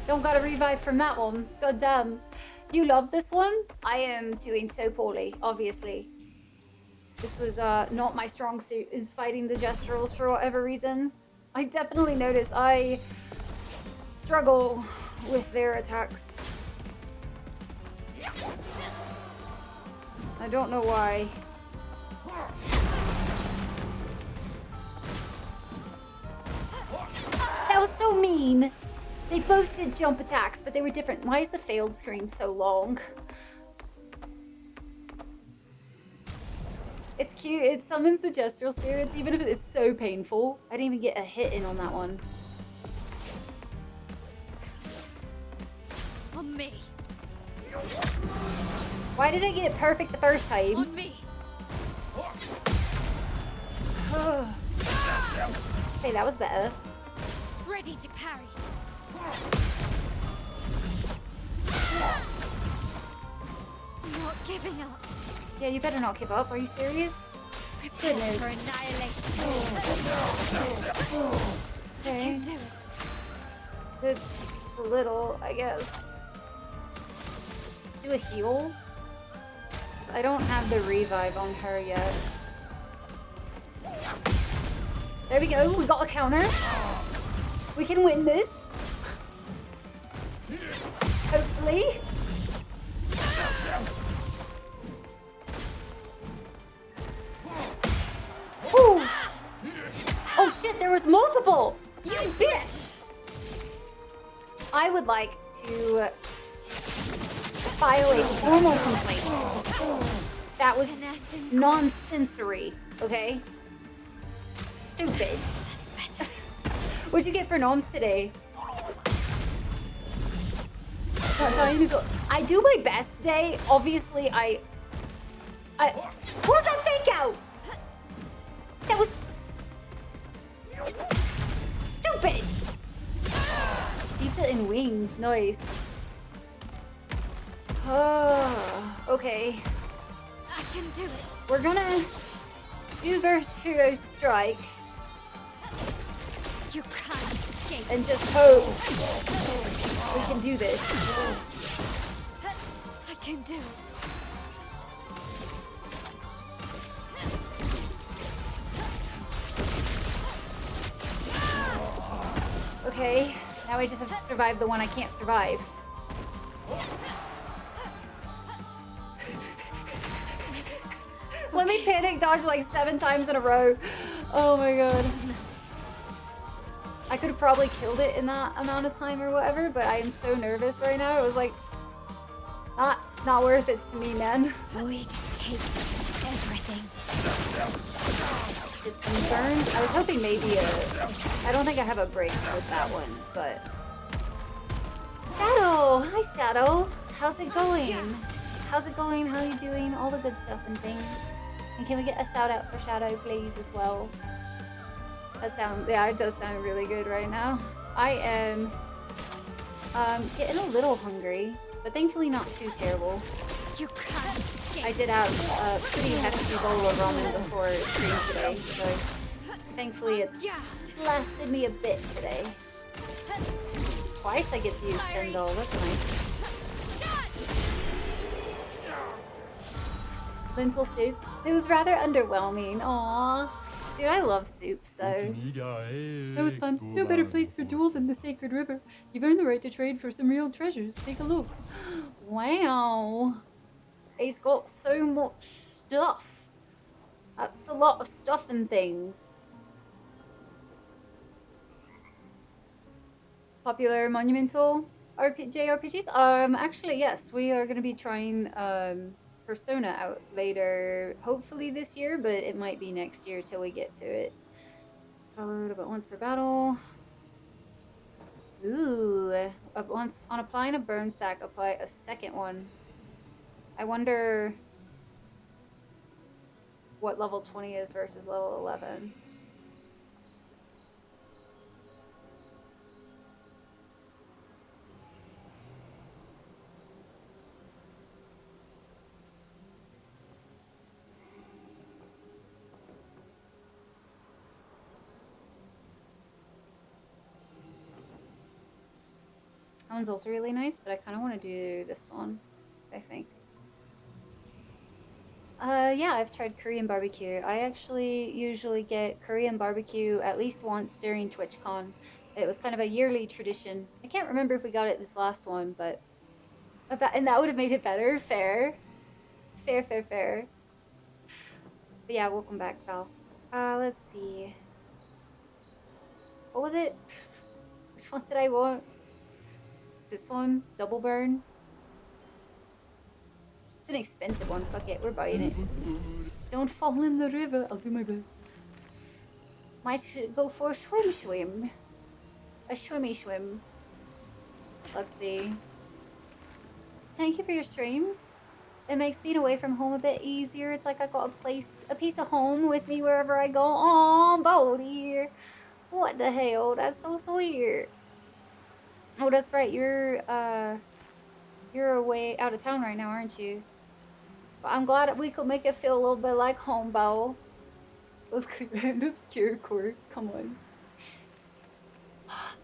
Don't got a revive from that one. God damn. You love this one? I am doing so poorly, obviously. This was not my strong suit, is fighting the Gestrals for whatever reason. I definitely notice I struggle with their attacks. I don't know why. That was so mean. They both did jump attacks, but they were different. Why is the failed screen so long? It's cute. It summons the Gestral spirits, even if it's so painful. I didn't even get a hit in on that one. On me. Why did I get it perfect the first time? On me. Hey, that was better. Ready to parry. Not giving up. Yeah, you better not give up. Are you serious? Goodness. For annihilation. Okay. You do it. It's a little, I guess. Let's do a heal. 'Cause I don't have the revive on her yet. There we go. We got a counter. We can win this. Hopefully. Ooh. Oh shit, there was multiple! You bitch! I would like to file a formal complaint. That was nonsensory, okay? Stupid. That's better. What'd you get for noms today? Not dying is I do my best day. Obviously, I. What was that fake out? That was stupid. Pizza and wings, nice. Okay. I can do it. We're gonna do Virtuo's Strike. You can't escape. And just hope we can do this. I can do it. Okay, now I just have to survive the one I can't survive. Let me panic dodge like 7 times in a row. Oh my god. I could have probably killed it in that amount of time or whatever, but I am so nervous right now. It was like, not worth it to me, man. Void, take everything. It's some burn. I was hoping maybe I don't think I have a break with that one, but... Shadow! Hi, Shadow! How's it going? How's it going? How are you doing? All the good stuff and things. And can we get a shout out for Shadow, please, as well? Yeah, it does sound really good right now. I am getting a little hungry, but thankfully not too terrible. You can't escape. I did have a pretty hefty bowl of ramen before stream today, so thankfully it's lasted me a bit today. Twice I get to use Stendhal, that's nice. Lentil soup. It was rather underwhelming. Aww. Dude, I love soups though. That was fun. No better place for duel than the Sacred River. You've earned the right to trade for some real treasures. Take a look. Wow. He's got so much stuff. That's a lot of stuff and things. Popular monumental JRPGs? Actually, yes. We are going to be trying Persona out later, hopefully this year, but it might be next year till we get to it. Followed about once per battle. Ooh, once on applying a burn stack, apply a second one. I wonder what level 20 is versus level 11. That one's also really nice, but I kind of want to do this one, I think. Yeah, I've tried Korean barbecue. I actually usually get Korean barbecue at least once during TwitchCon. It was kind of a yearly tradition. I can't remember if we got it this last one, but that would have made it better. Fair. Fair. But yeah, welcome back, pal. Let's see. What was it? Which one did I want? This one? Double burn? It's an expensive one. Fuck it, we're buying it. Don't fall in the river. I'll do my best. Might go for a swim. A swim. Let's see. Thank you for your streams. It makes being away from home a bit easier. It's like I got a piece of home with me wherever I go. Aw, Bodhi. What the hell? That's so sweet. Oh, that's right. You're away out of town right now, aren't you? But I'm glad that we could make it feel a little bit like home, Bo. An obscure core. Come on.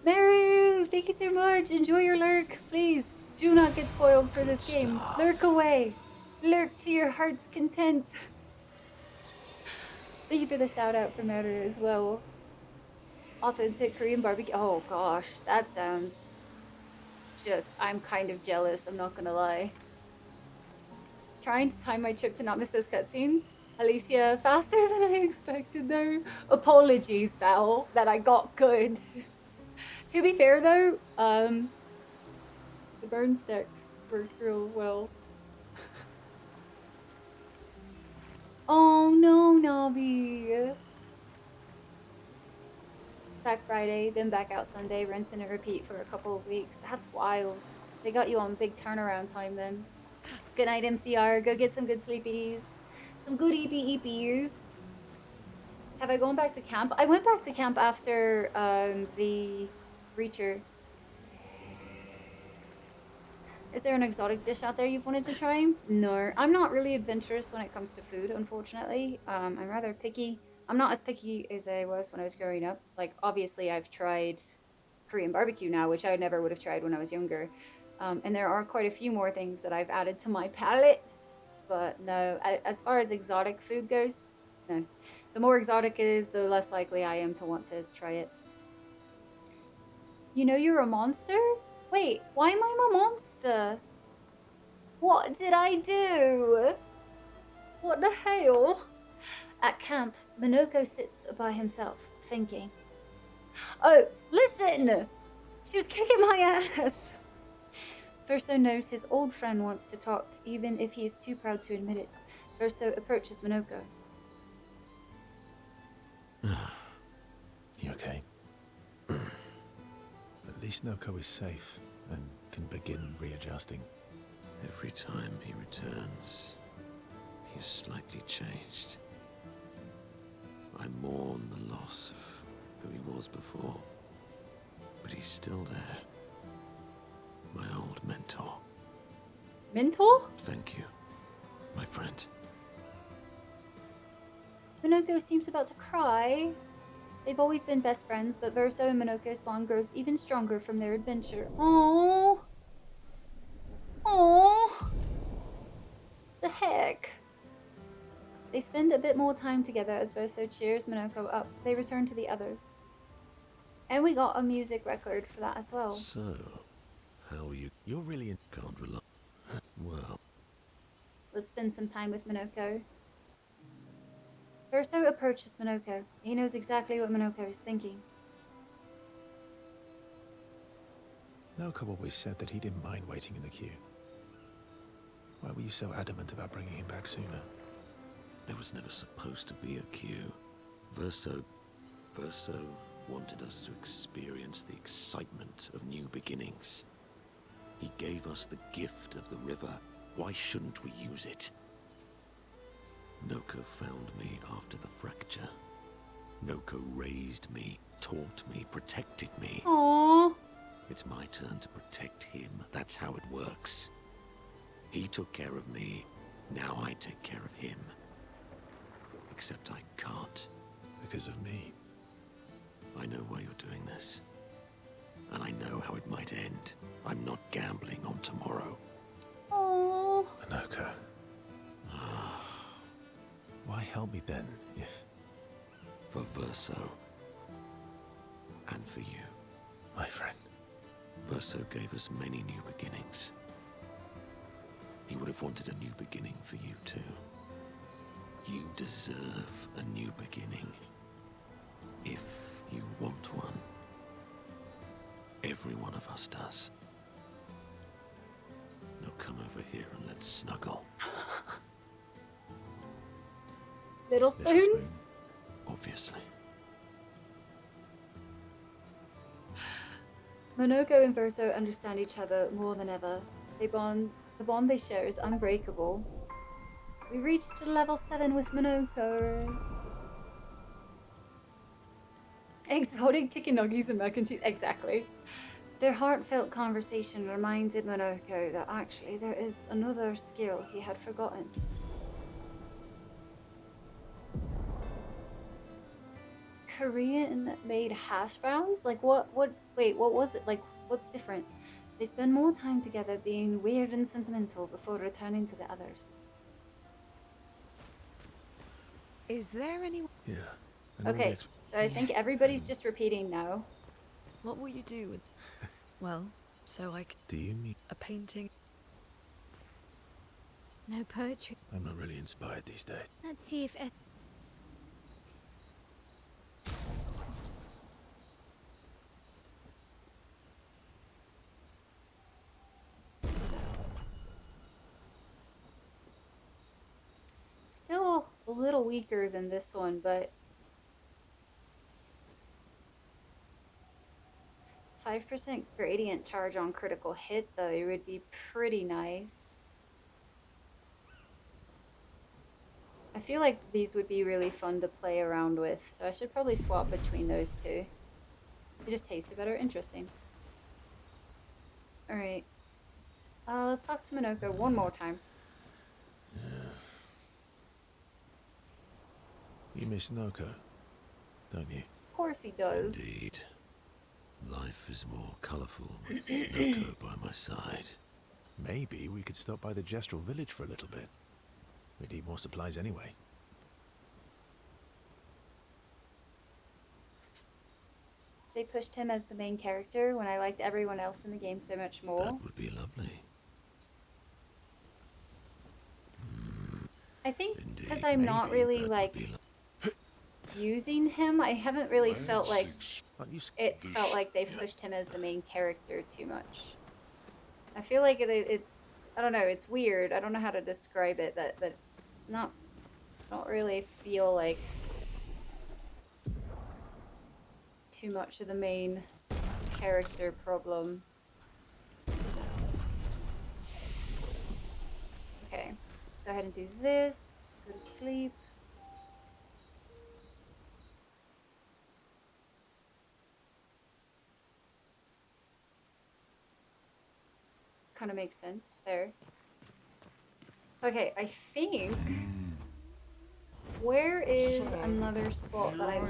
Maru, thank you so much. Enjoy your lurk. Please, do not get spoiled for this game. Lurk away. Lurk to your heart's content. Thank you for the shout out for Maru as well. Authentic Korean barbecue. Oh gosh, that sounds I'm kind of jealous, I'm not gonna lie. Trying to time my trip to not miss those cutscenes. Alicia, faster than I expected though. Apologies, Val, that I got good. To be fair though, the burn stacks worked real well. Oh no, Nabi. Back Friday, then back out Sunday, rinse and repeat for a couple of weeks. That's wild. They got you on big turnaround time then. Good night, MCR. Go get some good sleepies. Some good EPs. Have I gone back to camp? I went back to camp after the Reacher. Is there an exotic dish out there you've wanted to try? No, I'm not really adventurous when it comes to food, unfortunately. I'm rather picky. I'm not as picky as I was when I was growing up. Like, obviously, I've tried Korean barbecue now, which I never would have tried when I was younger. And there are quite a few more things that I've added to my palate. But no, as far as exotic food goes, no. The more exotic it is, the less likely I am to want to try it. You know you're a monster? Wait, why am I a monster? What did I do? What the hell? At camp, Minoko sits by himself, thinking. Oh, listen! She was kicking my ass! Verso knows his old friend wants to talk, even if he is too proud to admit it. Verso approaches Minoko. You okay? At least Noko is safe and can begin readjusting. Every time he returns, he is slightly changed. I mourn the loss of who he was before, but he's still there. My old mentor. Mentor? Thank you, my friend. Minoko seems about to cry. They've always been best friends, but Verso and Minoko's bond grows even stronger from their adventure. Aww. Aww. The heck? They spend a bit more time together as Verso cheers Minoko up. They return to the others. And we got a music record for that as well. So, how are you? You're really in... Can't rely. Well. Let's spend some time with Minoko. Verso approaches Minoko. He knows exactly what Minoko is thinking. Noko always said that he didn't mind waiting in the queue. Why were you so adamant about bringing him back sooner? There was never supposed to be a queue. Verso wanted us to experience the excitement of new beginnings. He gave us the gift of the river. Why shouldn't we use it? Noko found me after the fracture. Noko raised me, taught me, protected me. Aww. It's my turn to protect him. That's how it works. He took care of me. Now I take care of him. Except I can't. Because of me. I know why you're doing this. And I know how it might end. I'm not gambling on tomorrow. Aww. Noko. Why help me then, if... For Verso. And for you. My friend. Verso gave us many new beginnings. He would have wanted a new beginning for you too. You deserve a new beginning. If you want one. Every one of us does. Now come over here and let's snuggle. Little spoon? Obviously. Minoko and Verso understand each other more than ever. The bond they share is unbreakable. We reached level 7 with Minoko. Exotic chicken nuggets and mac and cheese. Exactly. Their heartfelt conversation reminded Minoko that actually there is another skill he had forgotten. Korean made hash browns? Like wait, what was it? Like, what's different? They spend more time together being weird and sentimental before returning to the others. Is there anyone? Yeah. Okay, so I think everybody's just repeating now. What will you do with... Well, so I Do you mean... a painting? No poetry. I'm not really inspired these days. Let's see if Still a little weaker than this one, but 5% gradient charge on critical hit, though, it would be pretty nice. I feel like these would be really fun to play around with, so I should probably swap between those two. It just tasted better. Interesting. Alright. Let's talk to Minoko one more time. You miss Noko, don't you? Of course he does. Indeed. Life is more colourful with Noko by my side. Maybe we could stop by the Gestural village for a little bit. We need more supplies anyway. They pushed him as the main character when I liked everyone else in the game so much more. That would be lovely. I think Indeed, because I'm not maybe really that like would be using him, I haven't really felt like Aren't you it's felt like they've pushed him as the main character too much. I feel like it's I don't know, it's weird. I don't know how to describe it, but it's not I don't really feel like too much of the main character problem. Okay, let's go ahead and do this. Go to sleep. Kind of makes sense. Fair. Okay, I think... Where is another spot that I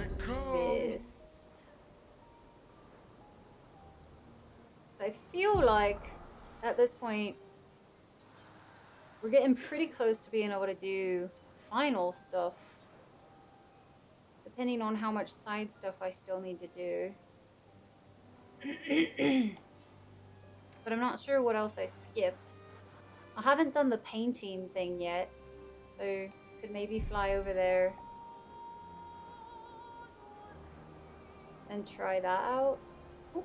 missed? So I feel like, at this point, we're getting pretty close to being able to do final stuff. Depending on how much side stuff I still need to do. But I'm not sure what else I skipped. I haven't done the painting thing yet, so could maybe fly over there and try that out. Ooh.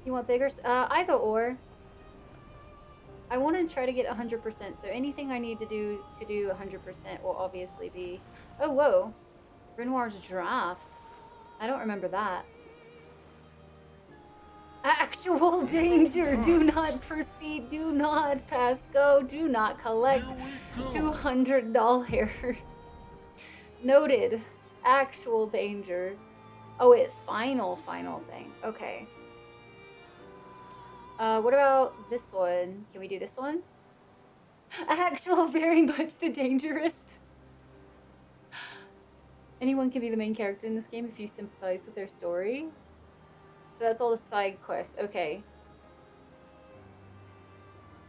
You want bigger? Either or. I want to try to get 100%, so anything I need to do 100% will obviously be... Oh, whoa. Renoir's drafts. I don't remember that. Actual danger! Do not proceed, do not pass go, do not collect $200. Noted. Actual danger. Oh, final thing. Okay. What about this one? Can we do this one? Actual very much the dangerous. Anyone can be the main character in this game if you sympathize with their story. So that's all the side quests. Okay.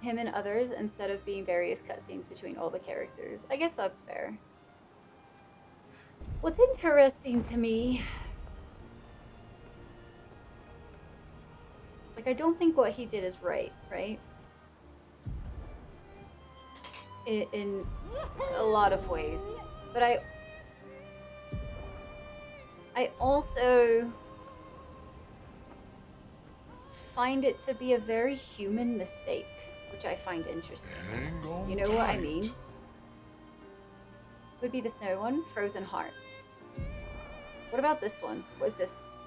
Him and others instead of being various cutscenes between all the characters. I guess that's fair. What's interesting to me... It's like, I don't think what he did is right? In a lot of ways. But I also... find it to be a very human mistake, which I find interesting. You know what I mean? Would be the snow one, Frozen Hearts. What about this one? What is this?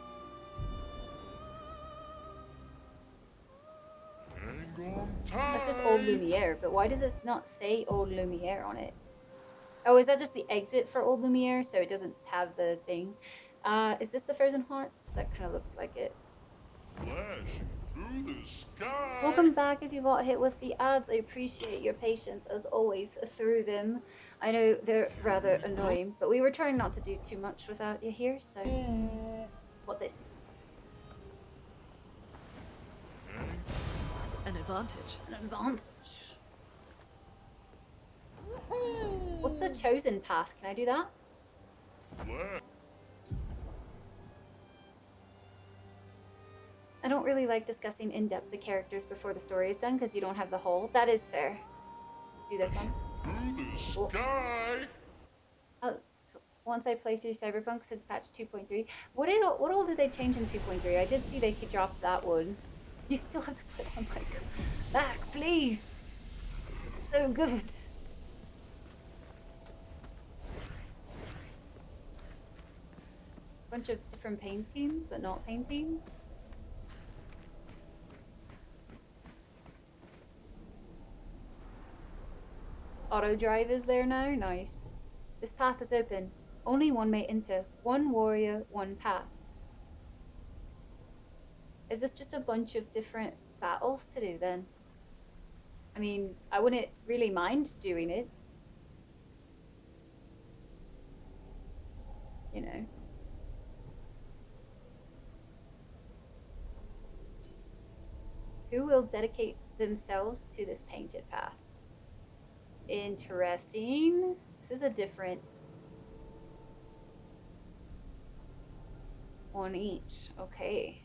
That's just Old Lumiere, but why does it not say Old Lumiere on it? Oh, is that just the exit for Old Lumiere, so it doesn't have the thing? Is this the Frozen Hearts? That kind of looks like it. Through the sky. Welcome back. If you got hit with the ads, I appreciate your patience as always through them. I know they're rather annoying, but we were trying not to do too much without you here, so... What this? An advantage. An advantage. What's the chosen path? Can I do that? I don't really like discussing in depth the characters before the story is done because you don't have the whole. That is fair. Do this one. Through the sky. So once I play through Cyberpunk since patch 2.3. What all did they change in 2.3? I did see they could drop that one. You still have to play. Oh my god. Back, please. It's so good. Bunch of different paintings, but not paintings. Auto drive is there now? Nice. This path is open. Only one may enter. One warrior, one path. Is this just a bunch of different battles to do then. I mean, I wouldn't really mind doing it. You know. Who will dedicate themselves to this painted path? Interesting. This is a different one each. Okay.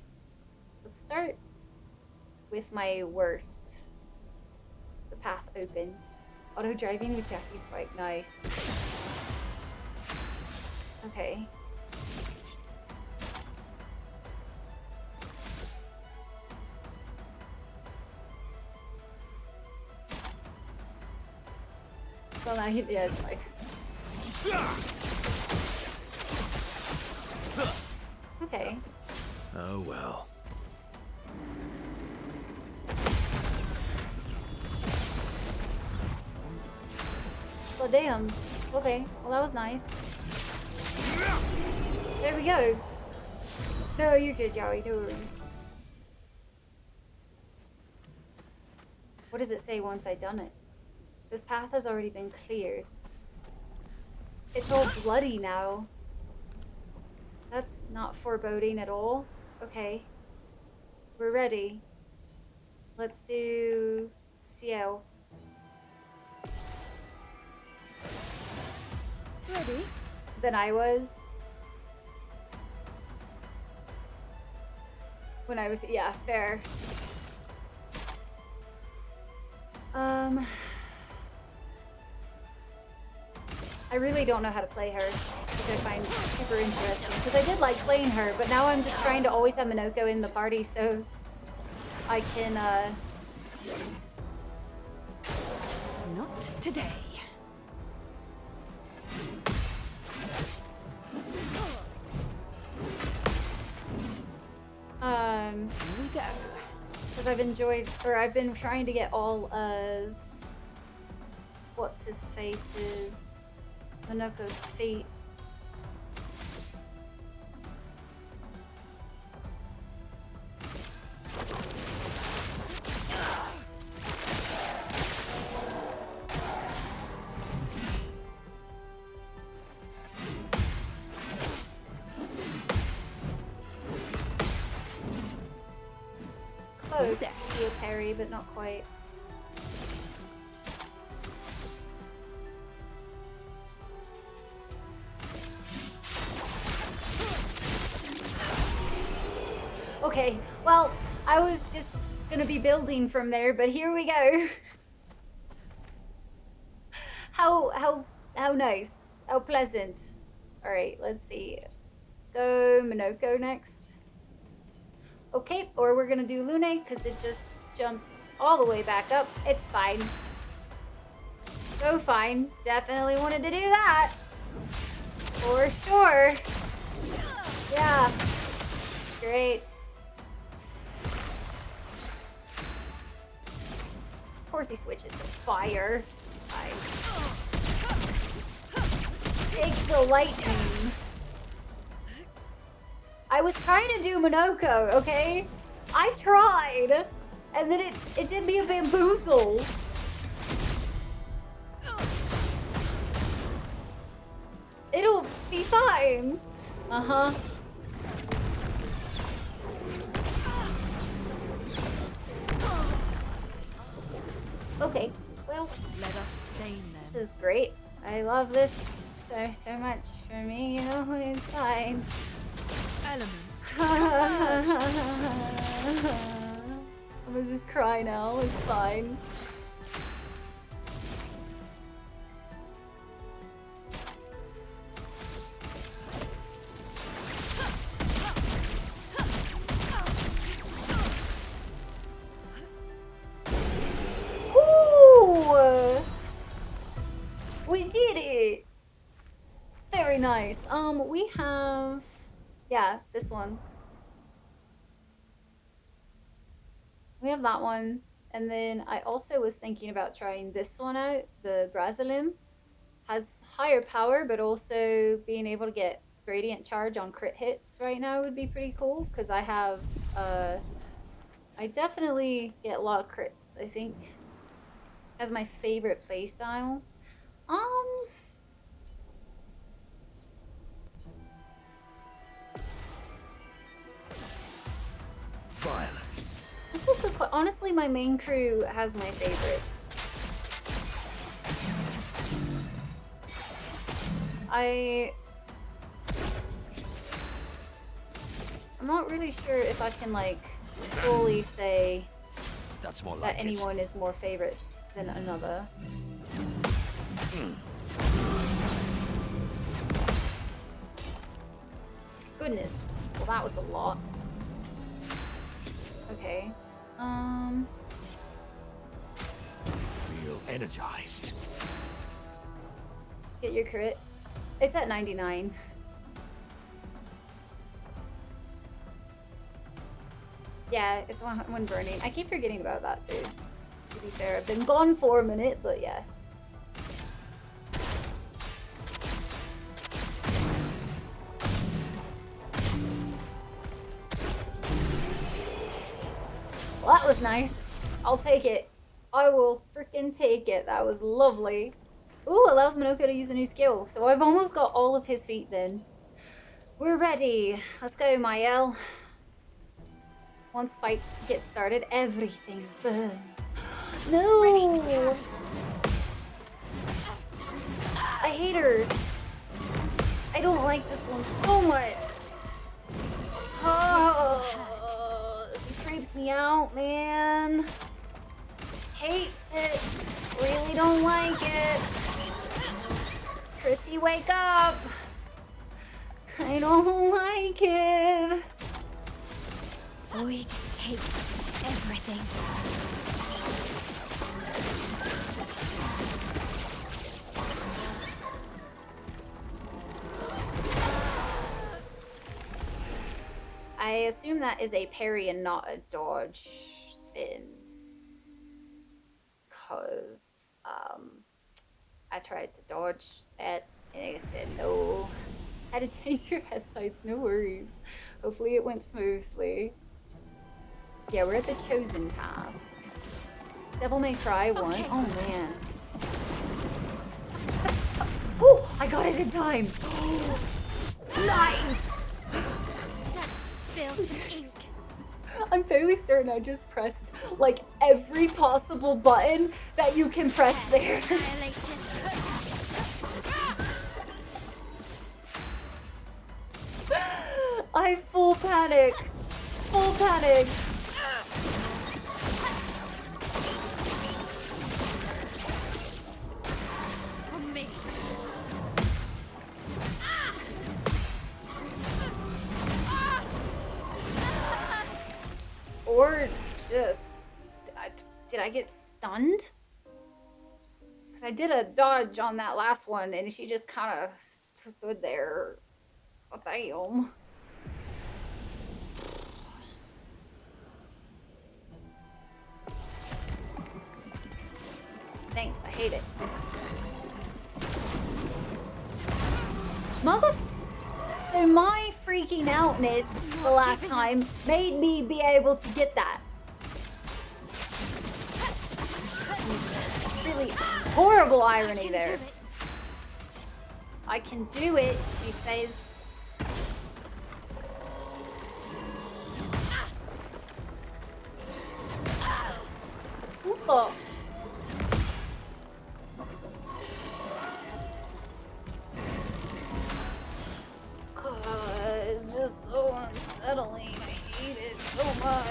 Let's start with my worst. The path opens. Auto driving with Jackie's bike. Nice. Okay. Well, yeah, it's like. Okay. Oh well. Well, damn. Okay. Well, that was nice. There we go. No, you're good, Yowie. No worries. What does it say once I've done it? The path has already been cleared. It's all bloody now. That's not foreboding at all. Okay. We're ready. Let's do Ciel. Ready? Than I was. When I was, yeah, fair. I really don't know how to play her, which I find super interesting, because I did like playing her, but now I'm just trying to always have Minoko in the party so I can, Not today. Here we go. Because I've enjoyed, or I've been trying to get all of, what's his face's, Minoko's feet. Close to a parry, but not quite. Okay, well, I was just gonna be building from there, but here we go. How nice. How pleasant. Alright, let's see. Let's go Minoko next. Okay, or we're gonna do Lune, because it just jumped all the way back up. It's fine. So fine. Definitely wanted to do that. For sure. Yeah. It's great. Of course he switches to fire. It's fine. Take the lightning. I was trying to do Minoko, okay? I tried. And then it did me a bamboozle. It'll be fine. Uh-huh. Okay, well, Let us stain them. this is great. I love this so much. For me, you know, it's fine. Elements. I'm gonna just cry now. It's fine. Ooh! We did it! Very nice. We have... Yeah, this one. We have that one. And then I also was thinking about trying this one out. The Brazilim. Has higher power, but also being able to get gradient charge on crit hits right now would be pretty cool. Because I have I definitely get a lot of crits, I think, as my favorite playstyle. Violence. That's a good honestly, my main crew has my favorites. I'm not really sure if I can like fully say That's more that like anyone is more favorite than another. Goodness. Well, that was a lot. Okay. Feel energized. Get your crit. It's at 99. Yeah, it's when burning. I keep forgetting about that too. To be fair, I've been gone for a minute, but yeah. Well, that was nice. I'll take it. I will freaking take it. That was lovely. Ooh, allows Minoko to use a new skill. So I've almost got all of his feet then. We're ready. Let's go, Mael. Once fights get started, everything burns. No! I hate her. I don't like this one so much. Oh, she creeps me out, man. Hates it. Really don't like it. Chrissy, wake up. I don't like it. Void, take everything. I assume that is a parry and not a dodge thing. Cause I tried to dodge that and it said no. Had to change your headlights, no worries. Hopefully it went smoothly. Yeah, we're at the chosen path. Devil May Cry 1. Okay. Oh man. Oh, I got it in time. Nice. Let's spill some ink. I'm fairly certain I just pressed like every possible button that you can press there. Annihilation. I full panic. Full panicked. On me. Or just... Did I get stunned? Because I did a dodge on that last one and she just kind of stood there. Oh, damn. Thanks, I hate it. So my freaking outness the last time made me be able to get that. Really horrible irony there. I can do it, she says. What the? God, it's just so unsettling. I hate it so much.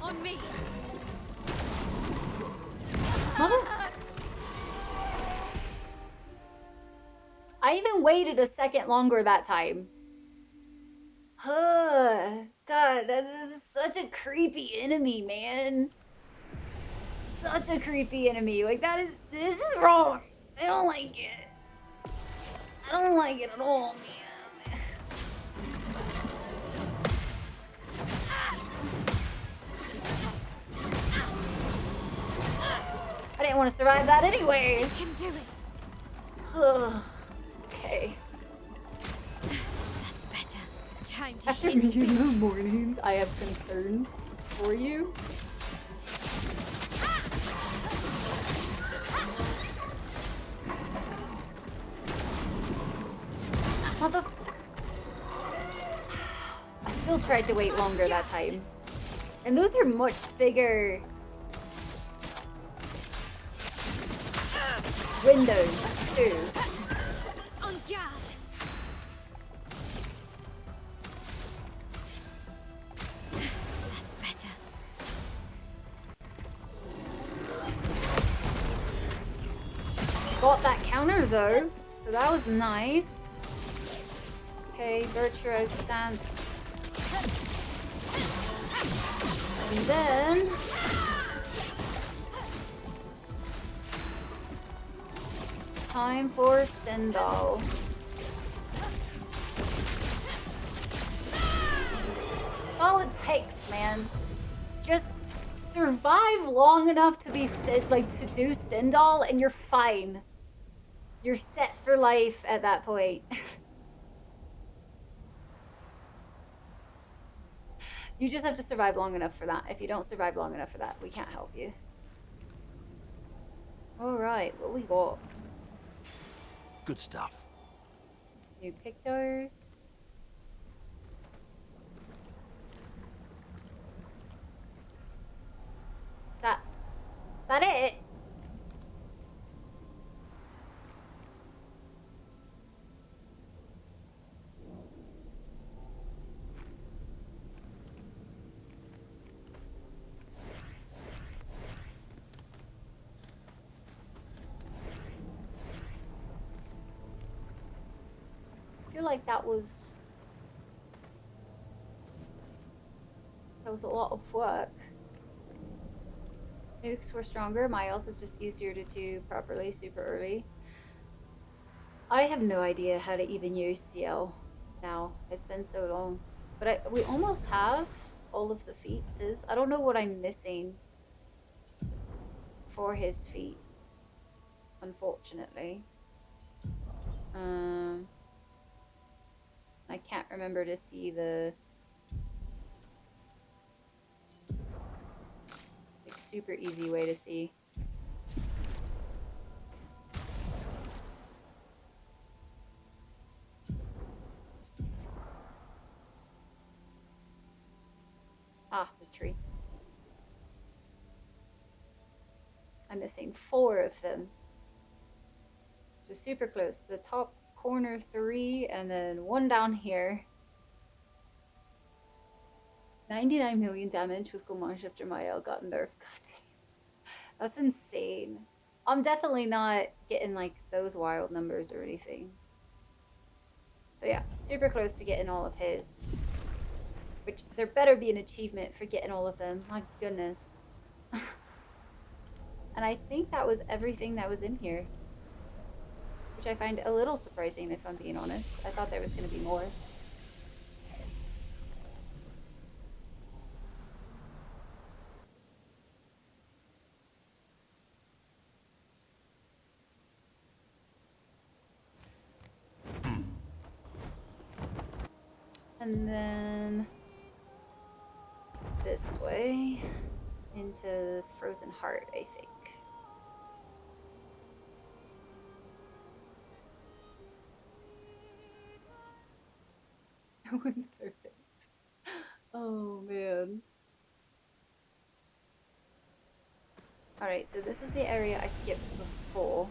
On me. Mother... I even waited a second longer that time. God, that is such a creepy enemy, man. Such a creepy enemy. Like, this is wrong. I don't like it. I don't like it at all, man. I didn't want to survive that anyway. You can do it. Okay. That's better. Time to After hit me in big. the mornings, I have concerns for you. Mother... I still tried to wait longer that time. And those are much bigger windows, too. On guard. That's better. Got that counter, though, so that was nice. Okay, Virtue stance. And then... time for Stendhal. That's all it takes, man. Just survive long enough to be to do Stendhal, and you're fine. You're set for life at that point. You just have to survive long enough for that. If you don't survive long enough for that, we can't help you. Alright, what we got? Good stuff. New pictors. Is that it? I feel like that was a lot of work. Nukes were stronger. Miles is just easier to do properly super early. I have no idea how to even use CL now. It's been so long. But we almost have all of the feats. I don't know what I'm missing for his feat, unfortunately. I can't remember to see the super easy way to see. Ah, the tree. I'm missing 4 of them. So super close. The top corner 3 and then 1 down here. 99 million damage with Command Shifter Mael got nerfed. God damn. That's insane. I'm definitely not getting like those wild numbers or anything. So yeah, super close to getting all of his. Which there better be an achievement for getting all of them. My goodness. And I think that was everything that was in here. Which I find a little surprising if I'm being honest. I thought there was going to be more. And then this way into Frozen Heart, I think. No one's perfect. Oh man. Alright, so this is the area I skipped before.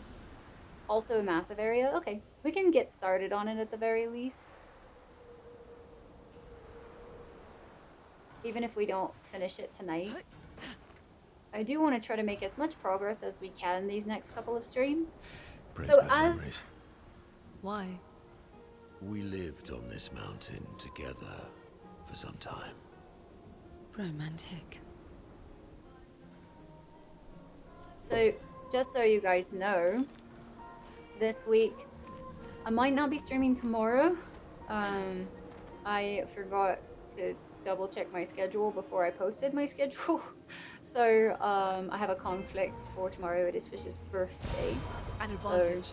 Also a massive area. Okay, we can get started on it at the very least. Even if we don't finish it tonight. I do want to try to make as much progress as we can these next couple of streams. Brings So back as... memories. Why? We lived on this mountain together for some time. Romantic. So, just so you guys know, this week, I might not be streaming tomorrow. I forgot to double check my schedule before I posted my schedule. So I have a conflict for tomorrow. It is Fish's birthday. An So advantage.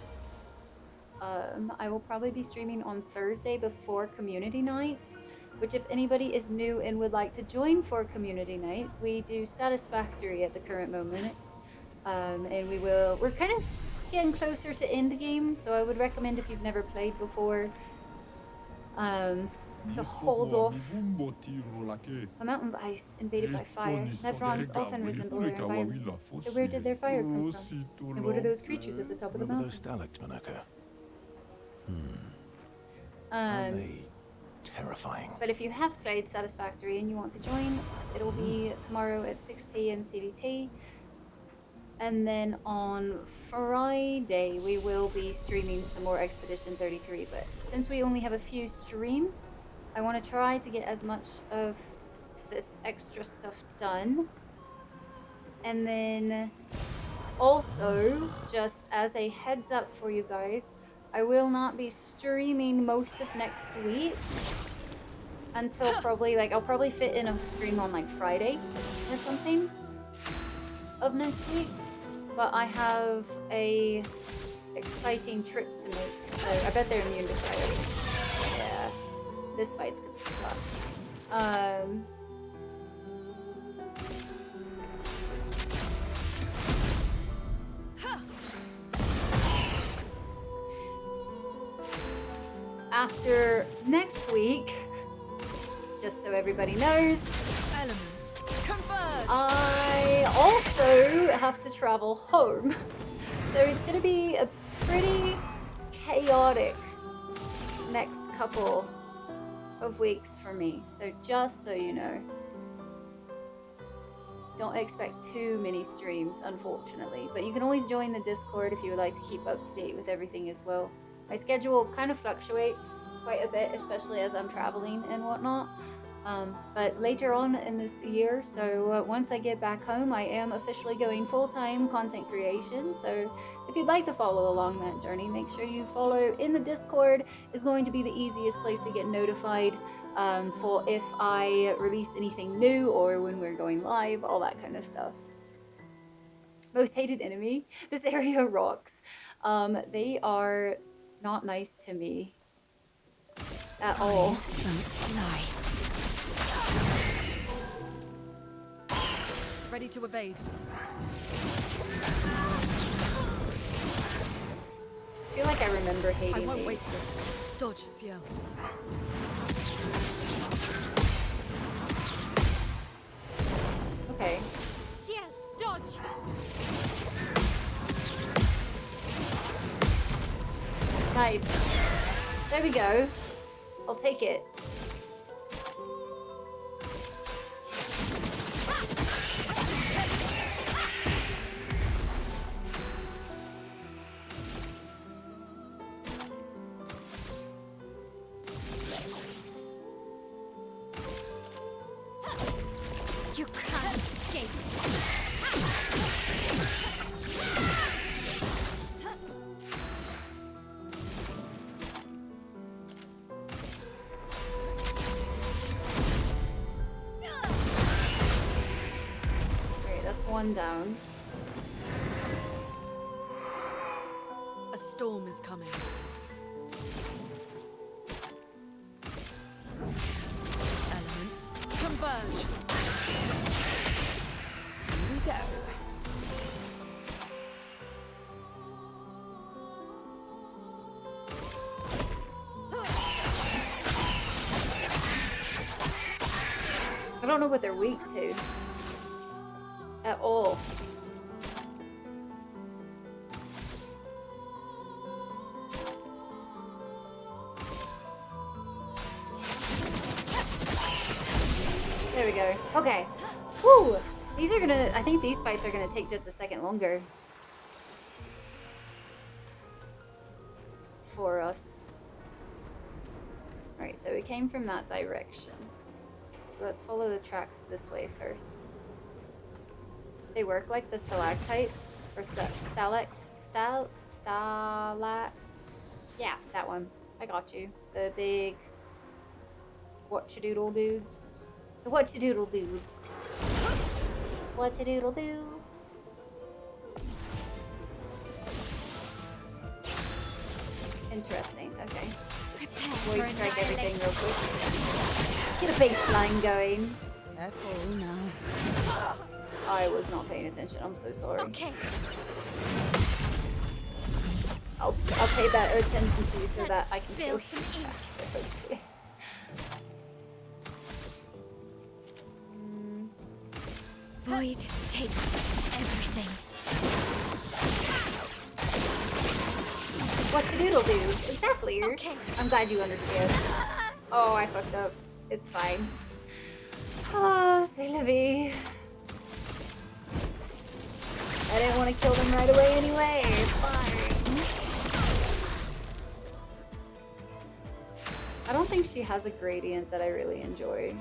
I will probably be streaming on Thursday before community night, which if anybody is new and would like to join for community night, we do satisfactory at the current moment. And we're kind of getting closer to end game, so I would recommend if you've never played before, to hold off. A mountain of ice invaded by fire. Nevrons often resemble their environments. So where did their fire come from? And what are those creatures at the top of the What were mountain? those stalactites, Monaco? Aren't they terrifying? But if you have played Satisfactory and you want to join, it'll be tomorrow at 6 p.m. CDT. And then on Friday, we will be streaming some more Expedition 33. But since we only have a few streams, I want to try to get as much of this extra stuff done. And then also, just as a heads up for you guys, I will not be streaming most of next week until probably, like, I'll probably fit in a stream on, like, Friday or something of next week. But I have a exciting trip to make, so I bet they're immune to fire. Yeah, this fight's gonna suck. After next week, just so everybody knows, Elements converge. I also have to travel home. So it's going to be a pretty chaotic next couple of weeks for me. So just so you know, don't expect too many streams, unfortunately. But you can always join the Discord if you would like to keep up to date with everything as well. My schedule kind of fluctuates quite a bit, especially as I'm traveling and whatnot. But later on in this year, so once I get back home, I am officially going full-time content creation. So if you'd like to follow along that journey, make sure you follow in the Discord. Is going to be the easiest place to get notified for if I release anything new or when we're going live, all that kind of stuff. Most hated enemy. This area rocks. They are not nice to me at all. Don't lie. Ready to evade. I feel like I remember hating I won't these. waste this. Dodge, Ciel. Okay. Ciel, dodge! Nice. There we go. I'll take it. You can't escape. Great, that's one down. A storm is coming. Elements converge. Here we go. I don't know what they're weak to. At all. There we go. Okay. Whew. These are gonna, I think these fights are gonna take just a second longer. For us. Alright, so we came from that direction. So let's follow the tracks this way first. They work like the stalactites, or yeah, that one. I got you. The big whatchadoodle dudes. The whatchadoodle dudes. What a doodle do. Interesting. Okay. Let's just void strike everything real quick. Get a baseline going. Careful now. I was not paying attention. I'm so sorry. Okay. I'll pay better attention to you so that I can Spill kill some you ink. faster, hopefully. Void, take everything. What to doodle do? Exactly. Okay. I'm glad you understand. Oh, I fucked up. It's fine. Ah, c'est la vie. I didn't want to kill them right away anyway. It's fine. I don't think she has a gradient that I really enjoy.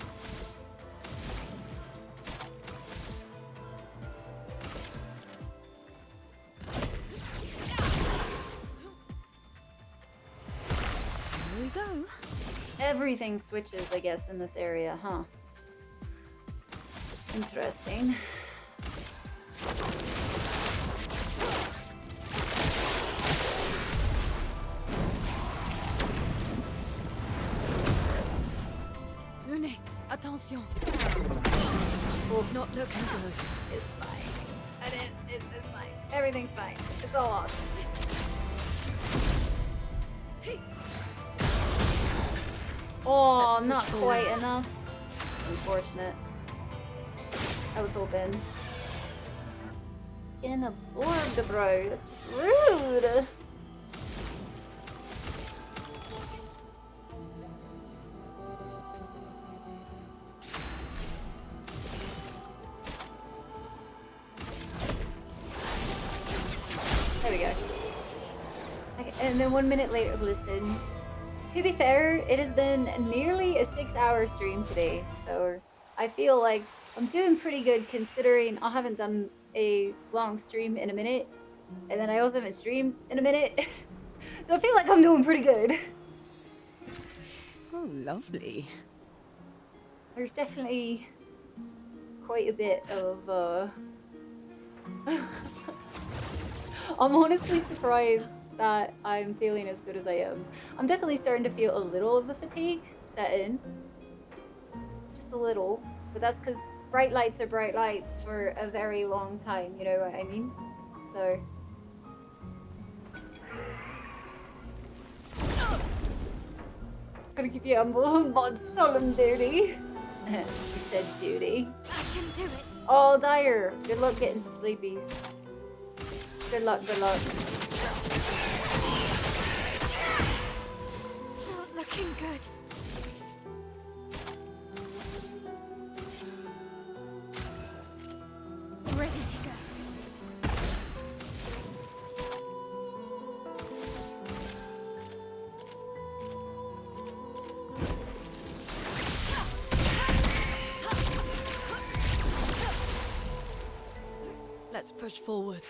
Here we go. Everything switches, I guess, in this area, huh? Interesting. Lune, attention. Oof. Not looking good. It's fine. It's fine. Everything's fine. It's all awesome. Oh, Let's not push quite forward. enough. Unfortunate. I was hoping. Getting absorbed, bro. That's just rude. There we go. And then 1 minute later, listen. To be fair, it has been nearly a 6-hour stream today, so I feel like I'm doing pretty good considering I haven't done a long stream in a minute, and then I also haven't streamed in a minute, so I feel like I'm doing pretty good. Oh, lovely. There's definitely quite a bit of, I'm honestly surprised that I'm feeling as good as I am. I'm definitely starting to feel a little of the fatigue set in. Just a little. But that's because bright lights are bright lights for a very long time, you know what I mean? So... Gonna give you a more solemn duty. You said duty. I can do it. Oh, Dire. Good luck getting to sleepies. Good luck, good luck. Not looking good. Ready to go. Let's push forward.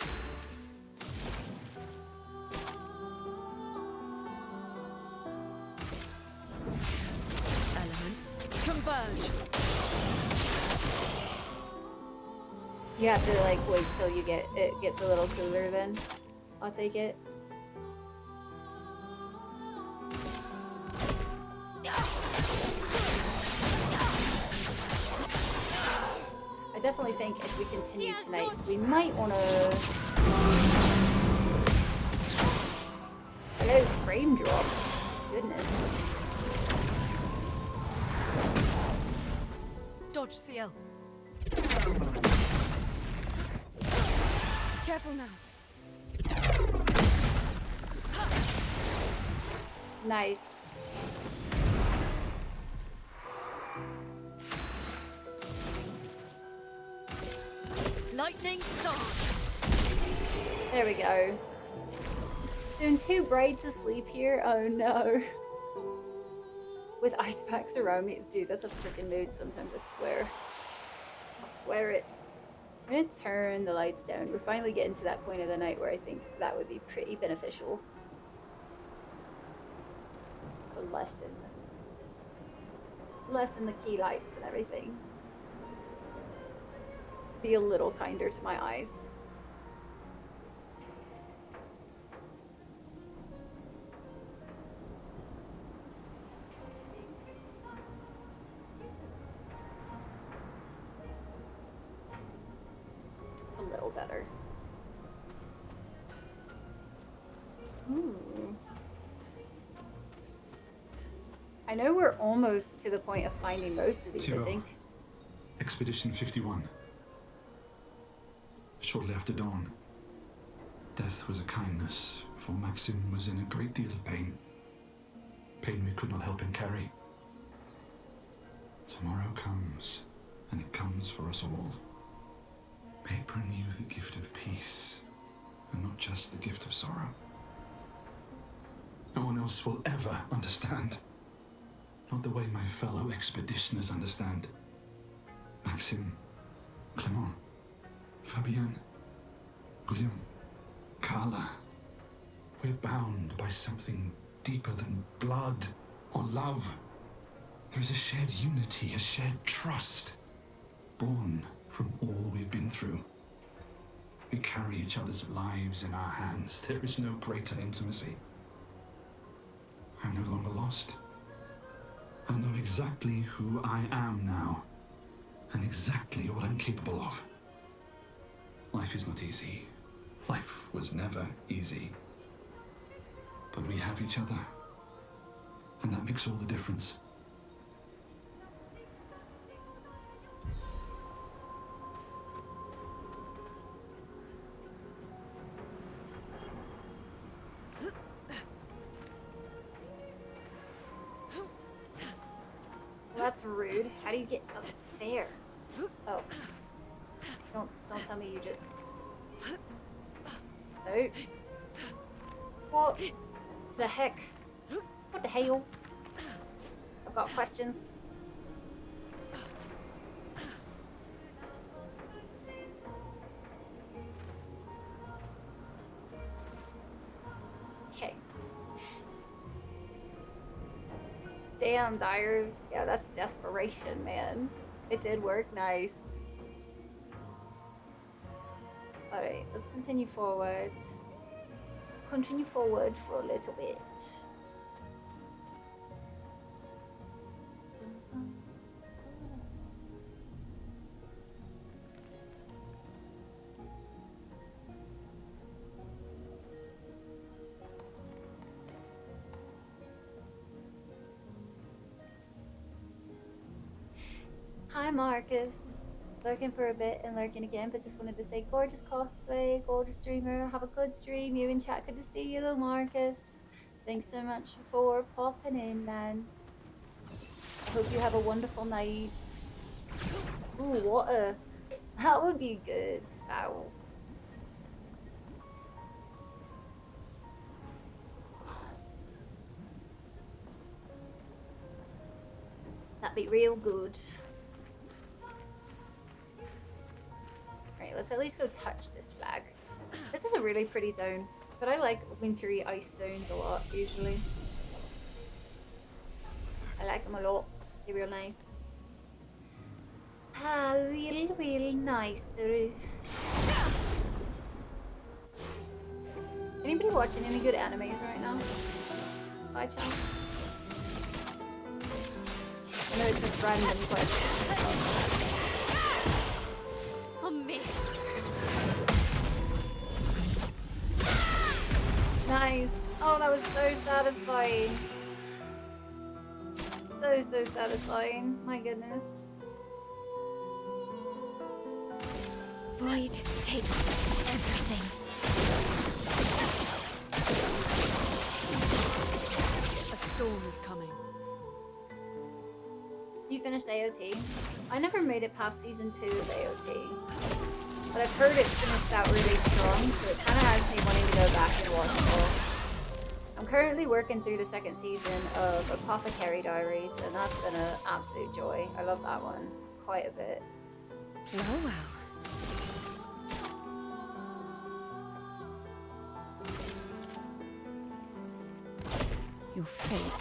Elements converge. You have to like wait till it gets a little cooler then. I'll take it. I definitely think if we continue tonight, we might want to... Hello, frame drops. Goodness. Dodge CL. Careful now. Nice. Lightning dance. There we go. Soon too bright to sleep here. Oh no. With ice packs around me. Dude, that's a freaking mood sometimes, I swear. I swear it. I'm gonna turn the lights down. We're finally getting to that point of the night where I think that would be pretty beneficial. Just to lessen the key lights and everything. be a little kinder to my eyes. It's a little better. Ooh. I know we're almost to the point of finding most of these, I think. Expedition 51. Shortly after dawn, death was a kindness, for Maxim was in a great deal of pain. Pain we could not help him carry. Tomorrow comes, and it comes for us all. May it bring you the gift of peace, and not just the gift of sorrow. No one else will ever understand. Not the way my fellow expeditioners understand. Maxim, Clement, Fabienne, William, Carla. We're bound by something deeper than blood or love. There is a shared unity, a shared trust, born from all we've been through. We carry each other's lives in our hands. There is no greater intimacy. I'm no longer lost. I know exactly who I am now, and exactly what I'm capable of. Life is not easy. Life was never easy. But we have each other, and that makes all the difference. That's rude. How do you get up there? Oh. Don't tell me you just... Oh. What the heck? What the hell? I've got questions. Okay. Damn, Dyer. Yeah, that's desperation, man. It did work. Nice. Alright, let's continue forward. Continue forward for a little bit. Dun, dun. Hi Marcus, lurking for a bit and lurking again, but just wanted to say gorgeous cosplay, gorgeous streamer, have a good stream, you in chat, good to see you Marcus. Thanks so much for popping in, man. I hope you have a wonderful night. Ooh, what a... that would be good, Foul. That'd be real good. Right, let's at least go touch this flag. This is a really pretty zone, but I like wintry ice zones a lot, usually. I like them a lot. They're real nice. Ah, real nice. Anybody watching any good animes right now? By chance? I know it's a random question. On me. Nice. Oh, that was so satisfying. So satisfying. My goodness. Void, take everything. A storm is coming. You finished AOT? I never made it past season 2 of AOT, but I've heard it finished out really strong, so it kind of has me wanting to go back and watch more. I'm currently working through the second season of Apothecary Diaries, and that's been an absolute joy. I love that one quite a bit. Well. Your fate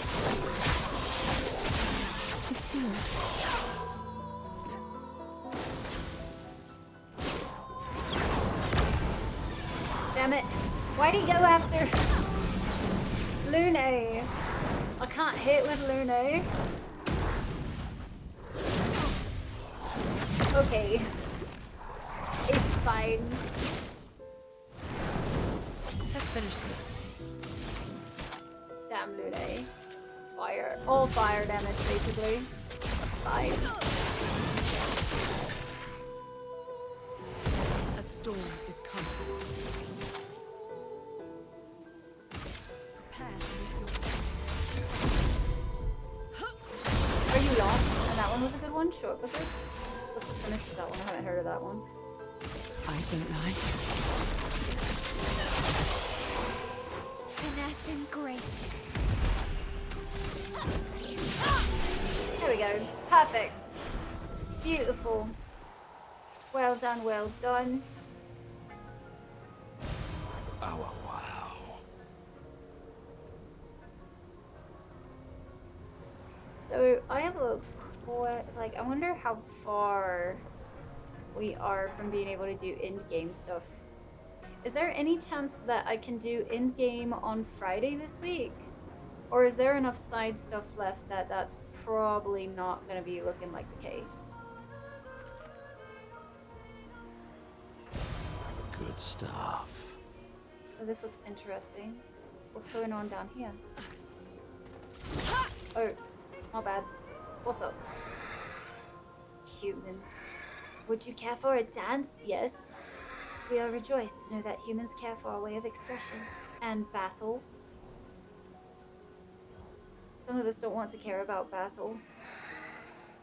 is sealed. Damn it. Why'd he go after Lune? I can't hit with Lune. Okay. It's fine. Let's finish this. Damn Lune. Fire. All fire damage, basically. That's fine. A storm is coming. Prepare to meet your Are you lost? And that one was a good one? Short with it? What's the premise of that one? I haven't heard of that one. Eyes don't lie. Finesse and grace. There we go. Perfect. Beautiful. Well done, well done. Oh, wow. So I have a like, I wonder how far we are from being able to do in-game stuff. Is there any chance that I can do in-game on Friday this week? Or is there enough side stuff left that that's probably not going to be looking like the case? Good stuff. Oh, this looks interesting. What's going on down here? Oh, not bad. What's up? Humans. Would you care for a dance? Yes. We are rejoiced to know that humans care for our way of expression and battle. Some of us don't want to care about battle.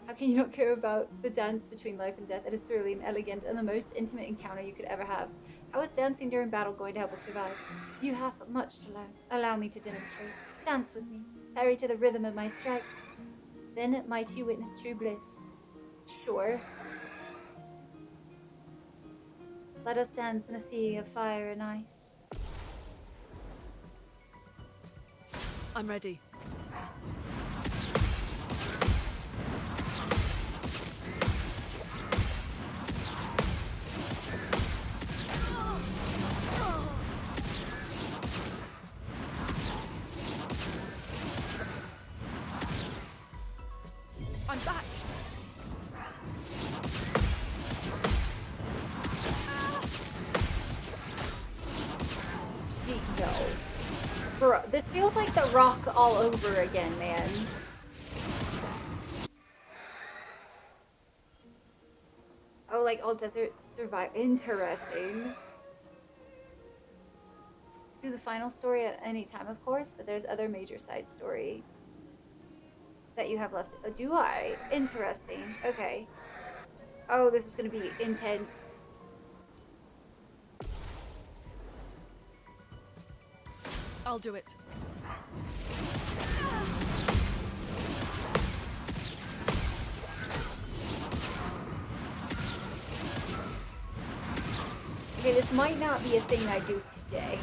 How can you not care about the dance between life and death? It is thoroughly and elegant and the most intimate encounter you could ever have. How is dancing during battle going to help us survive? You have much to learn. Allow me to demonstrate. Dance with me. Parry to the rhythm of my strikes. Then might you witness true bliss. Sure. Let us dance in a sea of fire and ice. I'm ready. I'm back. See, no. Bro, this feels like The Rock all over again, man. Oh, like all desert survive. Interesting. Do the final story at any time, of course, but there's other major side story that you have left. Oh, do I? Interesting. Okay. Oh, this is gonna be intense. I'll do it. Okay, this might not be a thing I do today.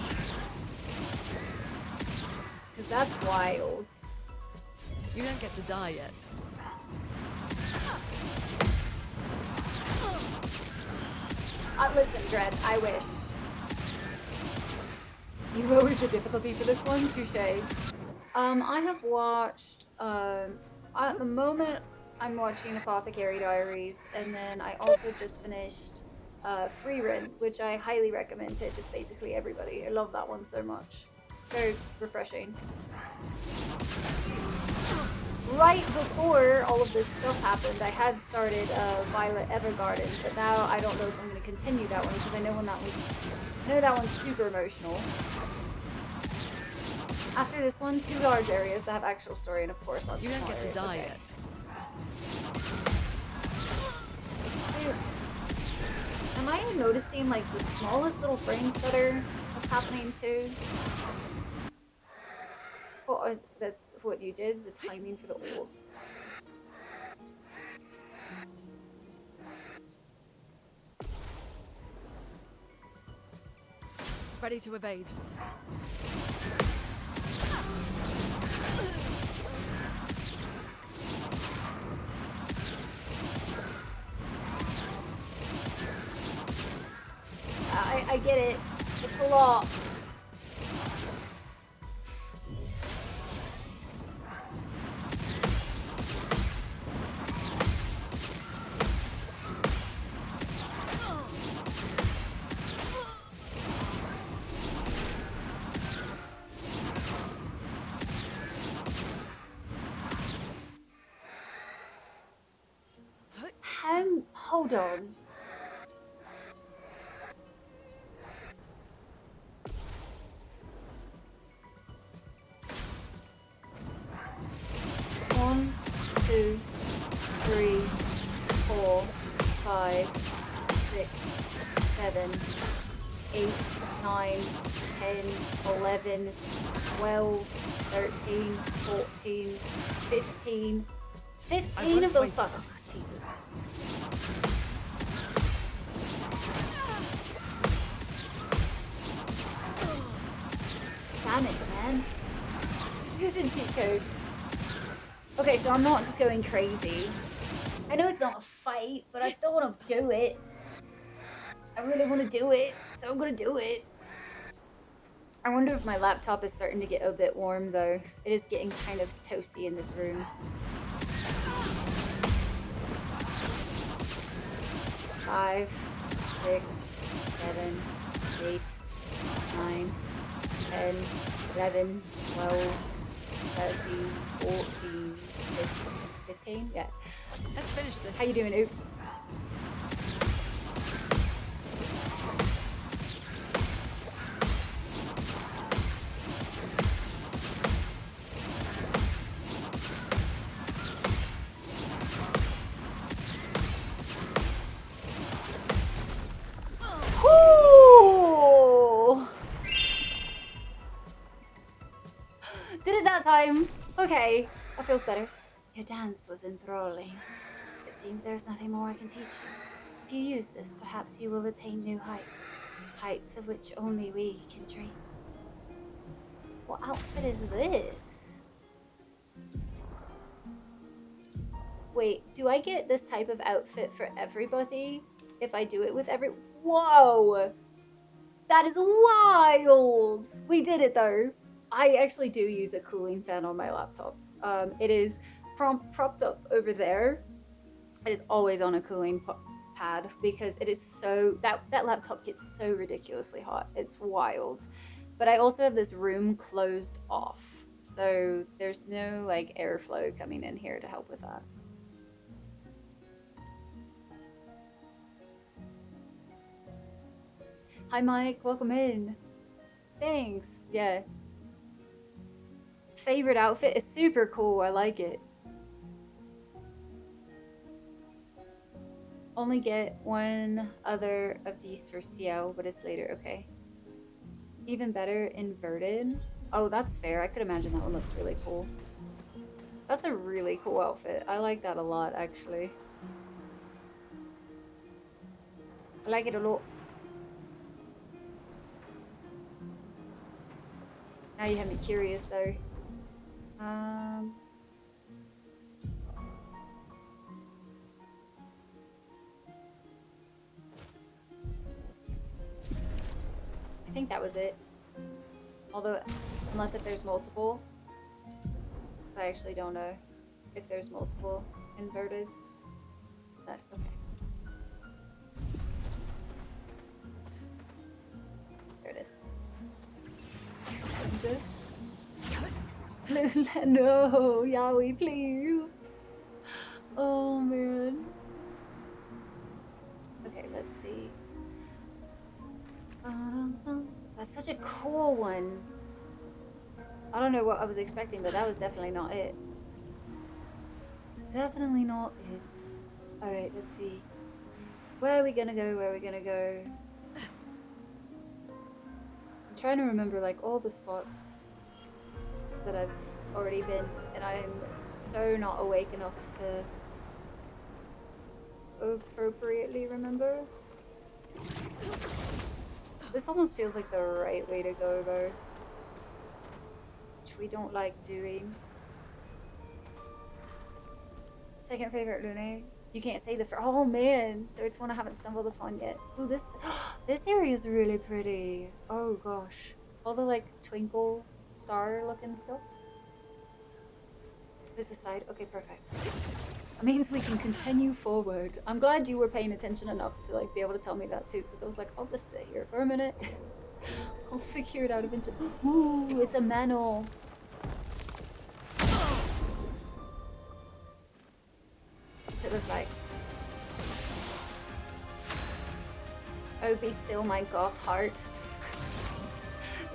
Because that's wild. You don't get to die yet. Listen, Dread, I wish. You lowered the difficulty for this one? Touche. I have watched, at the moment, I'm watching Apothecary Diaries, and then I also just finished Free Rent, which I highly recommend to just basically everybody. I love that one so much. It's very refreshing. Right before all of this stuff happened, I had started Violet Evergarden, but now I don't know if I'm going to continue that one because I know that one's super emotional. After this one, 2 large areas that have actual story, and of course lots You of don't small get to areas. die Okay. yet. Dude, am I noticing like the smallest little frame stutter that's happening too? Oh, that's what you did? The timing for the orb. Ready to evade. I get it. It's a lot. Hold on. One, two, three, 4, 5, 6, 7, 8, 9, 10, 11, 12, 13, 14, 15. 15 of those fuckers. Jesus. Damn it, man. Just using cheat codes. Okay, so I'm not just going crazy. I know it's not a fight, but I still want to do it. I really want to do it, so I'm gonna do it. I wonder if my laptop is starting to get a bit warm, though. It is getting kind of toasty in this room. Five, 6, 7, 8, 9, 10, 11, 12, 13, 14, 15. Yeah. Let's finish this. How you doing, Oops? Did it that time. Okay, that feels better. Your dance was enthralling. It seems there's nothing more I can teach you. If you use this, perhaps you will attain new heights. Heights of which only we can dream. What outfit is this? Wait, do I get this type of outfit for everybody? If I do it with Whoa! That is wild! We did it though. I actually do use a cooling fan on my laptop. It is propped up over there. It is always on a cooling pad because it is so that laptop gets so ridiculously hot. It's wild. But I also have this room closed off, so there's no like airflow coming in here to help with that. Hi Mike, welcome in. Thanks. Yeah. Favorite outfit is super cool. I like it. Only get one other of these for CL, but it's later. Okay. Even better, inverted. Oh, that's fair. I could imagine that one looks really cool. That's a really cool outfit. I like that a lot, actually. I like it a lot. Now you have me curious, though. I think that was it. Although, unless if there's multiple. Because I actually don't know if there's multiple inverteds. No, okay. There it is. No, Yaoi, please. Oh man. Okay, let's see. That's such a cool one. I don't know what I was expecting, but that was definitely not it. Definitely not it. Alright, let's see. Where are we gonna go? Where are we gonna go? I'm trying to remember like all the spots that I've already been, and I'm so not awake enough to appropriately remember. This almost feels like the right way to go though, which we don't like doing. Second favorite Lune. You can't say the oh man, so it's one I haven't stumbled upon yet. Oh, this area is really pretty. Oh gosh, all the like twinkle star looking stuff. This is side. Okay, perfect. That means we can continue forward. I'm glad you were paying attention enough to like be able to tell me that too, because I was like, I'll just sit here for a minute. I'll figure it out eventually. Ooh, it's a mantle. What's it look like? Oh, be still my goth heart.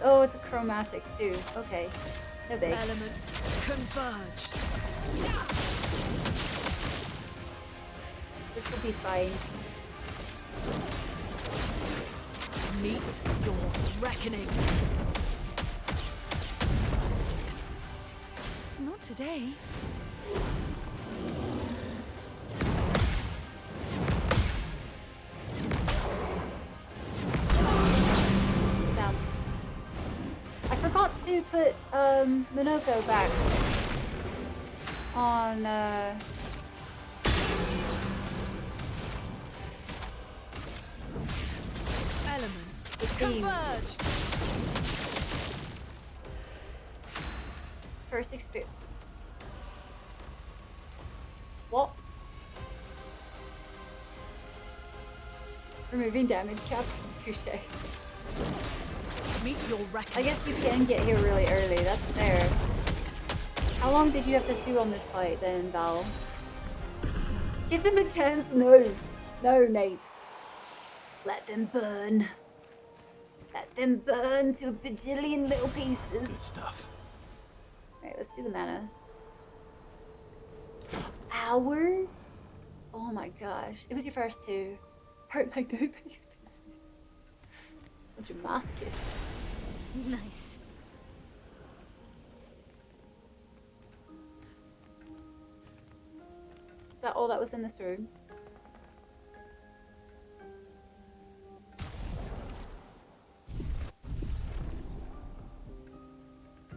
Oh, it's a chromatic too. Okay. No big. Elements converge. This will be fine. Meet your reckoning. Not today. Damn. I forgot to put Minoko back on Elements the team. converge. First experience. What? Removing damage cap. Touche. Meet your reckoning. I guess you can get here really early. That's fair. How long did you have to do on this fight then, Val? Give them a chance. No. No, Nate. Let them burn. Let them burn to a bajillion little pieces. Good stuff. Alright, let's do the mana. Hours? Oh my gosh. It was your first two. Hurt like nobody's business. Bunch of masochists. Nice. Is that all that was in this room?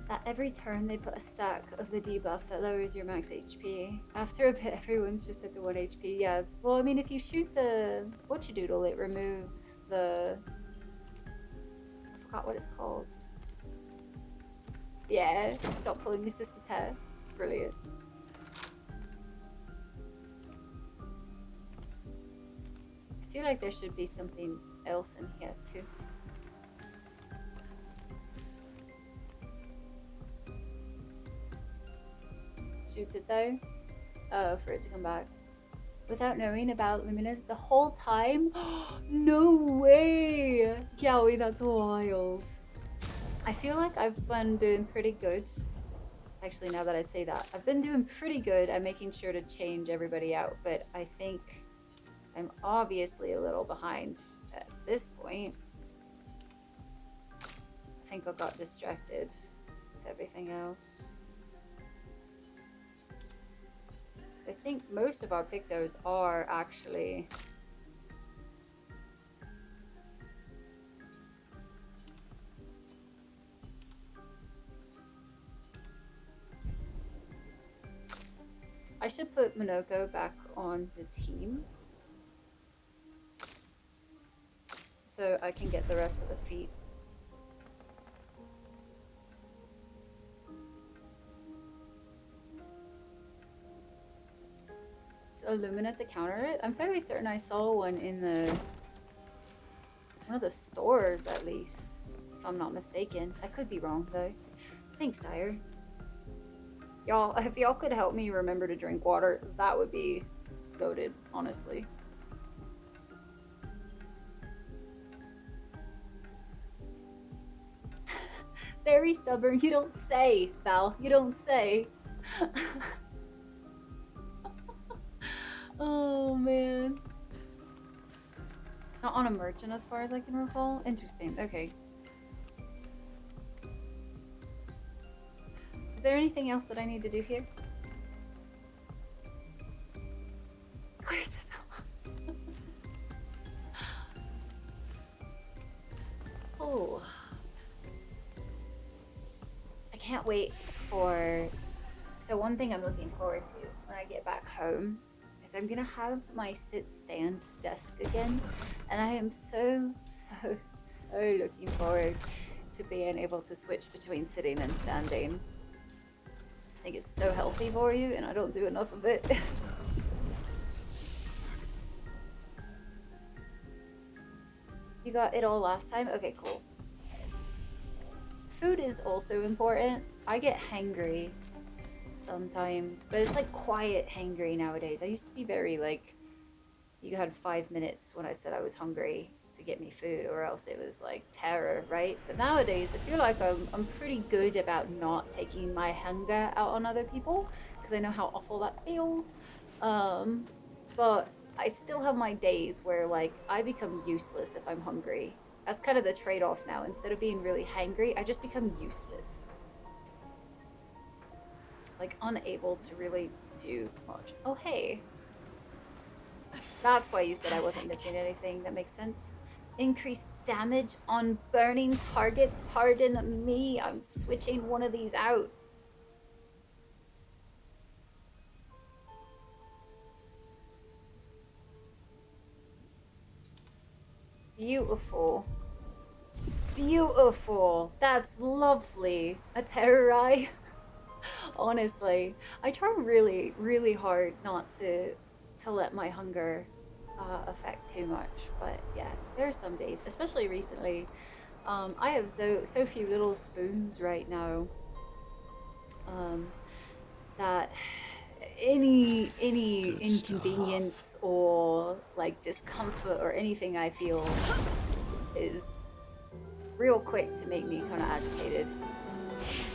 At every turn, they put a stack of the debuff that lowers your max HP. After a bit, everyone's just at the 1 HP. Yeah, well, I mean, if you shoot the whatchadoodle, it removes the... I forgot what it's called. Yeah, stop pulling your sister's hair. It's brilliant. I feel like there should be something else in here, too. Shoots it though, for it to come back. Without knowing about Luminous the whole time? No way! Yowie, that's wild. I feel like I've been doing pretty good. Actually, now that I say that, I've been doing pretty good at making sure to change everybody out, but I think I'm obviously a little behind at this point. I think I got distracted with everything else. I think most of our pictos are actually I should put Minoko back on the team so I can get the rest of the feet. Illumina to counter it? I'm fairly certain I saw one in one of the stores at least, if I'm not mistaken. I could be wrong though. Thanks, Dyer. Y'all, if y'all could help me remember to drink water, that would be goated, honestly. Very stubborn. You don't say, Val. You don't say. Oh man. Not on a merchant as far as I can recall. Interesting. Okay. Is there anything else that I need to do here? Squares is Oh. I can't wait for... So one thing I'm looking forward to when I get back home is I'm gonna have my sit-stand desk again, and I am so looking forward to being able to switch between sitting and standing. I think it's so healthy for you, and I don't do enough of it. You got it all last time? Okay, cool. Food is also important. I get hangry sometimes, but it's like quiet hangry nowadays. I used to be very like, you had 5 minutes when I said I was hungry to get me food, or else it was like terror, right? But nowadays I feel like I'm pretty good about not taking my hunger out on other people, because I know how awful that feels. But I still have my days where like I become useless if I'm hungry. That's kind of the trade-off now. Instead of being really hangry, I just become useless. Like unable to really do much. Oh, hey. That's why you said I wasn't missing anything. That makes sense. Increased damage on burning targets. Pardon me. I'm switching one of these out. Beautiful. Beautiful. That's lovely. A terror eye. Honestly, I try really hard not to let my hunger affect too much. But yeah, there are some days, especially recently. I have so few little spoons right now that any inconvenience or like discomfort or anything I feel is real quick to make me kind of agitated.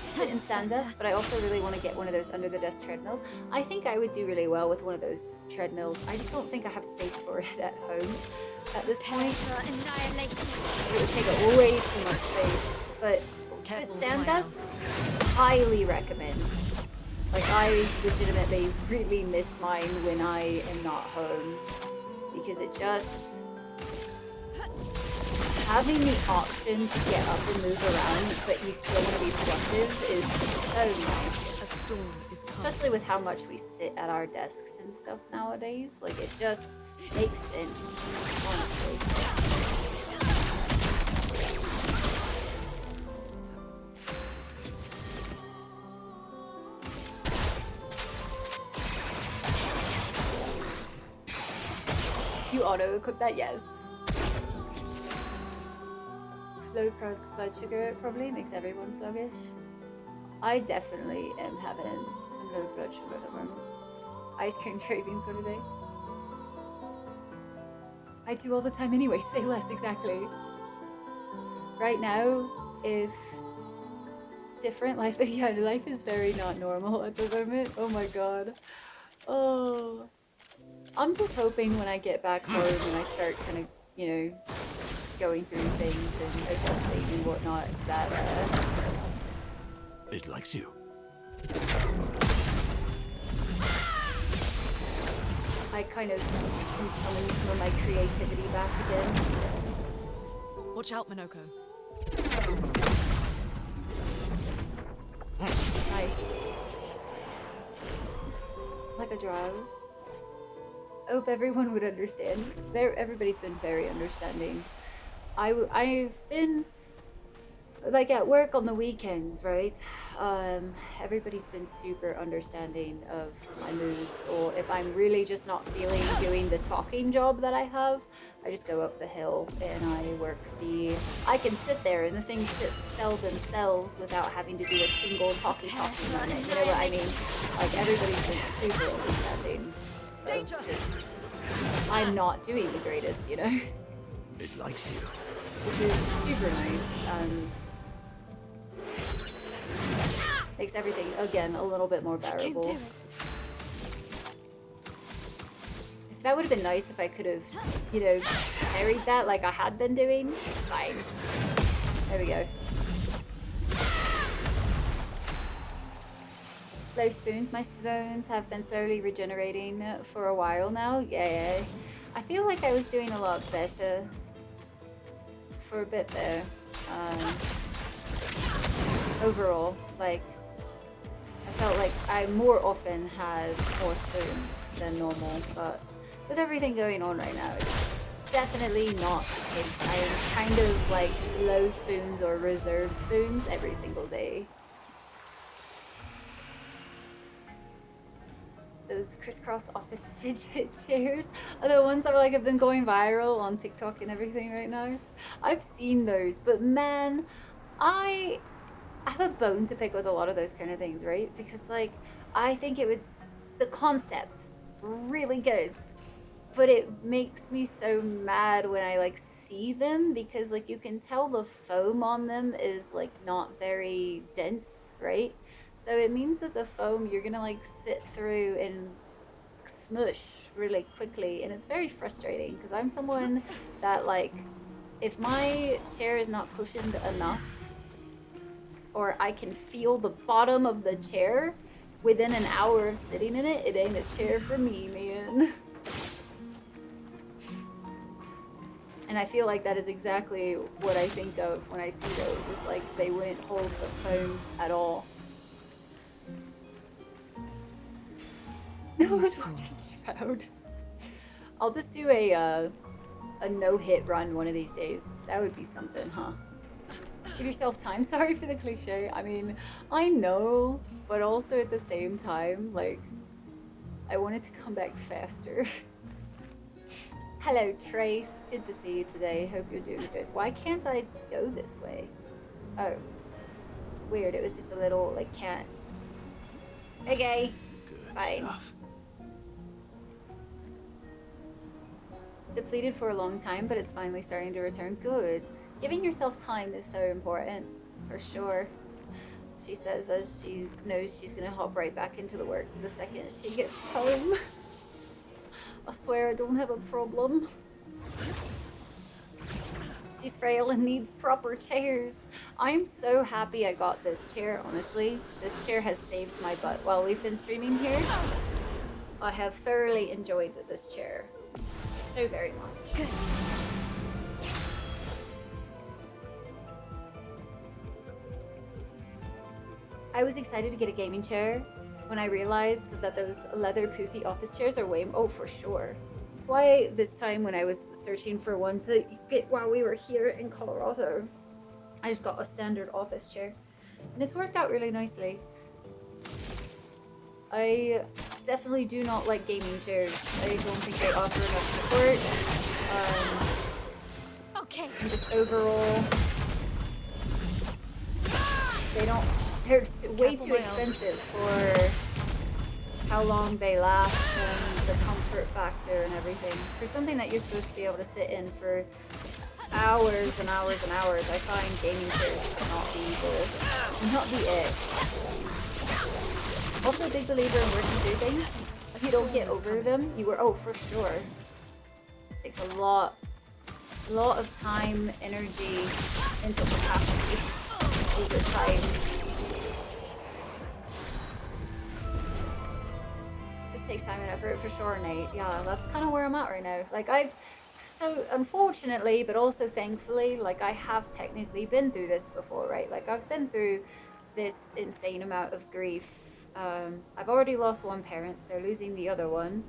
Sit and stand desk, but I also really want to get one of those under the desk treadmills. I think I would do really well with one of those treadmills. I just don't think I have space for it at home at this point. It would take up way too much space. But sit stand desk, highly recommend. Like I legitimately really miss mine when I am not home, because it just, having the option to get up and move around, but you still want to be productive is so nice. A storm is coming. Especially with how much we sit at our desks and stuff nowadays. Like it just makes sense, honestly. You auto-equip that, yes. Low blood sugar probably makes everyone sluggish. I definitely am having some low blood sugar at the moment. Ice cream cravings for today. I do all the time anyway, say less, exactly. Right now, if different life, yeah, life is very not normal at the moment. Oh my god. Oh. I'm just hoping when I get back home and I start kind of, you know, going through things and adjusting and whatnot, that it likes you. I kind of can summon some of my creativity back again. Watch out, Minoko. Nice. Like a drow. I hope everyone would understand. Everybody's been very understanding. I've been like at work on the weekends, right? Everybody's been super understanding of my moods, or if I'm really just not feeling doing the talking job that I have, I just go up the hill and I work I can sit there and the things sell themselves without having to do a single talking moment. You know what I mean? Like everybody's been super understanding. Just, I'm not doing the greatest, you know? It likes you. Which is super nice and makes everything, again, a little bit more bearable. If that would have been nice if I could have, you know, carried that like I had been doing. It's fine. There we go. Low spoons. My spoons have been slowly regenerating for a while now. Yeah. I feel like I was doing a lot better for a bit there. Overall, like, I felt like I more often had more spoons. than normal, but with everything going on right now, it's definitely not the case. I'm kind of like low spoons or reserve spoons every single day. Those crisscross office fidget chairs are the ones that like have been going viral on TikTok and everything right now. I've seen those, but man, I have a bone to pick with a lot of those kind of things, right? Because like I think it would, the concept really good, but it makes me so mad when I like see them, because like you can tell the foam on them is like not very dense, right? So it means that the foam you're gonna like sit through and smush really quickly, and it's very frustrating because I'm someone that like, if my chair is not cushioned enough, or I can feel the bottom of the chair within an hour of sitting in it, it ain't a chair for me, man. And I feel like that is exactly what I think of when I see those. It's like they wouldn't hold the foam at all. Who's watching Shroud? I'll just do a no-hit run one of these days. That would be something, huh? Give yourself time. Sorry for the cliche. I mean, I know, but also at the same time, like, I want it to come back faster. Hello, Trace. Good to see you today. Hope you're doing good. Why can't I go this way? Oh. Weird. It was just a little, like, can't. Okay. It's fine. Depleted for a long time, but it's finally starting to return. Good. Giving yourself time is so important, for sure. She says as she knows she's gonna hop right back into the work the second she gets home. I swear I don't have a problem. She's frail and needs proper chairs. I'm so happy I got this chair, honestly. This chair has saved my butt while we've been streaming here. I have thoroughly enjoyed this chair. So very much. Good. I was excited to get a gaming chair when I realized that those leather poofy office chairs are way... Oh, for sure. That's why this time when I was searching for one to get while we were here in Colorado, I just got a standard office chair. And it's worked out really nicely. I definitely do not like gaming chairs. I don't think they offer enough support. Okay. And just overall, they don't... They're way too expensive for how long they last and the comfort factor and everything. For something that you're supposed to be able to sit in for hours and hours and hours, I find gaming chairs to not be it. Also a big believer in working through things. If you don't get over them, you were... Oh, for sure. It takes a lot of time, energy, mental capacity over time. Just takes time and effort for sure, Nate. Yeah, that's kind of where I'm at right now. Like, so unfortunately, but also thankfully, like, I have technically been through this before, right? Like, I've been through this insane amount of grief. I've already lost one parent, so losing the other one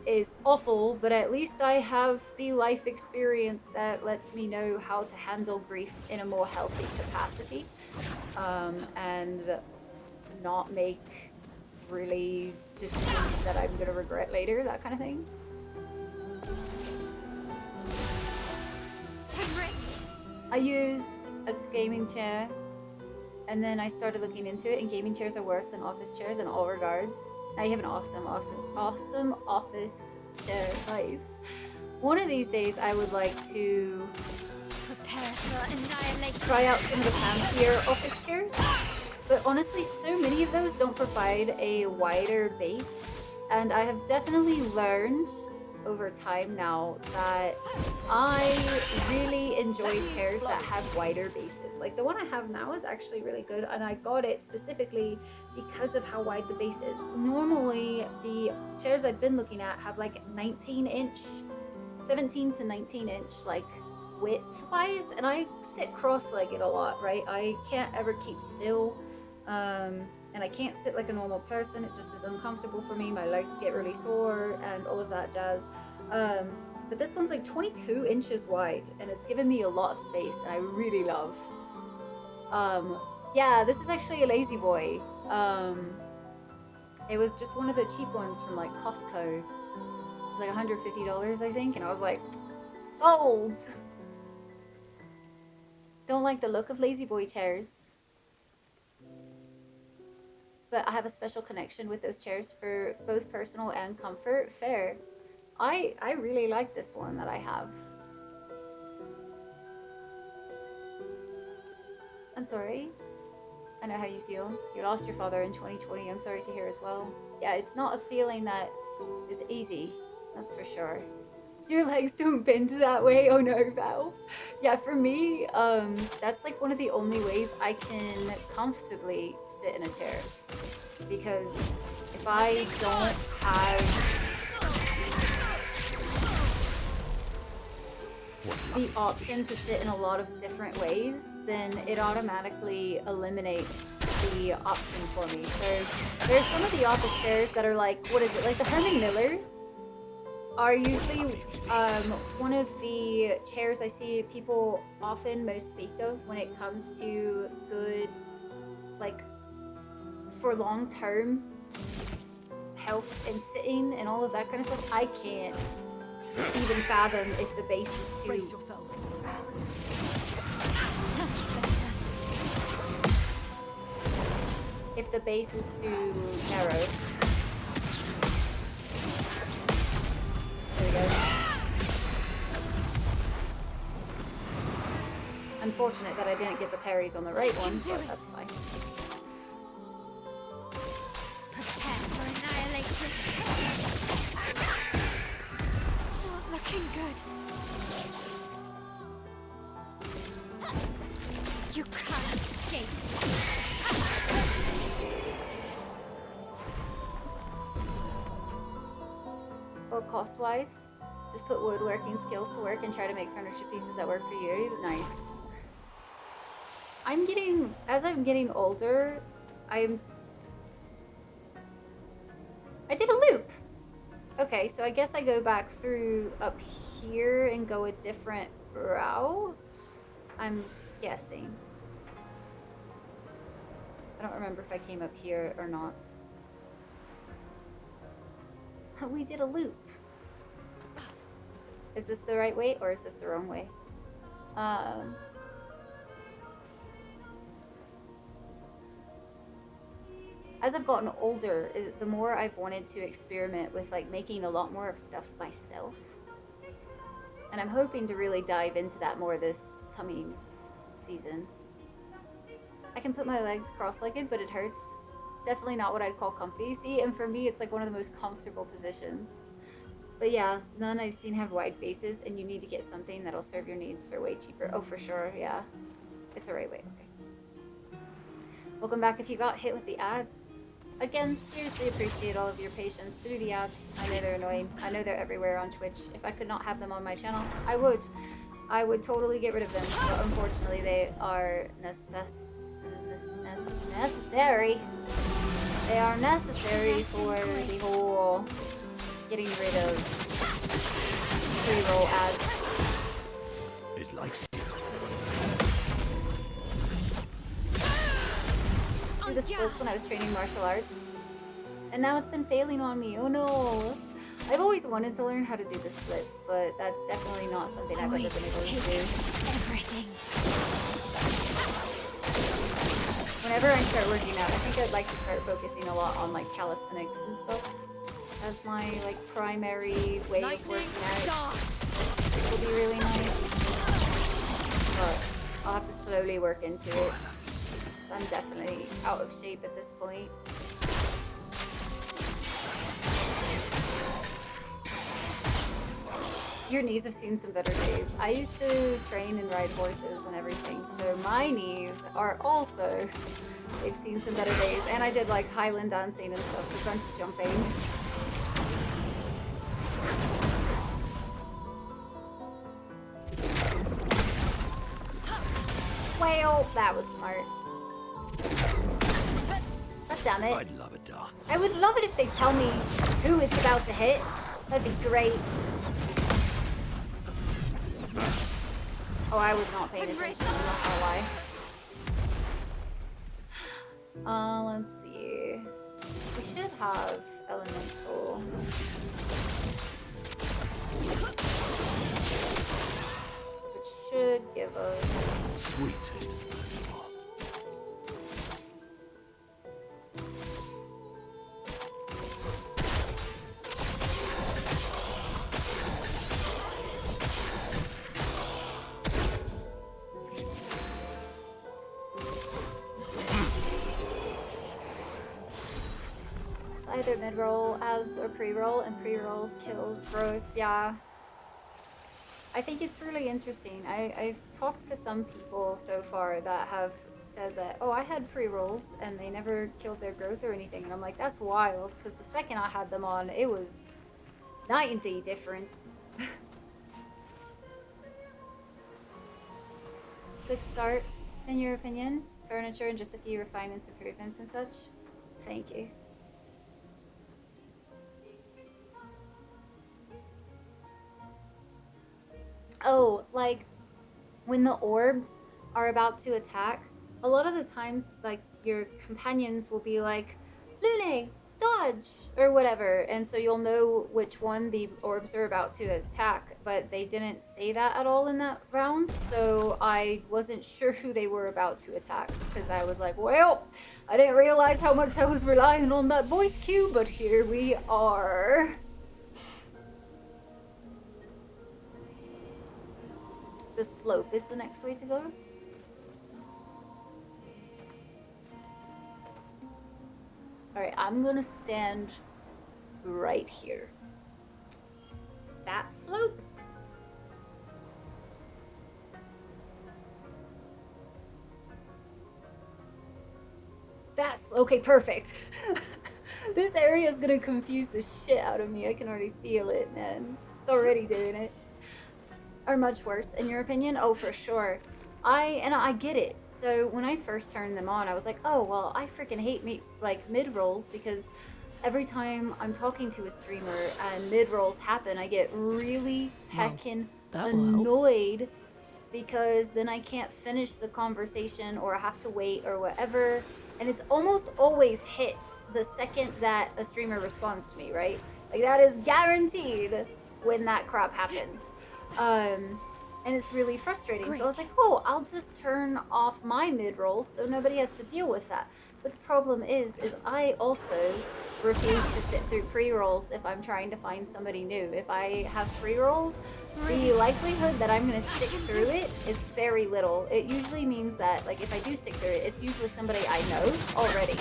is awful, but at least I have the life experience that lets me know how to handle grief in a more healthy capacity, and not make really decisions that I'm gonna regret later, that kind of thing. I used a gaming chair, and then I started looking into it, and gaming chairs are worse than office chairs in all regards. Now you have an awesome office chair. Nice. One of these days, I would like to prepare for annihilation. Try out some of the fancier office chairs. But honestly, so many of those don't provide a wider base. And I have definitely learned over time now that I really enjoy chairs that have wider bases. Like the one I have now is actually really good, and I got it specifically because of how wide the base is. Normally, the chairs I've been looking at have like 17 to 19 inch like width wise, and I sit cross-legged a lot, right? I can't ever keep still. And and I can't sit like a normal person. It just is uncomfortable for me. My legs get really sore and all of that jazz. But this one's like 22 inches wide, and it's given me a lot of space, and I really love. Yeah, this is actually a Lazy Boy. It was just one of the cheap ones from like Costco. It was like $150, I think, and I was like, sold! Don't like the look of Lazy Boy chairs. But I have a special connection with those chairs for both personal and comfort. Fair. I really like this one that I have. I'm sorry. I know how you feel. You lost your father in 2020. I'm sorry to hear as well. Yeah, it's not a feeling that is easy. That's for sure. Your legs don't bend that way. Oh no, Val. Yeah, for me, that's like one of the only ways I can comfortably sit in a chair. Because if I don't have the option to sit in a lot of different ways, then it automatically eliminates the option for me. So there's some of the office chairs that are like, what is it, like the Herman Millers are usually one of the chairs I see people often most speak of when it comes to good, like, for long-term health and sitting and all of that kind of stuff. I can't even fathom if the base is too... Brace yourself. If the base is too narrow. There we go. Unfortunate that I didn't get the parries on the right one, but that's fine. Prepare for annihilation. Not looking good. You can't escape. Well, cost-wise, just put woodworking skills to work and try to make furniture pieces that work for you. Nice. As I'm getting older, I did a loop. Okay, so I guess I go back through up here and go a different route. I'm guessing. I don't remember if I came up here or not. We did a loop. Is this the right way or is this the wrong way? As I've gotten older, the more I've wanted to experiment with like making a lot more of stuff myself. And I'm hoping to really dive into that more this coming season. I can put my legs cross-legged, but it hurts. Definitely not what I'd call comfy. See, and for me, it's like one of the most comfortable positions. But yeah, none I've seen have wide bases, and you need to get something that'll serve your needs for way cheaper. Oh, for sure, yeah. It's the right way, okay. Welcome back if you got hit with the ads. Again, seriously appreciate all of your patience through the ads. I know they're annoying. I know they're everywhere on Twitch. If I could not have them on my channel, I would. I would totally get rid of them, but unfortunately they are necessary. They are necessary for the whole getting rid of pre-roll ads. It likes you. Do the splits when I was training martial arts, and now it's been failing on me. Oh no! I've always wanted to learn how to do the splits, but that's definitely not something I've ever been able to do. Everything. Whenever I start working out, I think I'd like to start focusing a lot on like calisthenics and stuff as my like primary way of working out. It will be really nice, but I'll have to slowly work into it. So I'm definitely out of shape at this point. Your knees have seen some better days. I used to train and ride horses and everything, so my knees are also, they've seen some better days. And I did like Highland dancing and stuff, so a bunch of jumping. Well, that was smart. God damn it. I'd love a dance. I would love it if they tell me who it's about to hit. That'd be great. Oh, I was not paying attention. I'm not gonna lie. Let's see. We should have elemental. Which should give us sweet taste of either mid-roll adds or pre-roll, and pre-rolls kill growth. Yeah. I think it's really interesting. I've talked to some people so far that have said that, oh, I had pre-rolls and they never killed their growth or anything. And I'm like, that's wild, because the second I had them on, it was night and day difference. Good start, in your opinion? Furniture and just a few refinements, improvements and such? Thank you. Oh, like, when the orbs are about to attack, a lot of the times, like, your companions will be like, Lune, dodge, or whatever, and so you'll know which one the orbs are about to attack, but they didn't say that at all in that round, so I wasn't sure who they were about to attack, because I was like, well, I didn't realize how much I was relying on that voice cue, but here we are. The slope is the next way to go. Alright, I'm gonna stand right here. That slope? That's okay, perfect. This area is gonna confuse the shit out of me. I can already feel it, man. It's already doing it. Are much worse, in your opinion? Oh, for sure. I get it. So when I first turned them on, I was like, oh, well, I freaking hate mid-rolls, because every time I'm talking to a streamer and mid-rolls happen, I get really heckin' annoyed, because then I can't finish the conversation, or I have to wait, or whatever. And it's almost always hits the second that a streamer responds to me, right? Like, that is guaranteed when that crap happens. And it's really frustrating. Great. So I was like, oh, I'll just turn off my mid-rolls so nobody has to deal with that. But the problem is I also refuse to sit through pre-rolls if I'm trying to find somebody new. If I have pre-rolls, the likelihood that I'm going to stick through it is very little. It usually means that, like, if I do stick through it, it's usually somebody I know already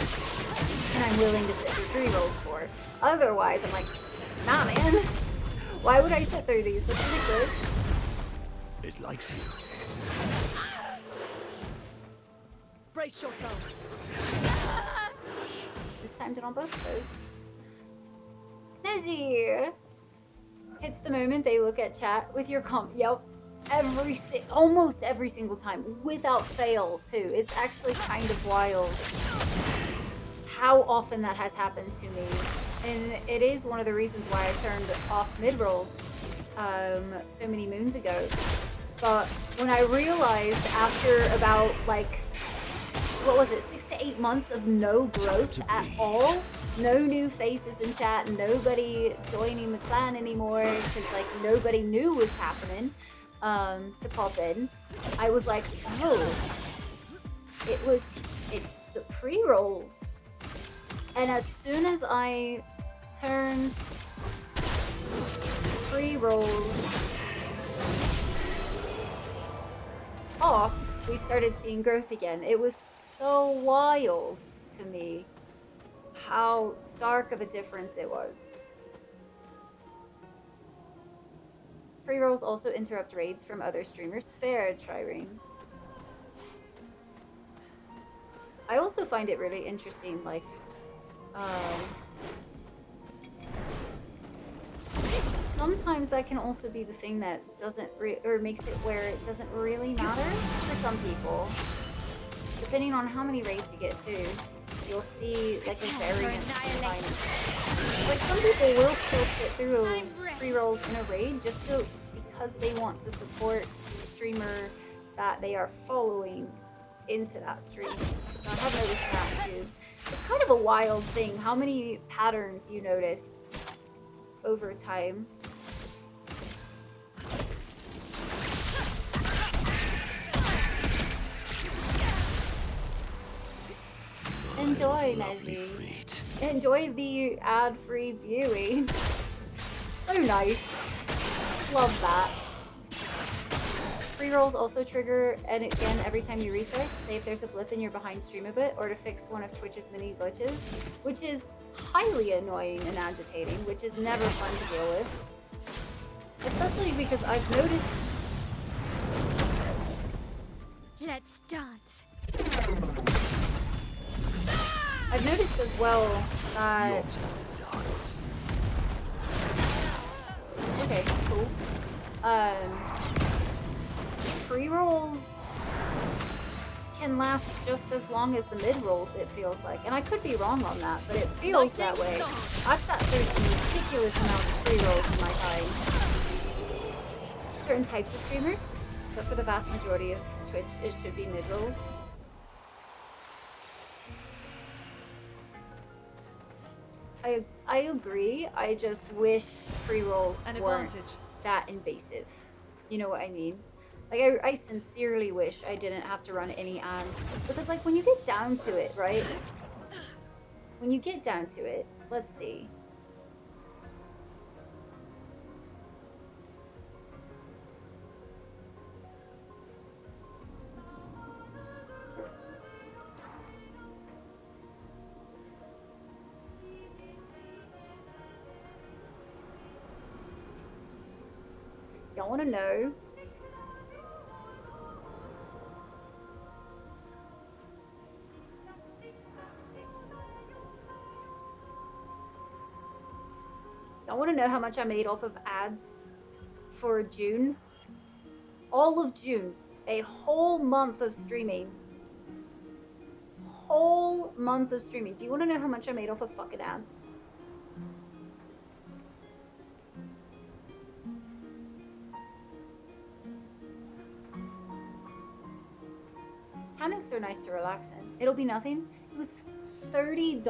and I'm willing to sit through pre-rolls for. Otherwise, I'm like, nah, man. Why would I sit through these? That's ridiculous. It likes you. Brace yourselves. This time did on both of those. Nezzy hits the moment they look at chat with your comp. Yep. Almost every single time, without fail, too. It's actually kind of wild how often that has happened to me. And it is one of the reasons why I turned off mid-rolls so many moons ago. But when I realized after about, like, what was it, 6 to 8 months of no growth at all, no new faces in chat, nobody joining the clan anymore, because, like, nobody knew was happening to pop in, I was like, oh, it's the pre-rolls. And as soon as I turned pre-rolls off, we started seeing growth again. It was so wild to me how stark of a difference it was. Pre-rolls also interrupt raids from other streamers. Fair, Trirene. I also find it really interesting, like, sometimes that can also be the thing that doesn't or makes it where it doesn't really matter for some people, depending on how many raids you get too. you'll see like a variant sometimes. Like some people will still sit through pre-rolls in a raid just to because they want to support the streamer that they are following into that stream. So I have noticed that too. It's kind of a wild thing how many patterns you notice over time. Enjoy, Nezzy. Enjoy the ad-free viewing. So nice. Just love that. Pre-rolls also trigger, and again, every time you refresh, say if there's a blip and you're behind stream a bit, or to fix one of Twitch's mini glitches, which is highly annoying and agitating, which is never fun to deal with. Especially because I've noticed... Let's dance. I've noticed as well that... Your turn to dance. Okay, cool. Pre-rolls can last just as long as the mid-rolls, it feels like. And I could be wrong on that, but it feels that way. I've sat through some ridiculous amounts of pre-rolls in my time. Certain types of streamers, but for the vast majority of Twitch, it should be mid-rolls. I agree. I just wish pre-rolls weren't that invasive. You know what I mean? Like, I sincerely wish I didn't have to run any ads. Because, like, when you get down to it, right? When you get down to it, let's see. Y'all want to know? Y'all want to know how much I made off of ads for June? All of June. A whole month of streaming. Whole month of streaming. Do you want to know how much I made off of fucking ads? Hammocks are nice to relax in. It'll be nothing. It was $30.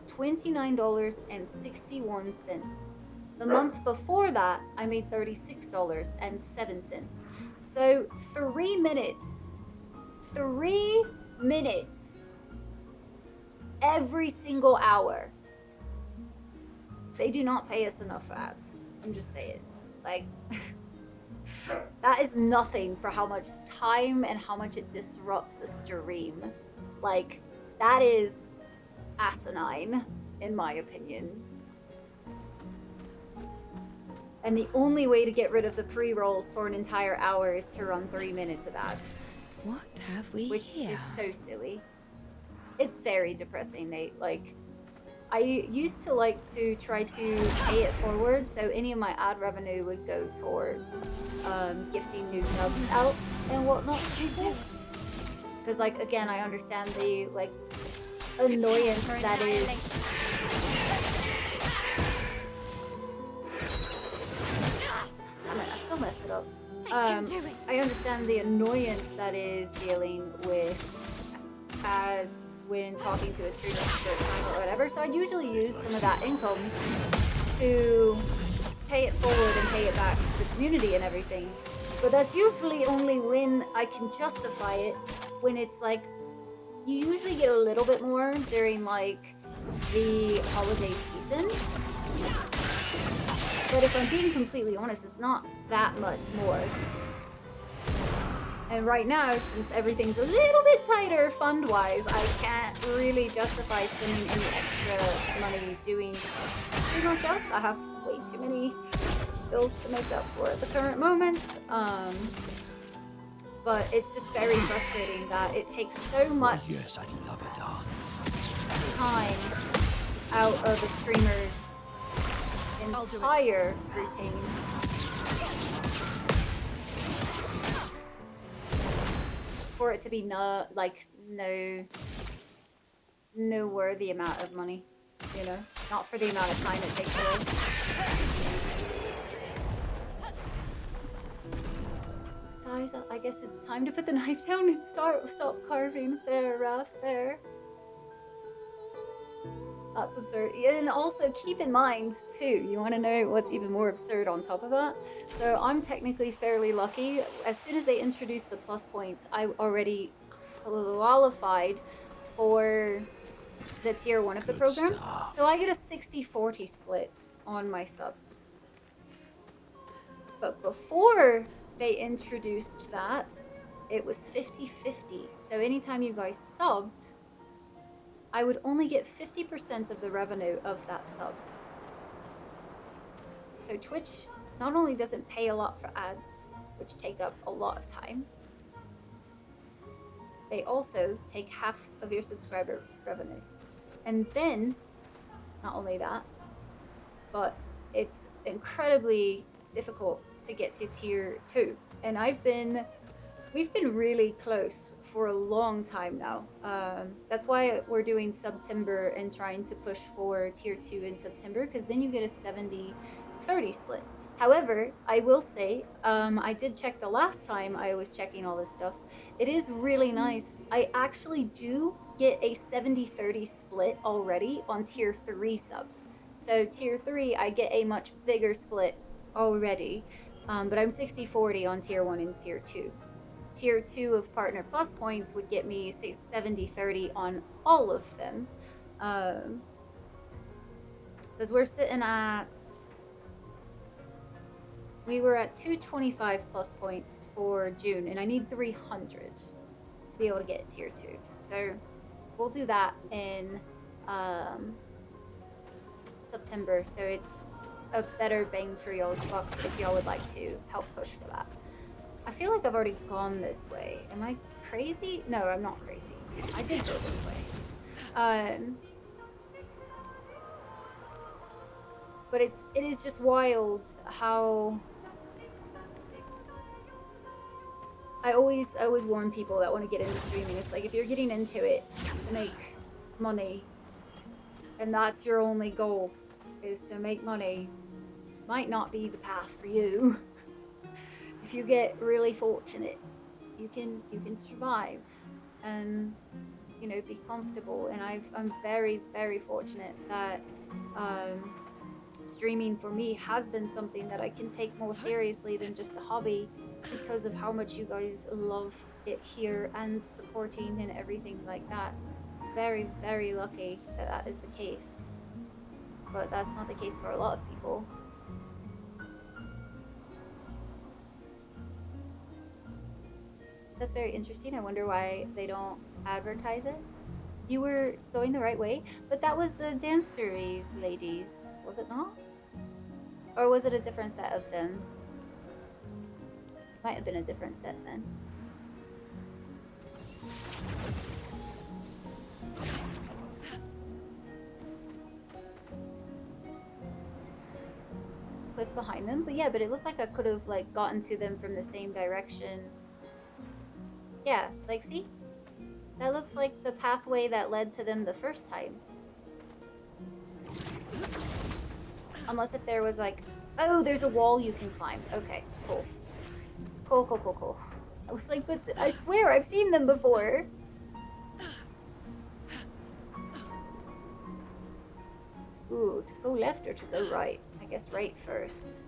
$29.61. The month before that, I made $36.07. So 3 minutes. 3 minutes. Every single hour. They do not pay us enough for ads. I'm just saying. Like... that is nothing for how much time and how much it disrupts a stream. Like, that is asinine, in my opinion. And the only way to get rid of the pre-rolls for an entire hour is to run 3 minutes of ads. What have we Which here? is so silly. It's very depressing, Nate. Like, I used to like to try to pay it forward, so any of my ad revenue would go towards gifting new subs out and whatnot to people. Because, like, again, I understand the, like, annoyance that is... Damn it, I still messed it up. I understand the annoyance that is dealing with ads when talking to a streamer for the first time or whatever, so I usually use some of that income to pay it forward and pay it back to the community and everything. But that's usually only when I can justify it, when it's like, you usually get a little bit more during like the holiday season. But if I'm being completely honest, it's not that much more. And right now, since everything's a little bit tighter fund-wise, I can't really justify spending any extra money doing too much else. I have way too many bills to make up for at the current moment. But it's just very frustrating that it takes so much Yes, I'd love a dance. time out of a streamer's entire routine. For it to be no nowhere the amount of money, you know? Not for the amount of time it takes away. Guys, I guess it's time to put the knife down and stop carving. Fair, Raph, fair. That's absurd. And also keep in mind too, you want to know what's even more absurd on top of that? So I'm technically fairly lucky. As soon as they introduced the plus points, I already qualified for the tier 1 of the program. So I get a 60-40 split on my subs. But before they introduced that, it was 50-50. So anytime you guys subbed, I would only get 50% of the revenue of that sub. So Twitch not only doesn't pay a lot for ads, which take up a lot of time, they also take half of your subscriber revenue. And then, not only that, but it's incredibly difficult to get to tier 2. And we've been really close for a long time now. That's why we're doing September and trying to push for tier 2 in September, because then you get a 70-30 split. However, I will say, I did check the last time I was checking all this stuff. It is really nice. I actually do get a 70-30 split already on tier 3 subs. So tier 3, I get a much bigger split already. But I'm 60-40 on tier 1 and tier 2. Tier 2 of Partner Plus points would get me 70-30 on all of them. Because we're sitting at... We were at 225 plus points for June, and I need 300 to be able to get tier 2. So we'll do that in September. So it's a better bang for y'all's buck if y'all would like to help push for that. I feel like I've already gone this way. Am I crazy? No, I'm not crazy. I did go this way. But it is just wild how I always warn people that want to get into streaming. It's like, if you're getting into it to make money and that's your only goal is to make money, this might not be the path for you. If you get really fortunate, you can survive and, you know, be comfortable. And I'm very, very fortunate that streaming for me has been something that I can take more seriously than just a hobby, because of how much you guys love it here and supporting and everything like that. Very, very lucky that that is the case. But that's not the case for a lot of people. That's very interesting. I wonder why they don't advertise it. You were going the right way, but that was the dance series ladies, was it not? Or was it a different set of them? Might have been a different set then. Cliff behind them, but yeah, but it looked like I could have like gotten to them from the same direction. Yeah, like see? That looks like the pathway that led to them the first time. Unless if there was like, oh, there's a wall you can climb. Okay, cool. Cool. I was like, but I swear I've seen them before. Ooh, to go left or to go right? I guess right first.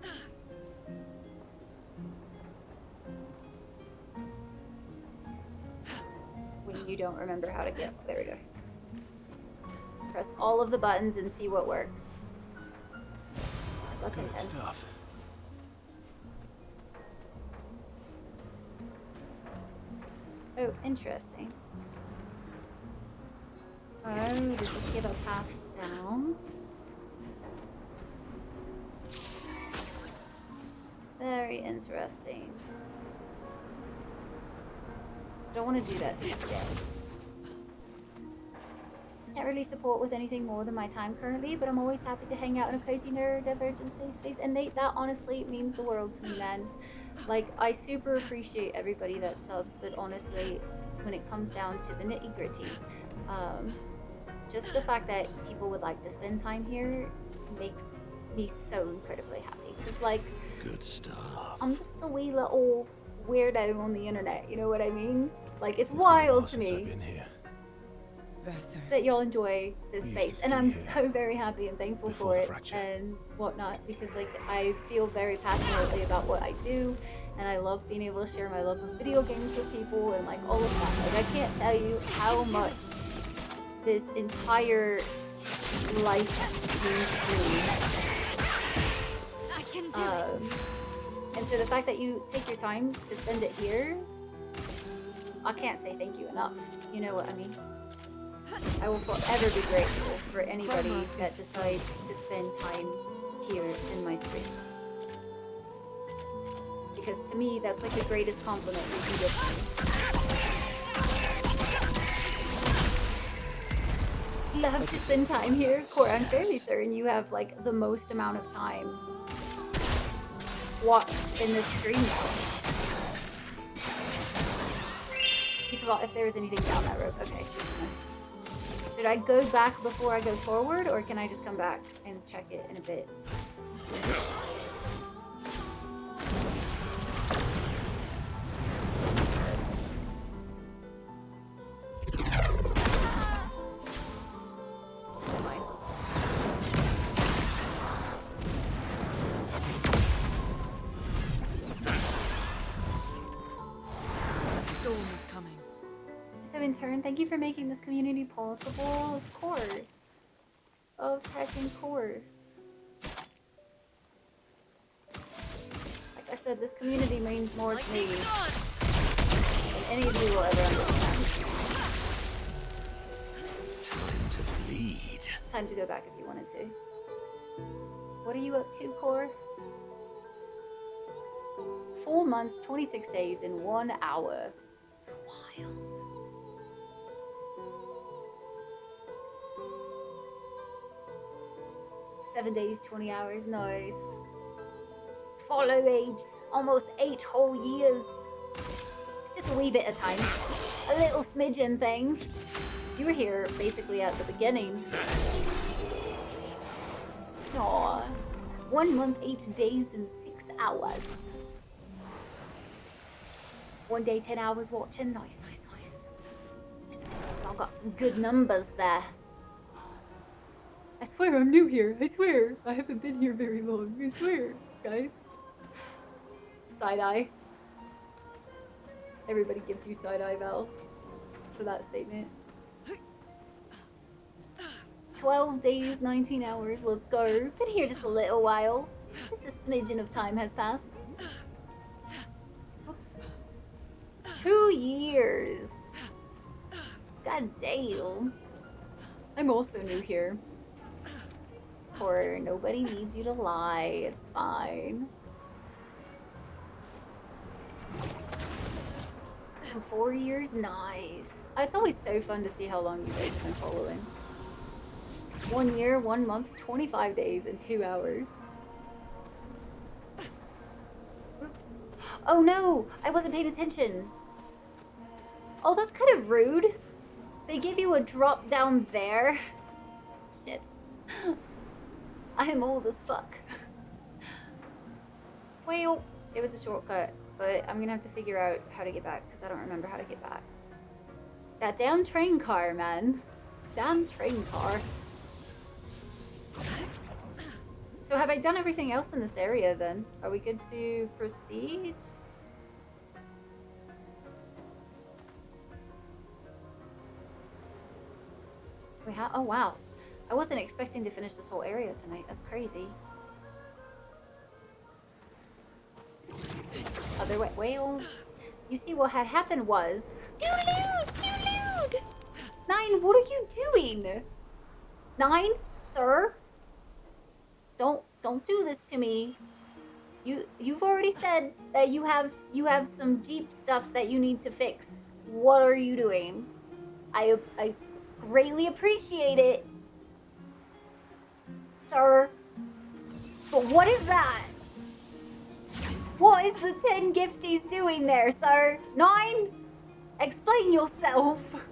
When you don't remember how to get, there we go. Press all of the buttons and see what works. That's intense. Stuff. Oh, interesting. Oh, does this give a path down? Very interesting. I don't want to do that just yet. Can't really support with anything more than my time currently, but I'm always happy to hang out in a cozy neurodivergent safe space. And Nate, that honestly means the world to me, man. Like, I super appreciate everybody that subs, but honestly, when it comes down to the nitty-gritty, just the fact that people would like to spend time here makes me so incredibly happy. Because, like, Good stuff. I'm just a wee little weirdo on the internet, you know what I mean? Like, it's wild to me that y'all enjoy this space, and I'm so very happy and thankful for it and whatnot, because, like, I feel very passionately about what I do, and I love being able to share my love of video games with people and, like, all of that. Like, I can't tell you how much this entire life means to me. I can do it. And so the fact that you take your time to spend it here, I can't say thank you enough. You know what I mean? I will forever be grateful for anybody that decides to spend time here in my stream. Because to me, that's like the greatest compliment you can give me. Love to spend time here. Cora, I'm fairly certain you have like the most amount of time watched in this stream now. You forgot if there was anything down that road. Okay. Should I go back before I go forward, or can I just come back and check it in a bit? This is fine. Storm is coming. So in turn, thank you for making this community possible, of course. Of heckin' course. Like I said, this community means more to me than any of you will ever understand. Time to bleed. Time to go back if you wanted to. What are you up to, Core? 4 months, 26 days, in 1 hour. It's wild. Seven days, 20 hours, nice. Follow age, almost 8 whole years. It's just a wee bit of time. A little smidgen things. You were here basically at the beginning. Aw. 1 month, 8 days, and 6 hours. 1 day, 10 hours watching. Nice, nice, nice. Y'all got some good numbers there. I swear I'm new here. I swear. I haven't been here very long. I swear, guys. Side-eye. Everybody gives you side-eye, Val, for that statement. 12 days, 19 hours. Let's go. Been here just a little while. Just a smidgen of time has passed. Oops. 2 years. God damn. I'm also new here. Or nobody needs you to lie. It's fine. So 4 years? Nice. It's always so fun to see how long you guys have been following. 1 year, 1 month, 25 days, and 2 hours. Oh no! I wasn't paying attention. Oh, that's kind of rude. They give you a drop down there. Shit. I'm old as fuck. Well, it was a shortcut, but I'm gonna have to figure out how to get back because I don't remember how to get back. That damn train car, man. Damn train car. So have I done everything else in this area then? Are we good to proceed? We have, oh wow. I wasn't expecting to finish this whole area tonight. That's crazy. Other way, well, you see what had happened was... Too loud! Nine, what are you doing? Nine, sir? Don't do this to me. You've already said that you have some Jeep stuff that you need to fix. What are you doing? I greatly appreciate it, sir. But what is that? What is the 10 gifties doing there, sir? 9? Explain yourself.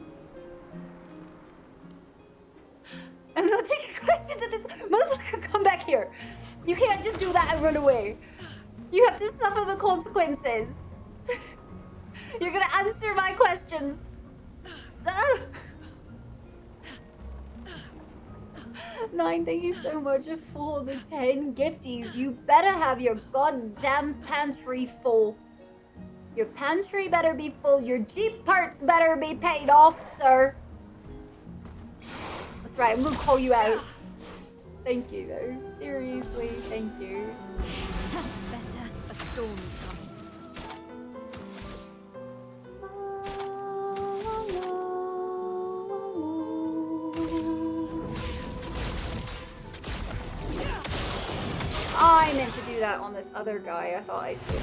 I'm not taking questions at this. Motherfucker, come back here. You can't just do that and run away. You have to suffer the consequences. You're gonna answer my questions. Sir? 9, thank you so much for the 10 gifties. You better have your goddamn pantry full. Your pantry better be full. Your Jeep parts better be paid off, sir. That's right, I'm gonna call you out. Thank you, though. Seriously, thank you. That's better. A storm is coming. I meant to do that on this other guy. I thought I switched.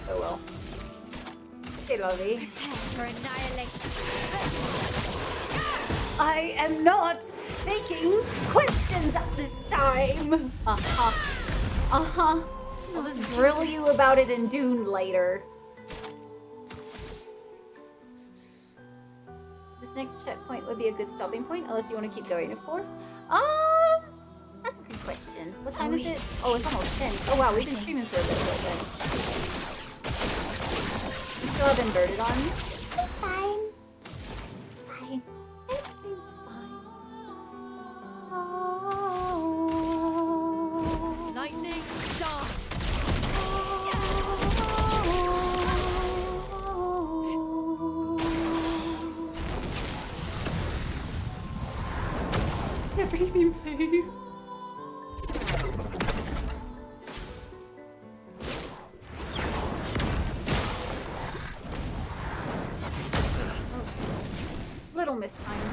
Oh well. C'est la vie. For annihilation. I am not taking questions at this time. Uh-huh. Uh-huh. I'll just drill you about it in Dune later. This next checkpoint would be a good stopping point, unless you want to keep going, of course. That's a good question. What time is it? Oh, it's almost 10. Oh wow, we've been streaming for a little bit then. You still have inverted on? It's fine. It's fine. Everything's fine. Oh. Lightning dance. Jeopardy theme, please. Little mistime.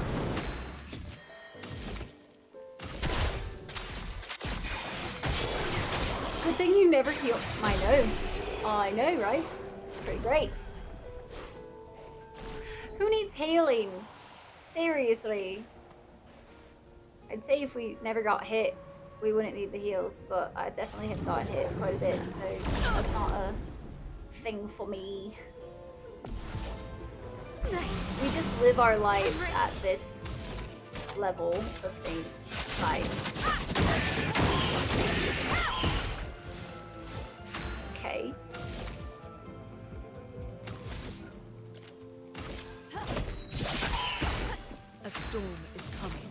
Good thing you never heal. I know, right? It's pretty great. Who needs healing? Seriously. I'd say if we never got hit, we wouldn't need the heals, but I definitely have gotten hit quite a bit, so that's not a thing for me. Nice. We just live our lives at this level of things. Fine. Okay. A storm is coming.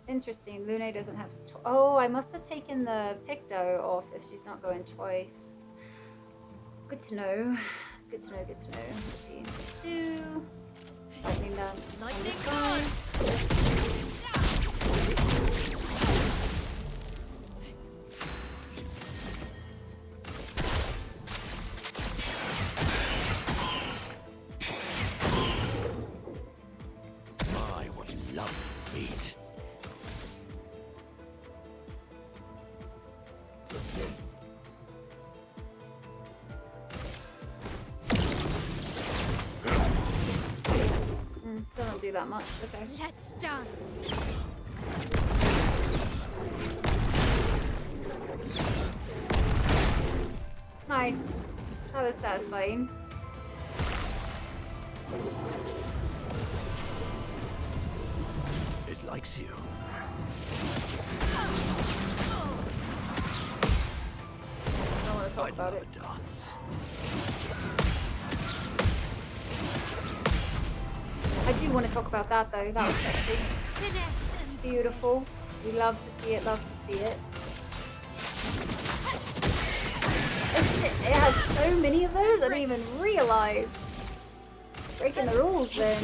Interesting. Lune doesn't have. Oh, I must have taken the Picto off if she's not going twice. Good to know. Good to know. Good to know. Let's see. Let's do lightning dance. Lightning dance. My, what lovely feet. Doesn't do that much. Okay. Let's dance. Nice. That was satisfying. It likes you. I don't want to talk about love it. a dance. I do want to talk about that though. That was sexy. Beautiful. We love to see it. Love to see it. Oh shit! It has so many of those. I didn't even realize. Breaking the rules then.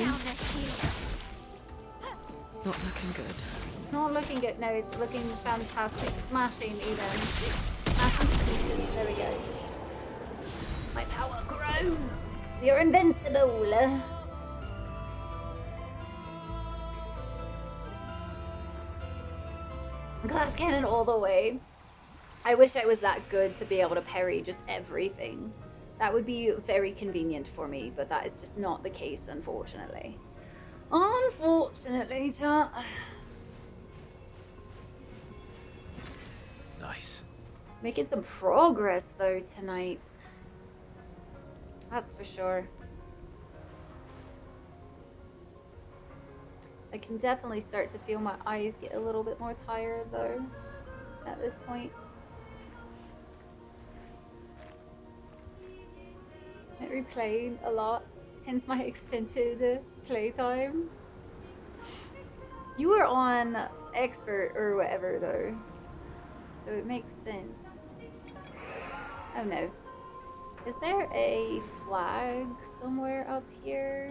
Not looking good. Not looking good. No, it's looking fantastic. Smashing even. Smashing to pieces. There we go. My power grows. You're invincible. Glass cannon all the way. I wish I was that good to be able to parry just everything. That would be very convenient for me, but that is just not the case, unfortunately. Unfortunately, chat. Nice. Making some progress, though, tonight. That's for sure. I can definitely start to feel my eyes get a little bit more tired though at this point. I replayed a lot, hence my extended playtime. You were on expert or whatever though, so it makes sense. Oh no. Is there a flag somewhere up here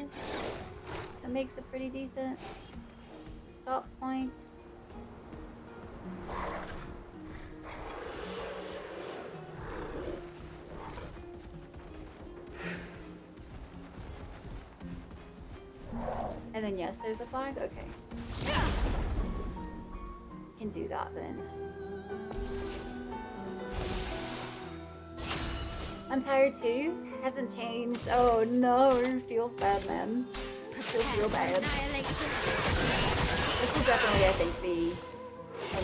that makes a pretty decent stop point? And then yes, there's a flag? Okay. Can do that then. I'm tired too. Hasn't changed. Oh no, feels bad, man. It feels real bad. This will definitely, I think, be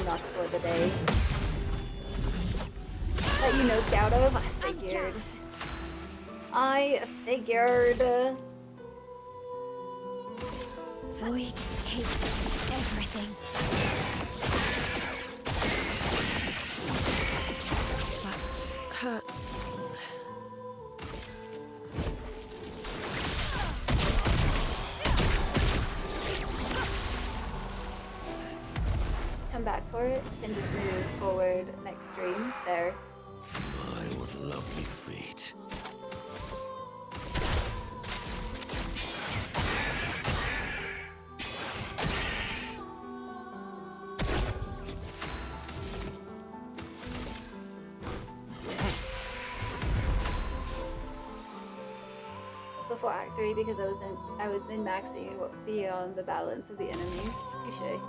enough for the day. That you noped out of? I figured. Void, take everything. That hurts. Come back for it and just move forward next stream. There. My, what lovely feet. Before Act 3 because I was min-maxing beyond the balance of the enemies. Touche.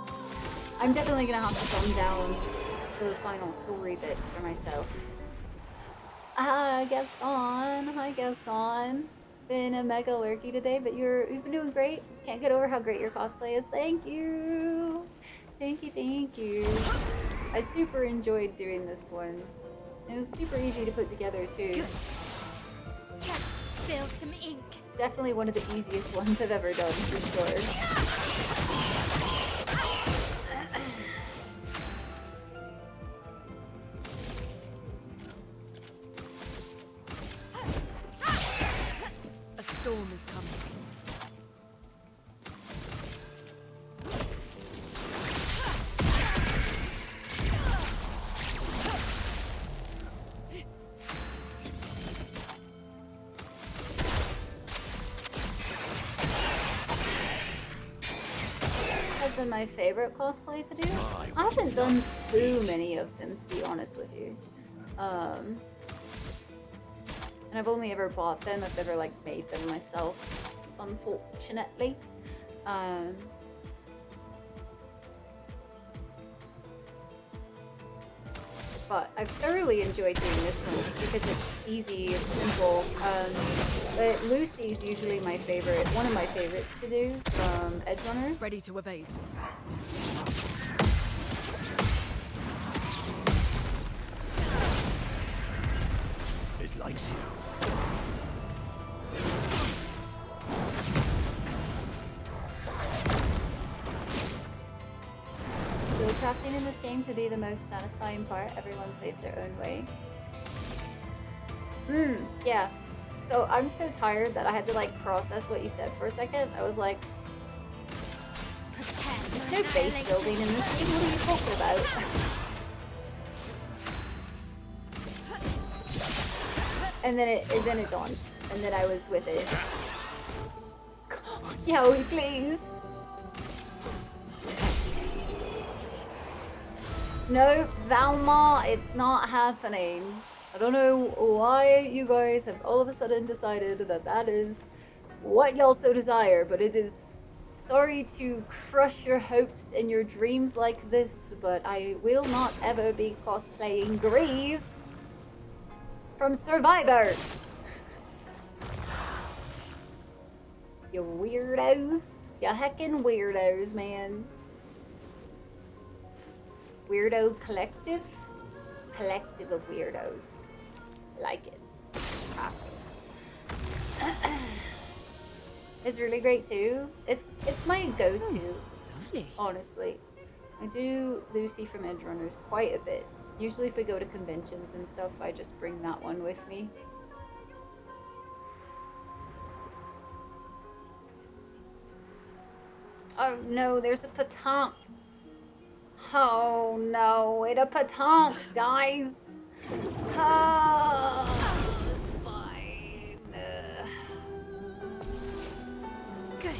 I'm definitely gonna have to dumb down the final story bits for myself. Ah, Gaston. Hi, Gaston. Been a mega lurky today, but you've been doing great. Can't get over how great your cosplay is. Thank you. Thank you, thank you. I super enjoyed doing this one. It was super easy to put together too. Good. Let's spill some ink. Definitely one of the easiest ones I've ever done, for sure. A storm is coming. Been my favorite cosplay to do. I haven't done too many of them, to be honest with you. And I've only ever bought them. I've never like made them myself, unfortunately. But I've thoroughly enjoyed doing this one just because it's easy, it's simple. But Lucy's usually my favorite, one of my favorites to do from Edge Runners. Ready to evade. It likes you. Build crafting in this game to be the most satisfying part. Everyone plays their own way. Yeah. So I'm so tired that I had to like process what you said for a second. I was like, there's no base building in this game. What are you talking about? And then it dawned, and then I was with it. Yowie, please. No, Valmar, it's not happening. I don't know why you guys have all of a sudden decided that that is what y'all so desire, but it is. Sorry to crush your hopes and your dreams like this, but I will not ever be cosplaying Grease from Survivor. You weirdos. You heckin' weirdos, man. Weirdo collective? Collective of weirdos. Like it. Awesome. It's really great too. It's my go-to lovely. Honestly. I do Lucy from Edge Runners quite a bit. Usually if we go to conventions and stuff, I just bring that one with me. Oh no, there's a petanque. Oh no, it's a petanque, guys. This is fine. Good.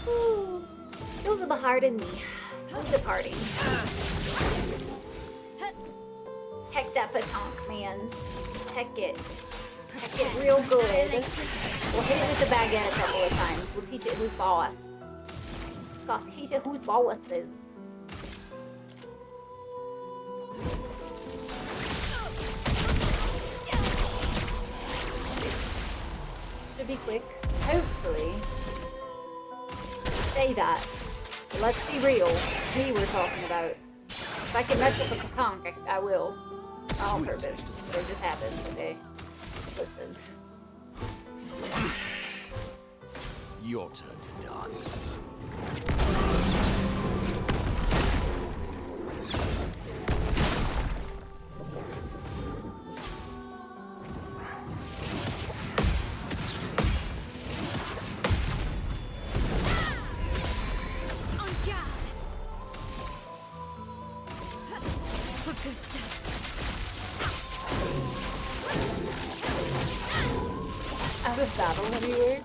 Ooh, skills of a heart in me. Skills of party. Heck that petanque, man. Heck it. Heck it real good. We'll hit it with the baguette a couple of times. We'll teach it who's boss. Gotta teach it who's boss is. Should be quick. Hopefully. Say that. But let's be real. It's me we're talking about. If I can mess up a petanque, I will. Not on purpose. But it just happens, okay? Listen. Your turn to dance. Out of battle anyway.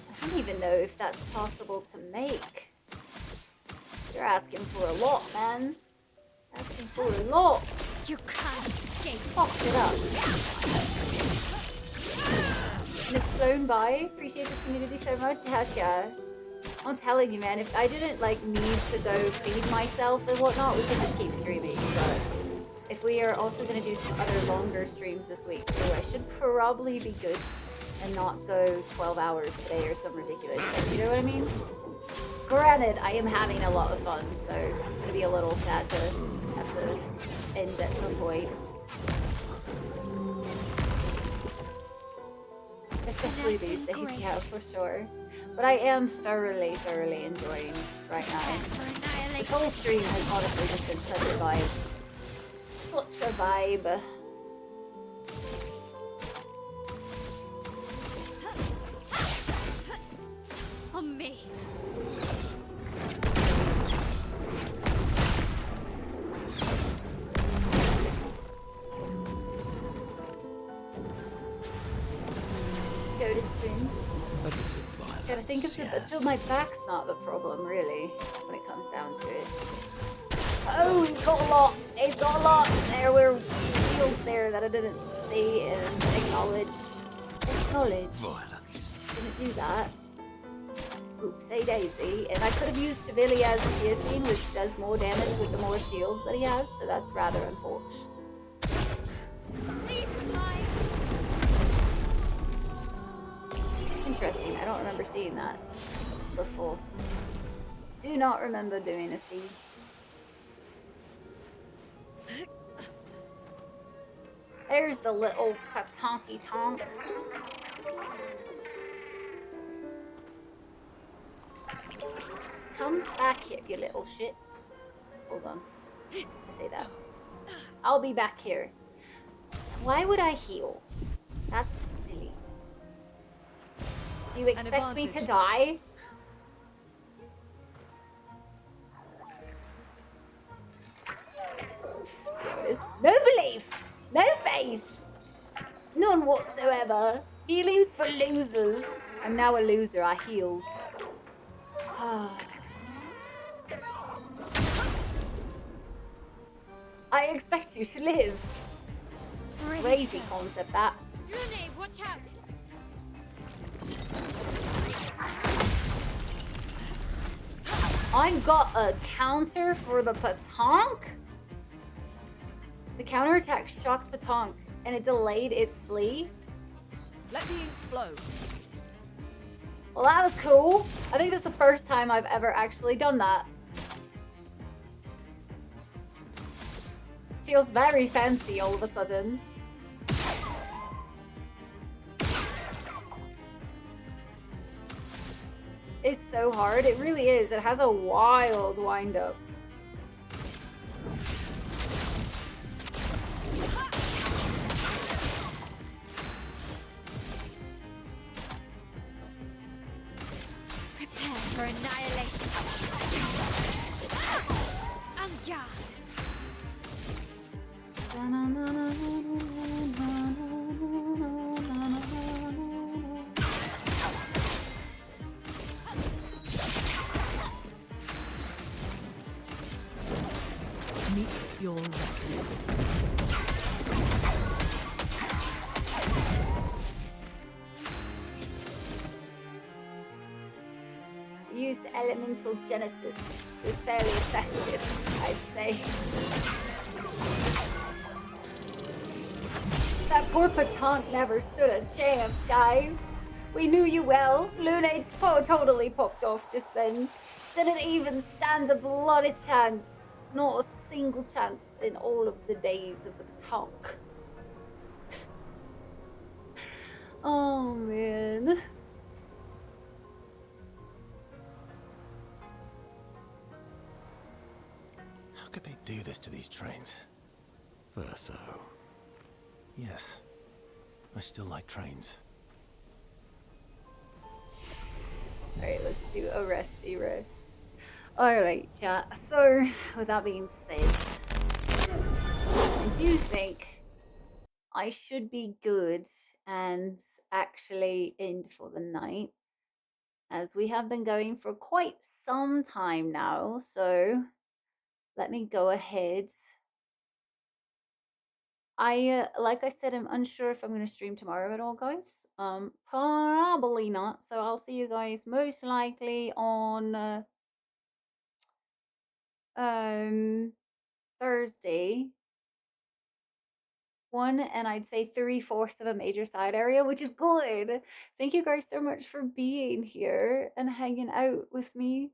I don't even know if that's possible to make. You're asking for a lot, man. Asking for a lot. You can't escape. Fucked it up. And it's flown by. Appreciate this community so much. Heck yeah. I'm telling you, man, if I didn't like need to go feed myself and whatnot, we could just keep streaming. But if we are also going to do some other longer streams this week too, I should probably be good and not go 12 hours today or some ridiculous thing. You know what I mean? Granted, I am having a lot of fun, so it's going to be a little sad to have to end at some point. Especially these days, yeah, for sure. But I am thoroughly enjoying right now. This whole stream has honestly just been such a vibe. Such a vibe. On me. Goated stream. Gotta think of the, but still my back's not the problem really when it comes down to it. Oh, he's got a lot. He's got a lot. There were shields there that I didn't see and acknowledge. Acknowledge. Violence. Didn't do that. Oopsie daisy. And I could have used Civilia's Teosine, which does more damage with the more shields that he has, so that's rather unfortunate. Interesting. I don't remember seeing that before. Do not remember doing a C. There's the little patonky tonk. Come back here, you little shit. Hold on. I say that. I'll be back here. Why would I heal? That's just silly. Do you expect me to die? Serious. No belief! No faith! None whatsoever. Healing's for losers. I'm now a loser. I healed. I expect you to live. Crazy concept, that. Rune, watch out! I've got a counter for the petanque? The counterattack shocked petanque and it delayed its flee? Let me flow. Well, that was cool. I think that's the first time I've ever actually done that. Feels very fancy all of a sudden. is so hard. It really is. It has a wild wind up. Prepare for annihilation. En garde. Meet your reckoning. Used elemental genesis. It's fairly effective, I'd say. That poor Patank never stood a chance, guys. We knew you well. Lune totally popped off just then. Didn't even stand a bloody chance. Not a single chance in all of the days of the Patank. Oh, man. How could they do this to these trains? Verso. Yes. I still like trains. Alright, let's do a resty rest. Alright, chat. So, with that being said, I do think I should be good and actually end for the night, as we have been going for quite some time now. So, let me go ahead. Like I said, I'm unsure if I'm going to stream tomorrow at all, guys. Probably not. So I'll see you guys most likely on Thursday. One, and I'd say 3/4 of a major side area, which is good. Thank you guys so much for being here and hanging out with me.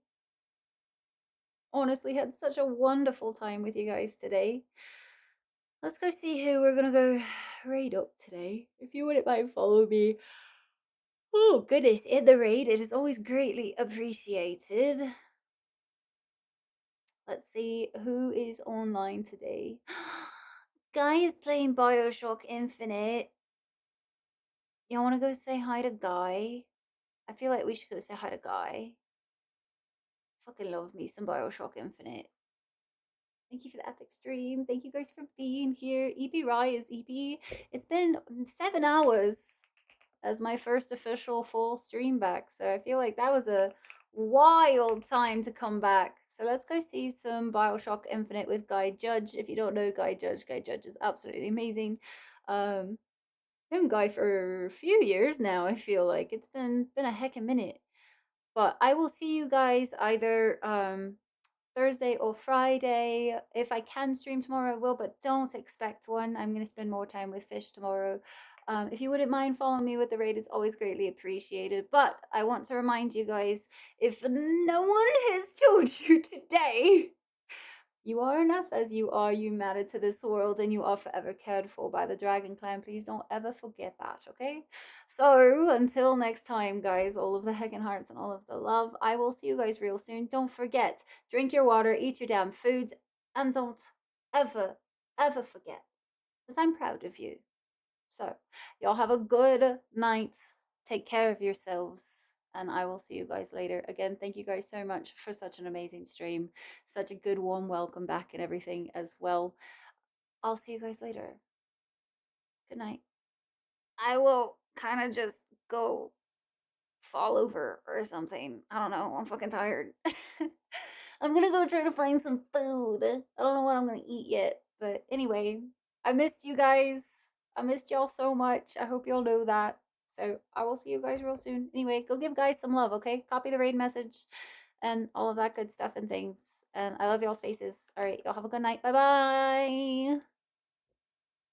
Honestly, had such a wonderful time with you guys today. Let's go see who we're gonna go raid up today. If you wouldn't mind follow me. Oh goodness, in the raid, it is always greatly appreciated. Let's see who is online today. Guy is playing Bioshock Infinite. You wanna go say hi to Guy? I feel like we should go say hi to Guy. Fucking love me some Bioshock Infinite. Thank you for the epic stream. Thank you guys for being here. EP Rise, EP. It's been 7 hours as my first official full stream back. So I feel like that was a wild time to come back. So let's go see some Bioshock Infinite with Guy Judge. If you don't know Guy Judge is absolutely amazing. Known Guy for a few years now, I feel like. It's been a heck of a minute. But I will see you guys either Thursday or Friday. If I can stream tomorrow, I will, but don't expect one. I'm going to spend more time with Fish tomorrow. If you wouldn't mind following me with the raid, it's always greatly appreciated. But I want to remind you guys, if no one has told you today, you are enough as you are. You matter to this world and you are forever cared for by the Dragon Clan. Please don't ever forget that, okay? So until next time, guys, all of the heckin' hearts and all of the love. I will see you guys real soon. Don't forget, drink your water, eat your damn food, and don't ever, ever forget, because I'm proud of you. So y'all have a good night. Take care of yourselves. And I will see you guys later. Again, thank you guys so much for such an amazing stream. Such a good warm welcome back and everything as well. I'll see you guys later. Good night. I will kind of just go fall over or something. I don't know. I'm fucking tired. I'm gonna go try to find some food. I don't know what I'm gonna eat yet. But anyway, I missed you guys. I missed y'all so much. I hope y'all know that. So I will see you guys real soon. Anyway, go give guys some love, okay? Copy the raid message and all of that good stuff and things. And I love y'all's faces. All right, y'all have a good night. Bye-bye.